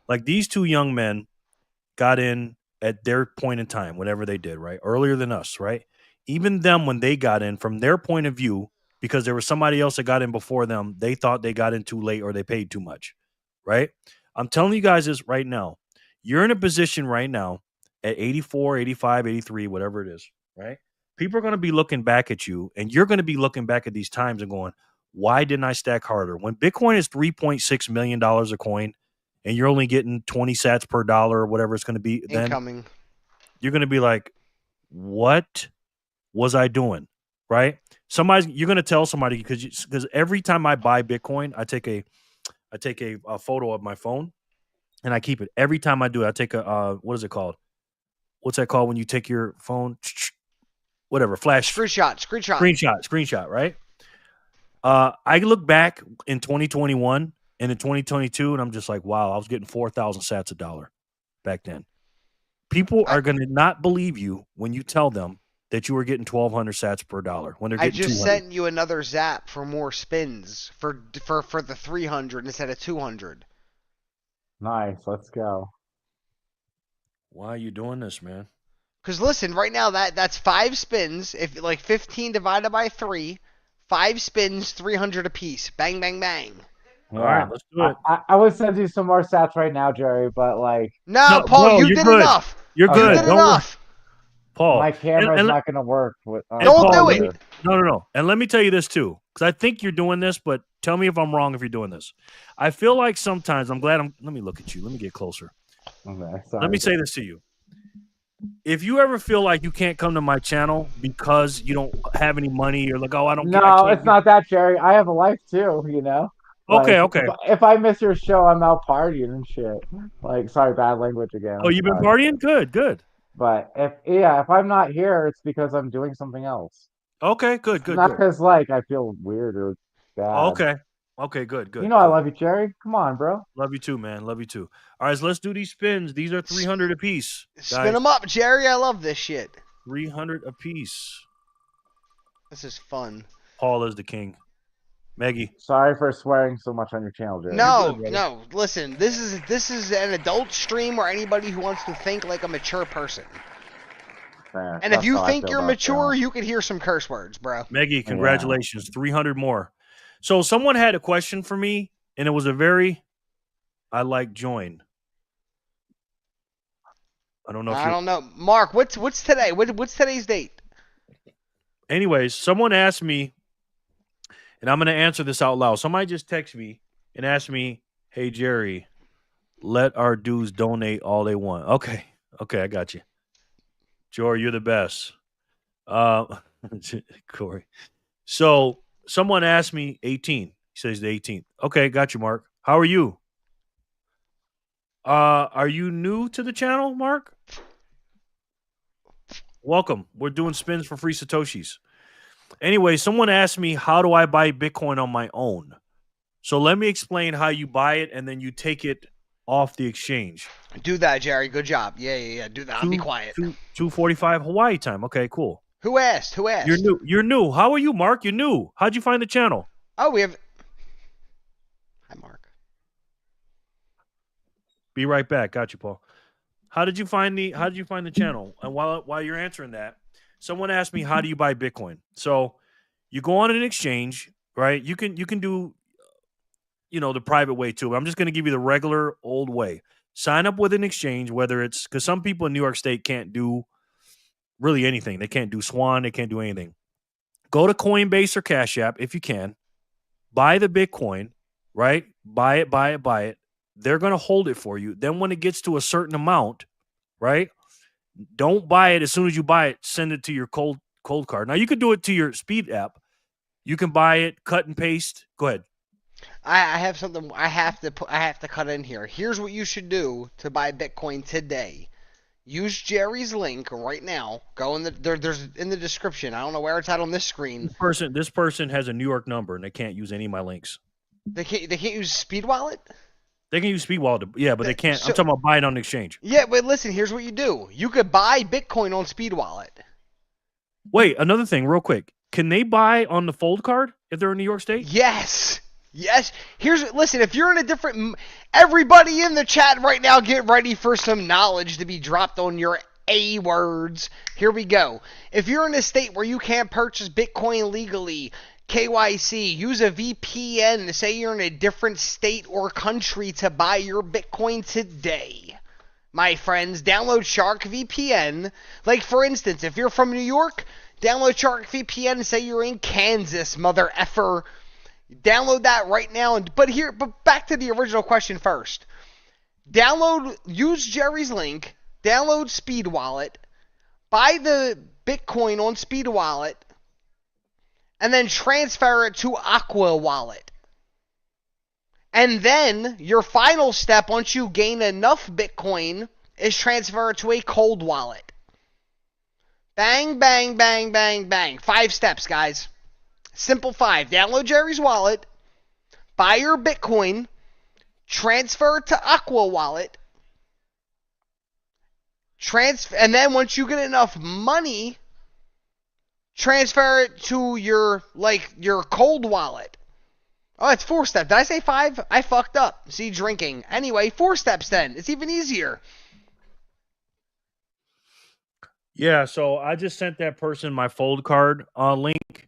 Like these two young men got in at their point in time, whatever they did, right? Earlier than us, right? Even them, when they got in, from their point of view, because there was somebody else that got in before them, they thought they got in too late or they paid too much, right? I'm telling you guys this right now. You're in a position right now at 84, 85, 83, whatever it is, right? People are going to be looking back at you, and you're going to be looking back at these times and going, why didn't I stack harder? When Bitcoin is $3.6 million a coin, and you're only getting 20 sats per dollar or whatever it's going to be, incoming, then you're going to be like, what was I doing? Right? You're going to tell somebody because every time I buy Bitcoin, I take a photo of my phone and I keep it every time I do it. I take a what is it called? What's that called when you take your phone? Whatever, flash screenshot, right? I look back in 2021 and in 2022, and I'm just like, wow, I was getting 4,000 sats a dollar back then. People are going to not believe you when you tell them that you were getting 1,200 sats per dollar when they're I getting just 200. sent you another zap for more spins for the 300 instead of 200. Nice. Let's go. Why are you doing this, man? Because listen, right now that's 5 spins. If like 15 divided by 3, 5 spins, 300 apiece. Bang, bang, bang. Yeah. All right, let's do it. I would send you some more sats right now, Jerry, but like. No, Paul, bro, you you're did good. enough. You're You good. did Don't enough. Paul, My camera's and not going to work. Don't do it. No. And let me tell you this too, because I think you're doing this, but tell me if I'm wrong if you're doing this. I feel like sometimes let me look at you. Let me get closer. Okay, Let me say this to you. If you ever feel like you can't come to my channel because you don't have any money, you're like, oh, I don't. No, it's not that, Jerry. I have a life too, you know. Okay, Like, okay. If I miss your show, I'm out partying and shit. Like, sorry, bad language again. Oh, you've been partying? Good. But if I'm not here, it's because I'm doing something else. Okay, good. Not because like I feel weird or bad. Okay, good. You know I love you, Jerry. Come on, bro. Love you too, man. Love you too. All right, so let's do these spins. These are 300 apiece. Spin them up, Jerry. I love this shit. 300 apiece. This is fun. Paul is the king. Maggie. Sorry for swearing so much on your channel, Jerry. No. Listen, this is an adult stream where anybody who wants to think like a mature person. Fair. And if you think you're mature, you can hear some curse words, bro. Maggie, congratulations. 300 more. So someone had a question for me, and it was a very join. I don't know if I don't know. Mark, what's today? What's today's date? Anyways, someone asked me, and I'm going to answer this out loud. Somebody just texted me and asked me, hey, Jerry, let our dudes donate all they want. Okay, I got you. Jory, you're the best. Corey. So someone asked me 18. He says the 18th. Okay, got you, Mark. How are you? Are you new to the channel, Mark? Welcome. We're doing spins for free Satoshis. Anyway, someone asked me, how do I buy Bitcoin on my own? So let me explain how you buy it, and then you take it off the exchange. Do that, Jerry. Good job. Yeah. Do that. I'll be quiet. 2:45 Hawaii time. Okay, cool. Who asked? You're new. How are you, Mark? You're new. How'd you find the channel? Oh, we have. Hi, Mark. Be right back. Got you, Paul. How did you find the channel? And while you're answering that, someone asked me, how do you buy Bitcoin? So you go on an exchange, right? You can do, the private way too. But I'm just going to give you the regular old way. Sign up with an exchange, whether it's because some people in New York State can't do really anything. They can't do Swan. They can't do anything. Go to Coinbase or Cash App if you can. Buy the Bitcoin, right? Buy it. They're going to hold it for you. Then when it gets to a certain amount, right? Don't buy it as soon as you buy it. Send it to your cold card. Now you can do it to your Speed app. You can buy it, cut and paste. Go ahead. I have something I have to cut in here. Here's what you should do to buy Bitcoin today. Use Jerry's link right now. Go in there's in the description. I don't know where it's at on this screen. This person has a New York number and they can't use any of my links. They can't use Speed Wallet? They can use Speed Wallet, yeah, but they can't. I'm talking about buying on the exchange. Yeah, but listen, here's what you do. You could buy Bitcoin on Speed Wallet. Wait, another thing, real quick. Can they buy on the Fold card if they're in New York State? Yes. Listen, if you're in a different... Everybody in the chat right now, get ready for some knowledge to be dropped on your A words. Here we go. If you're in a state where you can't purchase Bitcoin legally, KYC, use a VPN to say you're in a different state or country to buy your Bitcoin today. My friends, download Shark VPN. Like, for instance, if you're from New York, download Shark VPN and say you're in Kansas, mother effer. Download that right now. But back to the original question first. Use Jerry's link, download Speed Wallet, buy the Bitcoin on Speed Wallet, and then transfer it to Aqua Wallet. And then your final step, once you gain enough Bitcoin, is transfer it to a cold wallet. Bang, bang, bang, bang, bang. 5 steps, guys. Simple 5. Download Jerry's wallet, buy your Bitcoin, transfer it to Aqua wallet, and then once you get enough money, transfer it to your cold wallet. Oh, it's 4 steps. Did I say 5? I fucked up. See, drinking. Anyway, 4 steps then. It's even easier. Yeah, so I just sent that person my fold card link.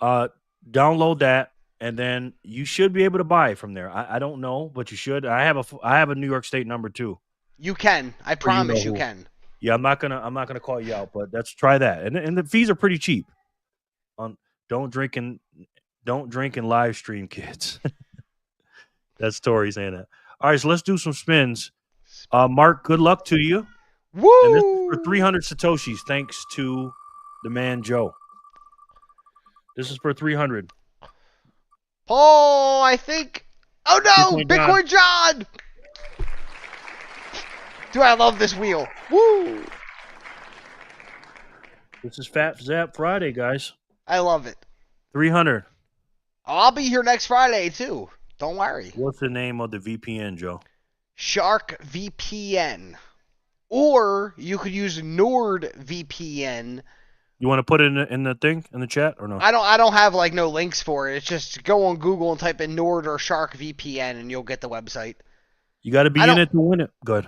Download that, and then you should be able to buy from there. I don't know, but you should. I have a New York State number too. You can. I promise you can. Yeah, I'm not gonna call you out, but let's try that. And the fees are pretty cheap. Don't drink and live stream, kids. That's Tori saying that. All right, so let's do some spins. Mark, good luck to you. Woo! And this is for 300 Satoshis, thanks to the man Joe. This is for 300. Oh, I think. Oh no, Bitcoin John! Dude, I love this wheel. Woo! This is Fat Zap Friday, guys. I love it. 300. Oh, I'll be here next Friday too. Don't worry. What's the name of the VPN, Joe? Shark VPN. Or you could use NordVPN. You want to put it in the thing in the chat or no? I don't have no links for it. It's just go on Google and type in Nord or Shark VPN and you'll get the website. You got to be in it to win it. Good.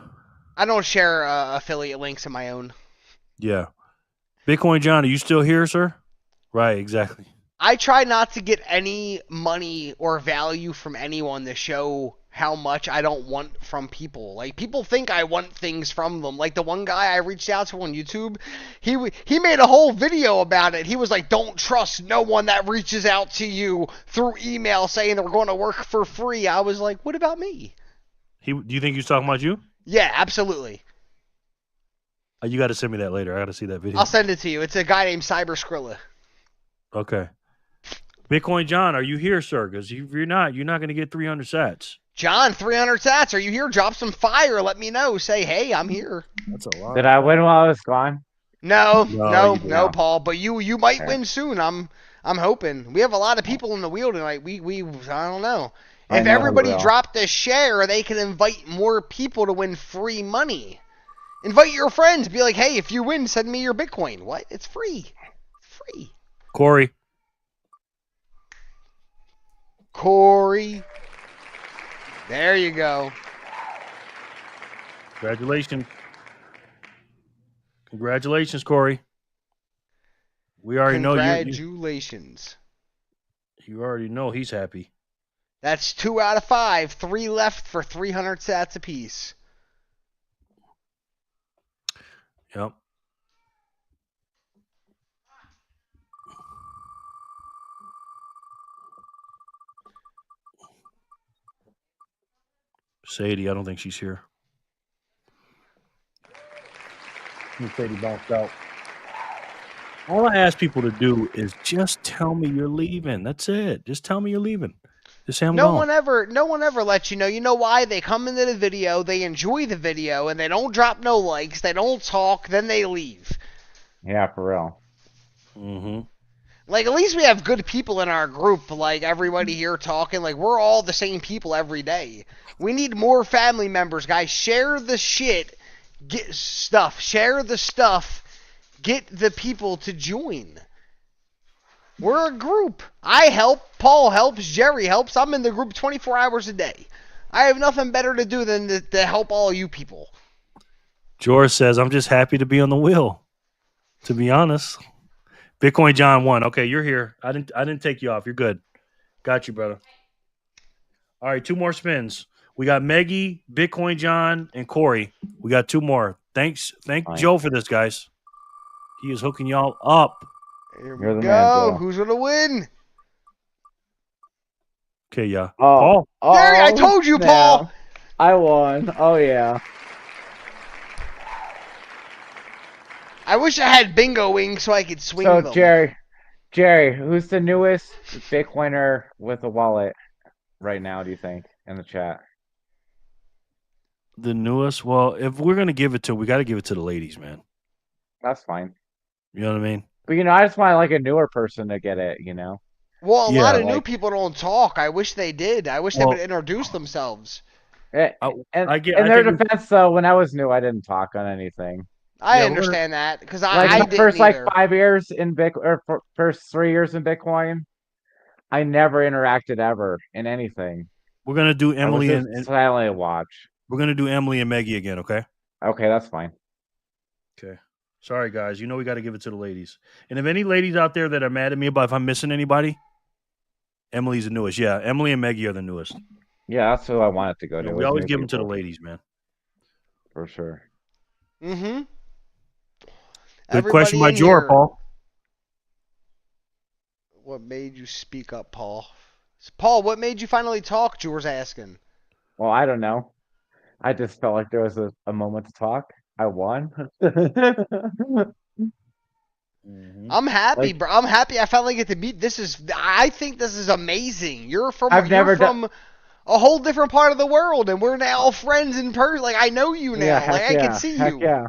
I don't share affiliate links of my own. Yeah. Bitcoin John, are you still here, sir? Right, exactly. I try not to get any money or value from anyone to show how much I don't want from people. People think I want things from them. The one guy I reached out to on YouTube, he made a whole video about it. He was like, don't trust no one that reaches out to you through email saying they're going to work for free. I was like, what about me? Do you think he's talking about you? Yeah, absolutely. You got to send me that later. I got to see that video. I'll send it to you. It's a guy named Cyber Skrilla. Okay. Bitcoin John, are you here, sir? Because if you're not going to get 300 sats. John, 300 sats. Are you here? Drop some fire. Let me know. Say, hey, I'm here. That's a lot. Did I win while I was gone? No, Paul. But you might win soon. I'm hoping. We have a lot of people in the wheel tonight. We I don't know. If everybody dropped a share, they can invite more people to win free money. Invite your friends. Be like, hey, if you win, send me your Bitcoin. What? It's free. It's free. Corey. There you go. Congratulations, Corey. We already know you. Congratulations. You already know he's happy. That's 2 out of 5. 3 left for 300 sats apiece. Yep. Sadie, I don't think she's here. Sadie bounced out. All I ask people to do is just tell me you're leaving. That's it. Just tell me you're leaving. Just say I'm no gone. No one ever lets you know. You know why? They come into the video, they enjoy the video, and they don't drop no likes. They don't talk, then they leave. Yeah, for real. Mm-hmm. At least we have good people in our group. Everybody here talking. We're all the same people every day. We need more family members, guys. Share the shit. Get stuff. Share the stuff. Get the people to join. We're a group. I help. Paul helps. Jerry helps. I'm in the group 24 hours a day. I have nothing better to do than to help all you people. George says, I'm just happy to be on the wheel, to be honest. Bitcoin John won. Okay, you're here. I didn't take you off. You're good. Got you, brother. All right, 2 more spins. We got Meggie, Bitcoin John, and Corey. We got 2 more. Thank Joe for this, guys. He is hooking y'all up. Here we go. Who's going to win? Okay, yeah. Paul. Gary, I told you, Paul. I won. Oh, yeah. I wish I had bingo wings so I could swing them. So, Jerry, who's the newest Bitcoiner with a wallet right now, do you think? in the chat. The newest. Well, if we're gonna give it to, we got to give it to the ladies, man. That's fine. You know what I mean? But I just want like a newer person to get it. Well, a lot of new like- people don't talk. I wish they did. I wish they would introduce themselves. In I their defense, though, when I was new, I didn't talk on anything. I understand that because Like I my didn't first either. 5 years in Bitcoin, or first 3 years in Bitcoin, I never interacted ever in anything. We're gonna do I was Emily just and silently watch. we're gonna do Emily and Maggie again. Okay. Okay, that's fine. Okay. Sorry, guys. We got to give it to the ladies. And if any ladies out there that are mad at me about if I'm missing anybody, Emily's the newest. Yeah, Emily and Maggie are the newest. Yeah, that's who I wanted to go to. We always give them to the ladies, man. For sure. Mm-hmm. Good question by Jor, Paul. What made you speak up, Paul? Paul, what made you finally talk? Jor's asking. Well, I don't know. I just felt like there was a moment to talk. I won. I'm happy, bro. I'm happy I finally get to meet. I think this is amazing. You're from a whole different part of the world, and we're now friends in person. Like, I know you now. Yeah, I can see you.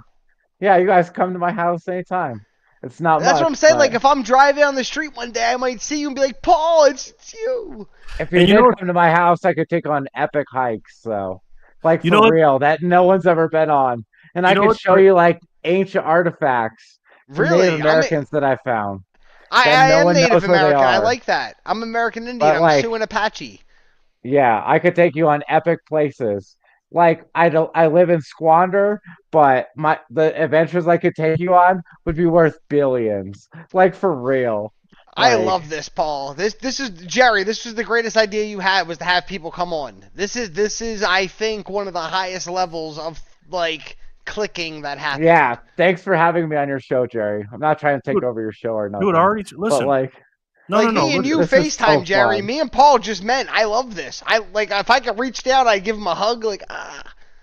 Yeah, you guys come to my house anytime. It's not That's much, what I'm saying. but Like, if I'm driving on the street one day, I might see you and be like, Paul, it's you. if you did come to my house, I could take on epic hikes, though. Like, for real, that no one's ever been on. And I could show you, like, ancient artifacts from Native Americans that I found. I am Native American. I like that. I'm American Indian. I'm like, Sioux and Apache. Yeah, I could take you on epic places. Like, I live in squander, but the adventures I could take you on would be worth billions. Like, for real. I love this, Paul. This is Jerry. This was the greatest idea you had, was to have people come on. This is I think one of the highest levels of like clicking that happens. Yeah, thanks for having me on your show, Jerry. I'm not trying to take over your show or nothing. Dude, already listen. But like, me and you FaceTime, Jerry. fun. Me and Paul just met. I love this. I like if I could reach down, I'd give him a hug. Like,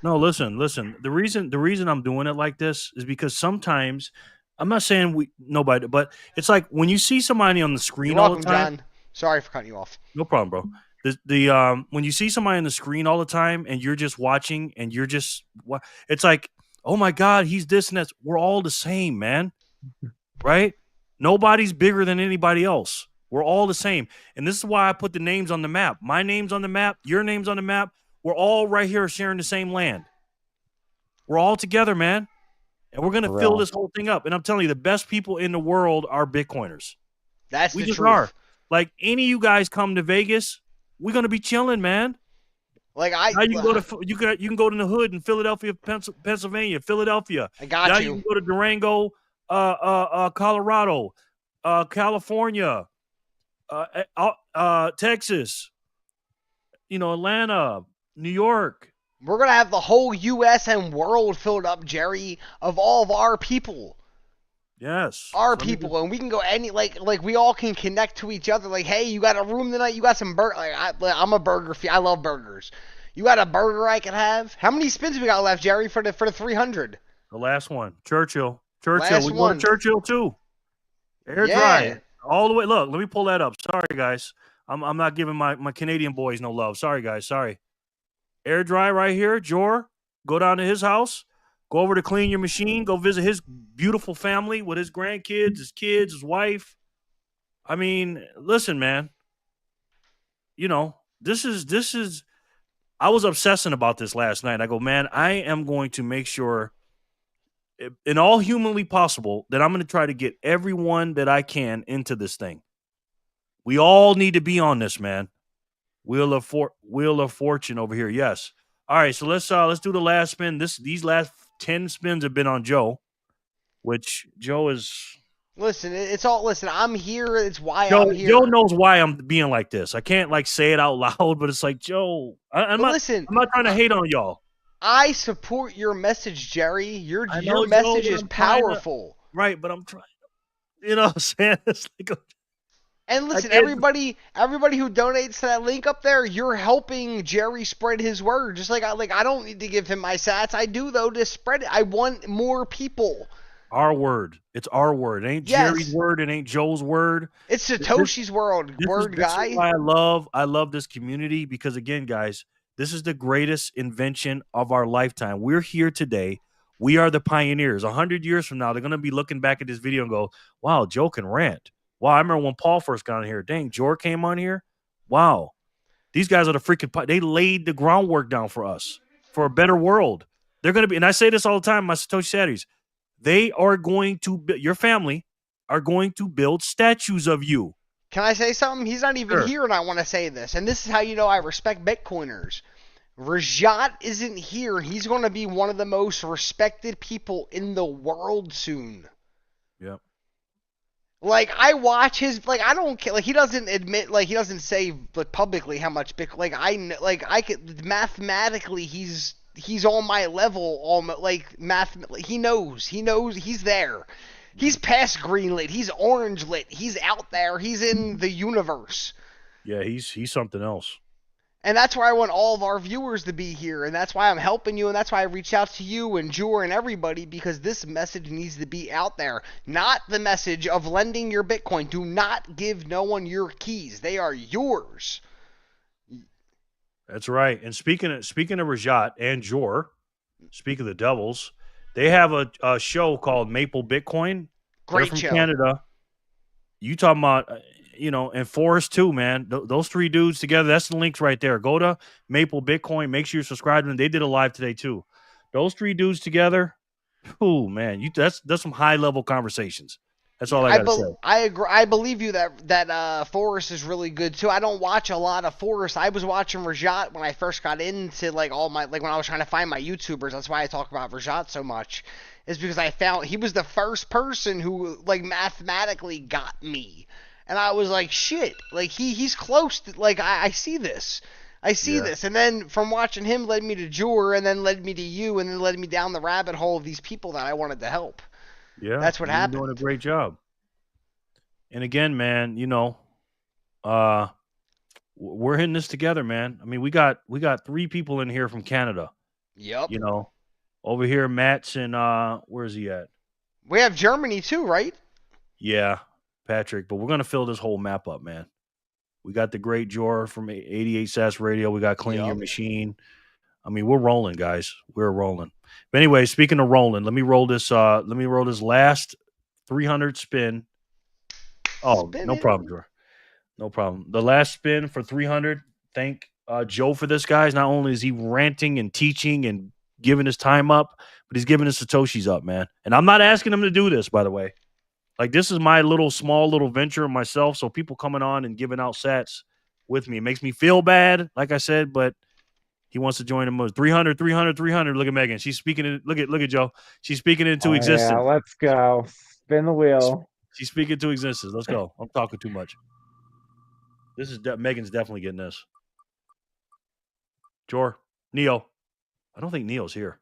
No, listen. The reason I'm doing it like this is because sometimes I'm not saying nobody, but it's like when you see somebody on the screen You're all welcome, the time. John. Sorry for cutting you off. No problem, bro. The when you see somebody on the screen all the time and you're just watching and you're just it's like, oh my God, he's this and that. We're all the same, man. Right? Nobody's bigger than anybody else. We're all the same. And this is why I put the names on the map. My name's on the map. Your name's on the map. We're all right here sharing the same land. We're all together, man. And we're going to fill this whole thing up. And I'm telling you, the best people in the world are Bitcoiners. We just truth. are. Like, any of you guys come to Vegas, we're going to be chilling, man. Like, now you can go to the hood in Philadelphia, Pennsylvania, Philadelphia. I got now you. You can go to Durango, Colorado, California, Texas, Atlanta, New York. We're going to have the whole U.S. and world filled up, Jerry, of all of our people. Yes. Our people. And we can go like we all can connect to each other. Like, hey, you got a room tonight? You got some burger? I'm a burger fan. I love burgers. You got a burger I can have? How many spins we got left, Jerry, for the 300? The last one. Churchill. Last We go one. to Churchill, too. Air dry. All the way. Look, let me pull that up. Sorry, guys. I'm not giving my Canadian boys no love. Sorry, guys. Sorry. Air dry right here. Jor, go down to his house. Go over to clean your machine. Go visit his beautiful family with his grandkids, his kids, his wife. I mean, listen, man. This is. I was obsessing about this last night. I go, man, I am going to make sure, in all humanly possible, that I'm going to try to get everyone that I can into this thing. We all need to be on this, man. Wheel of Fortune over here. Yes. All right, so let's do the last spin. These last 10 spins have been on Joe, which Joe is. Listen, listen, I'm here. It's why Joe, I'm here. Joe knows why I'm being like this. I can't say it out loud, but it's like, Joe, I'm not trying to hate on y'all. I support your message, Jerry. Your Joe, message is powerful. Right, but I'm trying. You know what I'm saying? It's like and listen, everybody who donates to that link up there, you're helping Jerry spread his word. Just I don't need to give him my sats. I do though to spread it. I want more people. Our word. It's our word. It ain't Jerry's word. It ain't Joe's word. It's Satoshi's word, guy. This is why I love this community, because again, guys, This is the greatest invention of our lifetime. We're here today. We are the pioneers. 100 years from now, they're going to be looking back at this video and go, wow, Joe can rant. Wow, I remember when Paul first got on here. Dang, Jor came on here. Wow. These guys are the freaking, they laid the groundwork down for us, for a better world. They're going to be, and I say this all the time, my Satoshi Saturdays, they are going to, your family are going to build statues of you. Can I say something? He's not even Sure. here, and I want to say this. And this is how you know I respect Bitcoiners. Rajat isn't here. He's going to be one of the most respected people in the world soon. Yep. Like, I watch his, like, I don't care, like, he doesn't admit, like, he doesn't say, like, publicly how much Bitcoin, I could, mathematically, he's on my level, he knows, he's there. He's past green lit, he's orange lit, he's out there, he's in the universe. Yeah, he's something else. And that's why I want all of our viewers to be here, and that's why I'm helping you, and that's why I reached out to you and Jor and everybody, because this message needs to be out there. Not the message of lending your Bitcoin. Do not give no one your keys. They are yours. That's right. And speaking of Rajat and Jor, speak of the devils, they have a show called Maple Bitcoin. Great They're show. from Canada. You talking about, and Forrest too, man. Those three dudes together, that's the links right there. Go to Maple Bitcoin. Make sure you subscribe to them. They did a live today too. Those three dudes together, oh man, that's some high level conversations. That's all I gotta say. I agree. I believe you that Forrest is really good too. I don't watch a lot of Forrest. I was watching Rajat when I first got into when I was trying to find my YouTubers. That's why I talk about Rajat so much. Is because I found he was the first person who mathematically got me. And I was like, shit, he's close to, I see this. I see this. And then from watching him led me to Jor, and then led me to you, and then led me down the rabbit hole of these people that I wanted to help. Yeah. That's what happened. You're doing a great job. And again, man, we're hitting this together, man. I mean, we got three people in here from Canada. Yep. Over here, Matt's in, where's he at? We have Germany too, right? Yeah, Patrick, but we're going to fill this whole map up, man. We got the great Jor from 88 SAS Radio. We got Clean Your Machine. I mean, we're rolling, guys. We're rolling. But anyway, speaking of rolling, let me roll this last 300 spin. Oh, no problem, Jor. No problem. The last spin for 300. Thank Joe for this, guys. Not only is he ranting and teaching and giving his time up, but he's giving his Satoshis up, man. And I'm not asking him to do this, by the way. This is my small little venture myself. So people coming on and giving out sats with me, it makes me feel bad, like I said, but he wants to join him. 300, 300, 300. Look at Megan. She's speaking it. Look at Joe. She's speaking it into existence. Yeah, let's go. Spin the wheel. She's speaking to existence. Let's go. I'm talking too much. This is Megan's definitely getting this. Jor, Neo. I don't think Neo's here.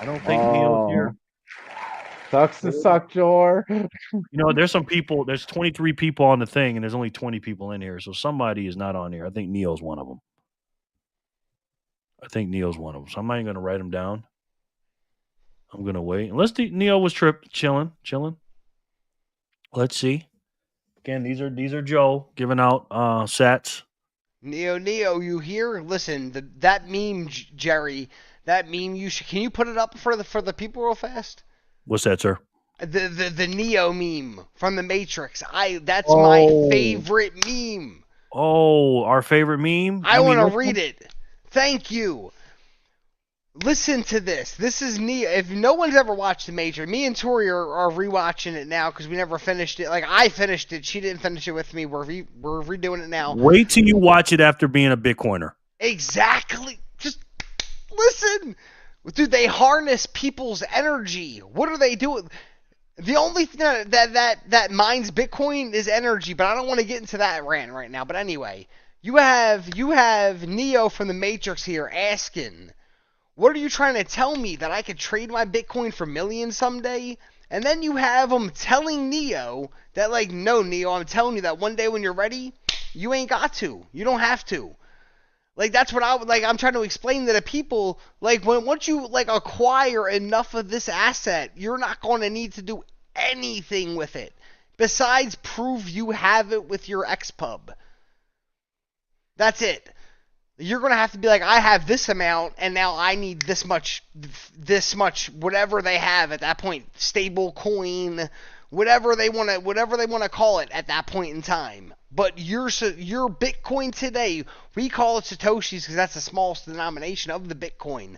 Neo's here. Sucks to suck, Jor. There's some people. There's 23 people on the thing, and there's only 20 people in here. So somebody is not on here. I think Neo's one of them. So I'm not even going to write them down. I'm going to wait. Unless Neo was chilling. Let's see. Again, these are Joe giving out sats. Neo, you hear? Listen, that meme, Jerry. That meme. Can you put it up for the people real fast? What's that, sir? The Neo meme from the Matrix. That's my favorite meme. Oh, our favorite meme? I want to read it. Thank you. Listen to this. This is Neo. If no one's ever watched The Matrix, me and Tori are rewatching it now because we never finished it. I finished it. She didn't finish it with me. We're redoing it now. Wait till you watch it after being a Bitcoiner. Exactly. Just listen. Dude, they harness people's energy. What are they doing? The only thing that mines Bitcoin is energy, but I don't want to get into that rant right now. But anyway, you have Neo from the Matrix here asking, what are you trying to tell me, that I could trade my Bitcoin for millions someday? And then you have him telling Neo that, no, Neo, I'm telling you that one day when you're ready, you ain't got to. You don't have to. That's what I'm trying to explain to the people, once you, acquire enough of this asset, you're not going to need to do anything with it, besides prove you have it with your XPub. That's it. You're going to have to be like, I have this amount, and now I need this much, whatever they have at that point, stable coin, whatever they want to call it at that point in time. But your Bitcoin today, we call it Satoshis because that's the smallest denomination of the Bitcoin.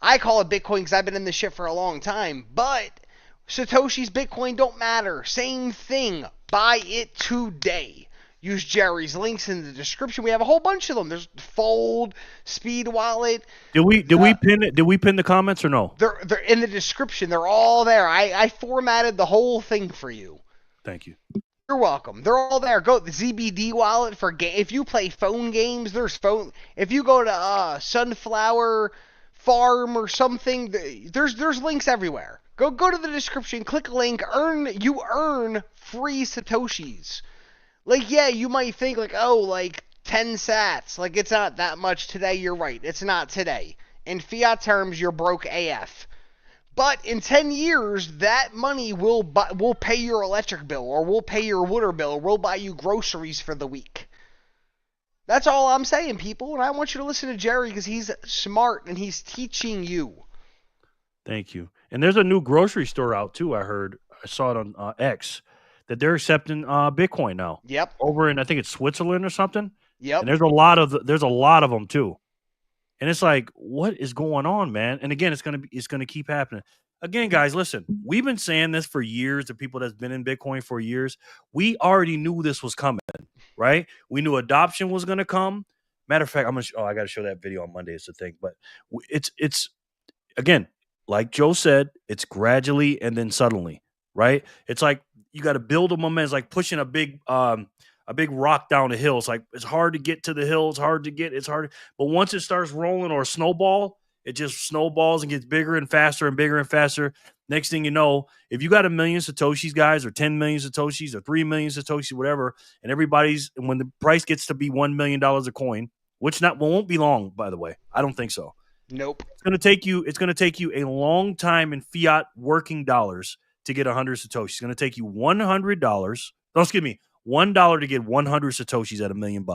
I call it Bitcoin because I've been in this shit for a long time. But Satoshi's Bitcoin don't matter. Same thing. Buy it today. Use Jerry's links in the description. We have a whole bunch of them. There's Fold, Speed Wallet. Did we pin it? Did we pin the comments or no? They're in the description. They're all there. I formatted the whole thing for you. Thank you. You're welcome. They're all there. Go the ZBD wallet for if you play phone games. There's phone. If you go to Sunflower Farm or something, there's links everywhere. Go to the description. Click a link. You earn free Satoshis. Like, yeah, you might think, like, oh, like, 10 sats. Like, it's not that much today. You're right. It's not today. In fiat terms, you're broke AF. But in 10 years, that money will pay your electric bill, or will pay your water bill, or will buy you groceries for the week. That's all I'm saying, people. And I want you to listen to Jerry because he's smart and he's teaching you. Thank you. And there's a new grocery store out, too, I heard. I saw it on X. That they're accepting Bitcoin now. Yep. Over in I think it's Switzerland or something. Yep. And there's a lot of them too. And it's like, what is going on, man? And again, it's gonna keep happening. Again, guys, listen. We've been saying this for years. The people that's been in Bitcoin for years, we already knew this was coming, right? We knew adoption was gonna come. Matter of fact, I gotta show that video on Monday. It's the thing, but it's again, like Joe said, it's gradually and then suddenly, right? It's like. You got to build a momentum. It's like pushing a big rock down a hill. It's like it's hard to get to the hill. It's hard. But once it starts rolling or a snowball, it just snowballs and gets bigger and faster and bigger and faster. Next thing you know, if you got 1 million Satoshis, guys, or 10 million Satoshis, or 3 million Satoshis, whatever, and when the price gets to be $1 million a coin, which won't be long, by the way. I don't think so. Nope. It's going to take you a long time in fiat working dollars to get 100 Satoshis. It's going to take you $100. No, excuse me, $1 to get 100 Satoshis at $1 million.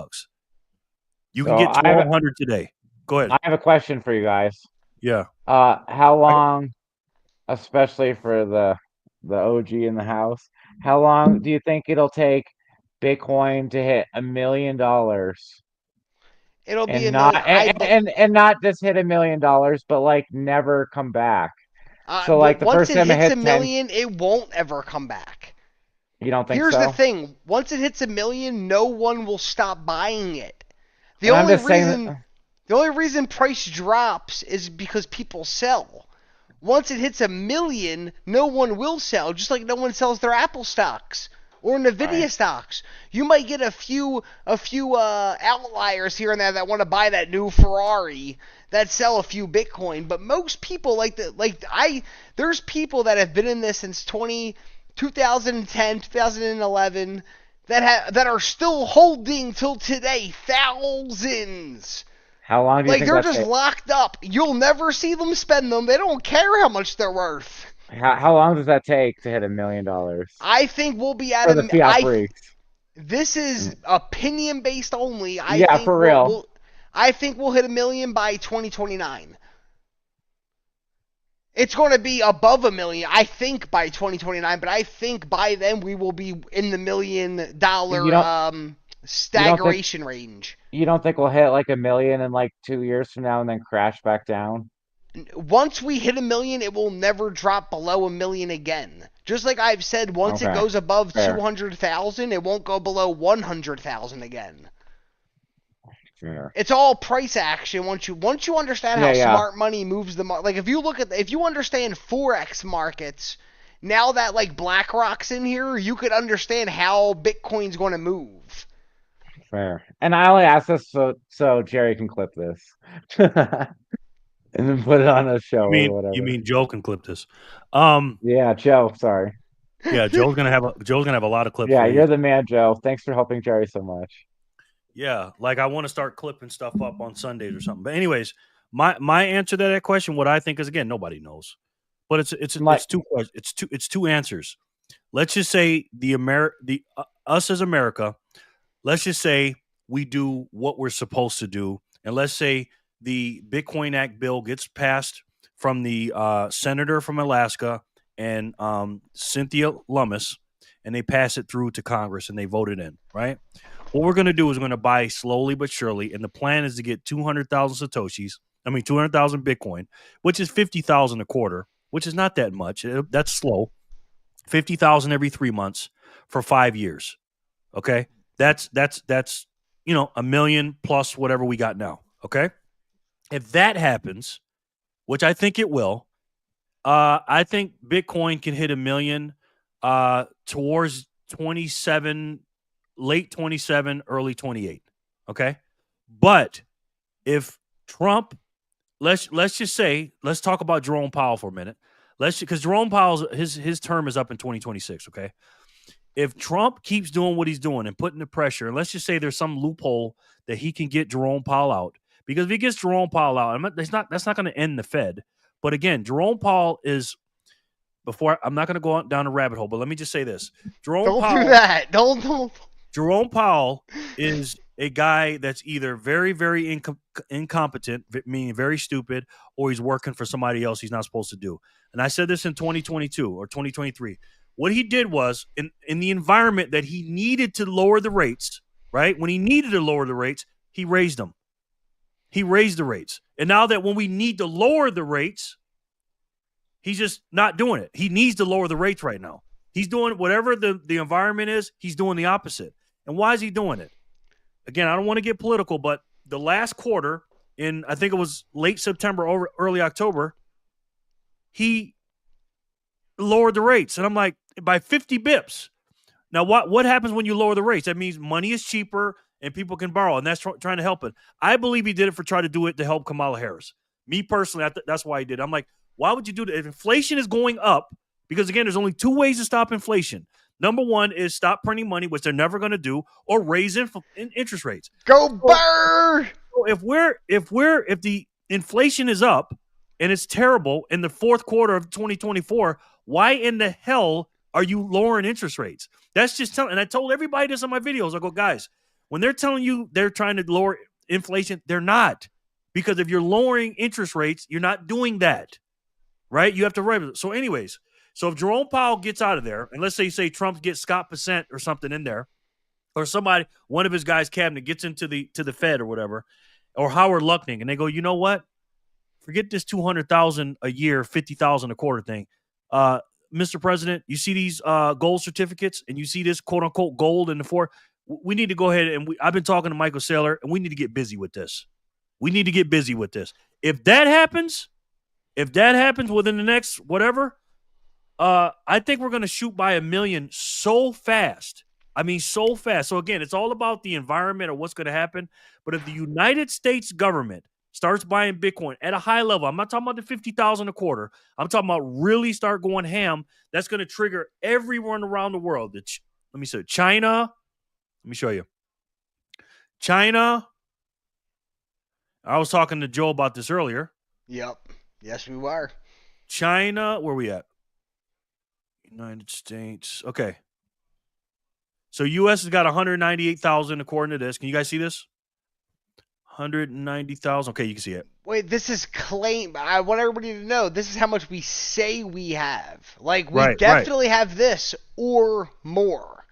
You can get 1,200 today. Go ahead. I have a question for you guys. Yeah. How long, especially for the OG in the house, how long do you think it'll take Bitcoin to hit $1 million? It'll be and not just hit $1 million, but like never come back. So like the once first time it hits it hit $1 million, it won't ever come back. You don't think Here's so? the thing. Once it hits $1 million, no one will stop buying it. The only reason price drops is because people sell. Once it hits $1 million, no one will sell, just like no one sells their Apple stocks or Nvidia stocks. You might get a few outliers here and there that want to buy that new Ferrari that sell a few Bitcoin, but most people there's people that have been in this since 2010, 2011 that are still holding till today, thousands. How long do you think they're just locked up. You'll never see them spend them. They don't care how much they're worth. How long does that take to hit $1 million? I think we'll be at for the fiat freaks. This is opinion based only. For real. I think we'll hit $1 million by 2029. It's going to be above $1 million, I think, by 2029. But I think by then we will be in the $1 million stagnation range. You don't think we'll hit like $1 million in like 2 years from now and then crash back down? Once we hit $1 million, it will never drop below $1 million again. Just like I've said, once it goes above 200,000, it won't go below 100,000 again. Fair. It's all price action. Once you understand how smart money moves the market, like if you understand forex markets, now that like BlackRock's in here, you could understand how Bitcoin's going to move. Fair. And I only ask this so Jerry can clip this. And then put it on a show or whatever. You mean Joe can clip this? Yeah, Joe. Sorry. Yeah, Joe's gonna have a lot of clips. Yeah, you're the man, Joe. Thanks for helping Jerry so much. Yeah, like I want to start clipping stuff up on Sundays or something. But anyways, my answer to that question, what I think is, again, nobody knows, but it's two answers. Let's just say us as America. Let's just say we do what we're supposed to do. and let's say the Bitcoin Act bill gets passed from the senator from Alaska and Cynthia Lummis, and they pass it through to Congress and they vote it in, right? What we're going to do is we're going to buy slowly but surely, and the plan is to get 200,000 Satoshis. 200,000 Bitcoin, which is 50,000 a quarter, which is not that much. That's slow. 50,000 every 3 months for 5 years. Okay, that's a million plus whatever we got now. Okay, if that happens, which I think it will, I think Bitcoin can hit 1 million towards 27, late 27, early 28. Okay, but if Trump, let's just say, let's talk about Jerome Powell for a minute. Because Jerome Powell's his term is up in 2026. Okay, if Trump keeps doing what he's doing and putting the pressure, and let's just say there's some loophole that he can get Jerome Powell out, because if he gets Jerome Powell out, that's not going to end the Fed. But again, Jerome Powell is, I'm not going to go down a rabbit hole, but let me just say this: Don't do that. Don't. Jerome Powell is a guy that's either very, very incompetent, meaning very stupid, or he's working for somebody else he's not supposed to do. And I said this in 2022 or 2023. What he did was, in the environment that he needed to lower the rates, right? When he needed to lower the rates, he raised them. He raised the rates. And now that when we need to lower the rates, he's just not doing it. He needs to lower the rates right now. He's doing whatever the environment is, he's doing the opposite. And why is he doing it? Again, I don't want to get political, but the last quarter, in I think it was late September or early October, he lowered the rates. And I'm like, by 50 bips. Now, what happens when you lower the rates? That means money is cheaper and people can borrow, and that's trying to help it. I believe he did it try to do it to help Kamala Harris. Me personally, that's why he did it. I'm like, why would you do that? If inflation is going up, because again, there's only two ways to stop inflation. Number one is stop printing money, which they're never going to do, or raise interest rates. Go Bird! So if the inflation is up and it's terrible in the fourth quarter of 2024, why in the hell are you lowering interest rates? That's just telling. And I told everybody this on my videos. I go, guys, when they're telling you they're trying to lower inflation, they're not. Because if you're lowering interest rates, you're not doing that, right? You have to write it. So anyways, so if Jerome Powell gets out of there, and let's say Trump gets Scott Bessent or something in there, or somebody, one of his guys' cabinet gets into the Fed or whatever, or Howard Luckning, and they go, you know what? Forget this 200,000 a year, 50,000 a quarter thing. Mr. President, you see these gold certificates, and you see this quote unquote gold in the four. We need to go ahead and I've been talking to Michael Saylor, and we need to get busy with this. We need to get busy with this. If that happens within the next whatever, I think we're going to shoot by 1 million so fast. I mean, so fast. So again, it's all about the environment or what's going to happen. But if the United States government starts buying Bitcoin at a high level, I'm not talking about the 50,000 a quarter. I'm talking about really start going ham. That's going to trigger everyone around the world. Let me see. China. Let me show you. China. I was talking to Joe about this earlier. Yep. Yes, we were. China. Where are we at? United States. Okay. So U.S. has got 198,000 according to this. Can you guys see this? 190,000. Okay, you can see it. Wait, this is claim. I want everybody to know this is how much we say we have. Like, we definitely have this or more.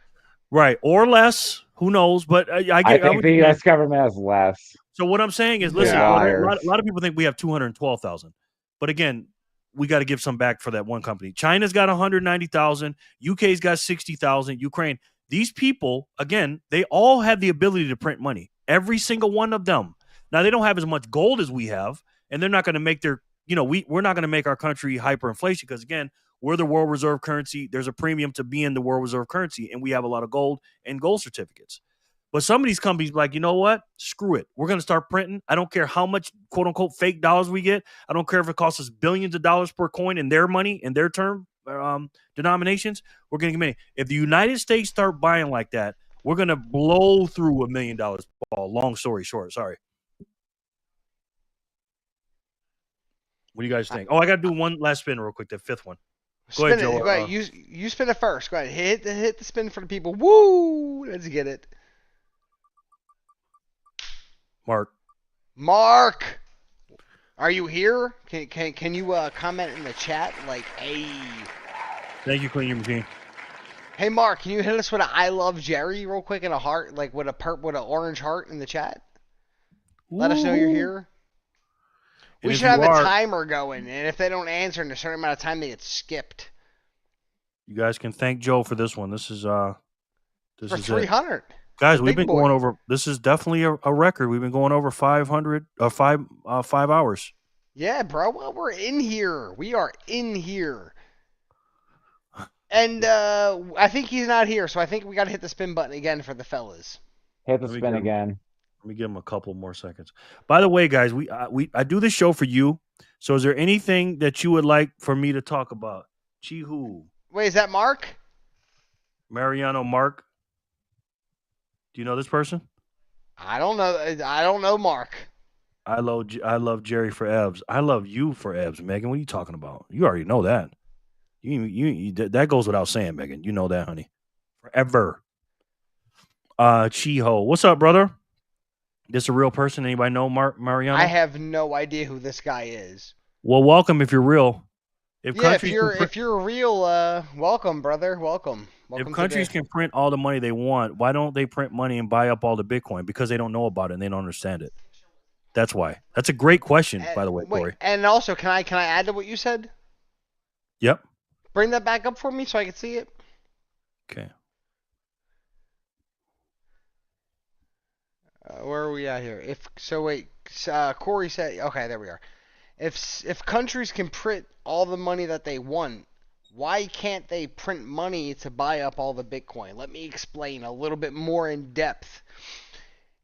Right. Or less. Who knows? But I think the U.S. government has less. So what I'm saying is, listen, a lot of people think we have 212,000. But again, we got to give some back for that one company. China's got 190,000. UK's got 60,000. Ukraine. These people, again, they all have the ability to print money. Every single one of them. Now, they don't have as much gold as we have, and they're not going to make their, we're not going to make our country hyperinflation because, again, we're the world reserve currency. There's a premium to being the world reserve currency, and we have a lot of gold and gold certificates. But some of these companies like, you know what? Screw it. We're going to start printing. I don't care how much, quote unquote, fake dollars we get. I don't care if it costs us billions of dollars per coin in their money, in their term denominations. We're going to get money. If the United States start buying like that, we're going to blow through $1 million. Paul. Long story short. Sorry. What do you guys think? Oh, I got to do one last spin real quick. The fifth one. Go ahead, Joe. Go ahead. You spin it first. Go ahead. Hit the spin for the people. Woo! Let's get it. Mark. Mark, are you here? Can you comment in the chat like, hey? Thank you, Clean Your Machine. Hey Mark, can you hit us with a "I love Jerry" real quick and a heart, like with an orange heart in the chat? Let us know you're here. We should have a timer going, and if they don't answer in a certain amount of time, they get skipped. You guys can thank Joe for this one. This is for 300. Guys, we've been going over. This is definitely a record. We've been going over 500 5 hours. Yeah, bro. Well, we're in here. We are in here. And I think he's not here, so I think we got to hit the spin button again for the fellas. Hit the spin again. Let me give him a couple more seconds. By the way, guys, I do this show for you. So is there anything that you would like for me to talk about? Chihu. Wait, is that Mark? Mariano Mark. Do you know this person? I don't know. I don't know Mark. I love Jerry for Ebs. I love you for Ebs, Megan. What are you talking about? You already know that. You that goes without saying, Megan. You know that, honey. Forever. Chiho. What's up, brother? This a real person? Anybody know Mariano? I have no idea who this guy is. Well, welcome if you're real. If you're real, welcome, brother. Welcome. If countries can print all the money they want, why don't they print money and buy up all the Bitcoin? Because they don't know about it and they don't understand it. That's why. That's a great question, by the way, Corey. And also, can I add to what you said? Yep. Bring that back up for me so I can see it. Okay. Where are we at here? Corey said, okay, there we are. If countries can print all the money that they want, why can't they print money to buy up all the Bitcoin? Let me explain a little bit more in depth.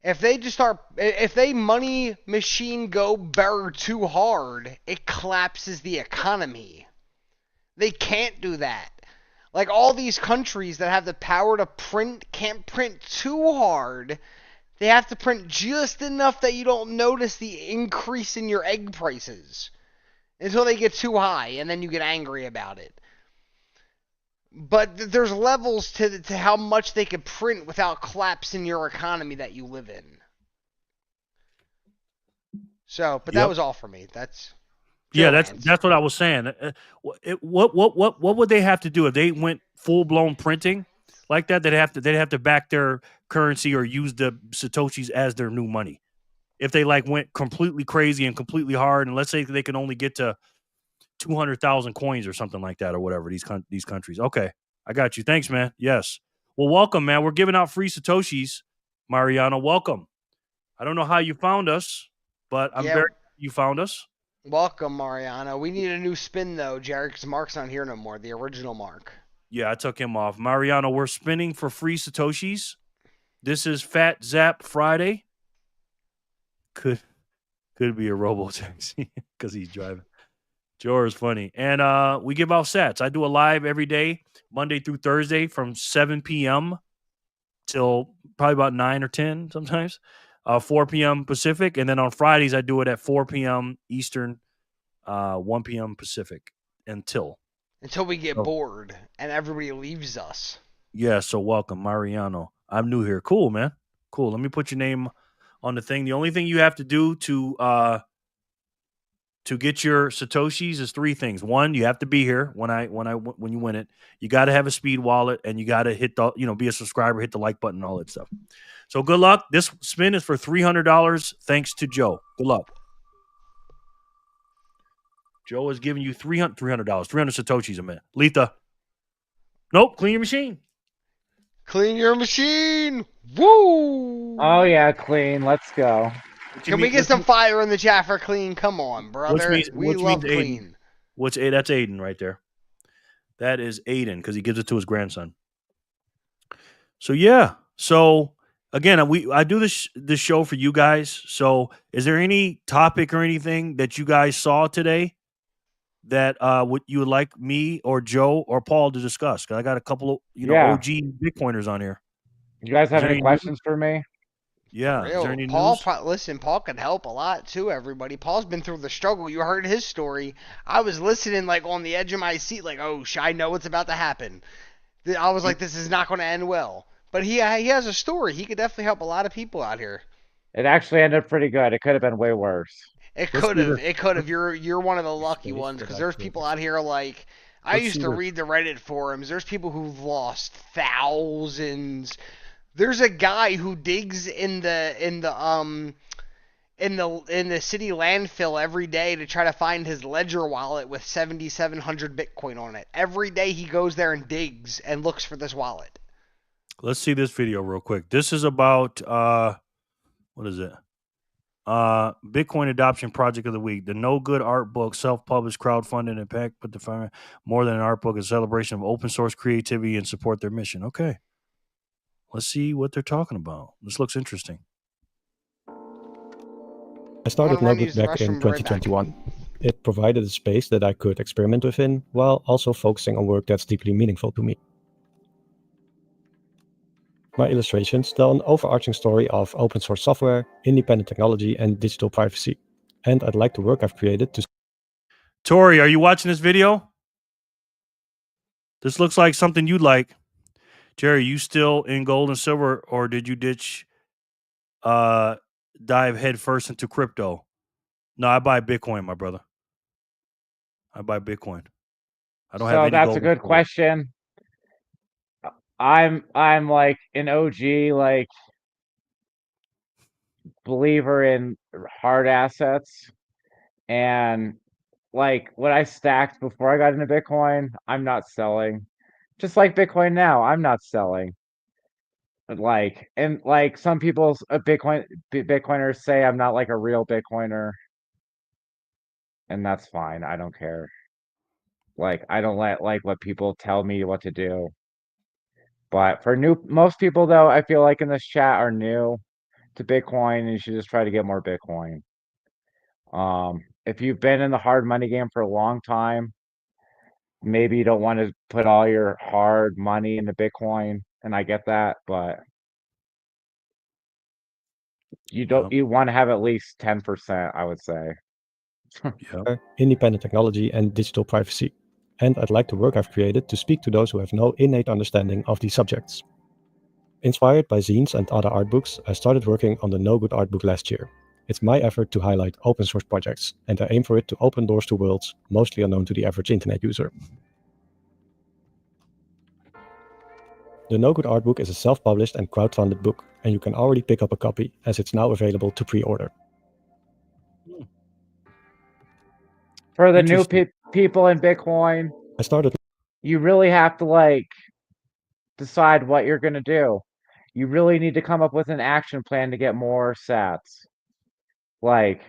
If they money machine go burr too hard, it collapses the economy. They can't do that. Like all these countries that have the power to print can't print too hard. They have to print just enough that you don't notice the increase in your egg prices until they get too high, and then you get angry about it. But there's levels to how much they could print without collapsing your economy that you live in. So, but that was all for me. That's what I was saying. What would they have to do if they went full blown printing like that? They'd have to back their currency or use the Satoshis as their new money. If they went completely crazy and completely hard, and let's say they can only get to 200,000 coins or something like that, or whatever these countries. Okay, I got you. Thanks, man. Yes. Well, welcome, man. We're giving out free Satoshis, Mariano. Welcome. I don't know how you found us, but I'm very you found us. Welcome, Mariano. We need a new spin though, Jared, because Mark's not here no more. The original Mark. Yeah, I took him off. Mariano, we're spinning for free Satoshis. This is Fat Zap Friday. Could be a robo-taxi because he's driving. Joe is funny. And we give out sats. I do a live every day, Monday through Thursday from 7 p.m. till probably about 9 or 10 sometimes, 4 p.m. Pacific. And then on Fridays, I do it at 4 p.m. Eastern, 1 p.m. Pacific until we get bored and everybody leaves us. Yeah, so welcome, Mariano. I'm new here. Cool, man. Cool. Let me put your name on the thing. The only thing you have to do to get your Satoshis is 3 things. 1, you have to be here when you win it. You got to have a speed wallet, and you got to hit the be a subscriber, hit the like button, all that stuff. So good luck. This spin is for $300 thanks to Joe. Good luck. Joe is giving you $300 Satoshis a minute. Letha. Nope, clean your machine. Clean your machine. Woo! Oh yeah, clean. Let's go. Can we get some fire in the chat for clean? Come on, brother. We love clean. That's Aiden right there. That is Aiden because he gives it to his grandson. So yeah. So again, I do this show for you guys. So is there any topic or anything that you guys saw today that you would like me or Joe or Paul to discuss? Because I got a couple of OG Bitcoiners on here. You guys have any questions for me? Yeah. Is there any Paul, news? listen, Paul could help a lot too, everybody. Paul's been through the struggle. You heard his story. I was listening on the edge of my seat oh, I know what's about to happen. I was like, this is not going to end well. But he has a story. He could definitely help a lot of people out here. It actually ended pretty good. It could have been way worse. It could have. It could have. You're one of the lucky ones because there's people out here like I used to read the Reddit forums. There's people who've lost thousands. There's a guy who digs in the city landfill every day to try to find his Ledger wallet with 7,700 Bitcoin on it. Every day he goes there and digs and looks for this wallet. Let's see this video real quick. This is about what is it? Bitcoin Adoption Project of the Week. The No Good Art Book, self-published, crowdfunded, and packed with the more than an art book, a celebration of open source creativity and support their mission. Okay. Let's see what they're talking about. This looks interesting. I started No Good back in 2021. It provided a space that I could experiment within while also focusing on work that's deeply meaningful to me. My illustrations tell an overarching story of open source software, independent technology, and digital privacy. And I'd like the work I've created to... Tori, are you watching this video? This looks like something you'd like. Jerry, you still in gold and silver, or did you dive head first into crypto? No, I buy Bitcoin, my brother. I buy Bitcoin. I don't have any. So that's a good question. I'm like an OG like believer in hard assets, and like what I stacked before I got into Bitcoin, I'm not selling. Just like Bitcoin now, I'm not selling. Like, and like some people, Bitcoiners say I'm not like a real Bitcoiner, and that's fine. I don't care. Like, I don't let people tell me what to do. But for most people though, I feel like in this chat are new to Bitcoin, and you should just try to get more Bitcoin. If you've been in the hard money game for a long time, maybe you don't want to put all your hard money into Bitcoin, and I get that, but you want to have at least 10%, I would say. Independent technology and digital privacy. And I'd like the work I've created to speak to those who have no innate understanding of these subjects. Inspired by zines and other art books, I started working on the No Good Art Book last year. It's my effort to highlight open source projects, and I aim for it to open doors to worlds mostly unknown to the average internet user. The No Good Art Book is a self-published and crowdfunded book, and you can already pick up a copy, as it's now available to pre-order. For the new people in Bitcoin, you really have to like decide what you're going to do. You really need to come up with an action plan to get more sats. Like,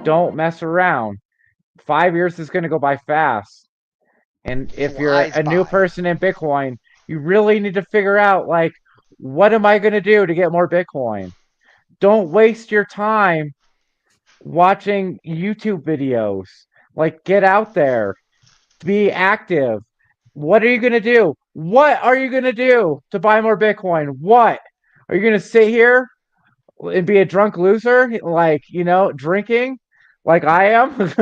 don't mess around. 5 years is going to go by fast. And if you're a new person in Bitcoin, you really need to figure out, like, what am I going to do to get more Bitcoin? Don't waste your time watching YouTube videos. Like, get out there. Be active. What are you going to do? What are you going to do to buy more Bitcoin? What? Are you going to sit here and be a drunk loser? Like, drinking like I am?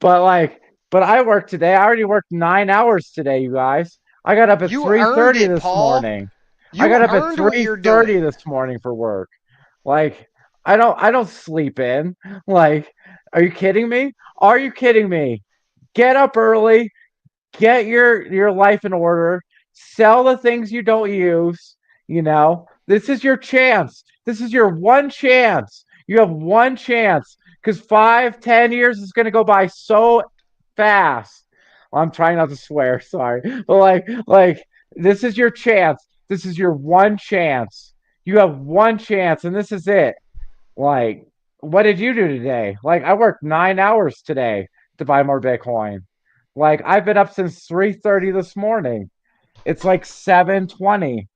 But I worked today. I already worked 9 hours today, you guys. I got up at 3:30 this morning. I got up at 3:30 this morning for work. Like, I don't sleep in. Like, are you kidding me? Are you kidding me? Get up early. Get your life in order. Sell the things you don't use. This is your chance. This is your one chance. You have one chance, because 5-10 years is going to go by so fast. Well, I'm trying not to swear, sorry, but like this is your chance. This is your one chance. You have one chance, and this is it. Like, what did you do today? Like, I worked 9 hours today to buy more Bitcoin. Like, I've been up since 3:30 this morning. It's like 7:20.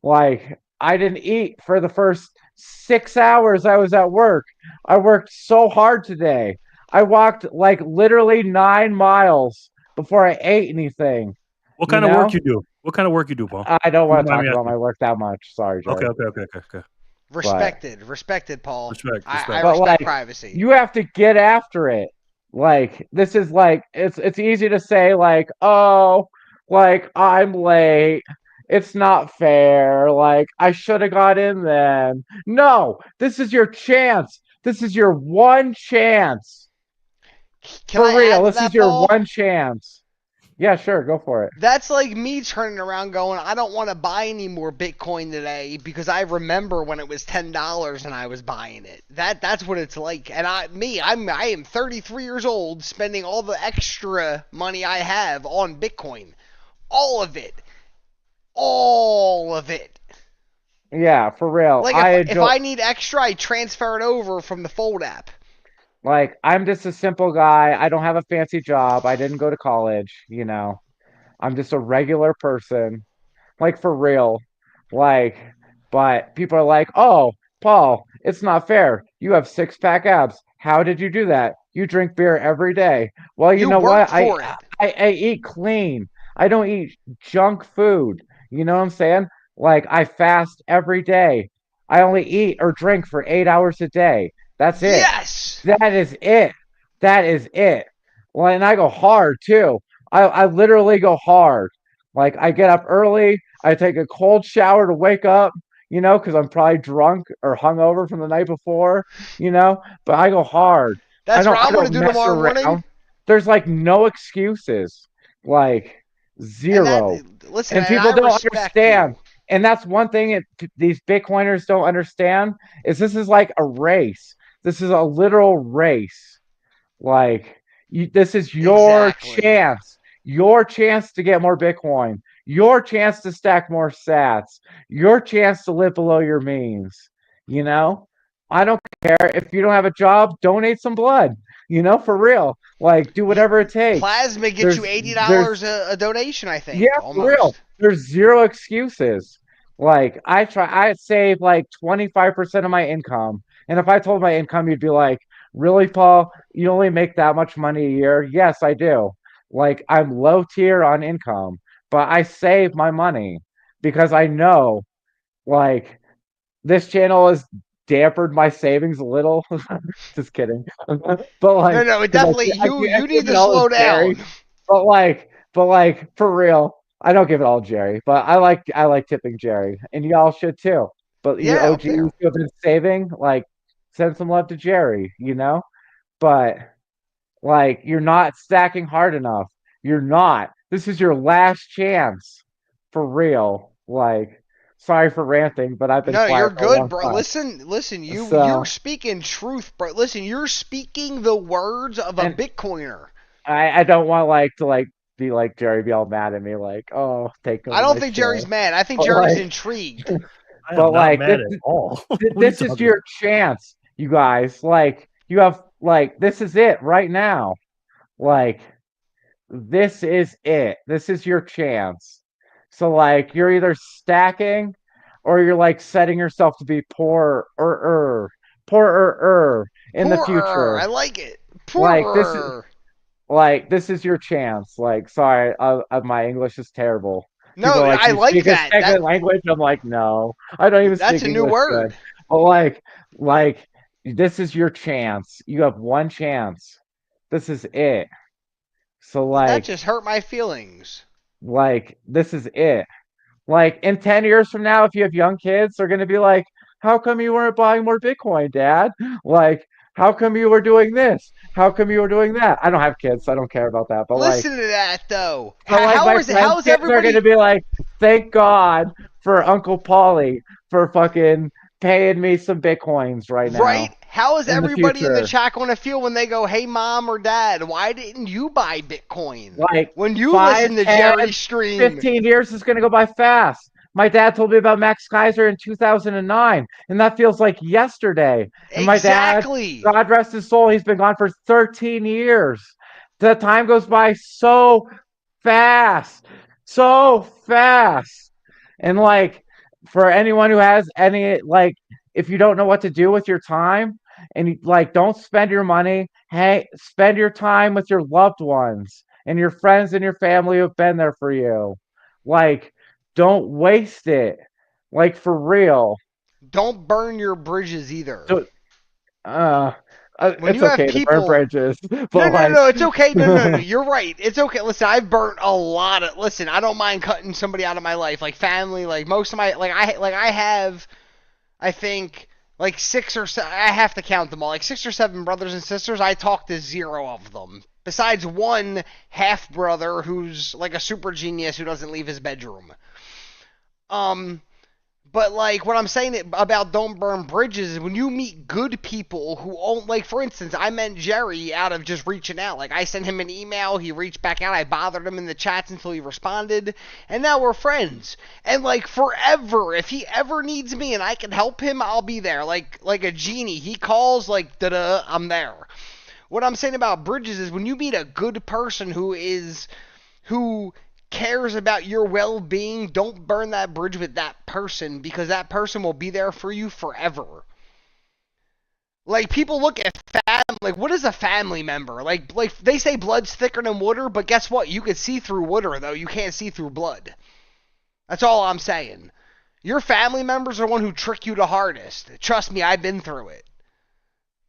Like, I didn't eat for the first 6 hours I was at work. I worked so hard today. I walked like literally 9 miles before I ate anything. What kind of work you do? What kind of work you do, Paul? I don't want to talk about my work that much. Sorry, Jerry. Okay. Respected, Paul. Respect. I respect privacy. You have to get after it. Like, this is like, it's easy to say, like, oh, like, I'm late. It's not fair. Like, I should have got in then. No, this is your chance. This is your one chance. Can For I real, add to this that, is your Paul? one chance. Yeah, sure, go for it. That's like me turning around going, I don't want to buy any more Bitcoin today because I remember when it was $10 and I was buying it. That's what it's like. And I am 33 years old, spending all the extra money I have on Bitcoin, all of it, all of it. Yeah, for real. Like if I need extra, I transfer it over from the Fold app. Like, I'm just a simple guy. I don't have a fancy job. I didn't go to college, you know. I'm just a regular person. Like, for real. Like, but people are like, "Oh, Paul, it's not fair. You have six-pack abs. How did you do that? You drink beer every day." Well, you know worked what? for it. I eat clean. I don't eat junk food. You know what I'm saying? Like, I fast every day. I only eat or drink for 8 hours a day. That's it. Yes. That is it. That is it. Well, and I go hard too. I literally go hard. Like, I get up early, I take a cold shower to wake up, you know, because I'm probably drunk or hungover from the night before, you know, but I go hard. That's what I'm going to do mess tomorrow morning. There's like no excuses, like zero. And people don't understand. And that's one thing these Bitcoiners don't understand is this is like a race. This is a literal race. Like, this is your chance. Your chance to get more Bitcoin. Your chance to stack more sats. Your chance to live below your means. You know? I don't care. If you don't have a job, donate some blood. You know, for real. Like, do whatever it takes. Plasma gets you $80 a donation, I think. Yeah, almost. for real. There's zero excuses. Like, I save like 25% of my income. And if I told my income, you'd be like, "Really, Paul? You only make that much money a year?" Yes, I do. Like, I'm low tier on income, but I save my money because I know, like, this channel has dampened my savings a little. Just kidding. But like, no, it definitely you need to slow down. But like for real, I don't give it all Jerry, but I like tipping Jerry, and y'all should too. But you OGs who have been saving, like, send some love to Jerry, you know. But like, you're not stacking hard enough. You're not. This is your last chance, for real. Like, sorry for ranting, but I've been No, quiet you're for a long good, bro. time. Listen, you're speaking truth, bro. Listen, you're speaking the words of a Bitcoiner. I don't want to be like Jerry, be all mad at me, like, "Oh, take over." I don't think Jerry's mad. I think Jerry's intrigued. I am not mad at all. This is your chance, you guys. Like, you have, like, this is it right now. Like, this is it. This is your chance. So, like, you're either stacking or you're like setting yourself to be poorer in the future. I like it. Poorer. This is your chance. Like, sorry, my English is terrible. No, I like that. Second language. I'm like, no, I don't even speak English. That's a new word. Good. But like, this is your chance. You have one chance. This is it. So, like, that just hurt my feelings. Like, this is it. Like, in 10 years from now, if you have young kids, they're gonna be like, "How come you weren't buying more Bitcoin, Dad? Like, how come you were doing this? How come you were doing that?" I don't have kids, so I don't care about that. But listen to that though. How is everybody? They're gonna be like, "Thank God for Uncle Paulie for fucking paying me some Bitcoins right now." Right? How is everybody in the chat going to feel when they go, "Hey, Mom or Dad, why didn't you buy Bitcoin?" Like, when you listen to Jerry's stream. 15 years is going to go by fast. My dad told me about Max Kaiser in 2009, and that feels like yesterday. And my dad, God rest his soul, he's been gone for 13 years. The time goes by so fast. So fast. And like, for anyone who has any, like, if you don't know what to do with your time, and like, don't spend your money. Hey, spend your time with your loved ones and your friends and your family who have been there for you. Like, don't waste it. Like, for real. Don't burn your bridges either. When It's you have okay to burn people- bridges, No, but no, it's okay. No, you're right. It's okay. Listen, I've burnt a lot of. Listen, I don't mind cutting somebody out of my life, like family, like most of my, I have, I think, like 6 or 7. I have to count them all. Like 6 or 7 brothers and sisters. I talk to 0 of them, besides one half brother who's like a super genius who doesn't leave his bedroom. But like what I'm saying about don't burn bridges is when you meet good people who own, like for instance, I met Jerry out of just reaching out. Like I sent him an email, he reached back out, I bothered him in the chats until he responded, and now we're friends. And like forever, if he ever needs me and I can help him, I'll be there. Like a genie, he calls, like da-da, I'm there. What I'm saying about bridges is when you meet a good person who cares about your well-being, don't burn that bridge with that person, because that person will be there for you forever. Like people look at family, like what is a family member? Like they say blood's thicker than water, but guess what? You can see through water though. You can't see through blood. That's all I'm saying. Your family members are the one who trick you the hardest. Trust me, I've been through it.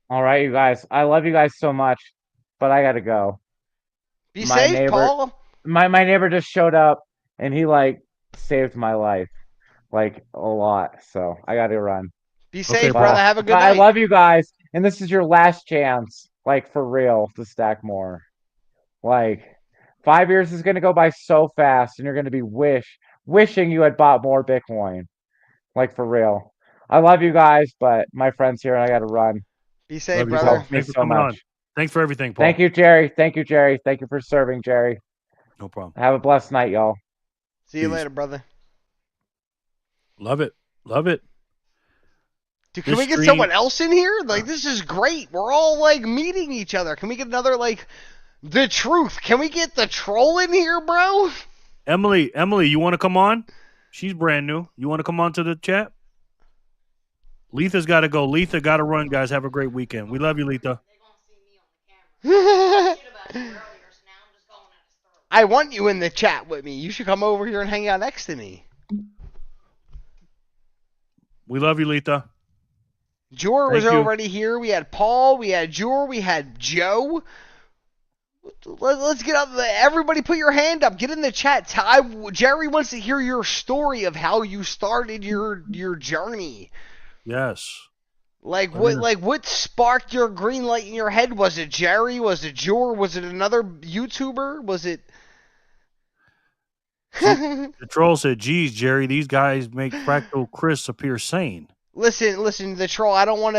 all right, you guys. I love you guys so much, but I gotta go. Be safe, Paul. My neighbor just showed up and he like saved my life, like a lot. So I gotta run. Be safe, brother. Have a good I night. love you guys, and this is your last chance, like for real, to stack more. Like 5 years is gonna go by so fast, and you're gonna be wishing you had bought more Bitcoin. Like for real. I love you guys, but my friend's here and I gotta run. Be safe, Love you, brother. Paul. Thanks for coming on. Thanks for everything, Paul. Thank you, Jerry. Thank you, Jerry. Thank you for serving, Jerry. No problem. Have a blessed night, y'all. See you later, brother. Love it. Love it. Dude, can we get someone else in here? Like, this is great. We're all, like, meeting each other. Can we get another, like, the truth? Can we get the troll in here, bro? Emily, you want to come on? She's brand new. You want to come on to the chat? Letha's got to go. Letha got to run, guys. Have a great weekend. We love you, Letha. I want you in the chat with me. You should come over here and hang out next to me. We love you, Letha. Jor was Thank you. already here. We had Paul. We had Jor. We had Joe. Let's get up. Everybody put your hand up. Get in the chat. Jerry wants to hear your story of how you started your journey. Yes. Like what sparked your green light in your head? Was it Jerry? Was it Jor? Was it another YouTuber? Was it... The troll said, geez, Jerry, these guys make Fractal Chris appear sane. Listen, the troll. I don't want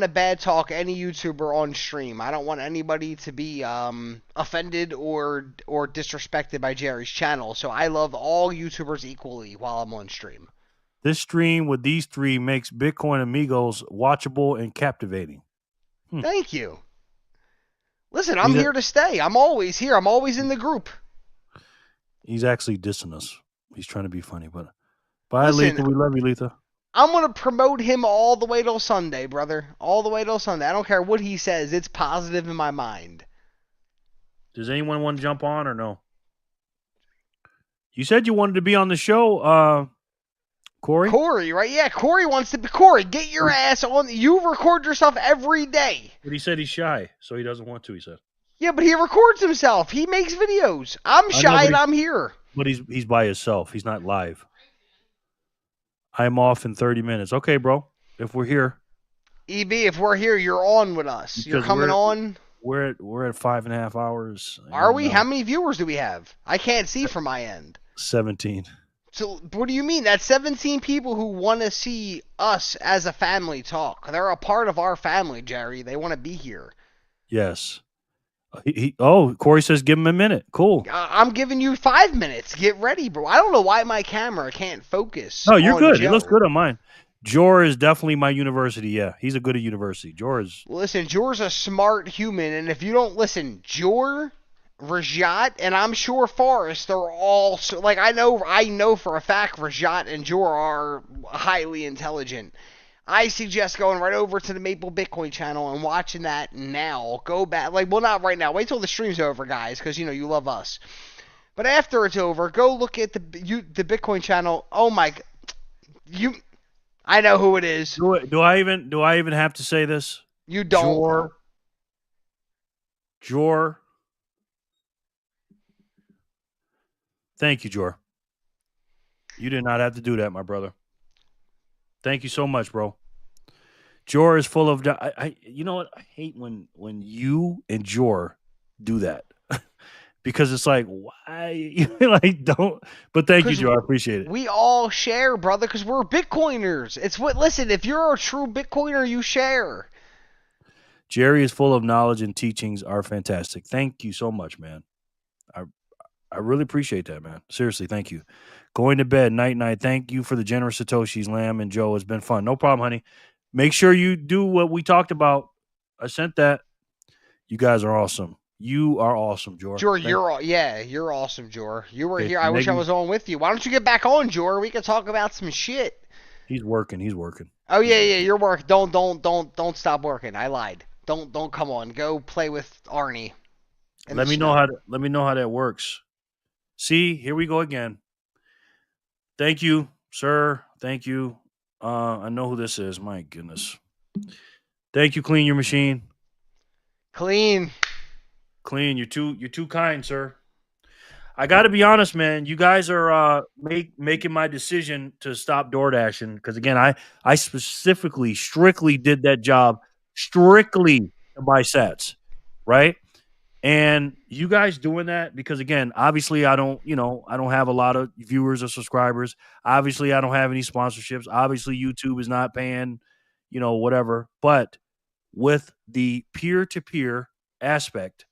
to bad talk any YouTuber on stream. I don't want anybody to be offended or disrespected by Jerry's channel. So I love all YouTubers equally while I'm on stream. This stream with these three makes Bitcoin Amigos watchable and captivating. Thank you. Listen, I'm here to stay. I'm always here. I'm always in the group. He's actually dissing us. He's trying to be funny, but bye, Letha. We love you, Letha. I'm going to promote him all the way till Sunday, brother. All the way till Sunday. I don't care what he says. It's positive in my mind. Does anyone want to jump on or no? You said you wanted to be on the show, Corey? Corey, right? Yeah, Corey wants to be. Corey, get your ass on. You record yourself every day. But he said he's shy, so he doesn't want to, he said. Yeah, but he records himself. He makes videos. I'm shy and I'm here. But he's by himself. He's not live. I'm off in 30 minutes. Okay, bro. If we're here. EB, if we're here, you're on with us. You're coming on. We're at 5.5 hours. Are we? How many viewers do we have? I can't see from my end. 17. So what do you mean? That's 17 people who want to see us as a family talk. They're a part of our family, Jerry. They want to be here. Yes. Corey says give him a minute. Cool. I'm giving you 5 minutes. Get ready, bro. I don't know why my camera can't focus. No, you're good. Joe. It looks good on mine. Jor is definitely my university. Yeah, he's a good at university. Jor is. Listen, Jor's a smart human, and if you don't listen, Jor, Rajat, and I'm sure Forrest, they're all like I know for a fact Rajat and Jor are highly intelligent. I suggest going right over to the Maple Bitcoin channel and watching that now. Go back, well, not right now. Wait till the stream's over, guys, because you love us. But after it's over, go look at the Bitcoin channel. Oh my, I know who it is. Do I even have to say this? You don't. Jor. Thank you, Jor. You did not have to do that, my brother. Thank you so much, bro. Jor is full of. You know what? I hate when you and Jor do that because it's like, why? Like, don't. But thank you, 'Cause Jor. I appreciate it. We all share, brother, because we're Bitcoiners. It's what. Listen, if you're a true Bitcoiner, you share. Jerry is full of knowledge and teachings are fantastic. Thank you so much, man. I really appreciate that, man. Seriously, thank you. Going to bed, night. Thank you for the generous Satoshis, Lamb and Joe. It's been fun. No problem, honey. Make sure you do what we talked about. I sent that. You guys are awesome. You are awesome, Jor. Jor, you're awesome, Jor. You were Okay, here. I wish I Megan- was on with you. Why don't you get back on, Jor? We can talk about some shit. He's working. Oh yeah, you're working. Don't stop working. I lied. Don't come on. Go play with Arnie. Let me know how that works. See, here we go again. Thank you, sir. Thank you. I know who this is. My goodness. Thank you, Clean Your Machine. Clean. You're too kind, sir. I got to be honest, man. You guys are making my decision to stop door dashing because again, I specifically, strictly did that job strictly to buy sets, right? And you guys doing that because again, obviously I don't have a lot of viewers or subscribers. Obviously, I don't have any sponsorships. Obviously, YouTube is not paying, whatever. But with the peer-to-peer aspect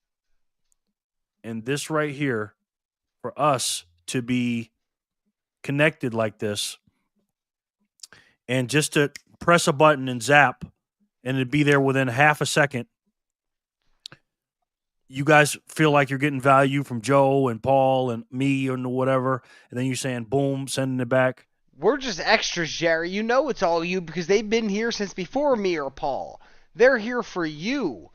and this right here, for us to be connected like this and just to press a button and zap and it'd be there within half a second, you guys feel like you're getting value from Joe and Paul and me and whatever, and then you're saying, boom, sending it back. We're just extras, Jerry. You know it's all you because they've been here since before me or Paul. They're here for you.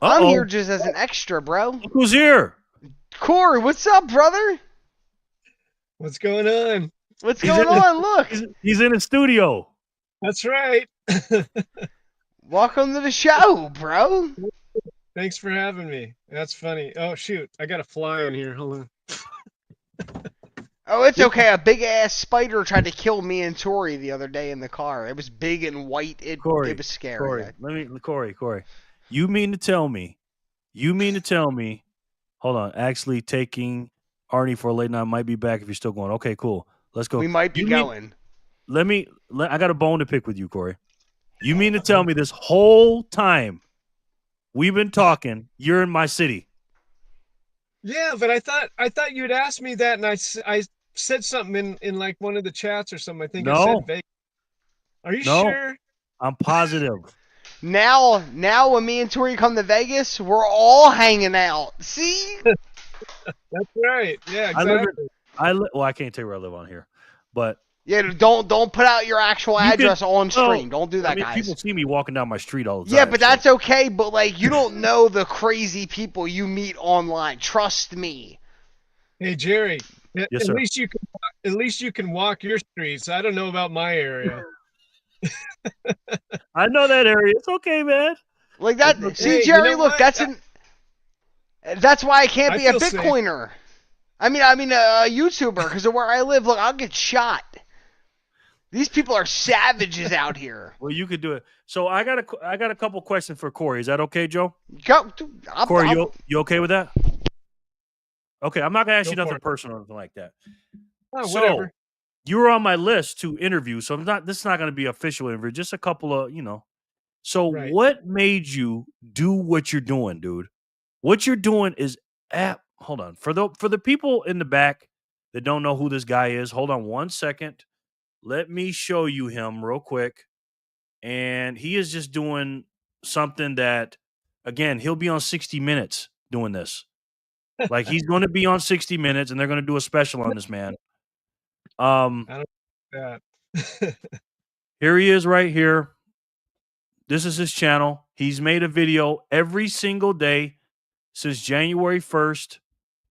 I'm here just as an extra, bro. Look who's here? Corey, what's up, brother? What's going on? What's going on? Look. He's in the studio. That's right. Welcome to the show, bro. Thanks for having me. That's funny. Oh, shoot. I got a fly in here. Hold on. Oh, it's okay. A big-ass spider tried to kill me and Tori the other day in the car. It was big and white. It was scary. Corey. You mean to tell me, hold on, actually taking Arnie for a late night might be back if you're still going. Okay, cool. Let's go. We might be going. I got a bone to pick with you, Corey. You mean to tell me this whole time we've been talking, you're in my city? Yeah, but I thought you'd asked me that, and I said something in like one of the chats or something. I think I said Vegas. Are you sure? I'm positive. Now when me and Tori come to Vegas, we're all hanging out. See? That's right. Yeah, exactly. Well, I can't tell you where I live on here, but yeah, don't put out your actual address on stream. Don't do that, guys. People see me walking down my street all the time. Yeah, but that's okay. But like, you don't know the crazy people you meet online. Trust me. Hey, Jerry. Yes, at sir. least you can walk your streets. I don't know about my area. I know that area. It's okay, man. Like that. Okay. See, Jerry, you know look, what? that's why I can't be a feel safe. Bitcoiner. I mean a YouTuber because of where I live. Look, I'll get shot. These people are savages out here. Well, you could do it. So I got a couple questions for Corey. Is that okay, Joe? Corey, you okay with that? Okay, I'm not gonna ask you nothing personal or anything like that. Oh, So, whatever. you were on my list to interview, so this is not going to be an official interview, just a couple of, So what made you do what you're doing, dude? What you're doing is hold on. For the people in the back that don't know who this guy is, hold on one second. Let me show you him real quick. And he is just doing something that, again, he'll be on 60 Minutes doing this. Like, he's going to be on 60 Minutes, and they're going to do a special on this man. I don't know that. Here he is right here. This is his channel. He's made a video every single day since January 1st,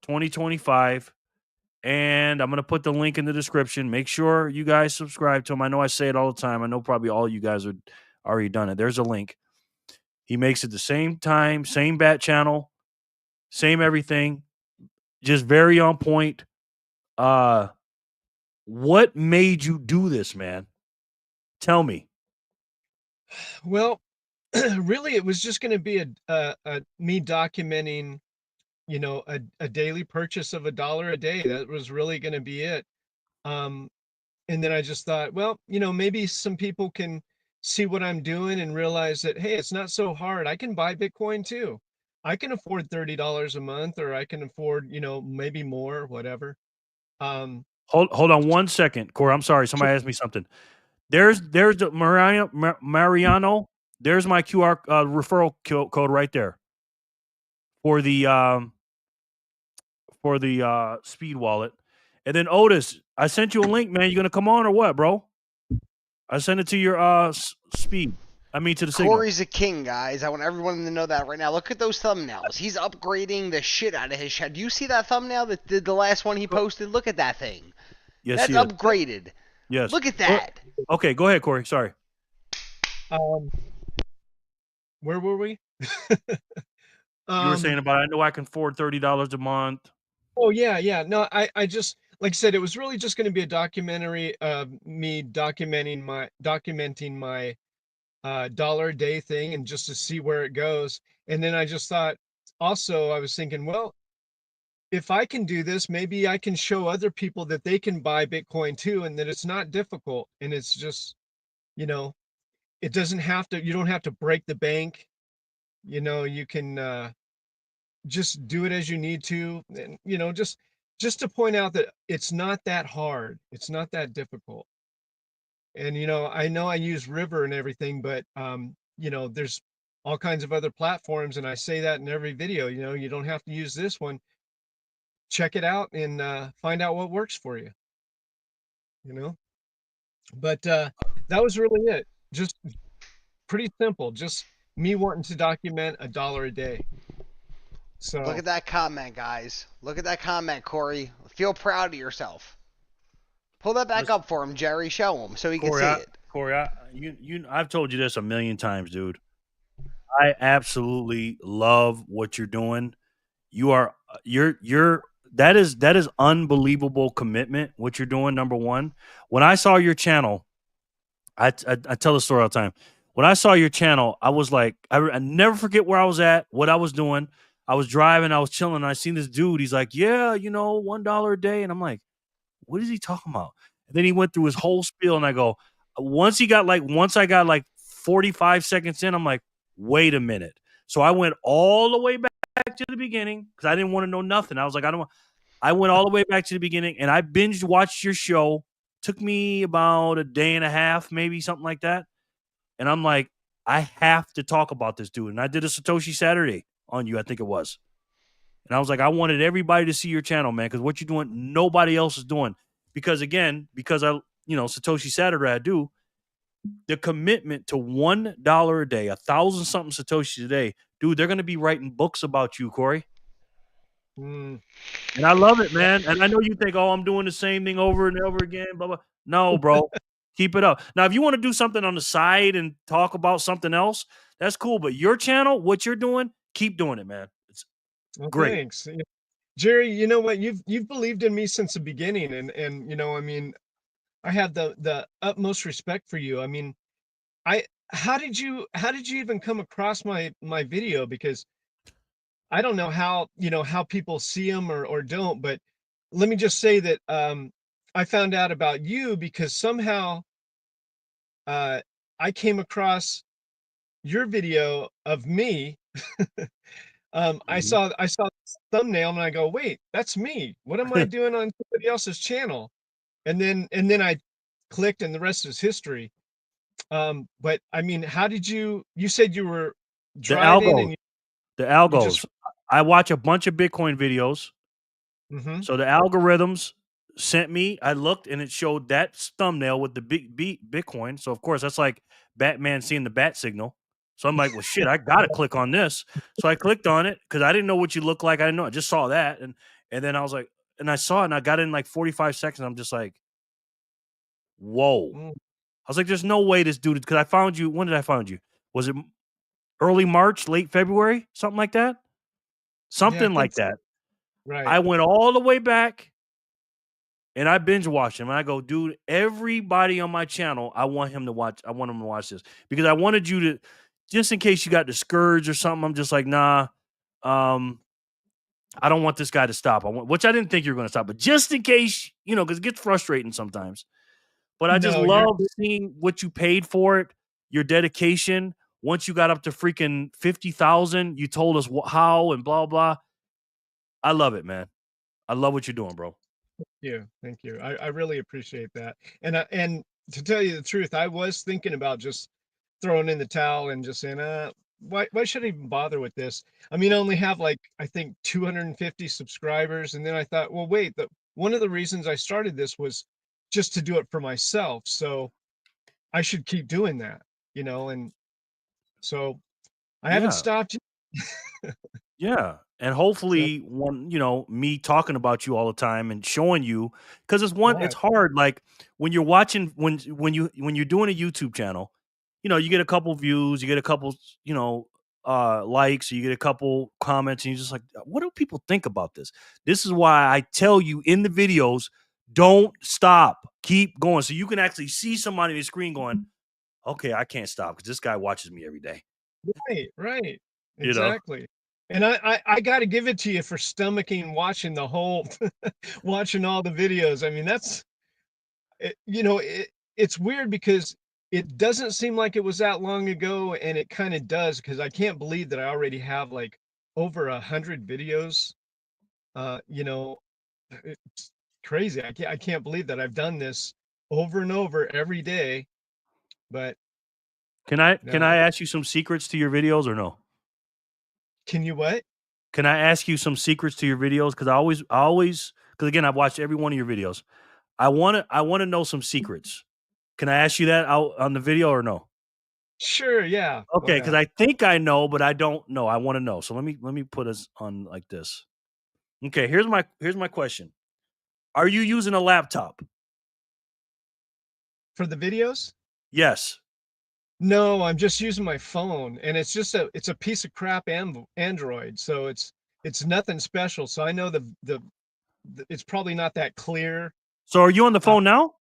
2025. And I'm going to put the link in the description. Make sure you guys subscribe to him. I know I say it all the time. I know probably all you guys are already done it. There's a link. He makes it the same time, same bat channel, same everything, just very on point. What made you do this, man? Tell me. Well, really, it was just going to be me documenting, a daily purchase of $1 a day. That was really going to be it. And then I just thought, well, maybe some people can see what I'm doing and realize that, hey, it's not so hard. I can buy Bitcoin too. I can afford $30 a month, or I can afford, maybe more, whatever. Hold on 1 second, Corey. I'm sorry. Somebody asked me something. There's the Mariano. There's my QR referral code right there for the speed wallet. And then Otis, I sent you a link, man. You gonna come on or what, bro? I sent it to your speed. I mean to the signal. Corey's a king, guys. I want everyone to know that right now. Look at those thumbnails. He's upgrading the shit out of his shit. Do you see that thumbnail? The last one he posted? Look at that thing. Yes, that's upgraded. Yes. Look at that. Okay, go ahead, Corey. Sorry. Where were we? You were saying about I know I can afford $30 a month. Oh yeah. No, I just, like I said, it was really just going to be a documentary of me documenting my $1 a day thing, and just to see where it goes. And then I just thought, also, I was thinking, well, if I can do this, maybe I can show other people that they can buy Bitcoin too, and that it's not difficult. And it's just, it doesn't have to, you don't have to break the bank. You can just do it as you need to. And, just to point out that it's not that hard. It's not that difficult. And, I know I use River and everything, but, there's all kinds of other platforms. And I say that in every video, you don't have to use this one. Check it out and find out what works for you, But that was really it. Just pretty simple. Just me wanting to document $1 a day. So look at that comment, guys. Look at that comment, Corey. Feel proud of yourself. Pull that back up for him, Jerry. Show him so he can see it. Corey, I've told you this a million times, dude. I absolutely love what you're doing. That is unbelievable commitment, what you're doing, number one. When I saw your channel, I tell the story all the time. When I saw your channel, I was like, I never forget where I was at, what I was doing. I was driving, I was chilling, and I seen this dude. He's like, yeah, $1 a day. And I'm like, what is he talking about? And then he went through his whole spiel, and I go, once I got like 45 seconds in, I'm like, wait a minute. So I went all the way back to the beginning because I didn't want to know nothing. I was like, I went all the way back to the beginning, and I binge watched your show. Took me about a day and a half, maybe something like that. And I'm like, I have to talk about this dude. And I did a Satoshi Saturday on you, I think it was. And I was like, I wanted everybody to see your channel, man, because what you're doing, nobody else is doing. Because again, Satoshi Saturday I do, the commitment to $1 a day, 1,000 something Satoshis a day, dude, they're going to be writing books about you, Corey. And I love it, man. And I know you think, I'm doing the same thing over and over again, blah, blah. No, bro. Keep it up. Now, if you want to do something on the side and talk about something else, that's cool. But your channel, what you're doing, keep doing it, man. It's great. Thanks. Jerry, you know what? You've believed in me since the beginning. And I have the utmost respect for you. I mean, how did you even come across my video? Because I don't know how people see them or don't, but let me just say that I found out about you because somehow I came across your video of me. I saw the thumbnail and I go, wait, that's me. What am I doing on somebody else's channel? And then I clicked, and the rest is history. But I mean, how did you said you were driving? The algos. I watch a bunch of Bitcoin videos. So the algorithms sent me, I looked and it showed that thumbnail with the big Bitcoin. So of course that's like Batman seeing the bat signal. So I'm like, well, shit, I got to click on this. So I clicked on it because I didn't know what you look like. I didn't know. I just saw that. And then I was like, and I saw it and I got in like 45 seconds. I'm just like, whoa. I was like, there's no way this dude, because I found you. When did I find you? Was it early March, late February, something like that. Something like that. Right. I went all the way back and I binge watched him. And I go, dude, everybody on my channel, I want him to watch. I want him to watch this because I wanted you to, just in case you got discouraged or something. I'm just like, nah, I don't want this guy to stop. Which I didn't think you were going to stop, but just in case, because it gets frustrating sometimes. But I just love seeing what you paid for it, your dedication. Once you got up to freaking 50,000, you told us how and blah, blah. I love it, man. I love what you're doing, bro. Thank you. I really appreciate that. And to tell you the truth, I was thinking about just throwing in the towel and just saying, why should I even bother with this? I mean, I only have like, I think 250 subscribers. And then I thought, well, wait, one of the reasons I started this was just to do it for myself. So I should keep doing that, and so I haven't stopped. Yeah. And hopefully me talking about you all the time and showing you, because it's hard. Like when you're watching, when you're doing a YouTube channel, you get a couple views, you get a couple, likes, you get a couple comments, and you're just like, what do people think about this? This is why I tell you in the videos, don't stop, keep going. So you can actually see somebody on the screen going, okay, I can't stop because this guy watches me every day. Right. Exactly. And I got to give it to you for stomaching watching the whole, watching all the videos. I mean, it's weird because it doesn't seem like it was that long ago, and it kind of does, because I can't believe that I already have like over 100 videos. It's crazy. I can't believe that I've done this over and over every day. But can I ask you some secrets to your videos or no? Can you what? Can I ask you some secrets to your videos? Because I always, because again, I've watched every one of your videos. I want to know some secrets. Can I ask you that out on the video or no? Sure. Yeah. Okay, because I think I know, but I don't know. I want to know. So let me put us on like this. Okay, here's my question. Are you using a laptop for the videos? Yes. No, I'm just using my phone, and it's a piece of crap Android, so it's nothing special. So I know the it's probably not that clear. So are you on the phone now?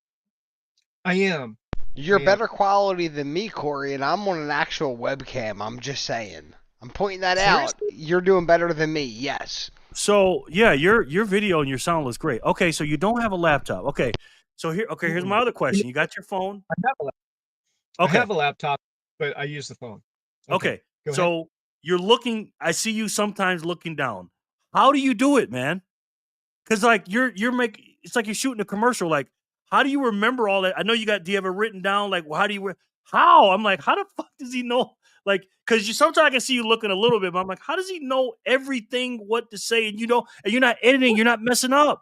I am. You're better quality than me, Corey, and I'm on an actual webcam. I'm just saying. I'm pointing that out. You're doing better than me. Yes. So yeah, your video and your sound looks great. Okay, so you don't have a laptop. Okay, so here's my other question. You got your phone? I have a laptop. Okay. I have a laptop, but I use the phone. Okay. So you're looking. I see you sometimes looking down. How do you do it, man? Because like you're making. It's like you're shooting a commercial. Like, how do you remember all that? I know you got. Do you have it written down? Like, how do you? How? I'm like, how the fuck does he know? Like, because sometimes I can see you looking a little bit, but I'm like, how does he know everything? What to say? And and you're not editing. You're not messing up.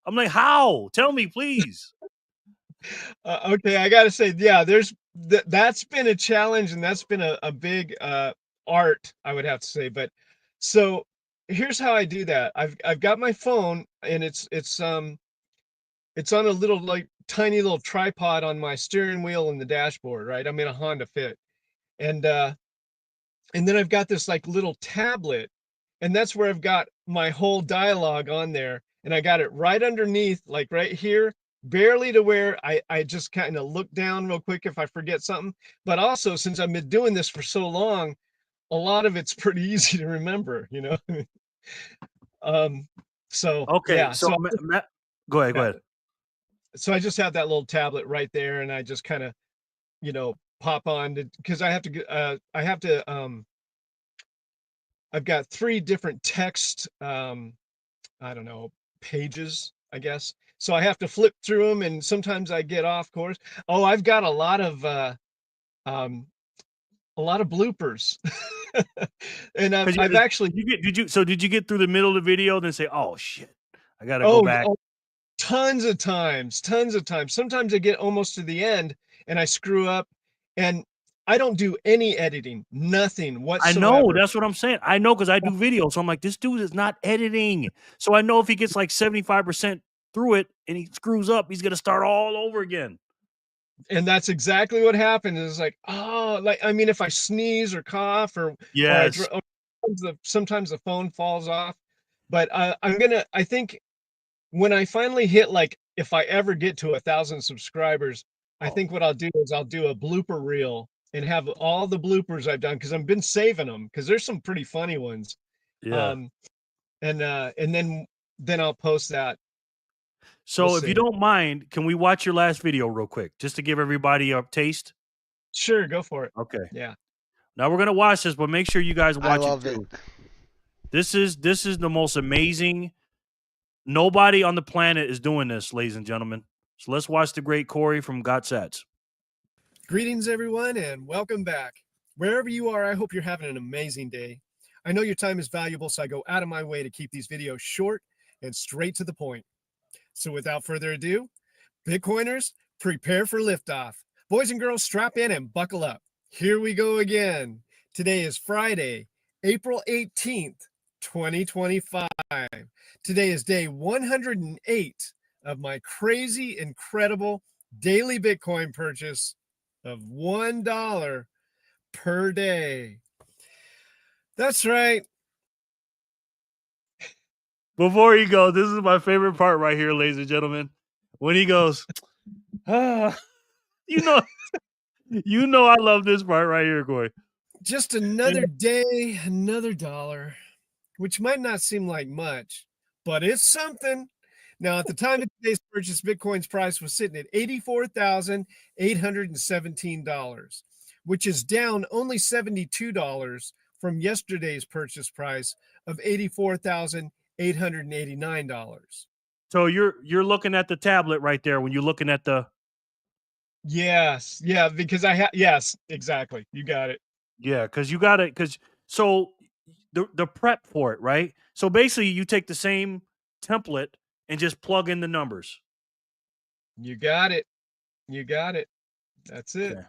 I'm like, how? Tell me, please. Okay, I gotta say, yeah, that's been a challenge, and that's been a big art, I would have to say. But so here's how I do that. I've got my phone, and it's on a little like tiny little tripod on my steering wheel and the dashboard, right? I'm in a Honda Fit, and then I've got this like little tablet, and that's where I've got my whole dialogue on there, and I got it right underneath, like right here, barely to where I just kind of look down real quick if I forget something. But also, since I've been doing this for so long, a lot of it's pretty easy to remember, So okay, yeah, so go ahead. So I just have that little tablet right there, and I just kind of, pop on because I've got 3 different text, I don't know, pages, I guess. So I have to flip through them, and sometimes I get off course. Oh, I've got a lot of bloopers. And I've actually did you get through the middle of the video then say, oh shit, I gotta go back? Tons of times. Sometimes I get almost to the end and I screw up, and I don't do any editing, nothing whatsoever. I know, that's what I'm saying. I know, because I do videos, so I'm like, this dude is not editing. So I know if he gets like 75% through it and he screws up, he's gonna start all over again. And that's exactly what happened. It's like, oh, like, I mean, if I sneeze or cough or Yes. or sometimes the phone falls off. But I think when I finally hit, like, if I ever get to 1,000 subscribers, I think what I'll do is I'll do a blooper reel and have all the bloopers I've done, because I've been saving them, because there's some pretty funny ones. Yeah. And then I'll post that. So We'll if you see. don't mind, can we watch your last video real quick, just to give everybody a taste? Sure, go for it. Okay. Yeah. Now we're gonna watch this, but make sure you guys I watch love it too. This is the most amazing. Nobody on the planet is doing this, ladies and gentlemen. So let's watch the great Corey from Got Sats. Greetings, everyone, and welcome back. Wherever you are, I hope you're having an amazing day. I know your time is valuable, so I go out of my way to keep these videos short and straight to the point. So without further ado, Bitcoiners, prepare for liftoff. Boys and girls, strap in and buckle up. Here we go again. Today is Friday, April 18th, 2025. Today is day 108 of my crazy, incredible daily Bitcoin purchase of $1 per day. That's right. Before he goes, this is my favorite part right here, ladies and gentlemen. When he goes, you know I love this part right here, Corey. Just another day, another dollar, which might not seem like much, but it's something. Now, at the time of today's purchase, Bitcoin's price was sitting at $84,817, which is down only $72 from yesterday's purchase price of $84,889. So you're looking at the tablet right there when you're looking at the. Yes, yeah, because yes, exactly. You got it. Yeah, because you got it. Because so the prep for it, right? So basically, you take the same template and just plug in the numbers. You got it. You got it. That's it.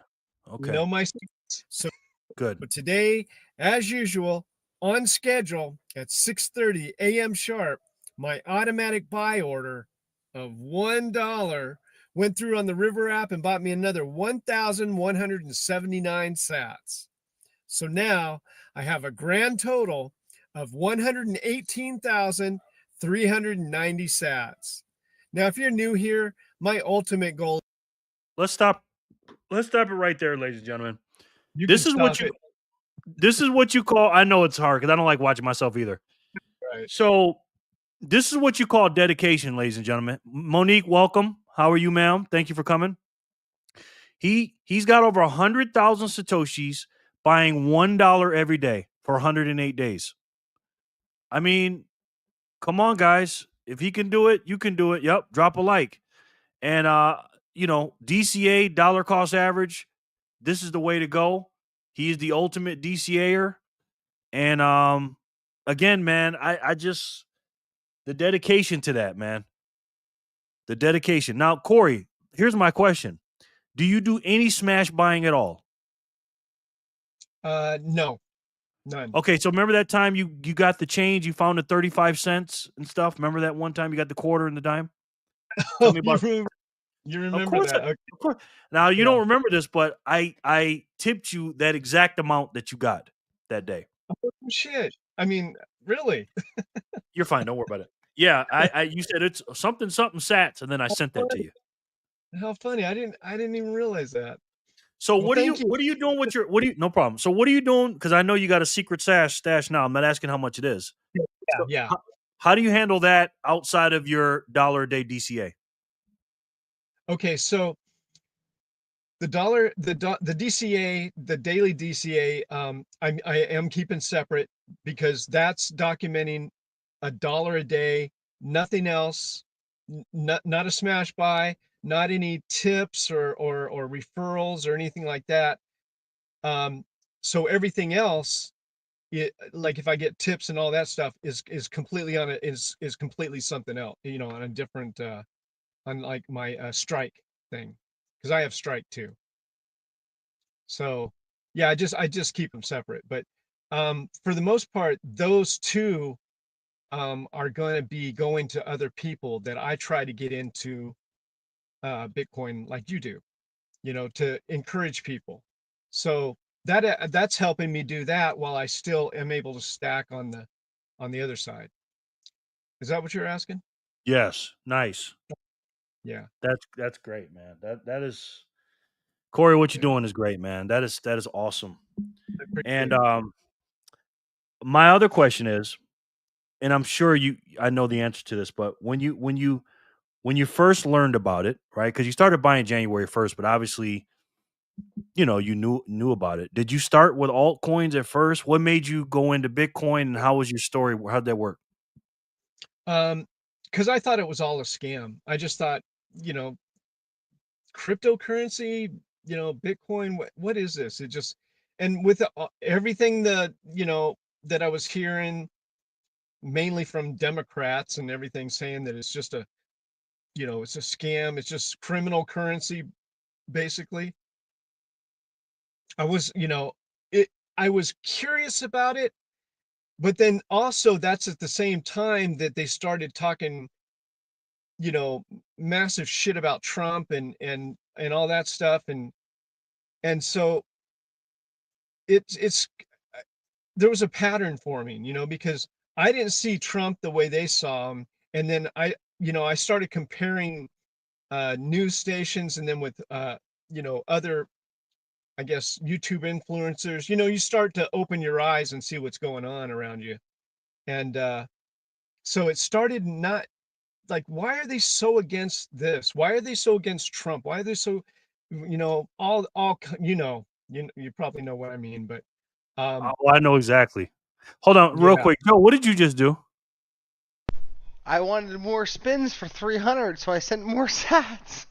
Okay. You know my secrets. So good. But today, as usual, on schedule at 6:30 a.m. sharp, my automatic buy order of $1 went through on the River app and bought me another 1,179 sats. So now I have a grand total of 118,390 sats. Now, if you're new here, my ultimate goal. Let's stop it right there, ladies and gentlemen. This is what you call. I know it's hard because I don't like watching myself either. Right. So this is what you call dedication, ladies and gentlemen. Monique, welcome. How are you, ma'am? Thank you for coming. He's got over 100,000 satoshis, buying $1 every day for 108 days. I mean, come on, guys. If he can do it, you can do it. Yep, drop a like. And DCA, dollar cost average, this is the way to go. He is the ultimate DCAer. And again, man, I just the dedication to that, man. The dedication. Now, Corey, here's my question. Do you do any smash buying at all? No. None. Okay, so remember that time you got the change, you found the 35 cents and stuff? Remember that one time you got the quarter and the dime? Tell me about you remember of course that. of course. Now, you don't remember this, but I tipped you that exact amount that you got that day. Oh, shit. I mean, really? You're fine. Don't worry about it. Yeah, you said it's something sats, and then I sent that to you. How funny. I didn't even realize that. So Well, what are you doing with your no problem. So what are you doing? Because I know you got a secret stash now. I'm not asking how much it is. Yeah. How do you handle that outside of your $1 a day DCA? Okay, so the DCA, the daily DCA, I am keeping separate because that's documenting $1 a day, nothing else, not a smash buy, not any tips or referrals or anything like that. So everything else, like if I get tips and all that stuff, is completely on it, is completely something else, on a different on like my strike thing, because I have strike too. So yeah, I just keep them separate. But for the most part, those two are going to be going to other people that I try to get into Bitcoin like you do. to encourage people. So that's helping me do that while I still am able to stack on the other side. Is that what you're asking? Yes, nice. Yeah. That's great, man. That is Corey. What you're doing is great, man. That is awesome. I appreciate And it. my other question is, and I'm sure I know the answer to this, but when you first learned about it, right? Because you started buying January 1st, but obviously, you knew about it. Did you start with altcoins at first? What made you go into Bitcoin, and how was your story? How'd that work? Because I thought it was all a scam. I just thought, cryptocurrency, Bitcoin, what is this? It just, and with everything that I was hearing, mainly from Democrats and everything, saying that it's just it's a scam, it's just criminal currency, basically. I was, I was curious about it, but then also that's at the same time that they started talking, massive shit about Trump and all that stuff, and so it's there was a pattern forming, because I didn't see Trump the way they saw him, and then I started comparing news stations, and then with other, I guess, YouTube influencers. You start to open your eyes and see what's going on around you, and so it started not like, why are they so against this? Why are they so against Trump? Why are they so, all you probably know what I mean, but Oh, I know exactly. Hold on, real yeah. quick, Joe. What did you just do? I wanted more spins for 300, so I sent more sats.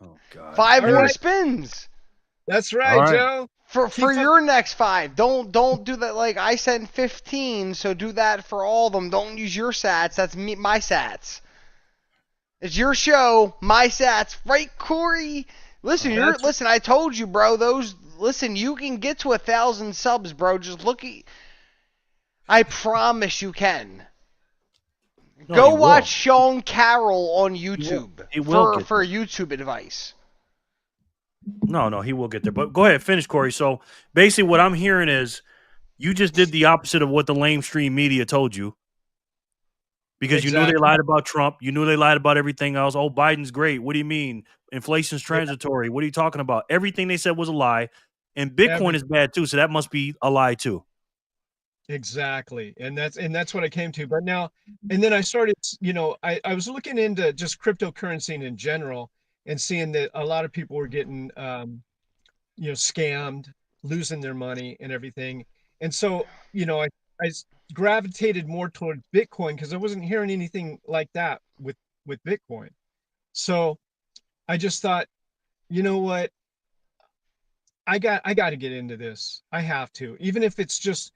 Oh God! 5 All more right. spins. That's right, right. Joe. For your next 5. Don't do that. Like, I sent 15, so do that for all of them. Don't use your sats. That's my sats. It's your show, my sats, right, Corey? Listen, listen. I told you, bro. Listen. You can get to 1,000 subs, bro. Just look at. I promise you can. No, Go he watch will. Sean Carroll on YouTube He will get for there. YouTube advice. No, he will get there. But go ahead, finish, Corey. So basically, what I'm hearing is you just did the opposite of what the lamestream media told you, because you knew they Exactly. lied about Trump. You knew they lied about everything else. Oh, Biden's great. What do you mean? Inflation's transitory. What are you talking about? Everything they said was a lie, and Bitcoin is bad too. So that must be a lie too. Exactly. And that's what I came to. But now, and then I started, I was looking into just cryptocurrency in general and seeing that a lot of people were getting, scammed, losing their money and everything. And so, I gravitated more toward Bitcoin because I wasn't hearing anything like that with Bitcoin. So I just thought, you know what? I got to get into this. I have to, even if it's just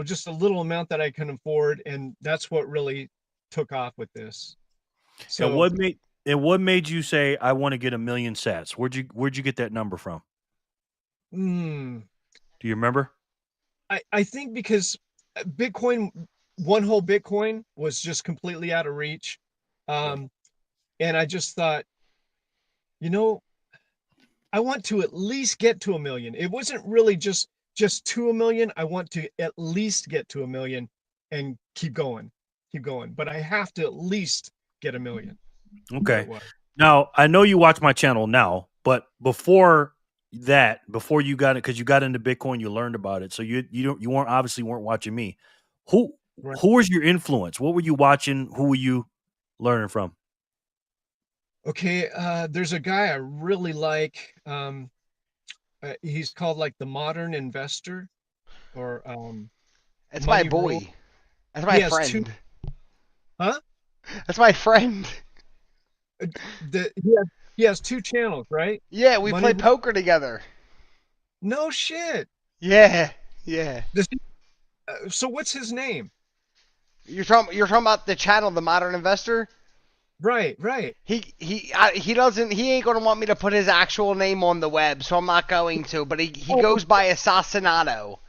just a little amount that I can afford, and that's what really took off with this. So And what made you say I want to get 1 million sats? Where'd you get that number from? Do you remember? I think because Bitcoin, one whole Bitcoin was just completely out of reach. And I just thought, I want to at least get to 1 million. It wasn't really just to 1 million. I want to at least get to 1 million and keep going. But I have to at least get 1 million. Okay. Now, I know you watch my channel now, but before you got it, because you got into Bitcoin, you learned about it. So you weren't watching me. Who was your influence? What were you watching? Who were you learning from? Okay, there's a guy I really like. He's called like the Modern Investor, or That's my boy. Rule. That's my friend. Huh? That's my friend. He has 2 channels, right? Yeah, we play poker together. No shit. Yeah. So what's his name? You're talking about the channel, the Modern Investor? Right. He ain't gonna want me to put his actual name on the web, so I'm not going to. But he goes by Assassinato.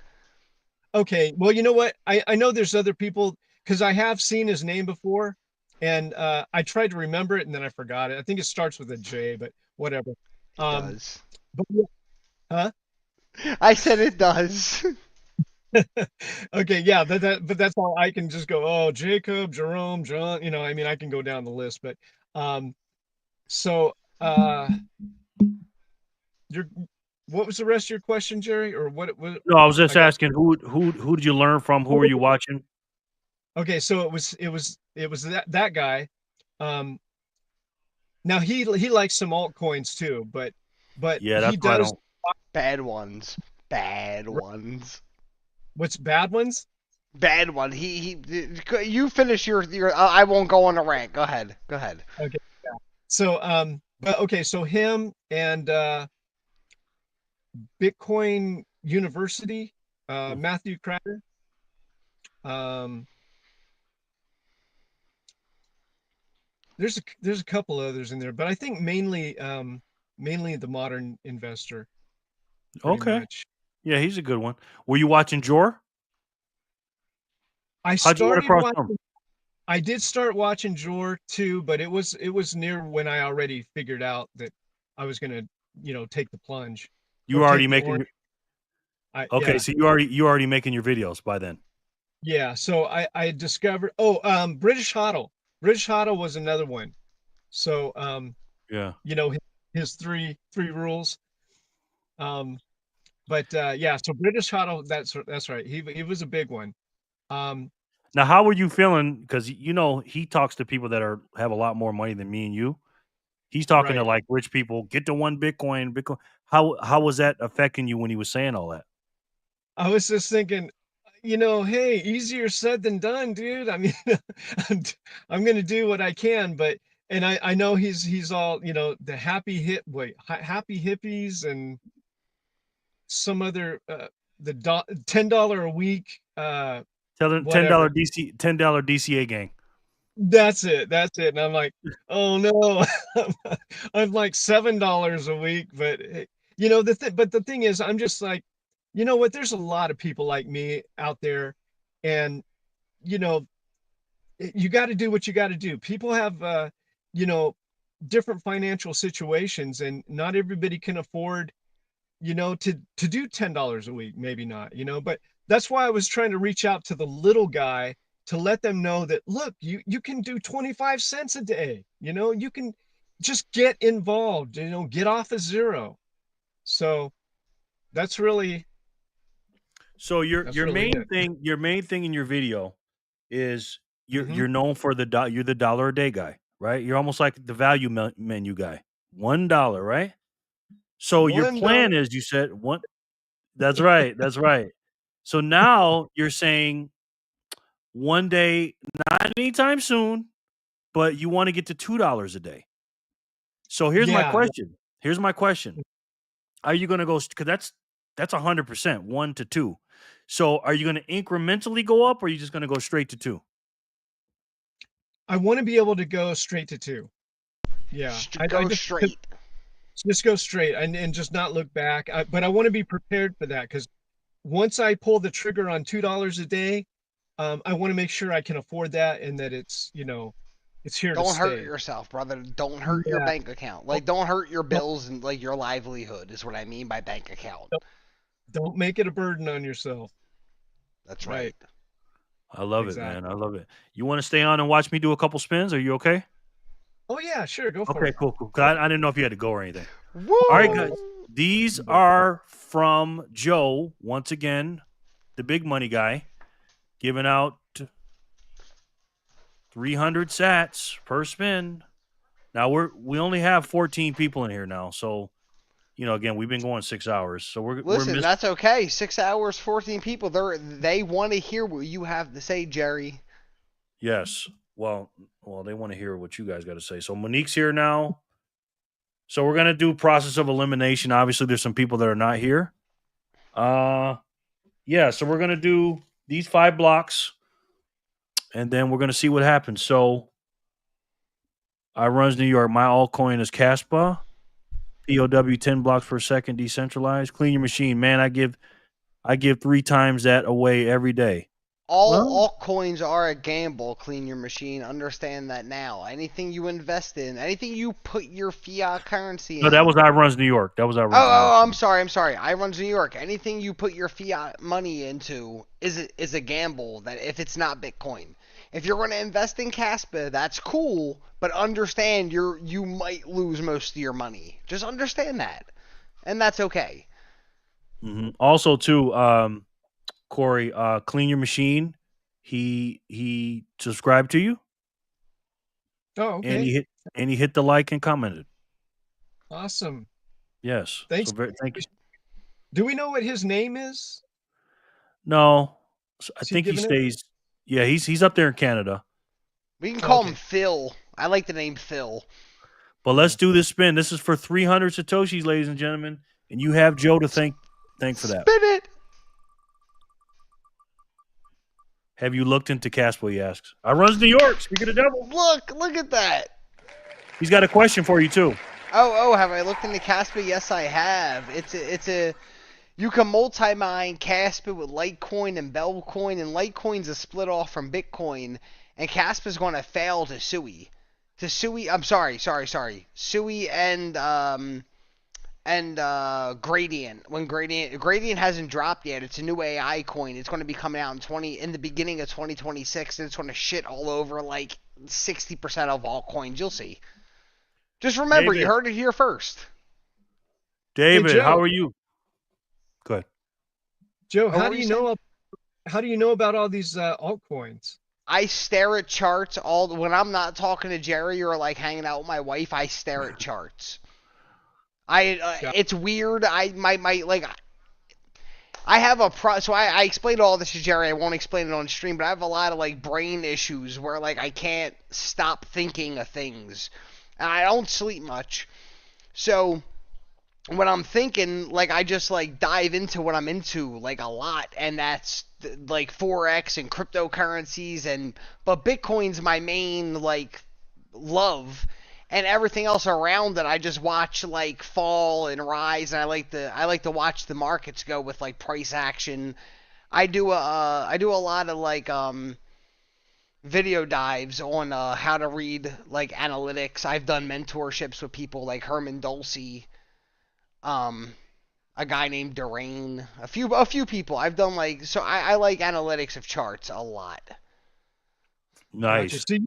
Okay, well, you know what? I know there's other people, because I have seen his name before, and I tried to remember it and then I forgot it. I think it starts with a J, but whatever. It does. But yeah, huh? I said it does. Okay, yeah, but that's all I can just go, oh, Jacob, Jerome, John, you know, I mean, I can go down the list, but so your what was the rest of your question, Jerry? Or what No, I was just I got- asking who did you learn from? Who were you watching? Okay, so it was that guy. Now he likes some altcoins too, but Yeah, he that's why I does don't. Bad ones. Bad ones. what's bad ones? Bad one. You finish your. I won't go on a rant. Go ahead. Go ahead. Okay. Yeah. So but okay, so him and Bitcoin University, Matthew Kratter. There's a couple others in there, but I think mainly the modern investor. Pretty Okay. much. Yeah, he's a good one. Were you watching Jor? I How'd you run started across watching. him? I did start watching Jor too, but it was near when I already figured out that I was gonna, take the plunge. You Or were already take the making orange. your, okay, Yeah. so you already making your videos by then. Yeah. So I discovered. British Hodl. British Hodl was another one. So Yeah. his three rules. But yeah. So British Hodl. That's right. He was a big one. Now, how were you feeling? Because he talks to people that have a lot more money than me and you. He's talking to Right. like rich people. Get to one Bitcoin. How was that affecting you when he was saying all that? I was just thinking, hey, easier said than done, dude. I mean, I'm gonna do what I can, but I know he's all, the happy hippies and some other the $10 a week Tell them whatever. $10 DCA gang. That's it. And I'm like, oh no, I'm like $7 a week, but but the thing is, I'm just like, you know what? There's a lot of people like me out there, and you know, you got to do what you got to do. People have, you know, different financial situations, and not everybody can afford, to do $10 a week. Maybe not, but that's why I was trying to reach out to the little guy to let them know that, look, you can do 25 cents a day. You can just get involved. Get off of zero. So that's really. So your That's your really main it. thing in your video is Mhm. you're known for you're the dollar a day guy, right? You're almost like the value menu guy. $1, right? So your $1. plan is, you said one. That's right. That's right. So now you're saying one day, not anytime soon, but you want to get to $2 a day. So here's my Yeah. question. Here's my question. Are you going to go, because that's 100%, 1 to 2. So are you going to incrementally go up, or are you just going to go straight to 2? I want to be able to go straight to 2. Yeah. Go straight. Just go straight and just not look back. But I want to be prepared for that, because once I pull the trigger on $2 a day, I want to make sure I can afford that, and that it's here to Don't stay. hurt yourself, brother. Don't hurt your Yeah. bank account. Like, don't hurt your bills and like your livelihood is what I mean by bank account. Don't make it a burden on yourself. That's right. I love it, Exactly. man. I love it. You want to stay on and watch me do a couple spins? Are you okay? Oh yeah, sure, go for Okay, it. cool. 'Cause I didn't know if you had to go or anything. Woo! All right, guys. These are from Joe, once again, the big money guy, giving out 300 sats per spin. Now we only have 14 people in here now, so again, we've been going 6 hours, so Listen, that's okay. 6 hours, 14 people. They want to hear what you have to say, Jerry. Yes. Well, they want to hear what you guys got to say. So Monique's here now. So we're gonna do process of elimination. Obviously, there's some people that are not here. Yeah. So we're gonna do these 5 blocks, and then we're gonna see what happens. So I runs New York. My altcoin is Caspa. POW 10 blocks per second, decentralized. Clean your machine, man. I give 3 times that away every day. All altcoins are a gamble. Clean your machine. Understand that now. Anything you invest in, anything you put your fiat currency in. No, that was I Runs New York. That was I Runs New York. Oh, I'm sorry. I Runs New York. Anything you put your fiat money into is a gamble. That if it's not Bitcoin, if you're going to invest in Caspa, that's cool. But understand you might lose most of your money. Just understand that, and that's okay. Also, too, Corey, Clean Your Machine. He subscribed to you. Oh, okay. And he hit the like and commented. Awesome. Yes. Thanks. Thank you. Do we know what his name is? No, I Is think he giving it? stays. Yeah, he's up there in Canada. We can call him Phil. I like the name Phil. But let's do this spin. This is for 300 Satoshis, ladies and gentlemen, and you have Joe to thank for that. Spin it. Have you looked into Casper? He asks. I Runs New York. Speak of the devil. Look at that. He's got a question for you too. Oh, have I looked into Casper? Yes, I have. You can multi-mine Casper with Litecoin and Belcoin, and Litecoin's a split off from Bitcoin, and Casper's going to fail to Sui. I'm sorry. Sui and Gradient. When Gradient hasn't dropped yet, it's a new AI coin. It's going to be coming out in the beginning of 2026, and it's going to shit all over like 60% of all coins. You'll see. Just remember, David. you heard it here first. David, Joe. how are you? Go ahead. Joe, what how were do you you know about all these altcoins? I stare at charts when I'm not talking to Jerry or like hanging out with my wife. I stare at charts. It's weird. I have so I explained all this to Jerry. I won't explain it on stream, but I have a lot of like brain issues where like I can't stop thinking of things, and I don't sleep much. So when I'm thinking, like I just like dive into what I'm into like a lot, and that's like Forex and cryptocurrencies, but Bitcoin's my main like love. And everything else around it, I just watch like fall and rise, and I like to watch the markets go with like price action. I do a lot of like video dives on how to read like analytics. I've done mentorships with people like Herman Dulce, a guy named Durain, a few people. I've done I like analytics of charts a lot. Nice. Gotcha. So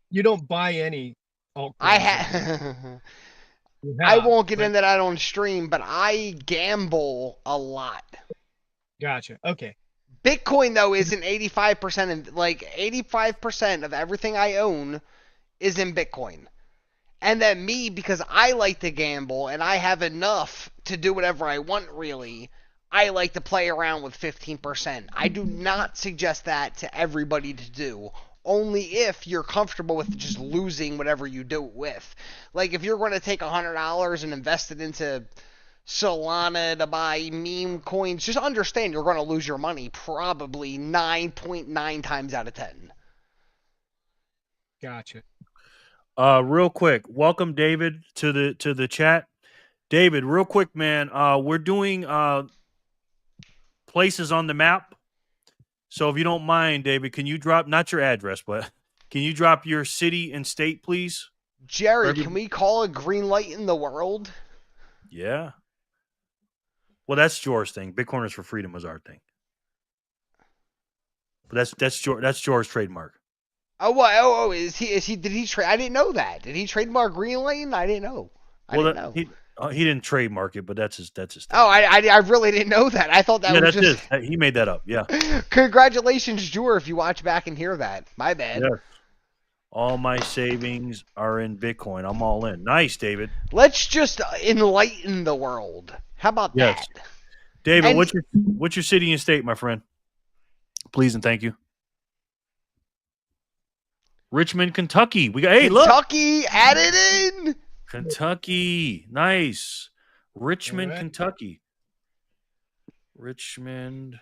you don't buy any altcoins? I won't get into that on stream, but I gamble a lot. Gotcha. Okay. Bitcoin though isn't 85%, and like 85% of everything I own is in Bitcoin. And then me, because I like to gamble and I have enough to do whatever I want really, I like to play around with 15%. I do not suggest that to everybody to do. Only if you're comfortable with just losing whatever you do it with. Like if you're going to take $100 and invest it into Solana to buy meme coins, just understand you're going to lose your money probably 9.9 times out of 10. Gotcha. Real quick, welcome David to the chat. David, real quick, man. We're doing places on the map. So if you don't mind, David, can you drop not your address, but can you drop your city and state, please? Jerry, can we call a green light in the world? Yeah. Well, that's George's thing. Bitcoiners for Freedom is our thing. But that's George's trademark. Oh, what? Oh, is he? Did he trade? I didn't know that. Did he trademark Green Lane? I didn't know. I didn't know. He didn't trademark it, but that's his thing. Oh, I really didn't know that. I thought that was that's just his. He made that up. Yeah. Congratulations, Jor, if you watch back and hear that. My bad. Yeah. All my savings are in Bitcoin. I'm all in. Nice, David. Let's just enlighten the world. How about that? David, And- what's your city and state, my friend? Please and thank you. Richmond, Kentucky. We got Kentucky, add it in. Kentucky. Nice. Richmond, All right. Kentucky. Richmond.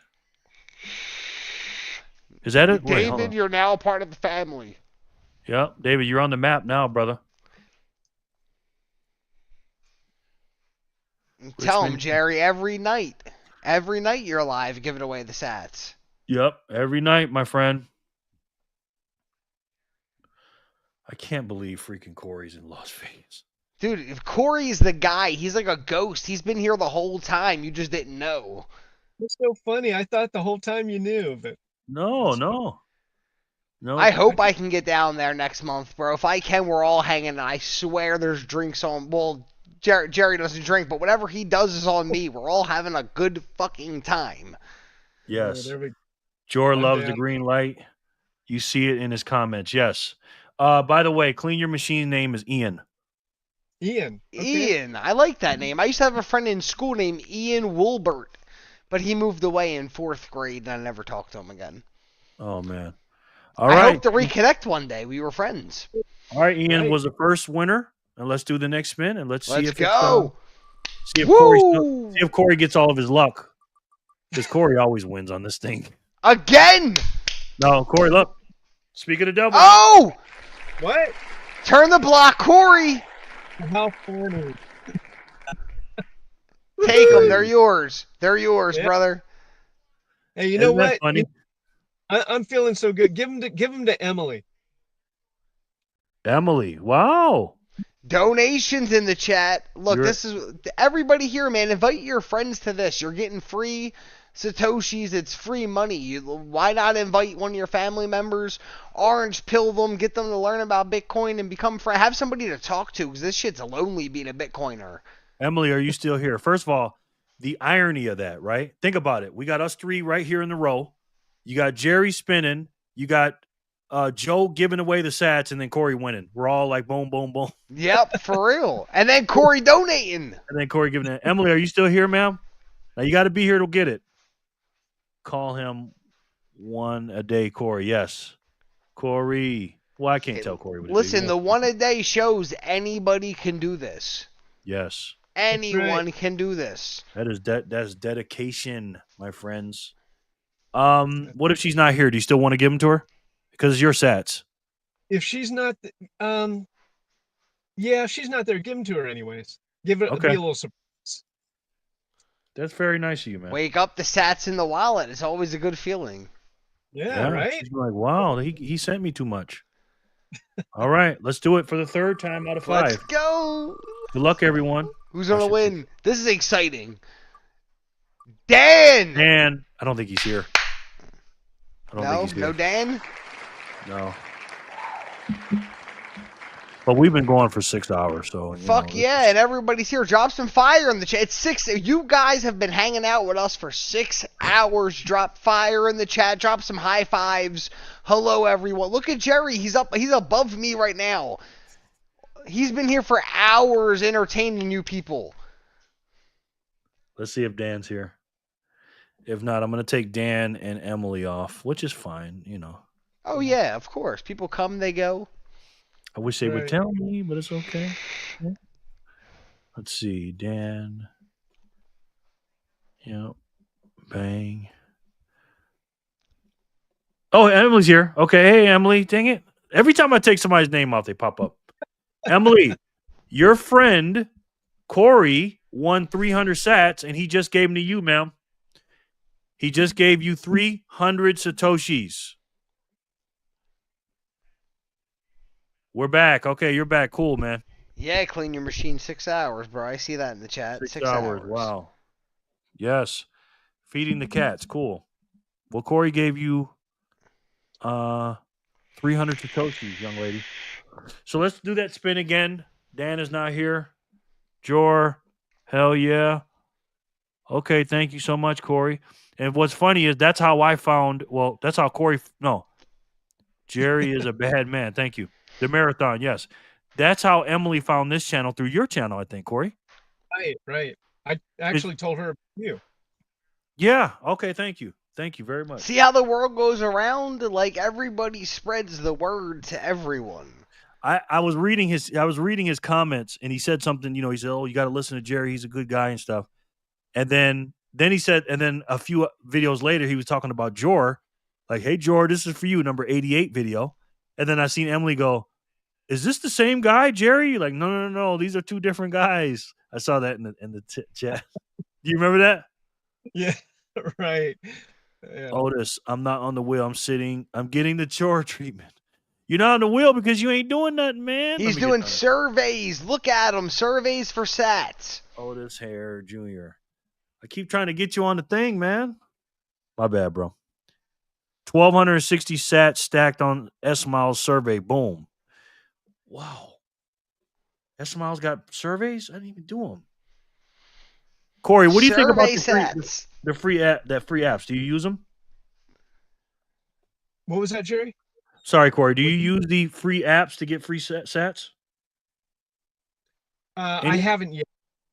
Is that it? Wait, hold David, on. you're now a part of the family. Yep, David, you're on the map now, brother. Tell him, Richmond. Jerry, every night you're live giving away the sats. Yep, every night, my friend. I can't believe freaking Corey's in Las Vegas. Dude, if Corey's the guy, he's like a ghost. He's been here the whole time. You just didn't know. It's so funny. I thought the whole time you knew, but No. I hope I can get down there next month, bro. If I can, we're all hanging. And I swear there's drinks on. Well, Jerry doesn't drink, but whatever he does is on me. We're all having a good fucking time. Yes. there we Jor I'm loves the down. green light. You see it in his comments. Yes. By the way, Clean Your Machine name is Ian. Ian. Ian, I like that name. I used to have a friend in school named Ian Woolbert, but he moved away in 4th grade, and I never talked to him again. Oh, man. All I right. hope to reconnect one day. We were friends. All right, Ian was the first winner. And let's do the next spin, and let's see Let's if go. see if Woo! see if Corey gets all of his luck. Because Corey always wins on this thing. Again! No, Corey, look. Speak of the devil. Oh! What? Turn the block, Corey! How funny. Take them. They're yours. They're yours, Yeah. brother. Hey, you know Isn't that what? funny? I'm feeling so good. Give them to Emily. Emily. Wow. Donations in the chat. Look, You're- this is everybody here, man. Invite your friends to this. You're getting free Satoshis. It's free money. Why not invite one of your family members? Orange pill them. Get them to learn about Bitcoin and become friends. Have somebody to talk to because this shit's lonely being a Bitcoiner. Emily, are you still here? First of all, the irony of that, right? Think about it. We got us three right here in the row. You got Jerry spinning. You got Joe giving away the sats, and then Corey winning. We're all like boom, boom, boom. Yep, for real. And then Corey donating. And then Corey giving it. Emily, are you still here, ma'am? Now you got to be here to get it. Call him one a day, Corey. Yes. Corey. Well, I can't tell Corey what to do. Listen, the one a day shows anybody can do this. Yes. Anyone can do this. That's dedication, my friends. What if she's not here? Do you still want to give them to her? Because it's your sats. If she's not, yeah, if she's not there, give them to her anyways. Give it Okay. be a little surprise. That's very nice of you, man. Wake up the sats in the wallet. It's always a good feeling. Yeah, right. She's like, wow, he sent me too much. All right, let's do it for the third time out of 5. Let's go. Good luck, everyone. Who's gonna win? This is exciting. Dan. Dan, I don't think he's here. I don't think he's here. No Dan. No. But we've been going for 6 hours, so Fuck yeah, and everybody's here. Drop some fire in the chat. It's 6. You guys have been hanging out with us for 6 hours. Drop fire in the chat. Drop some high fives. Hello, everyone. Look at Jerry. He's above me right now. He's been here for hours entertaining you people. Let's see if Dan's here. If not, I'm going to take Dan and Emily off, which is fine, Oh yeah, of course. People come, they go. I wish they would Right. tell me, but it's okay. Yeah. Let's see, Dan. Yep. Bang. Oh, Emily's here. Okay, hey Emily, dang it. Every time I take somebody's name off, they pop up. Emily, your friend Corey won 300 sats, and he just gave them to you, ma'am. He just gave you 300 Satoshis. We're back. Okay, you're back. Cool, man. Yeah, clean your machine 6 hours, bro. I see that in the chat. 6 hours. Wow. Yes. Feeding the cats. Cool. Well, Corey gave you 300 Satoshis, young lady. So let's do that spin again. Dan is not here. Jor, hell yeah. Okay, thank you so much, Corey. And what's funny is that's how I found, that's how Corey, no. Jerry is a bad man. Thank you. The marathon, yes. That's how Emily found this channel through your channel, I think, Corey. Right. I actually told her about you. Yeah. Okay. Thank you. Thank you very much. See how the world goes around? Like everybody spreads the word to everyone. I was reading his comments, and he said something. He said, "Oh, you got to listen to Jerry. He's a good guy and stuff." And then he said, and then a few videos later, he was talking about Jor, like, "Hey, Jor, this is for you, number 88 video." And then I seen Emily go, "Is this the same guy, Jerry?" Like, no, these are two different guys. I saw that in the chat. Do you remember that? Yeah, right. Yeah. Otis, I'm not on the wheel. I'm sitting. I'm getting the chore treatment. You're not on the wheel because you ain't doing nothing, man. He's doing surveys. Look at him. Surveys for sats. Otis Hare Jr. I keep trying to get you on the thing, man. My bad, bro. 1,260 sats stacked on S-Miles survey. Boom. Wow. S-Miles got surveys? I didn't even do them. Corey, what do you think about the free apps? Do you use them? What was that, Jerry? Sorry, Corey. Do you use the free apps to get free sats? I haven't yet.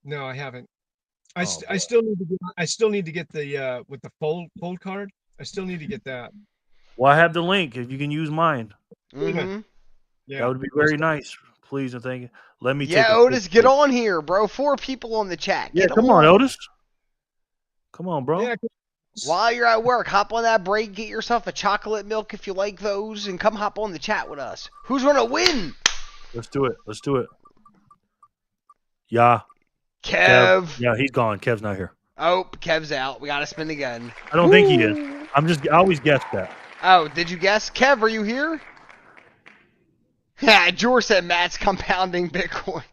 No, I haven't. I still need to get. I still need to get the with the fold card. I still need to get that. Well, I have the link. If you can use mine, Mm-hmm. Yeah, that would be very nice. Please and thank you. Let me. Yeah, take Otis, get on here, bro. 4 people on the chat. Yeah, Get come on, Otis. Come on, bro. Yeah. While you're at work, hop on that break, get yourself a chocolate milk if you like those, and come hop on the chat with us. Who's gonna win? Let's do it. Let's do it. Yeah. Kev. Yeah, he's gone. Kev's not here. Oh, Kev's out. We gotta spin again. I don't think he is. I always guess that. Oh, did you guess? Kev, are you here? Yeah, Jor said Matt's compounding Bitcoin.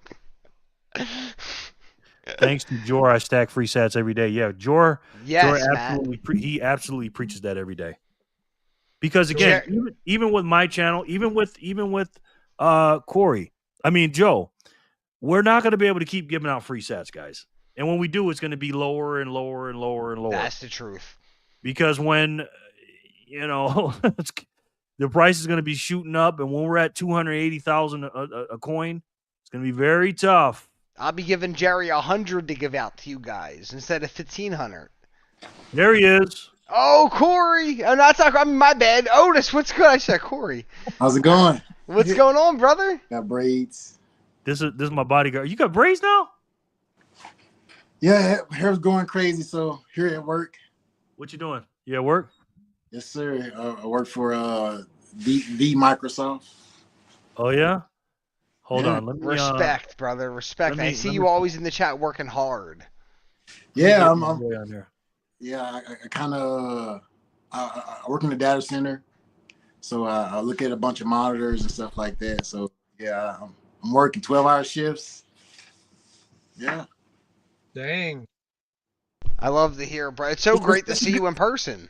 Thanks to Jor, I stack free sats every day. Yeah, Jor. Yes, Jor absolutely. He absolutely preaches that every day. Because again, even with my channel, even with Corey, I mean Joe, we're not going to be able to keep giving out free sats, guys. And when we do, it's going to be lower and lower and lower and lower. That's the truth. Because when the price is going to be shooting up, and when we're at 280,000 a coin, it's going to be very tough. I'll be giving Jerry 100 to give out to you guys instead of 1,500. There he is. Oh, Corey. Oh, that's not. I mean, my bad. Otis, what's good? I said Corey. How's it going? What's going on, brother? Got braids. This is my bodyguard. You got braids now? Yeah, hair's going crazy. So here at work. What you doing? You at work? Yes, sir. I work for the Microsoft. Oh yeah. Hold on. Let me, Respect, brother. Respect. I see you always in the chat working hard. Yeah, Yeah, I kind of I work in the data center, so I look at a bunch of monitors and stuff like that. So yeah, I'm working 12-hour shifts. Yeah. Dang. I love to hear, bro. It's so great to see you in person.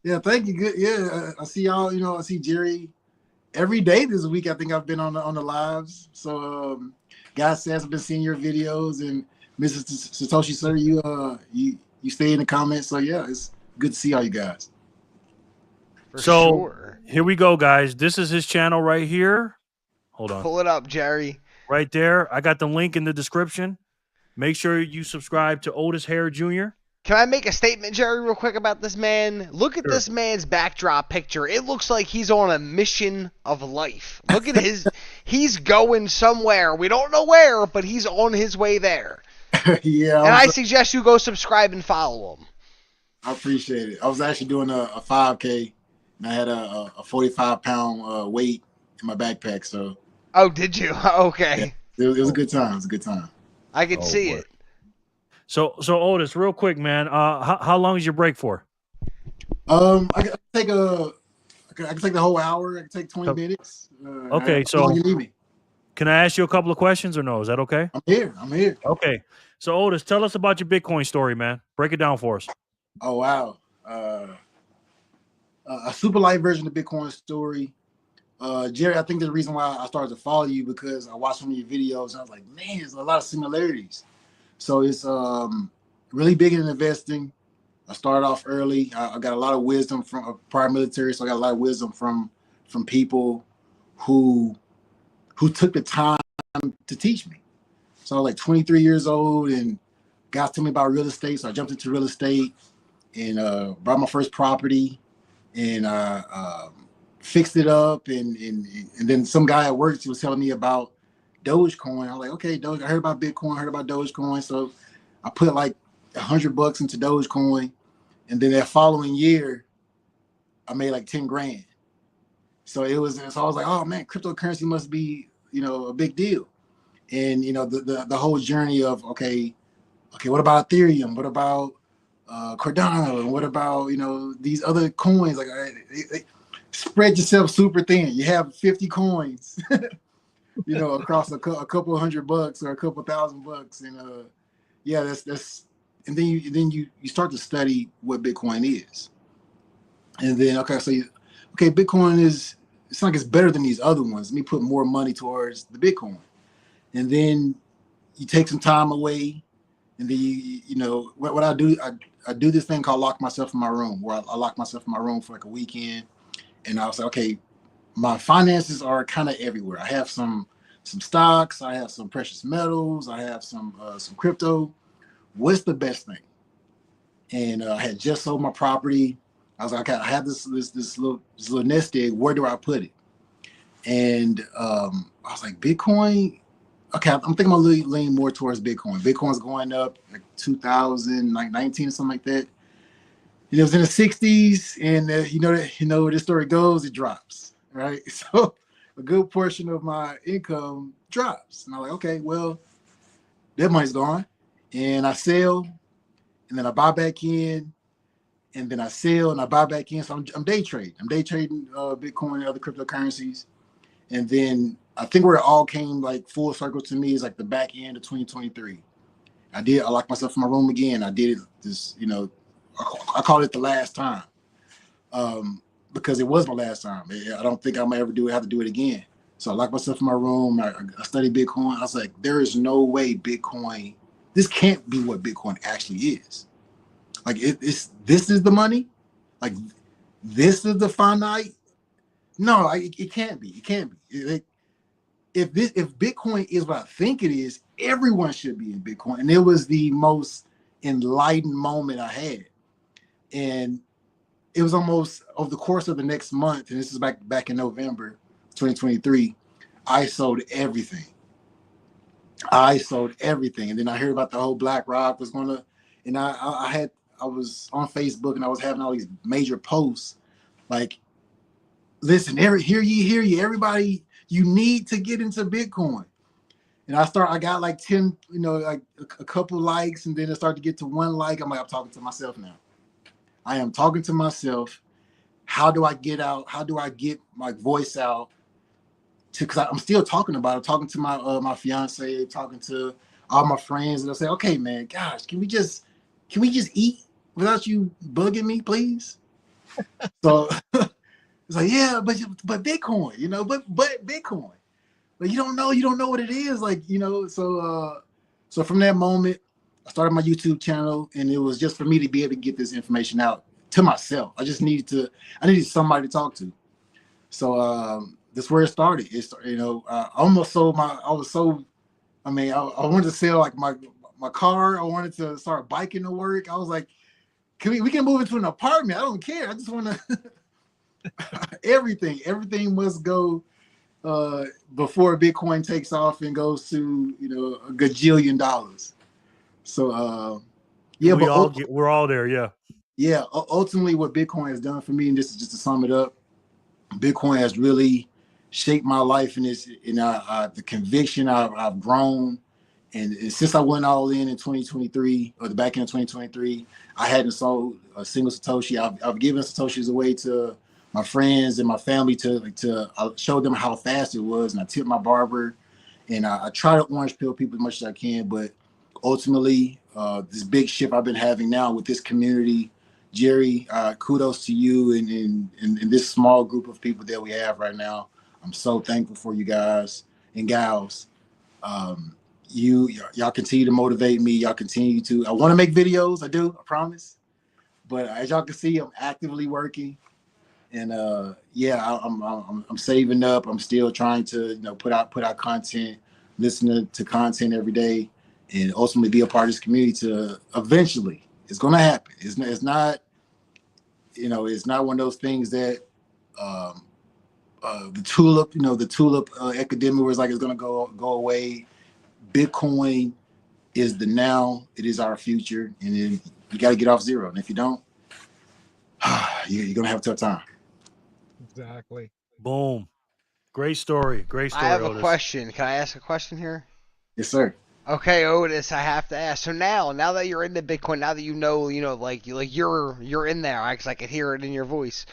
Yeah, thank you. Good. Yeah, I see y'all. I see Jerry every day this week. I think I've been on the lives. So, guys, says I've been seeing your videos, and Mrs. Satoshi, sir, you stay in the comments. So yeah, it's good to see all you guys. Here we go, guys. This is his channel right here. Hold on. Pull it up, Jerry. Right there. I got the link in the description. Make sure you subscribe to Otis Hare Jr. Can I make a statement, Jerry, real quick about this man? Look at this man's backdrop picture. It looks like he's on a mission of life. Look at he's going somewhere. We don't know where, but he's on his way there. Yeah. And I suggest you go subscribe and follow him. I appreciate it. I was actually doing a 5K, and I had a 45-pound weight in my backpack. So. Oh, did you? Okay. Yeah, it was a good time. It was a good time. I could see it. So Otis, real quick, man. How long is your break for? I can take the whole hour. I can take 20 minutes. Okay, how long you need me? Can I ask you a couple of questions or no? Is that okay? I'm here. Okay. So Otis, tell us about your Bitcoin story, man. Break it down for us. Oh wow. A super light version of the Bitcoin story. Jerry, I think the reason why I started to follow you because I watched some of your videos and I was like, man, there's a lot of similarities. So it's really big in investing. I started off early. I got a lot of wisdom from prior military, so I got a lot of wisdom from people who took the time to teach me. So I was like 23 years old and guys told me about real estate. So I jumped into real estate and bought my first property and fixed it up. And then some guy at work was telling me about Dogecoin. I was like, okay, I heard about Bitcoin, heard about Dogecoin. So I put like $100 into Dogecoin. And then that following year, I made like 10 grand. So I was like, oh man, cryptocurrency must be, a big deal. And, the whole journey of, okay, what about Ethereum? What about Cardano, and what about these other coins? Like, spread yourself super thin. You have 50 coins, across a couple $100 or a couple $1,000, and yeah, that's, and then you start to study what Bitcoin is, and then Bitcoin is, it's like it's better than these other ones. Let me put more money towards the Bitcoin, and then you take some time away, and then what I do. I do this thing called lock myself in my room, where I lock myself in my room for like a weekend, and I was like, okay, my finances are kind of everywhere. I have some stocks, I have some precious metals, I have some crypto. What's the best thing? And I had just sold my property. I was like, okay, I have this little nest egg. Where do I put it? And I was like, Bitcoin. Okay, I'm thinking I'm gonna lean more towards Bitcoin. Bitcoin's going up like 2019 or something like that. It was in the 60s, and where this story goes, it drops, right? So a good portion of my income drops, and I'm like, okay, well, that money's gone, and I sell, and then I buy back in, and then I sell, and I buy back in. So I'm day trading. I'm day trading Bitcoin and other cryptocurrencies, and then I think where it all came like full circle to me is like the back end of 2023. I locked myself in my room again. I did it this, I called it the last time, because it was my last time. I don't think I'm gonna ever have to do it again. So I locked myself in my room. I studied Bitcoin. I was like, there is no way Bitcoin, this can't be what Bitcoin actually is. Like this is the money? Like this is the finite? No, it can't be. It can't be. If Bitcoin is what I think it is, everyone should be in Bitcoin. And it was the most enlightened moment I had. And it was almost over the course of the next month, and this is back in November 2023, I sold everything. And then I heard about the whole BlackRock was gonna, and I was on Facebook, and I was having all these major posts like, listen, hear ye, everybody, you need to get into Bitcoin. And I got like 10, like a couple likes, and then it started to get to one like. I'm talking to myself now. I am talking to myself. How do I get out? How do I get my voice out? Because I'm still talking about it. I'm talking to my fiance, talking to all my friends, and they'll say, okay, man, gosh, can we just eat without you bugging me, please? So it's like, yeah, but Bitcoin, but Bitcoin. But you don't know what it is, like, so from that moment, I started my YouTube channel, and it was just for me to be able to get this information out to myself. I needed somebody to talk to. So that's where it started. I almost sold I wanted to sell like my car. I wanted to start biking to work. I was like, we can move into an apartment. I don't care. I just want to everything must go before Bitcoin takes off and goes to a gajillion dollars. So yeah, we're all there. Yeah. Ultimately, what Bitcoin has done for me, and this is just to sum it up, Bitcoin has really shaped my life, and the conviction I've grown. And since I went all in 2023, or the back end of 2023, I hadn't sold a single Satoshi. I've given Satoshis away to my friends and my family to show them how fast it was. And I tip my barber, and I try to orange pill people as much as I can. But ultimately, this big shift I've been having now with this community, Jerry, kudos to you and this small group of people that we have right now. I'm so thankful for you guys and gals. Y'all continue to motivate me. Y'all continue to. I want to make videos. I do. I promise. But as y'all can see, I'm actively working, and I'm saving up. I'm still trying to put out content, listening to content every day, and ultimately be a part of this community. To eventually, it's going to happen. It's not. It's not one of those things that the tulip epidemic was like it's going to go away. Bitcoin is the now. It is our future, and then you got to get off zero. And if you don't, you're gonna have a tough time. Exactly. Boom. Great story. I have a question. Can I ask a question here? Yes, sir. Okay, Otis, I have to ask. So now that you're into Bitcoin, now that you know, like you're in there, because I could hear it in your voice.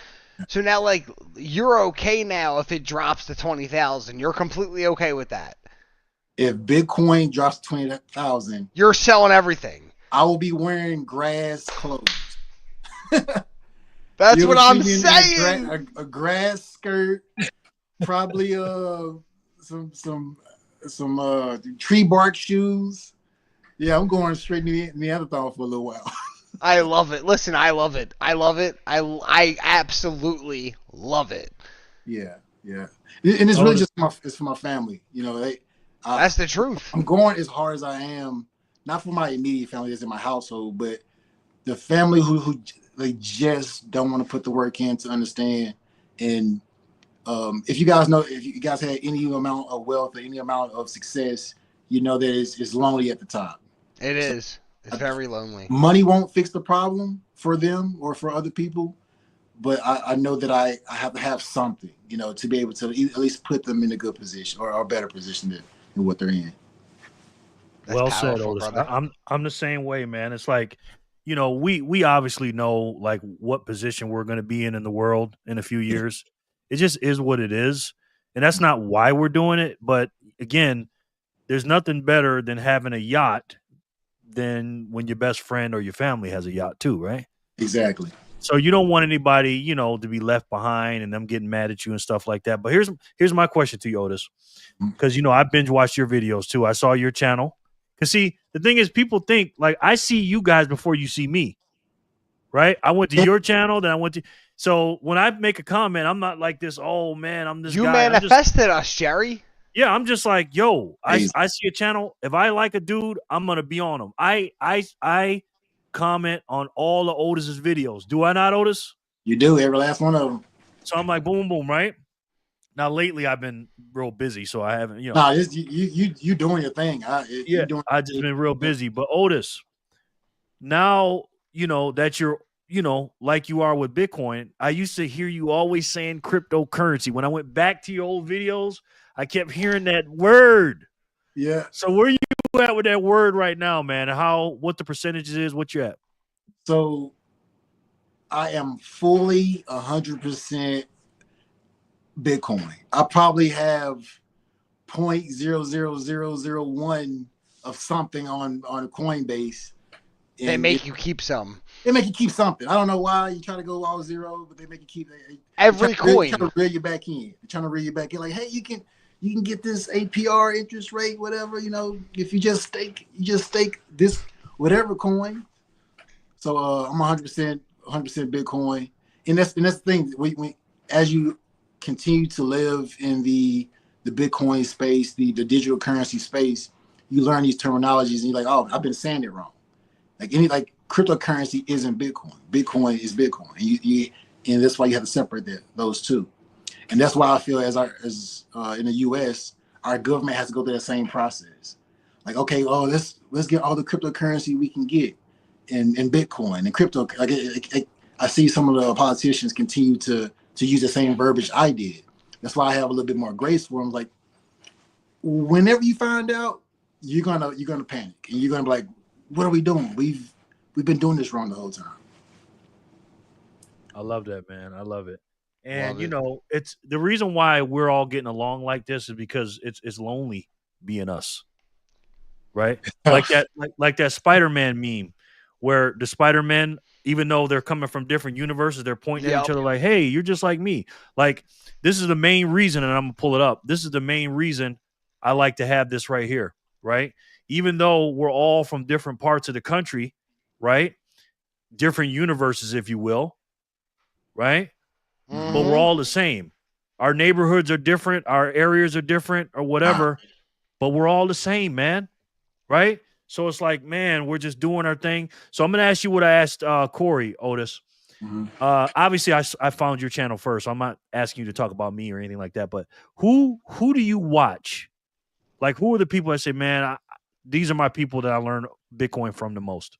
So now, like, you're okay now if it drops to 20,000. You're completely okay with that. If Bitcoin drops to 20,000, you're selling everything. I will be wearing grass clothes. That's You'll what I'm see me in saying. a grass skirt, probably some tree bark shoes. Yeah, I'm going straight to Neanderthal for a little while. I love it. Listen, I love it. I love it. I absolutely love it. Yeah. And it's really just it's for my family. That's the truth. I'm going as hard as I am, not for my immediate family that's in my household, but the family who they just don't want to put the work in to understand. And if you guys had any amount of wealth or any amount of success, you know that it's lonely at the top. It is. It's very lonely. Money won't fix the problem for them or for other people, but I know that I have to have something, to be able to at least put them in a good position or a better position than what they're in. Well said, Otis. I'm the same way, man. It's like, we obviously know like what position we're going to be in the world in a few years. It just is what it is, and that's not why we're doing it. But again, there's nothing better than having a yacht than when your best friend or your family has a yacht too, right? Exactly. So you don't want anybody, to be left behind and them getting mad at you and stuff like that. But here's my question to you, Otis, because I binge watched your videos too. I saw your channel. Because see, the thing is, people think like I see you guys before you see me, right? I went to your channel, then I went to. So when I make a comment, I'm not like this. Oh man, I'm this. You guy. manifested us, Jerry. Yeah, I'm just like, yo, I see a channel. If I like a dude, I'm gonna be on him. I comment on all of Otis's videos. Do I not, Otis? You do, every last one of them. So I'm like, boom, boom, right? Now lately I've been real busy, so I haven't, Nah, you doing your thing. I've just been real busy. But Otis, now that you're like you are with Bitcoin, I used to hear you always saying cryptocurrency. When I went back to your old videos, I kept hearing that word. Yeah. So where you at with that word right now, man? What the percentages is, what you at? So I am fully 100% Bitcoin. I probably have 0.00001 of something on Coinbase. They make you keep some. They make you keep something. I don't know why you try to go all zero, but they make you keep every coin. They're trying to reel you back in. They're trying to reel you back in. Like, hey, you can get this APR interest rate, whatever. If you just stake this whatever coin. So I'm 100% Bitcoin, and that's the thing. We as you continue to live in the Bitcoin space, the digital currency space, you learn these terminologies, and you're like, oh, I've been saying it wrong. Like cryptocurrency isn't Bitcoin. Bitcoin is Bitcoin, and that's why you have to separate those two. And that's why I feel as in the U.S., our government has to go through that same process. Like, okay, let's get all the cryptocurrency we can get in Bitcoin and crypto. Like, I see some of the politicians continue to use the same verbiage I did. That's why I have a little bit more grace for them. Like, whenever you find out, you're gonna panic and you're gonna be like, what are we doing? We've been doing this wrong the whole time. I love that, man. I love it. And it's the reason why we're all getting along like this is because it's lonely being us, right? like that Spider-Man meme, where the Spider-Man, even though they're coming from different universes, they're pointing at each other like, "Hey, you're just like me." Like, this is the main reason, and I'm gonna pull it up. This is the main reason I like to have this right here, right? Even though we're all from different parts of the country, right? Different universes, if you will, right? Mm-hmm. But we're all the same. Our neighborhoods are different. Our areas are different or whatever, but we're all the same, man. Right? So it's like, man, we're just doing our thing. So I'm going to ask you what I asked Corey, Otis. Mm-hmm. Obviously, I found your channel first. So I'm not asking you to talk about me or anything like that. But who do you watch? Like, who are the people that say, man, these are my people that I learned Bitcoin from the most?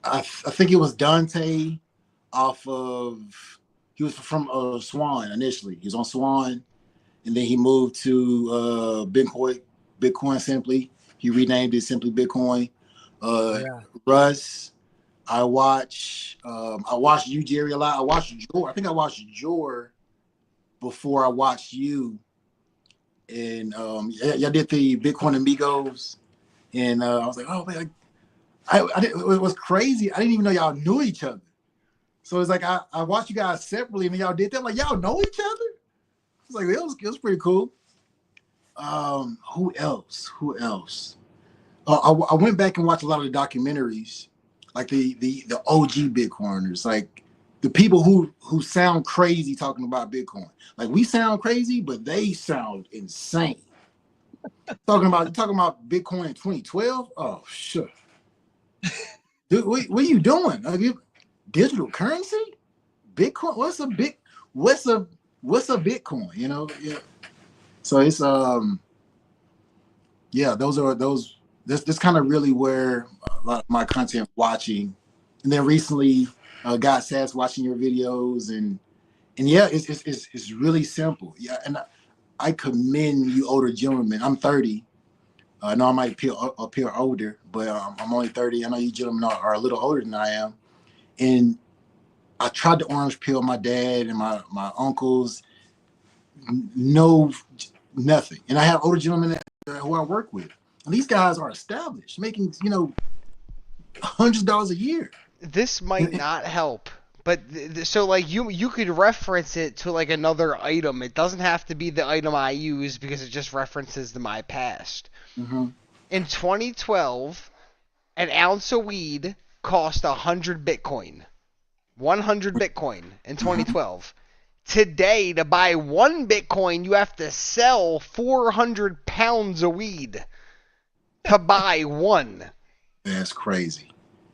I think it was Dante he was from Swan initially. He was on Swan, and then he moved to Bitcoin Simply. He renamed it Simply Bitcoin. Russ, I watch you, Jerry, a lot. I watched Jor. I think I watched Jor before I watched you. And y'all did the Bitcoin Amigos, and I was like, oh man, it was crazy. I didn't even know y'all knew each other. So it's like I watched you guys separately, and y'all did that. Like, y'all know each other. It's like it was pretty cool. Who else? I went back and watched a lot of the documentaries, like the OG Bitcoiners, like the people who sound crazy talking about Bitcoin. Like, we sound crazy, but they sound insane. talking about Bitcoin in 2012. Oh shit, dude, what are you doing? Like, digital currency, Bitcoin. What's a Bitcoin? You know? Yeah. So it's That's kind of really where a lot of my content watching, and then recently got sass watching your videos, and yeah, it's really simple. Yeah, and I commend you older gentlemen. I'm 30. I know I might appear older, but I'm only 30. I know you gentlemen are a little older than I am, and I tried to orange peel my dad and my uncles. No, nothing. And I have older gentlemen who I work with. And these guys are established, making, $100 a year. This might not help, but so like you could reference it to like another item. It doesn't have to be the item I use because it just references my past. Mm-hmm. In 2012, an ounce of weed cost 100 Bitcoin. 100 Bitcoin in 2012. Today, to buy 1 Bitcoin, you have to sell 400 pounds of weed to buy one. That's crazy.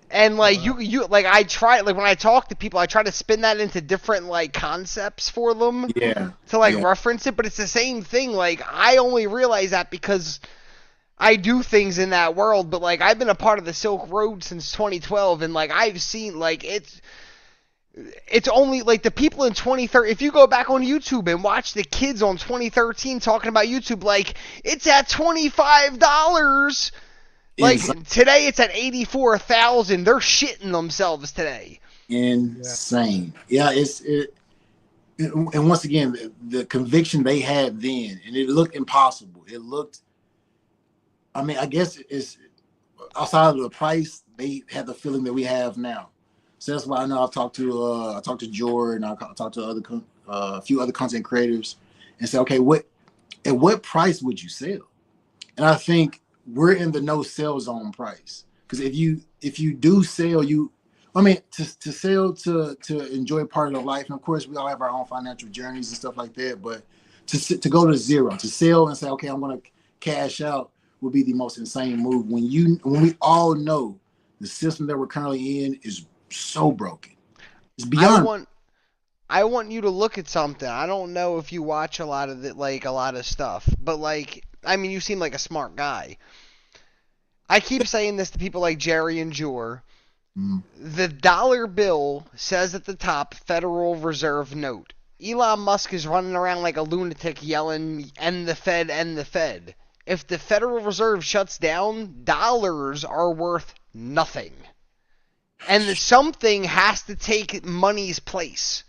And like I try, like when I talk to people, I try to spin that into different like concepts for them. Yeah. To like reference it, but it's the same thing. Like, I only realize that because I do things in that world, but like I've been a part of the Silk Road since 2012, and like I've seen like it's only like the people in 2013. If you go back on YouTube and watch the kids on 2013 talking about YouTube, like it's at $25. Like today, it's at 84,000. They're shitting themselves today. Insane. Yeah, and once again, the conviction they had then, and it looked impossible. It looked. I mean, I guess it's outside of the price. They had the feeling that we have now. So that's why I know I've talked to Jordan, I talked to a few other content creators, and say, okay, at what price would you sell? And I think we're in the no sell zone price, because if you do sell, to sell to enjoy part of the life, and of course we all have our own financial journeys and stuff like that, but to go to zero, to sell and say, okay, I'm going to cash out, would be the most insane move when we all know the system that we're currently in is so broken. It's beyond. I want you to look at something. I don't know if you watch a lot of stuff, but like, I mean, you seem like a smart guy. I keep saying this to people like Jerry and Jor. The dollar bill says at the top, Federal Reserve note. Elon Musk is running around like a lunatic yelling, end the Fed, end the Fed. If the Federal Reserve shuts down, dollars are worth nothing. And something has to take money's place.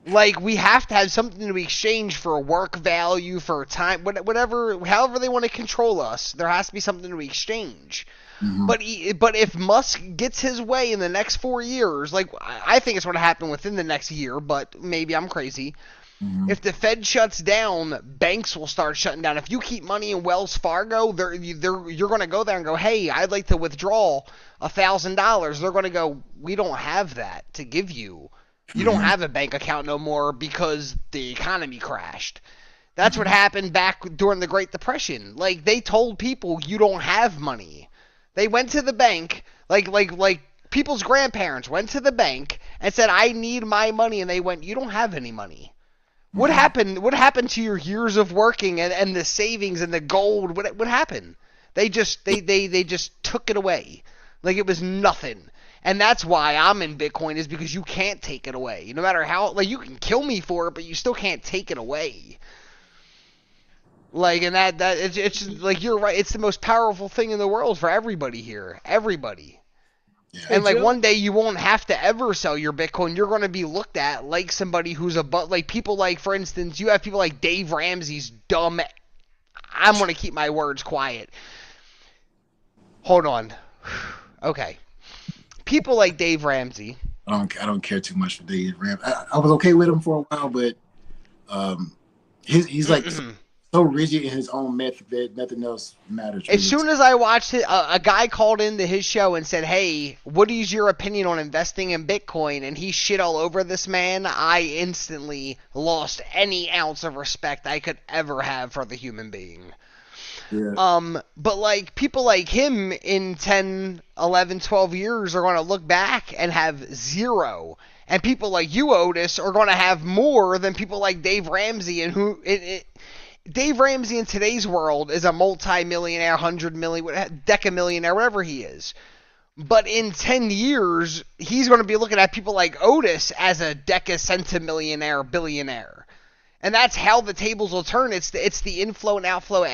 Like, we have to have something to exchange for work value, for time, whatever, however they want to control us, there has to be something to exchange. But if Musk gets his way in the next 4 years, like, I think it's going to happen within the next year, but maybe I'm crazy. If the Fed shuts down, banks will start shutting down. If you keep money in Wells Fargo, you're going to go there and go, hey, I'd like to withdraw $1,000. They're going to go, we don't have that to give you. You don't have a bank account no more because the economy crashed. That's what happened back during the Great Depression. Like, they told people you don't have money. They went to the bank, like people's grandparents went to the bank and said, I need my money, and they went, you don't have any money. What happened? What happened to your years of working and the savings and the gold? What happened? They just took it away, like it was nothing. And that's why I'm in Bitcoin, is because you can't take it away. No matter how, like, you can kill me for it, but you still can't take it away. Like, and that it's just, like, you're right. It's the most powerful thing in the world for everybody here. Everybody. And like, Joe? one day you won't have to ever sell your Bitcoin. You're going to be looked at like somebody who's like people like, for instance, you have people like Dave Ramsey's dumb. I'm going to keep my words quiet. Hold on. Okay. People like Dave Ramsey. I don't care too much for Dave Ramsey. I was okay with him for a while, but he's like so rigid in his own method that nothing else matters. As soon as I watched it, a guy called into his show and said, "Hey, what is your opinion on investing in Bitcoin?" And he shit all over this man. I instantly lost any ounce of respect I could ever have for the human being. Yeah. But like, people like him in 10, 11, 12 years are going to look back and have zero. And people like you, Otis, are going to have more than people like Dave Ramsey. And Dave Ramsey in today's world is a multi-millionaire, 100 million, decamillionaire, whatever he is. But in 10 years, he's going to be looking at people like Otis as a decacentimillionaire, billionaire. And that's how the tables will turn. It's the inflow and outflow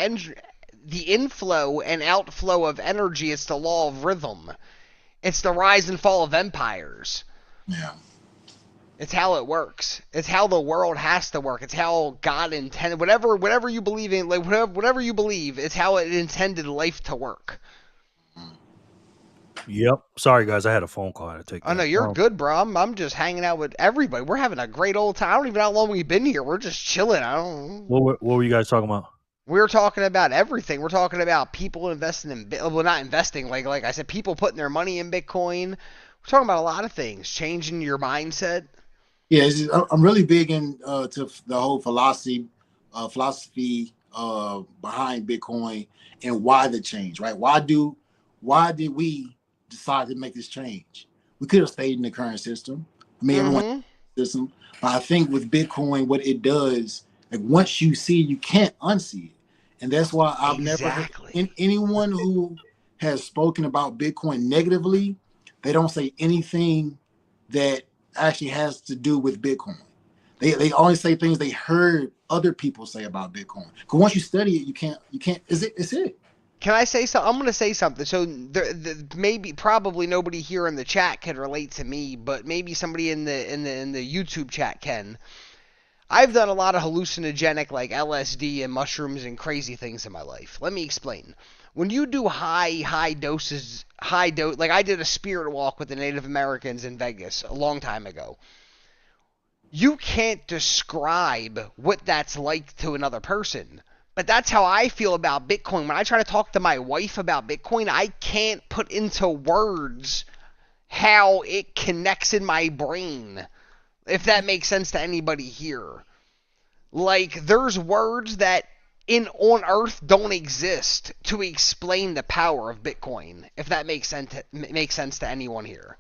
of energy. It's the law of rhythm. It's the rise and fall of empires. Yeah. It's how it works. It's how the world has to work. It's how God intended. Whatever you believe in, like whatever you believe, it's how it intended life to work. Yep. Sorry, guys. I had a phone call. I had to take. Oh no, you're good, bro. I'm just hanging out with everybody. We're having a great old time. I don't even know how long we've been here. We're just chilling. I don't. What were you guys talking about? We're talking about everything. We're talking about people investing in, well, not investing, like I said, people putting their money in Bitcoin. We're talking about a lot of things, changing your mindset. Yeah, I'm really big into the whole philosophy behind Bitcoin and why the change, right? Why did we decide to make this change? We could have stayed in the current system. I mean, everyone system, but I think with Bitcoin, what it does, like once you see it, you can't unsee it. And that's why I've never heard anyone who has spoken about Bitcoin negatively, they don't say anything that actually has to do with Bitcoin. They always say things they heard other people say about Bitcoin. Because once you study it, you can't. It's it. Can I say something? I'm going to say something. So probably nobody here in the chat can relate to me, but maybe somebody in the YouTube chat can. I've done a lot of hallucinogenic, like LSD and mushrooms and crazy things in my life. Let me explain. When you do high doses, like I did a spirit walk with the Native Americans in Vegas a long time ago. You can't describe what that's like to another person. But that's how I feel about Bitcoin. When I try to talk to my wife about Bitcoin, I can't put into words how it connects in my brain. If that makes sense to anybody here. Like, there's words that on Earth don't exist to explain the power of Bitcoin. If that makes sense to anyone here.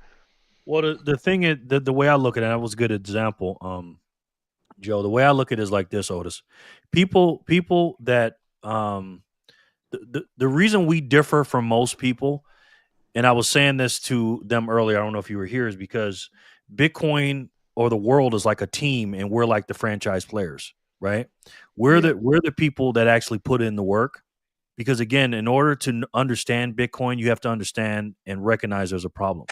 Well, the thing is, the way I look at it, that was a good example, Joe. The way I look at it is like this, Otis. People that the reason we differ from most people, and I was saying this to them earlier, I don't know if you were here, is because Bitcoin or the world is like a team and we're like the franchise players, right? We're the people that actually put in the work, because again, in order to understand Bitcoin, you have to understand and recognize there's a problem,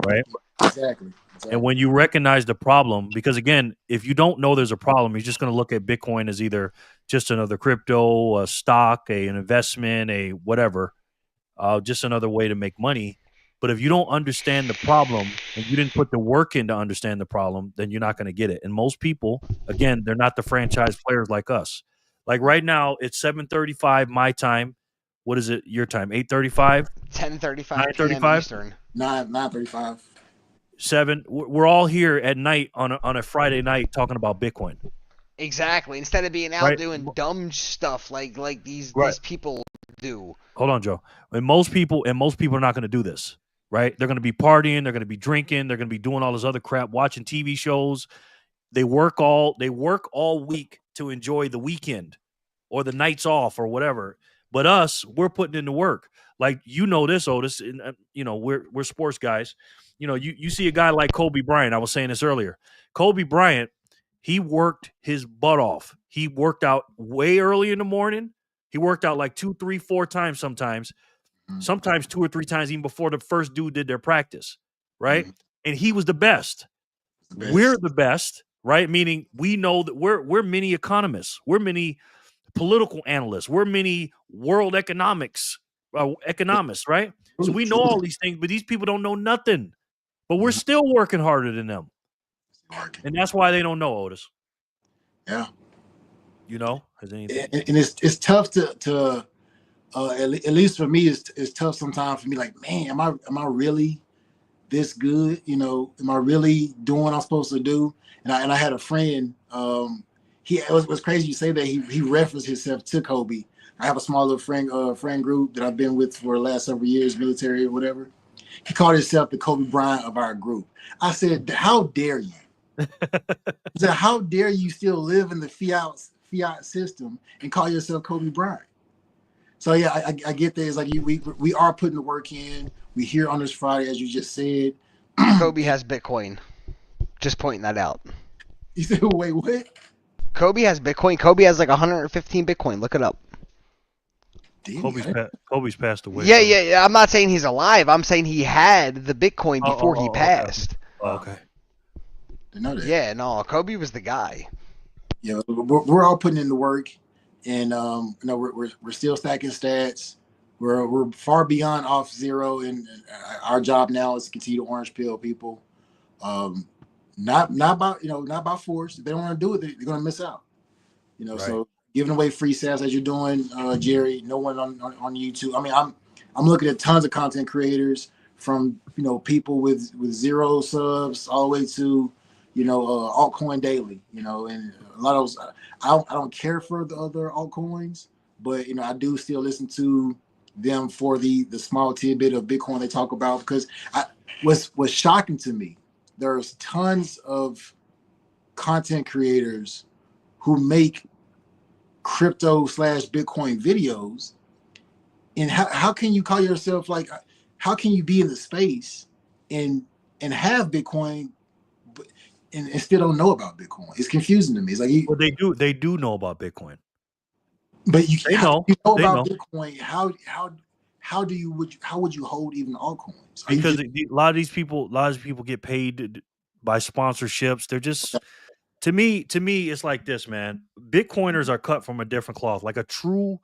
right? Exactly. And when you recognize the problem, because again, if you don't know there's a problem, you're just going to look at Bitcoin as either just another crypto, a stock, an investment, a whatever, just another way to make money. But if you don't understand the problem and you didn't put the work in to understand the problem, then you're not going to get it. And most people, again, they're not the franchise players like us. Like right now, it's 7:35 my time. What is it? Your time? 8:35? 10:35 p.m. Eastern. 9:35. 7. We're all here at night on a Friday night talking about Bitcoin. Exactly. Instead of being out doing dumb stuff like these people do. Hold on, Joe. And most people are not going to do this, right? They're going to be partying, they're going to be drinking, they're going to be doing all this other crap, watching TV shows. They work all week to enjoy the weekend or the nights off or whatever. But us, we're putting in the work. Like, you know this, Otis, and we're sports guys. You see a guy like Kobe Bryant. I was saying this earlier. Kobe Bryant, He worked his butt off. He worked out way early in the morning. He worked out like 2, 3, 4 times sometimes 2 or 3 times even before the first dude did their practice, right? And he was the best. We're the best, right? Meaning we know that we're mini economists. We're mini political analysts. We're mini world economics economists, right? So we know all these things, but these people don't know nothing. But we're still working harder than them. And that's why they don't know, Otis. Yeah. You know, has anything? And it's tough to at least for me, it's tough sometimes for me. Like, man, am I really this good? You know, am I really doing what I'm supposed to do? And I had a friend. It was crazy you say that. He referenced himself to Kobe. I have a small little friend group that I've been with for the last several years, military or whatever. He called himself the Kobe Bryant of our group. I said, "How dare you?" I said, "How dare you still live in the fiat system and call yourself Kobe Bryant?" So yeah, I get that. It's like we are putting the work in. We here on this Friday, as you just said. Kobe has Bitcoin. Just pointing that out. You said, wait, what? Kobe has Bitcoin. Kobe has like 115 Bitcoin. Look it up. Kobe's passed away. Yeah. I'm not saying he's alive. I'm saying he had the Bitcoin before he passed. Okay. Didn't know that. Yeah, no, Kobe was the guy. Yeah, we're all putting in the work, and we're still stacking stats. We're far beyond off zero, and our job now is to continue to orange pill people. Not by force. If they don't want to do it, they're gonna miss out. You know, so giving away free stats as you're doing, Jerry. No one on YouTube. I mean, I'm looking at tons of content creators from people with 0 subs all the way to altcoin daily. And a lot of those. I don't care for the other altcoins, but I do still listen to them for the small tidbit of Bitcoin they talk about, because what's shocking to me, there's tons of content creators who make crypto/Bitcoin videos, and how can you call yourself, like, how can you be in the space and have Bitcoin and still don't know about Bitcoin? It's confusing to me. It's like they do know about Bitcoin, but you know about know. Bitcoin. How would you hold even altcoins? Because a lot of these people get paid by sponsorships. They're just, to me, it's like this, man. Bitcoiners are cut from a different cloth. Like a true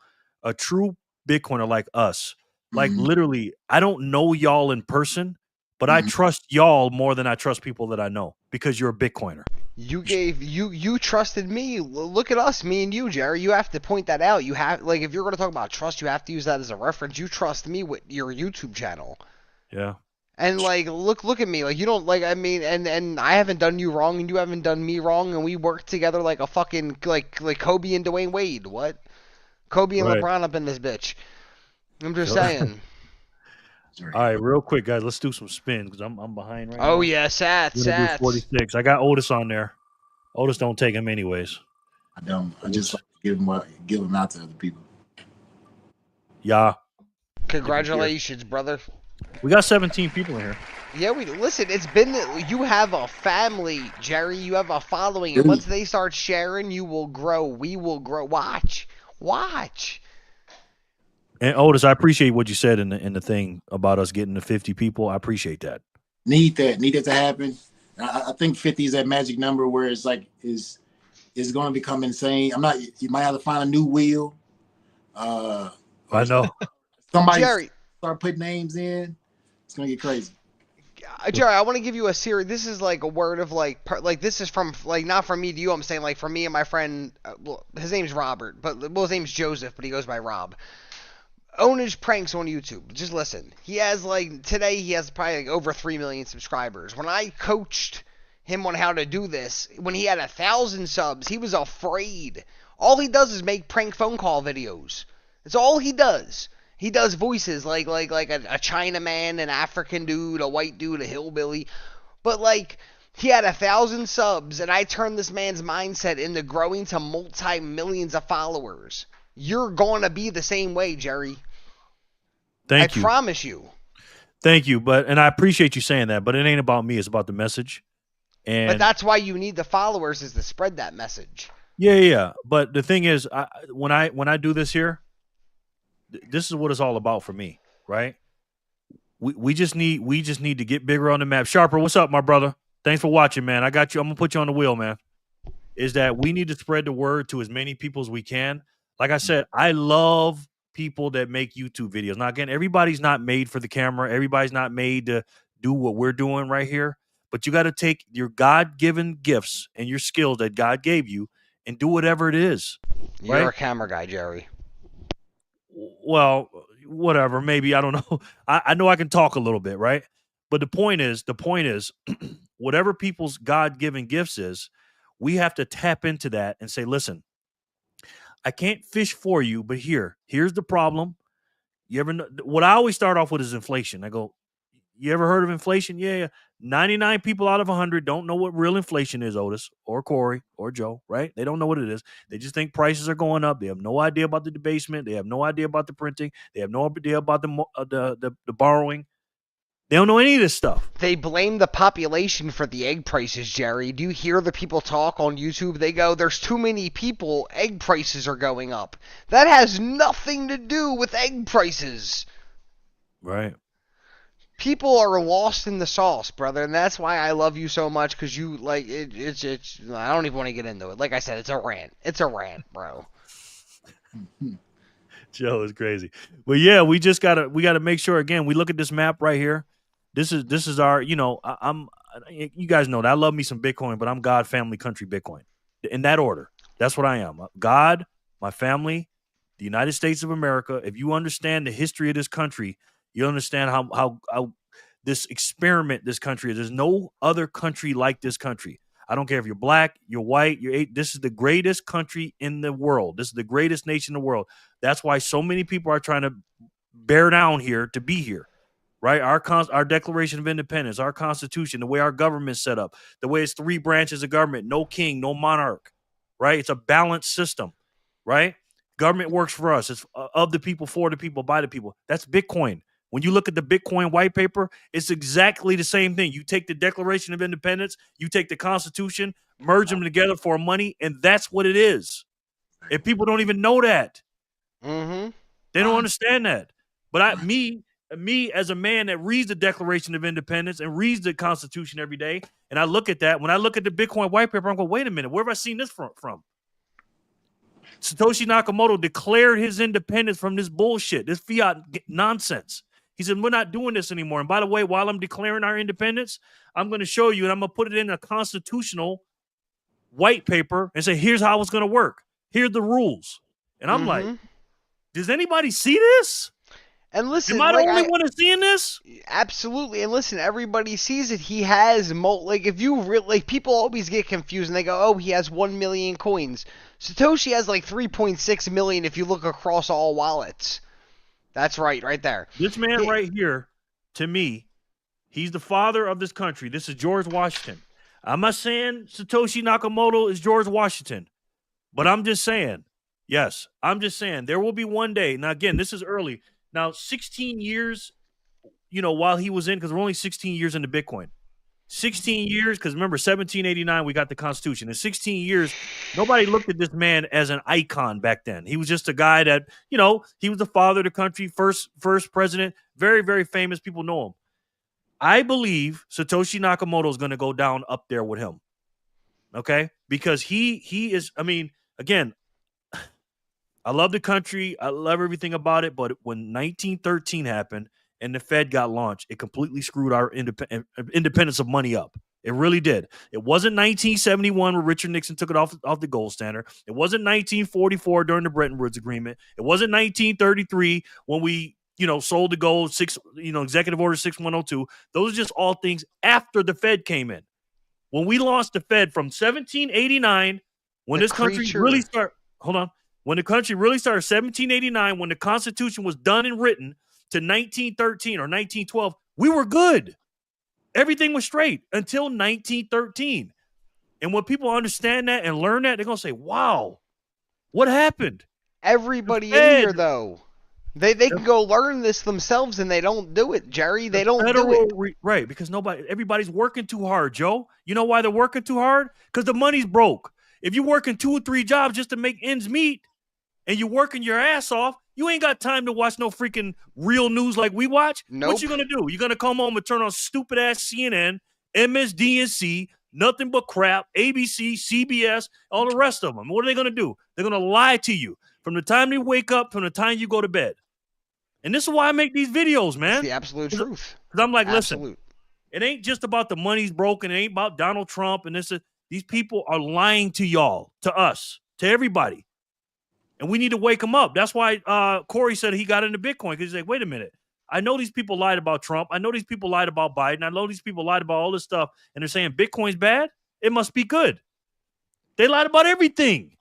Bitcoiner like us. Like literally, I don't know y'all in person, but I trust y'all more than I trust people that I know, because you're a Bitcoiner. You trusted me. Look at us, me and you, Jerry. You have to point that out. You have, like, if you're going to talk about trust, you have to use that as a reference. You trust me with your YouTube channel. Yeah. And like, look at me. Like, you don't, like, I mean, and I haven't done you wrong, and you haven't done me wrong, and we work together like a fucking like Kobe and Dwayne Wade. What? Kobe and LeBron up in this bitch. I'm just saying. All right, real quick, guys. Let's do some spins, because I'm behind right now. Oh yeah, sats. 46. I got Otis on there. Otis don't take him anyways. I don't. I just like to give them out to other people. Yeah. Congratulations, brother. We got 17 people in here. Yeah, listen. It's been, you have a family, Jerry. You have a following, and once they start sharing, you will grow. We will grow. Watch. And Otis, I appreciate what you said in the thing about us getting to 50 people. I appreciate that. Need that to happen. I think 50 is that magic number where it's like is going to become insane. You might have to find a new wheel. I know. Somebody Jerry, start putting names in. It's going to get crazy. Jerry, I want to give you a series. This is like a word of like this is from, like, not from me to you. I'm saying, like, from me and my friend. His name's Robert, but his name's Joseph, but he goes by Rob. Ownage pranks on YouTube. Just listen. He has, like, today he has probably like over 3 million subscribers. When I coached him on how to do this, when he had 1,000 subs, he was afraid. All he does is make prank phone call videos. That's all he does. He does voices like a Chinaman, an African dude, a white dude, a hillbilly. But, like, he had 1,000 subs, and I turned this man's mindset into growing to multi-millions of followers. You're going to be the same way, Jerry. Thank you. I promise you. Thank you. And I appreciate you saying that, but it ain't about me. It's about the message. And But that's why you need the followers, is to spread that message. yeah. But the thing is, when I do this here, this is what it's all about for me, right? We just need to get bigger on the map. Sharper, what's up, my brother? Thanks for watching, man. I got you. I'm gonna put you on the wheel, man. Is that we need to spread the word to as many people as we can. Like I said, I love people that make YouTube videos. Now, again, everybody's not made for the camera. Everybody's not made to do what we're doing right here. But you got to take your God-given gifts and your skills that God gave you and do whatever it is. You're right? a camera guy, Jerry. Well, whatever. Maybe, I don't know. I know I can talk a little bit, right? But the point is, whatever people's God-given gifts is, we have to tap into that and say, listen, I can't fish for you, but here's the problem. You ever know, what I always start off with is inflation. I go, you ever heard of inflation? Yeah. 99 people out of 100 don't know what real inflation is, Otis or Corey or Joe, right? They don't know what it is. They just think prices are going up. They have no idea about the debasement. They have no idea about the printing. They have no idea about the borrowing. They don't know any of this stuff. They blame the population for the egg prices, Jerry. Do you hear the people talk on YouTube? They go, there's too many people, egg prices are going up. That has nothing to do with egg prices. Right. People are lost in the sauce, brother, and that's why I love you so much, because you, like, it's, I don't even want to get into it. Like I said, it's a rant. It's a rant, bro. Joe is crazy. But yeah, we gotta make sure, again, we look at this map right here. This is our, I'm you guys know that I love me some Bitcoin, but I'm God, family, country, Bitcoin. In that order. That's what I am. God, my family, the United States of America. If you understand the history of this country, you understand how this experiment this country is. There's no other country like this country. I don't care if you're black, you're white, this is the greatest country in the world. This is the greatest nation in the world. That's why so many people are trying to bear down here to be here. Right, our Declaration of Independence, our Constitution, the way our government's set up, the way it's 3 branches of government, no king, no monarch, right? It's a balanced system, right? Government works for us. It's of the people, for the people, by the people. That's Bitcoin. When you look at the Bitcoin white paper, it's exactly the same thing. You take the Declaration of Independence, you take the Constitution, merge them together for money, and that's what it is. And people don't even know that. Mm-hmm. They don't understand that. But me as a man that reads the Declaration of Independence and reads the Constitution every day, and I look at that, when I look at the Bitcoin white paper, I'm going, wait a minute, where have I seen this from? Satoshi Nakamoto declared his independence from this bullshit, this fiat nonsense. He said, we're not doing this anymore. And by the way, while I'm declaring our independence, I'm going to show you, and I'm going to put it in a constitutional white paper and say, here's how it's going to work. Here's the rules. And I'm like, does anybody see this? And listen, am I the only one that's seeing this? Absolutely. And listen, everybody sees it. He has if you really, people always get confused and they go, "Oh, he has 1 million coins." Satoshi has like 3.6 million if you look across all wallets. That's right there. This man right here, to me, he's the father of this country. This is George Washington. I'm not saying Satoshi Nakamoto is George Washington, but I'm just saying, yes, I'm just saying there will be one day. Now, again, this is early. Now, 16 years, while he was in, because we're only 16 years into Bitcoin. 16 years, because remember, 1789, we got the Constitution. In 16 years, nobody looked at this man as an icon back then. He was just a guy that, he was the father of the country, first president, very, very famous. People know him. I believe Satoshi Nakamoto is going to go down up there with him. Okay? Because he is, again, I love the country. I love everything about it. But when 1913 happened and the Fed got launched, it completely screwed our independence of money up. It really did. It wasn't 1971 where Richard Nixon took it off the gold standard. It wasn't 1944 during the Bretton Woods Agreement. It wasn't 1933 when we, sold the gold, Executive Order 6102. Those are just all things after the Fed came in. When we lost the Fed from 1789, when this country really started, when the country really started, 1789, when the Constitution was done and written, to 1913 or 1912, we were good. Everything was straight until 1913. And when people understand that and learn that, they're going to say, wow, what happened? Everybody in here, though. They can go learn this themselves, and they don't do it, Jerry. They don't do it. Right, because everybody's working too hard, Joe. You know why they're working too hard? Because the money's broke. If you're working 2 or 3 jobs just to make ends meet, and you're working your ass off, you ain't got time to watch no freaking real news like we watch. Nope. What you gonna do? You're gonna come home and turn on stupid ass CNN, MSDNC, nothing but crap, ABC, CBS, all the rest of them. What are they gonna do? They're gonna lie to you from the time you wake up, from the time you go to bed. And this is why I make these videos, man. It's the absolute truth. Because I'm like, listen, it ain't just about the money's broken. It ain't about Donald Trump and this. These people are lying to y'all, to us, to everybody. And we need to wake them up. That's why Corey said he got into Bitcoin, because he's like, wait a minute. I know these people lied about Trump. I know these people lied about Biden. I know these people lied about all this stuff. And they're saying Bitcoin's bad. It must be good. They lied about everything.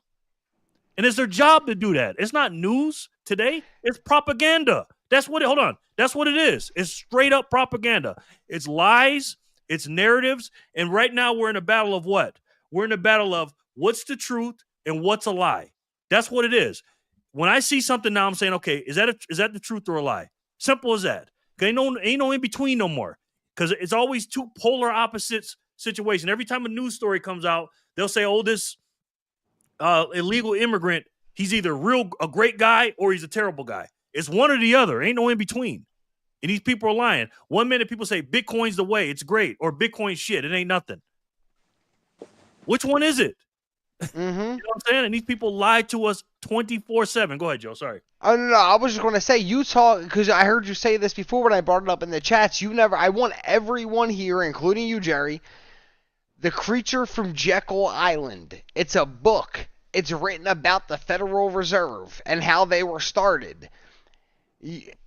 And it's their job to do that. It's not news today. It's propaganda. That's what it is. It's straight up propaganda. It's lies. It's narratives. And right now we're in a battle of what? We're in a battle of what's the truth and what's a lie. That's what it is. When I see something now, I'm saying, okay, is that the truth or a lie? Simple as that. Ain't no in between no more. Because it's always two polar opposites situation. Every time a news story comes out, they'll say, oh, this illegal immigrant, he's either a great guy or he's a terrible guy. It's one or the other. Ain't no in between. And these people are lying. 1 minute people say Bitcoin's the way, it's great, or Bitcoin's shit, it ain't nothing. Which one is it? Mm-hmm. You know what I'm saying? And these people lie to us 24/7. Go ahead, Joe. Sorry. Oh no, I was just going to say, Utah, because I heard you say this before when I brought it up in the chats. I want everyone here, including you, Jerry, The Creature from Jekyll Island. It's a book. It's written about the Federal Reserve and how they were started.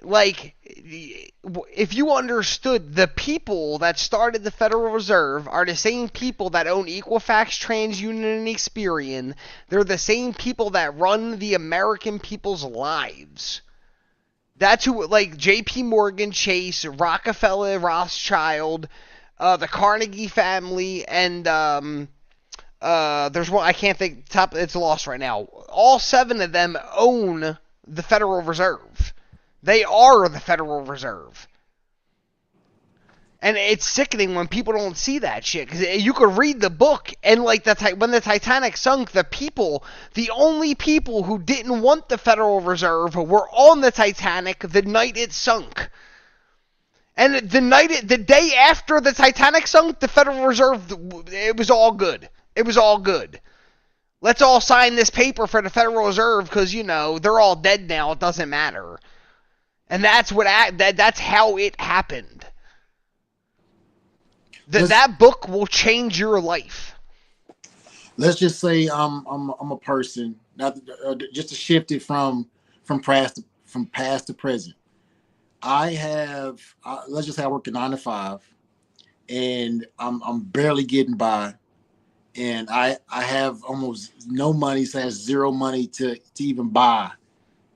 Like, if you understood, the people that started the Federal Reserve are the same people that own Equifax, TransUnion, and Experian. They're the same people that run the American people's lives. That's who, like J.P. Morgan, Chase, Rockefeller, Rothschild, the Carnegie family, and there's one I can't think. It's lost right now. All 7 of them own the Federal Reserve. They are the Federal Reserve. And it's sickening when people don't see that shit. Because you could read the book, and like when the Titanic sunk, the only people who didn't want the Federal Reserve were on the Titanic the night it sunk. And the day after the Titanic sunk, the Federal Reserve, it was all good. It was all good. Let's all sign this paper for the Federal Reserve because, they're all dead now. It doesn't matter. And that's how it happened. That book will change your life. Let's just say I'm a person. Now, just to shift it from past to present. I have let's just say I work a 9 to 5, and I'm barely getting by, and I have almost no money, so I have zero money to even buy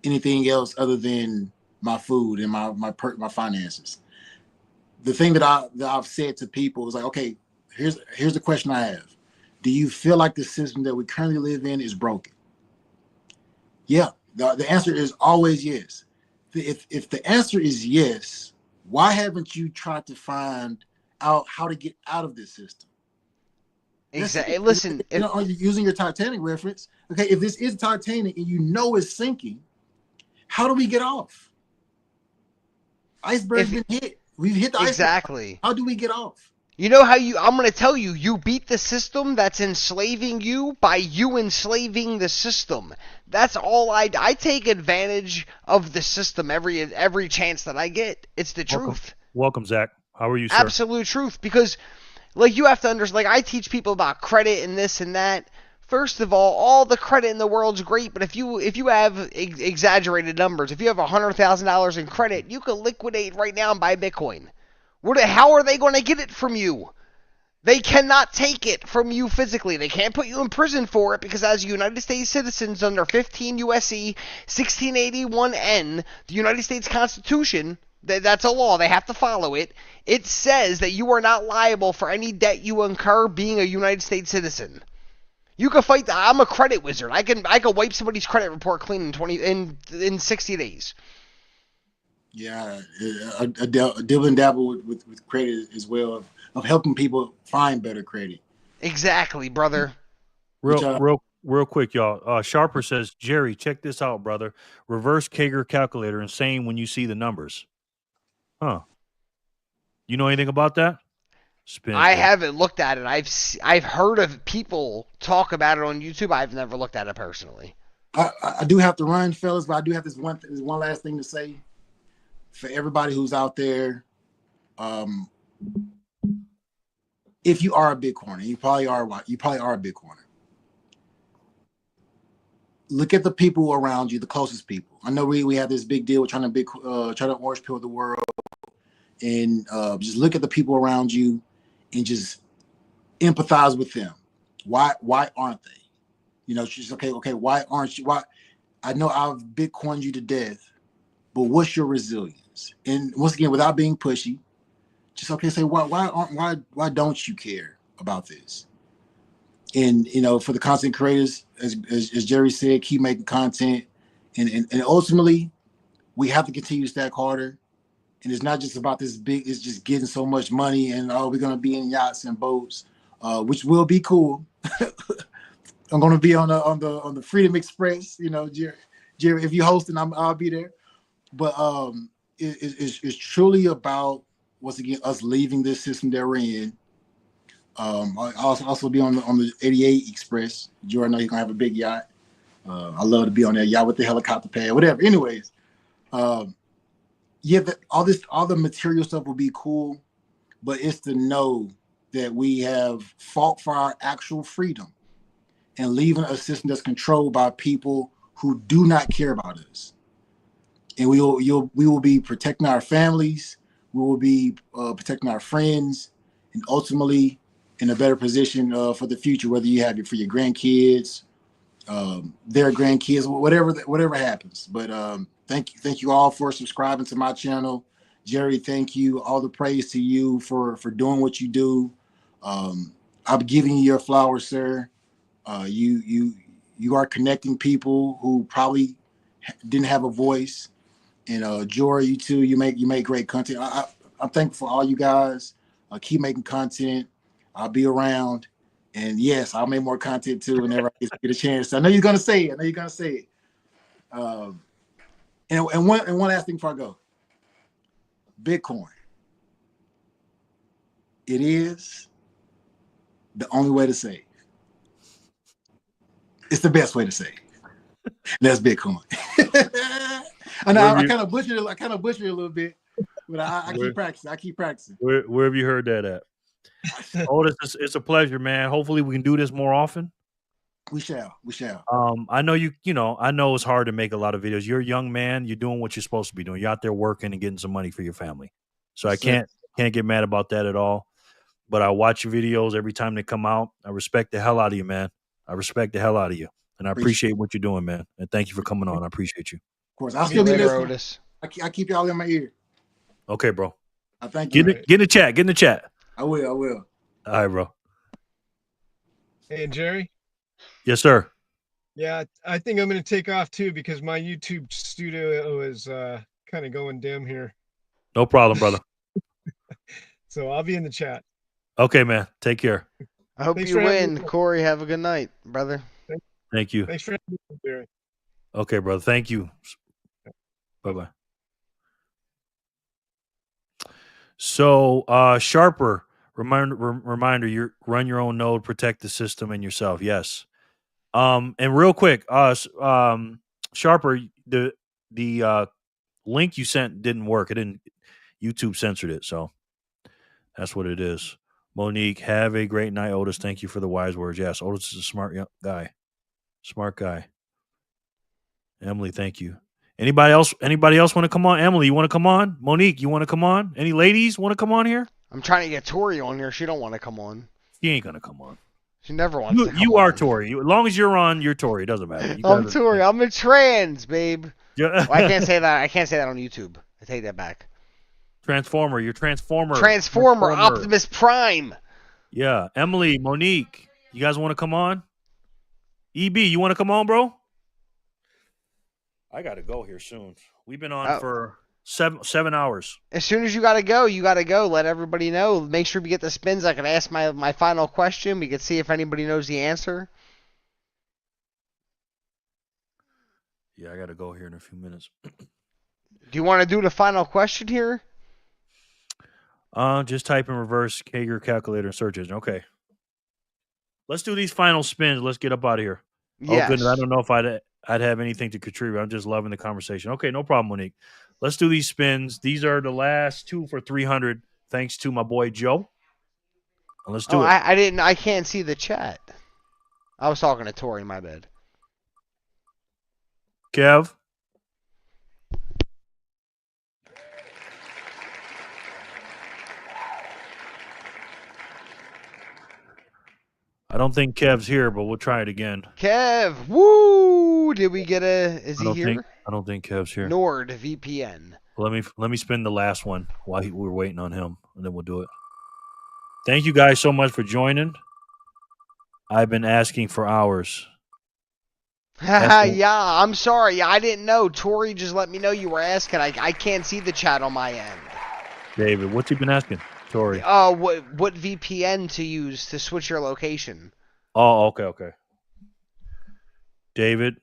anything else other than my food and my finances. The thing that I've said to people is like, okay, here's the question I have. Do you feel like the system that we currently live in is broken? Yeah, the answer is always yes. If the answer is yes, why haven't you tried to find out how to get out of this system? Exactly. Listen, using your Titanic reference, okay, if this is Titanic and it's sinking, how do we get off? Iceberg's been hit. We've hit the iceberg. Exactly. How do we get off? You know how I'm going to tell you, you beat the system that's enslaving you by you enslaving the system. That's all I take advantage of the system every chance that I get. It's the truth. Welcome, Zach. How are you, sir? Absolute truth. Because, you have to understand, I teach people about credit and this and that. First of all the credit in the world's great, but if you have exaggerated numbers, if you have $100,000 in credit, you can liquidate right now and buy Bitcoin. How are they going to get it from you? They cannot take it from you physically. They can't put you in prison for it because as United States citizens under 15 U.S.C. 1681N, the United States Constitution, that's a law. They have to follow it. It says that you are not liable for any debt you incur being a United States citizen. You can fight. I'm a credit wizard. I can wipe somebody's credit report clean in 60 days. Yeah, a dibble and dabble with credit as well of helping people find better credit. Exactly, brother. Real quick, y'all. Sharper says, Jerry, check this out, brother. Reverse Kager calculator and saying when you see the numbers. Huh? You know anything about that? I haven't looked at it. I've heard of people talk about it on YouTube. I've never looked at it personally. I do have to run, fellas, but I do have this one last thing to say for everybody who's out there. If you are a Bitcoiner, you probably are a Bitcoiner. Look at the people around you, the closest people. I know we have this big deal with trying to orange pill the world, and just look at the people around you and just empathize with them. Why aren't they? You know, she's okay. Why aren't you? Why? I know I've Bitcoined you to death, but what's your resilience? And once again, without being pushy, just say why don't you care about this? And you know, for the content creators, as Jerry said, keep making content, and ultimately, we have to continue to stack harder. And it's not just about this big; it's just getting so much money, and we're gonna be in yachts and boats, which will be cool. I'm gonna be on the Freedom Express, you know, Jerry. If you're hosting, I'll be there. But it's truly about, once again, us leaving this system that we're in. I'll also be on the 88 Express. Jordan, I know he's gonna have a big yacht. I love to be on that yacht with the helicopter pad, whatever. Anyways, all the material stuff will be cool, but it's to know that we have fought for our actual freedom and leaving a system that's controlled by people who do not care about us. And we will be protecting our families. We will be protecting our friends, and ultimately in a better position for the future, whether you have it for your grandkids, their grandkids, whatever happens. But thank you all for subscribing to my channel. Jerry, thank you. All the praise to you for doing what you do. I'm giving you your flowers, sir. You are connecting people who probably didn't have a voice. And Jory, you too. You make great content. I'm thankful for all you guys. Keep making content. I'll be around, and yes, I'll make more content too whenever I get a chance. I know you're gonna say it. And one last thing before I go. Bitcoin. It is the only way to save. It's the best way to save. That's Bitcoin. I know I kind of butchered it a little bit, but I keep practicing. Where have you heard that at? Otis, it's a pleasure, man. Hopefully we can do this more often. We shall. I know I know it's hard to make a lot of videos. You're a young man. You're doing what you're supposed to be doing. You're out there working and getting some money for your family. So I can't get mad about that at all. But I watch your videos every time they come out. I respect the hell out of you, man. I respect the hell out of you. And I appreciate what you're doing, man. And thank you for coming on. I appreciate you. Of course. I'll still be listening. I keep y'all in my ear. Okay, bro. I thank you. Get in the chat. Get in the chat. I will. All right, bro. Hey, Jerry? Yes, sir. Yeah, I think I'm going to take off too because my YouTube studio is kind of going dim here. No problem, brother. So I'll be in the chat. Okay, man. Take care. I hope you win, Corey. Have a good night, brother. Thank you. Thanks for having me, Barry. Okay, brother. Thank you. Bye-bye. So, Sharper, reminder, you run your own node, protect the system and yourself. Yes. And real quick, Sharper, the link you sent didn't work. It didn't. YouTube censored it, so that's what it is. Monique, have a great night, Otis. Thank you for the wise words. Yes, Otis is a smart young guy. Smart guy. Emily, thank you. Anybody else want to come on? Emily, you want to come on? Monique, you want to come on? Any ladies want to come on here? I'm trying to get Tori on here. She don't want to come on. She ain't gonna come on. She never wants to come You on. are Tori. As long as you're on, you're Tori. It doesn't matter. I'm Tori. I'm a trans, babe. Yeah. Well, I can't say that. I can't say that on YouTube. I take that back. Transformer. You're Transformer. Transformer. Optimus Prime. Yeah. Emily, Monique, you guys want to come on? EB, you want to come on, bro? I got to go here soon. We've been on for 7 hours. As soon as you gotta go, you gotta go. Let everybody know. Make sure we get the spins. I can ask my final question. We can see if anybody knows the answer. Yeah, I got to go here in a few minutes. Do you want to do the final question here? Just type in reverse Kager calculator and search engine. Okay. Let's do these final spins. Let's get up out of here. Yes. Oh goodness, I don't know if I'd have anything to contribute. I'm just loving the conversation. Okay, no problem, Monique. Let's do these spins. These are the last 2 for 300. Thanks to my boy Joe. And let's do it. I can't see the chat. I was talking to Tori. My bad. Kev. I don't think Kev's here, but we'll try it again. Kev, woo! Did we get a? Is he here? I don't think Kev's here. NordVPN. Let me spin the last one while we're waiting on him, and then we'll do it. Thank you guys so much for joining. I've been asking for hours. Yeah, I'm sorry. I didn't know. Tori just let me know you were asking. I can't see the chat on my end. David, what's he been asking? Tori. What VPN to use to switch your location? Oh, okay. David.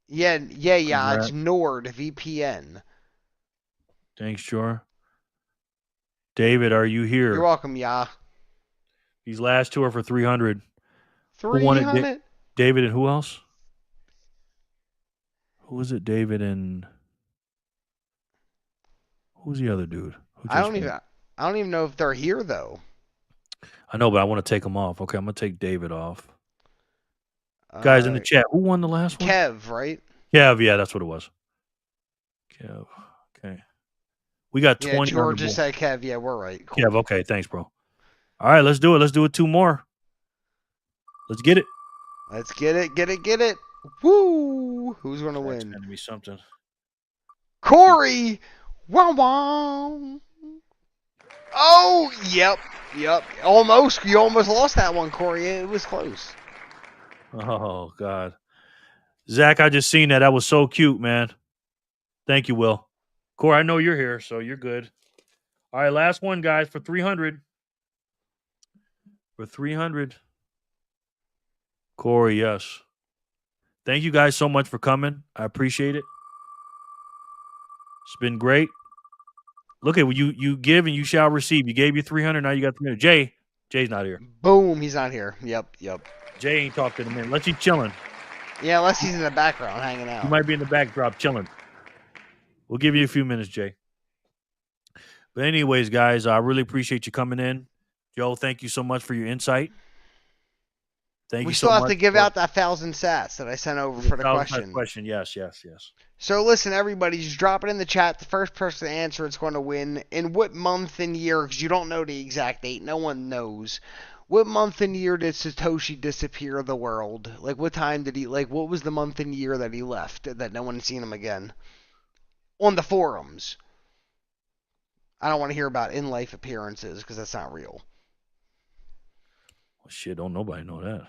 Yeah. Congrats. It's NordVPN. Thanks, Jor. David, are you here? You're welcome, yeah. These last 2 are for 300. 300? Who wanted David and who else? Who was it? David and who's the other dude? I don't even know if they're here though. I know, but I want to take them off. Okay, I'm gonna take David off. Guys in the chat, who won the last one? Kev, right? Kev, yeah, that's what it was. Kev, okay. We got 20. Yeah, George just said Kev. Yeah, we're right. Cool. Kev, okay, thanks, bro. All right, let's do it. Let's do it 2 more. Let's get it. Let's get it. Woo! Who's gonna win? Send me something. Corey! Wow! Oh, yep. Almost. You almost lost that one, Corey. It was close. Oh, God. Zach, I just seen that. That was so cute, man. Thank you, Will. Corey, I know you're here, so you're good. All right, last one, guys, for 300. For 300. Corey, yes. Thank you guys so much for coming. I appreciate it. It's been great. Look at you give and you shall receive. You gave you 300, now you got 300. Jay's not here. Boom, he's not here. Yep. Jay ain't talked to him in. Unless he's chilling. Yeah, unless he's in the background hanging out. He might be in the backdrop chilling. We'll give you a few minutes, Jay. But anyways, guys, I really appreciate you coming in. Joe, thank you so much for your insight. We still have to give out that 1,000 sats that I sent over for the question. Yes. So listen, everybody, just drop it in the chat. The first person to answer it's going to win. In what month and year, because you don't know the exact date. No one knows. What month and year did Satoshi disappear the world? Like, what time did he, what was the month and year that he left that no one's seen him again? On the forums. I don't want to hear about in-life appearances because that's not real. Well, shit, don't nobody know that.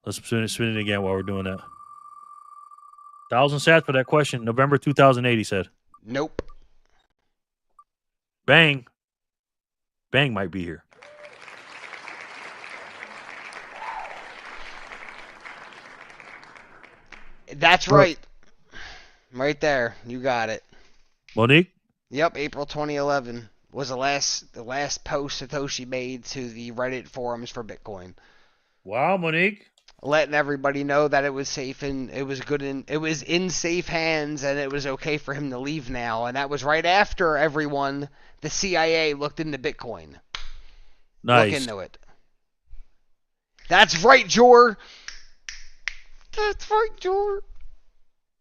Let's spin it again while we're doing that. 1,000 sats for that question. November 2008, he said. Nope. Bang might be here. That's right. Right there. You got it. Monique? Yep, April 2011 was the last post Satoshi made to the Reddit forums for Bitcoin. Wow, Monique. Letting everybody know that it was safe and it was in safe hands and it was okay for him to leave now. And that was right after the CIA looked into Bitcoin. Nice. Look into it. That's right, Jor.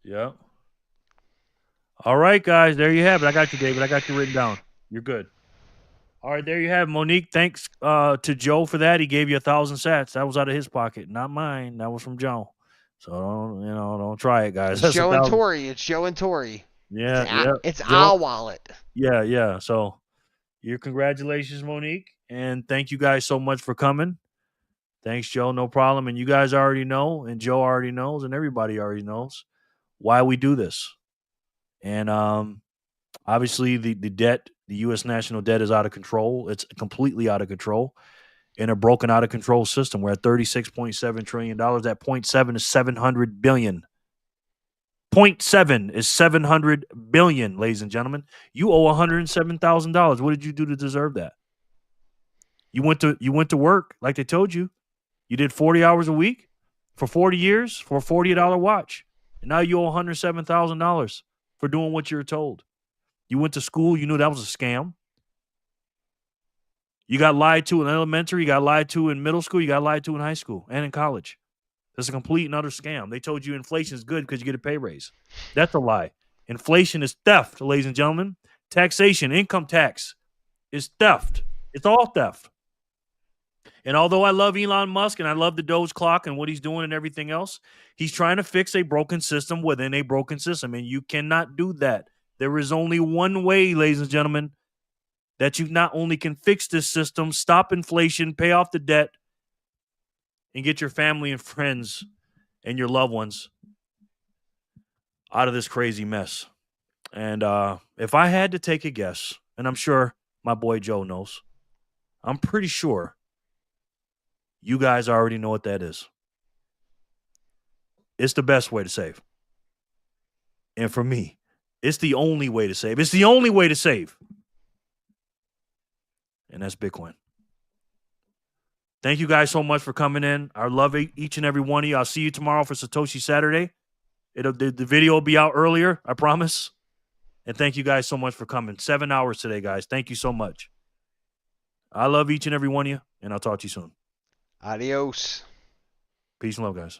Yeah. All right, guys. There you have it. I got you, David. I got you written down. You're good. All right, there you have it, Monique. Thanks to Joe for that. He gave you 1,000 sats. That was out of his pocket, not mine. That was from Joe. So don't try it, guys. It's Joe and Tori. It's Joe and Tori. Yeah, it's our wallet. Yeah. So, your congratulations, Monique, and thank you guys so much for coming. Thanks, Joe. No problem. And you guys already know, and Joe already knows, and everybody already knows why we do this. And obviously the debt, the U.S. national debt is out of control. It's completely out of control in a broken out of control system. We're at $36.7 trillion. That 0.7 is 700 billion. 0.7 is 700 billion, ladies and gentlemen. You owe $107,000. What did you do to deserve that? You went to work like they told you. You did 40 hours a week for 40 years for a $40 watch. And now you owe $107,000 for doing what you were told. You went to school. You knew that was a scam. You got lied to in elementary. You got lied to in middle school. You got lied to in high school and in college. That's a complete and utter scam. They told you inflation is good because you get a pay raise. That's a lie. Inflation is theft, ladies and gentlemen. Taxation, income tax is theft. It's all theft. And although I love Elon Musk and I love the Doge clock and what he's doing and everything else, he's trying to fix a broken system within a broken system. And you cannot do that. There is only one way, ladies and gentlemen, that you not only can fix this system, stop inflation, pay off the debt, and get your family and friends and your loved ones out of this crazy mess. And if I had to take a guess, and I'm sure my boy Joe knows, I'm pretty sure you guys already know what that is. It's the best way to save. And for me, it's the only way to save. It's the only way to save. And that's Bitcoin. Thank you guys so much for coming in. I love each and every one of you. I'll see you tomorrow for Satoshi Saturday. The video will be out earlier, I promise. And thank you guys so much for coming. 7 hours today, guys. Thank you so much. I love each and every one of you, and I'll talk to you soon. Adios. Peace and love, guys.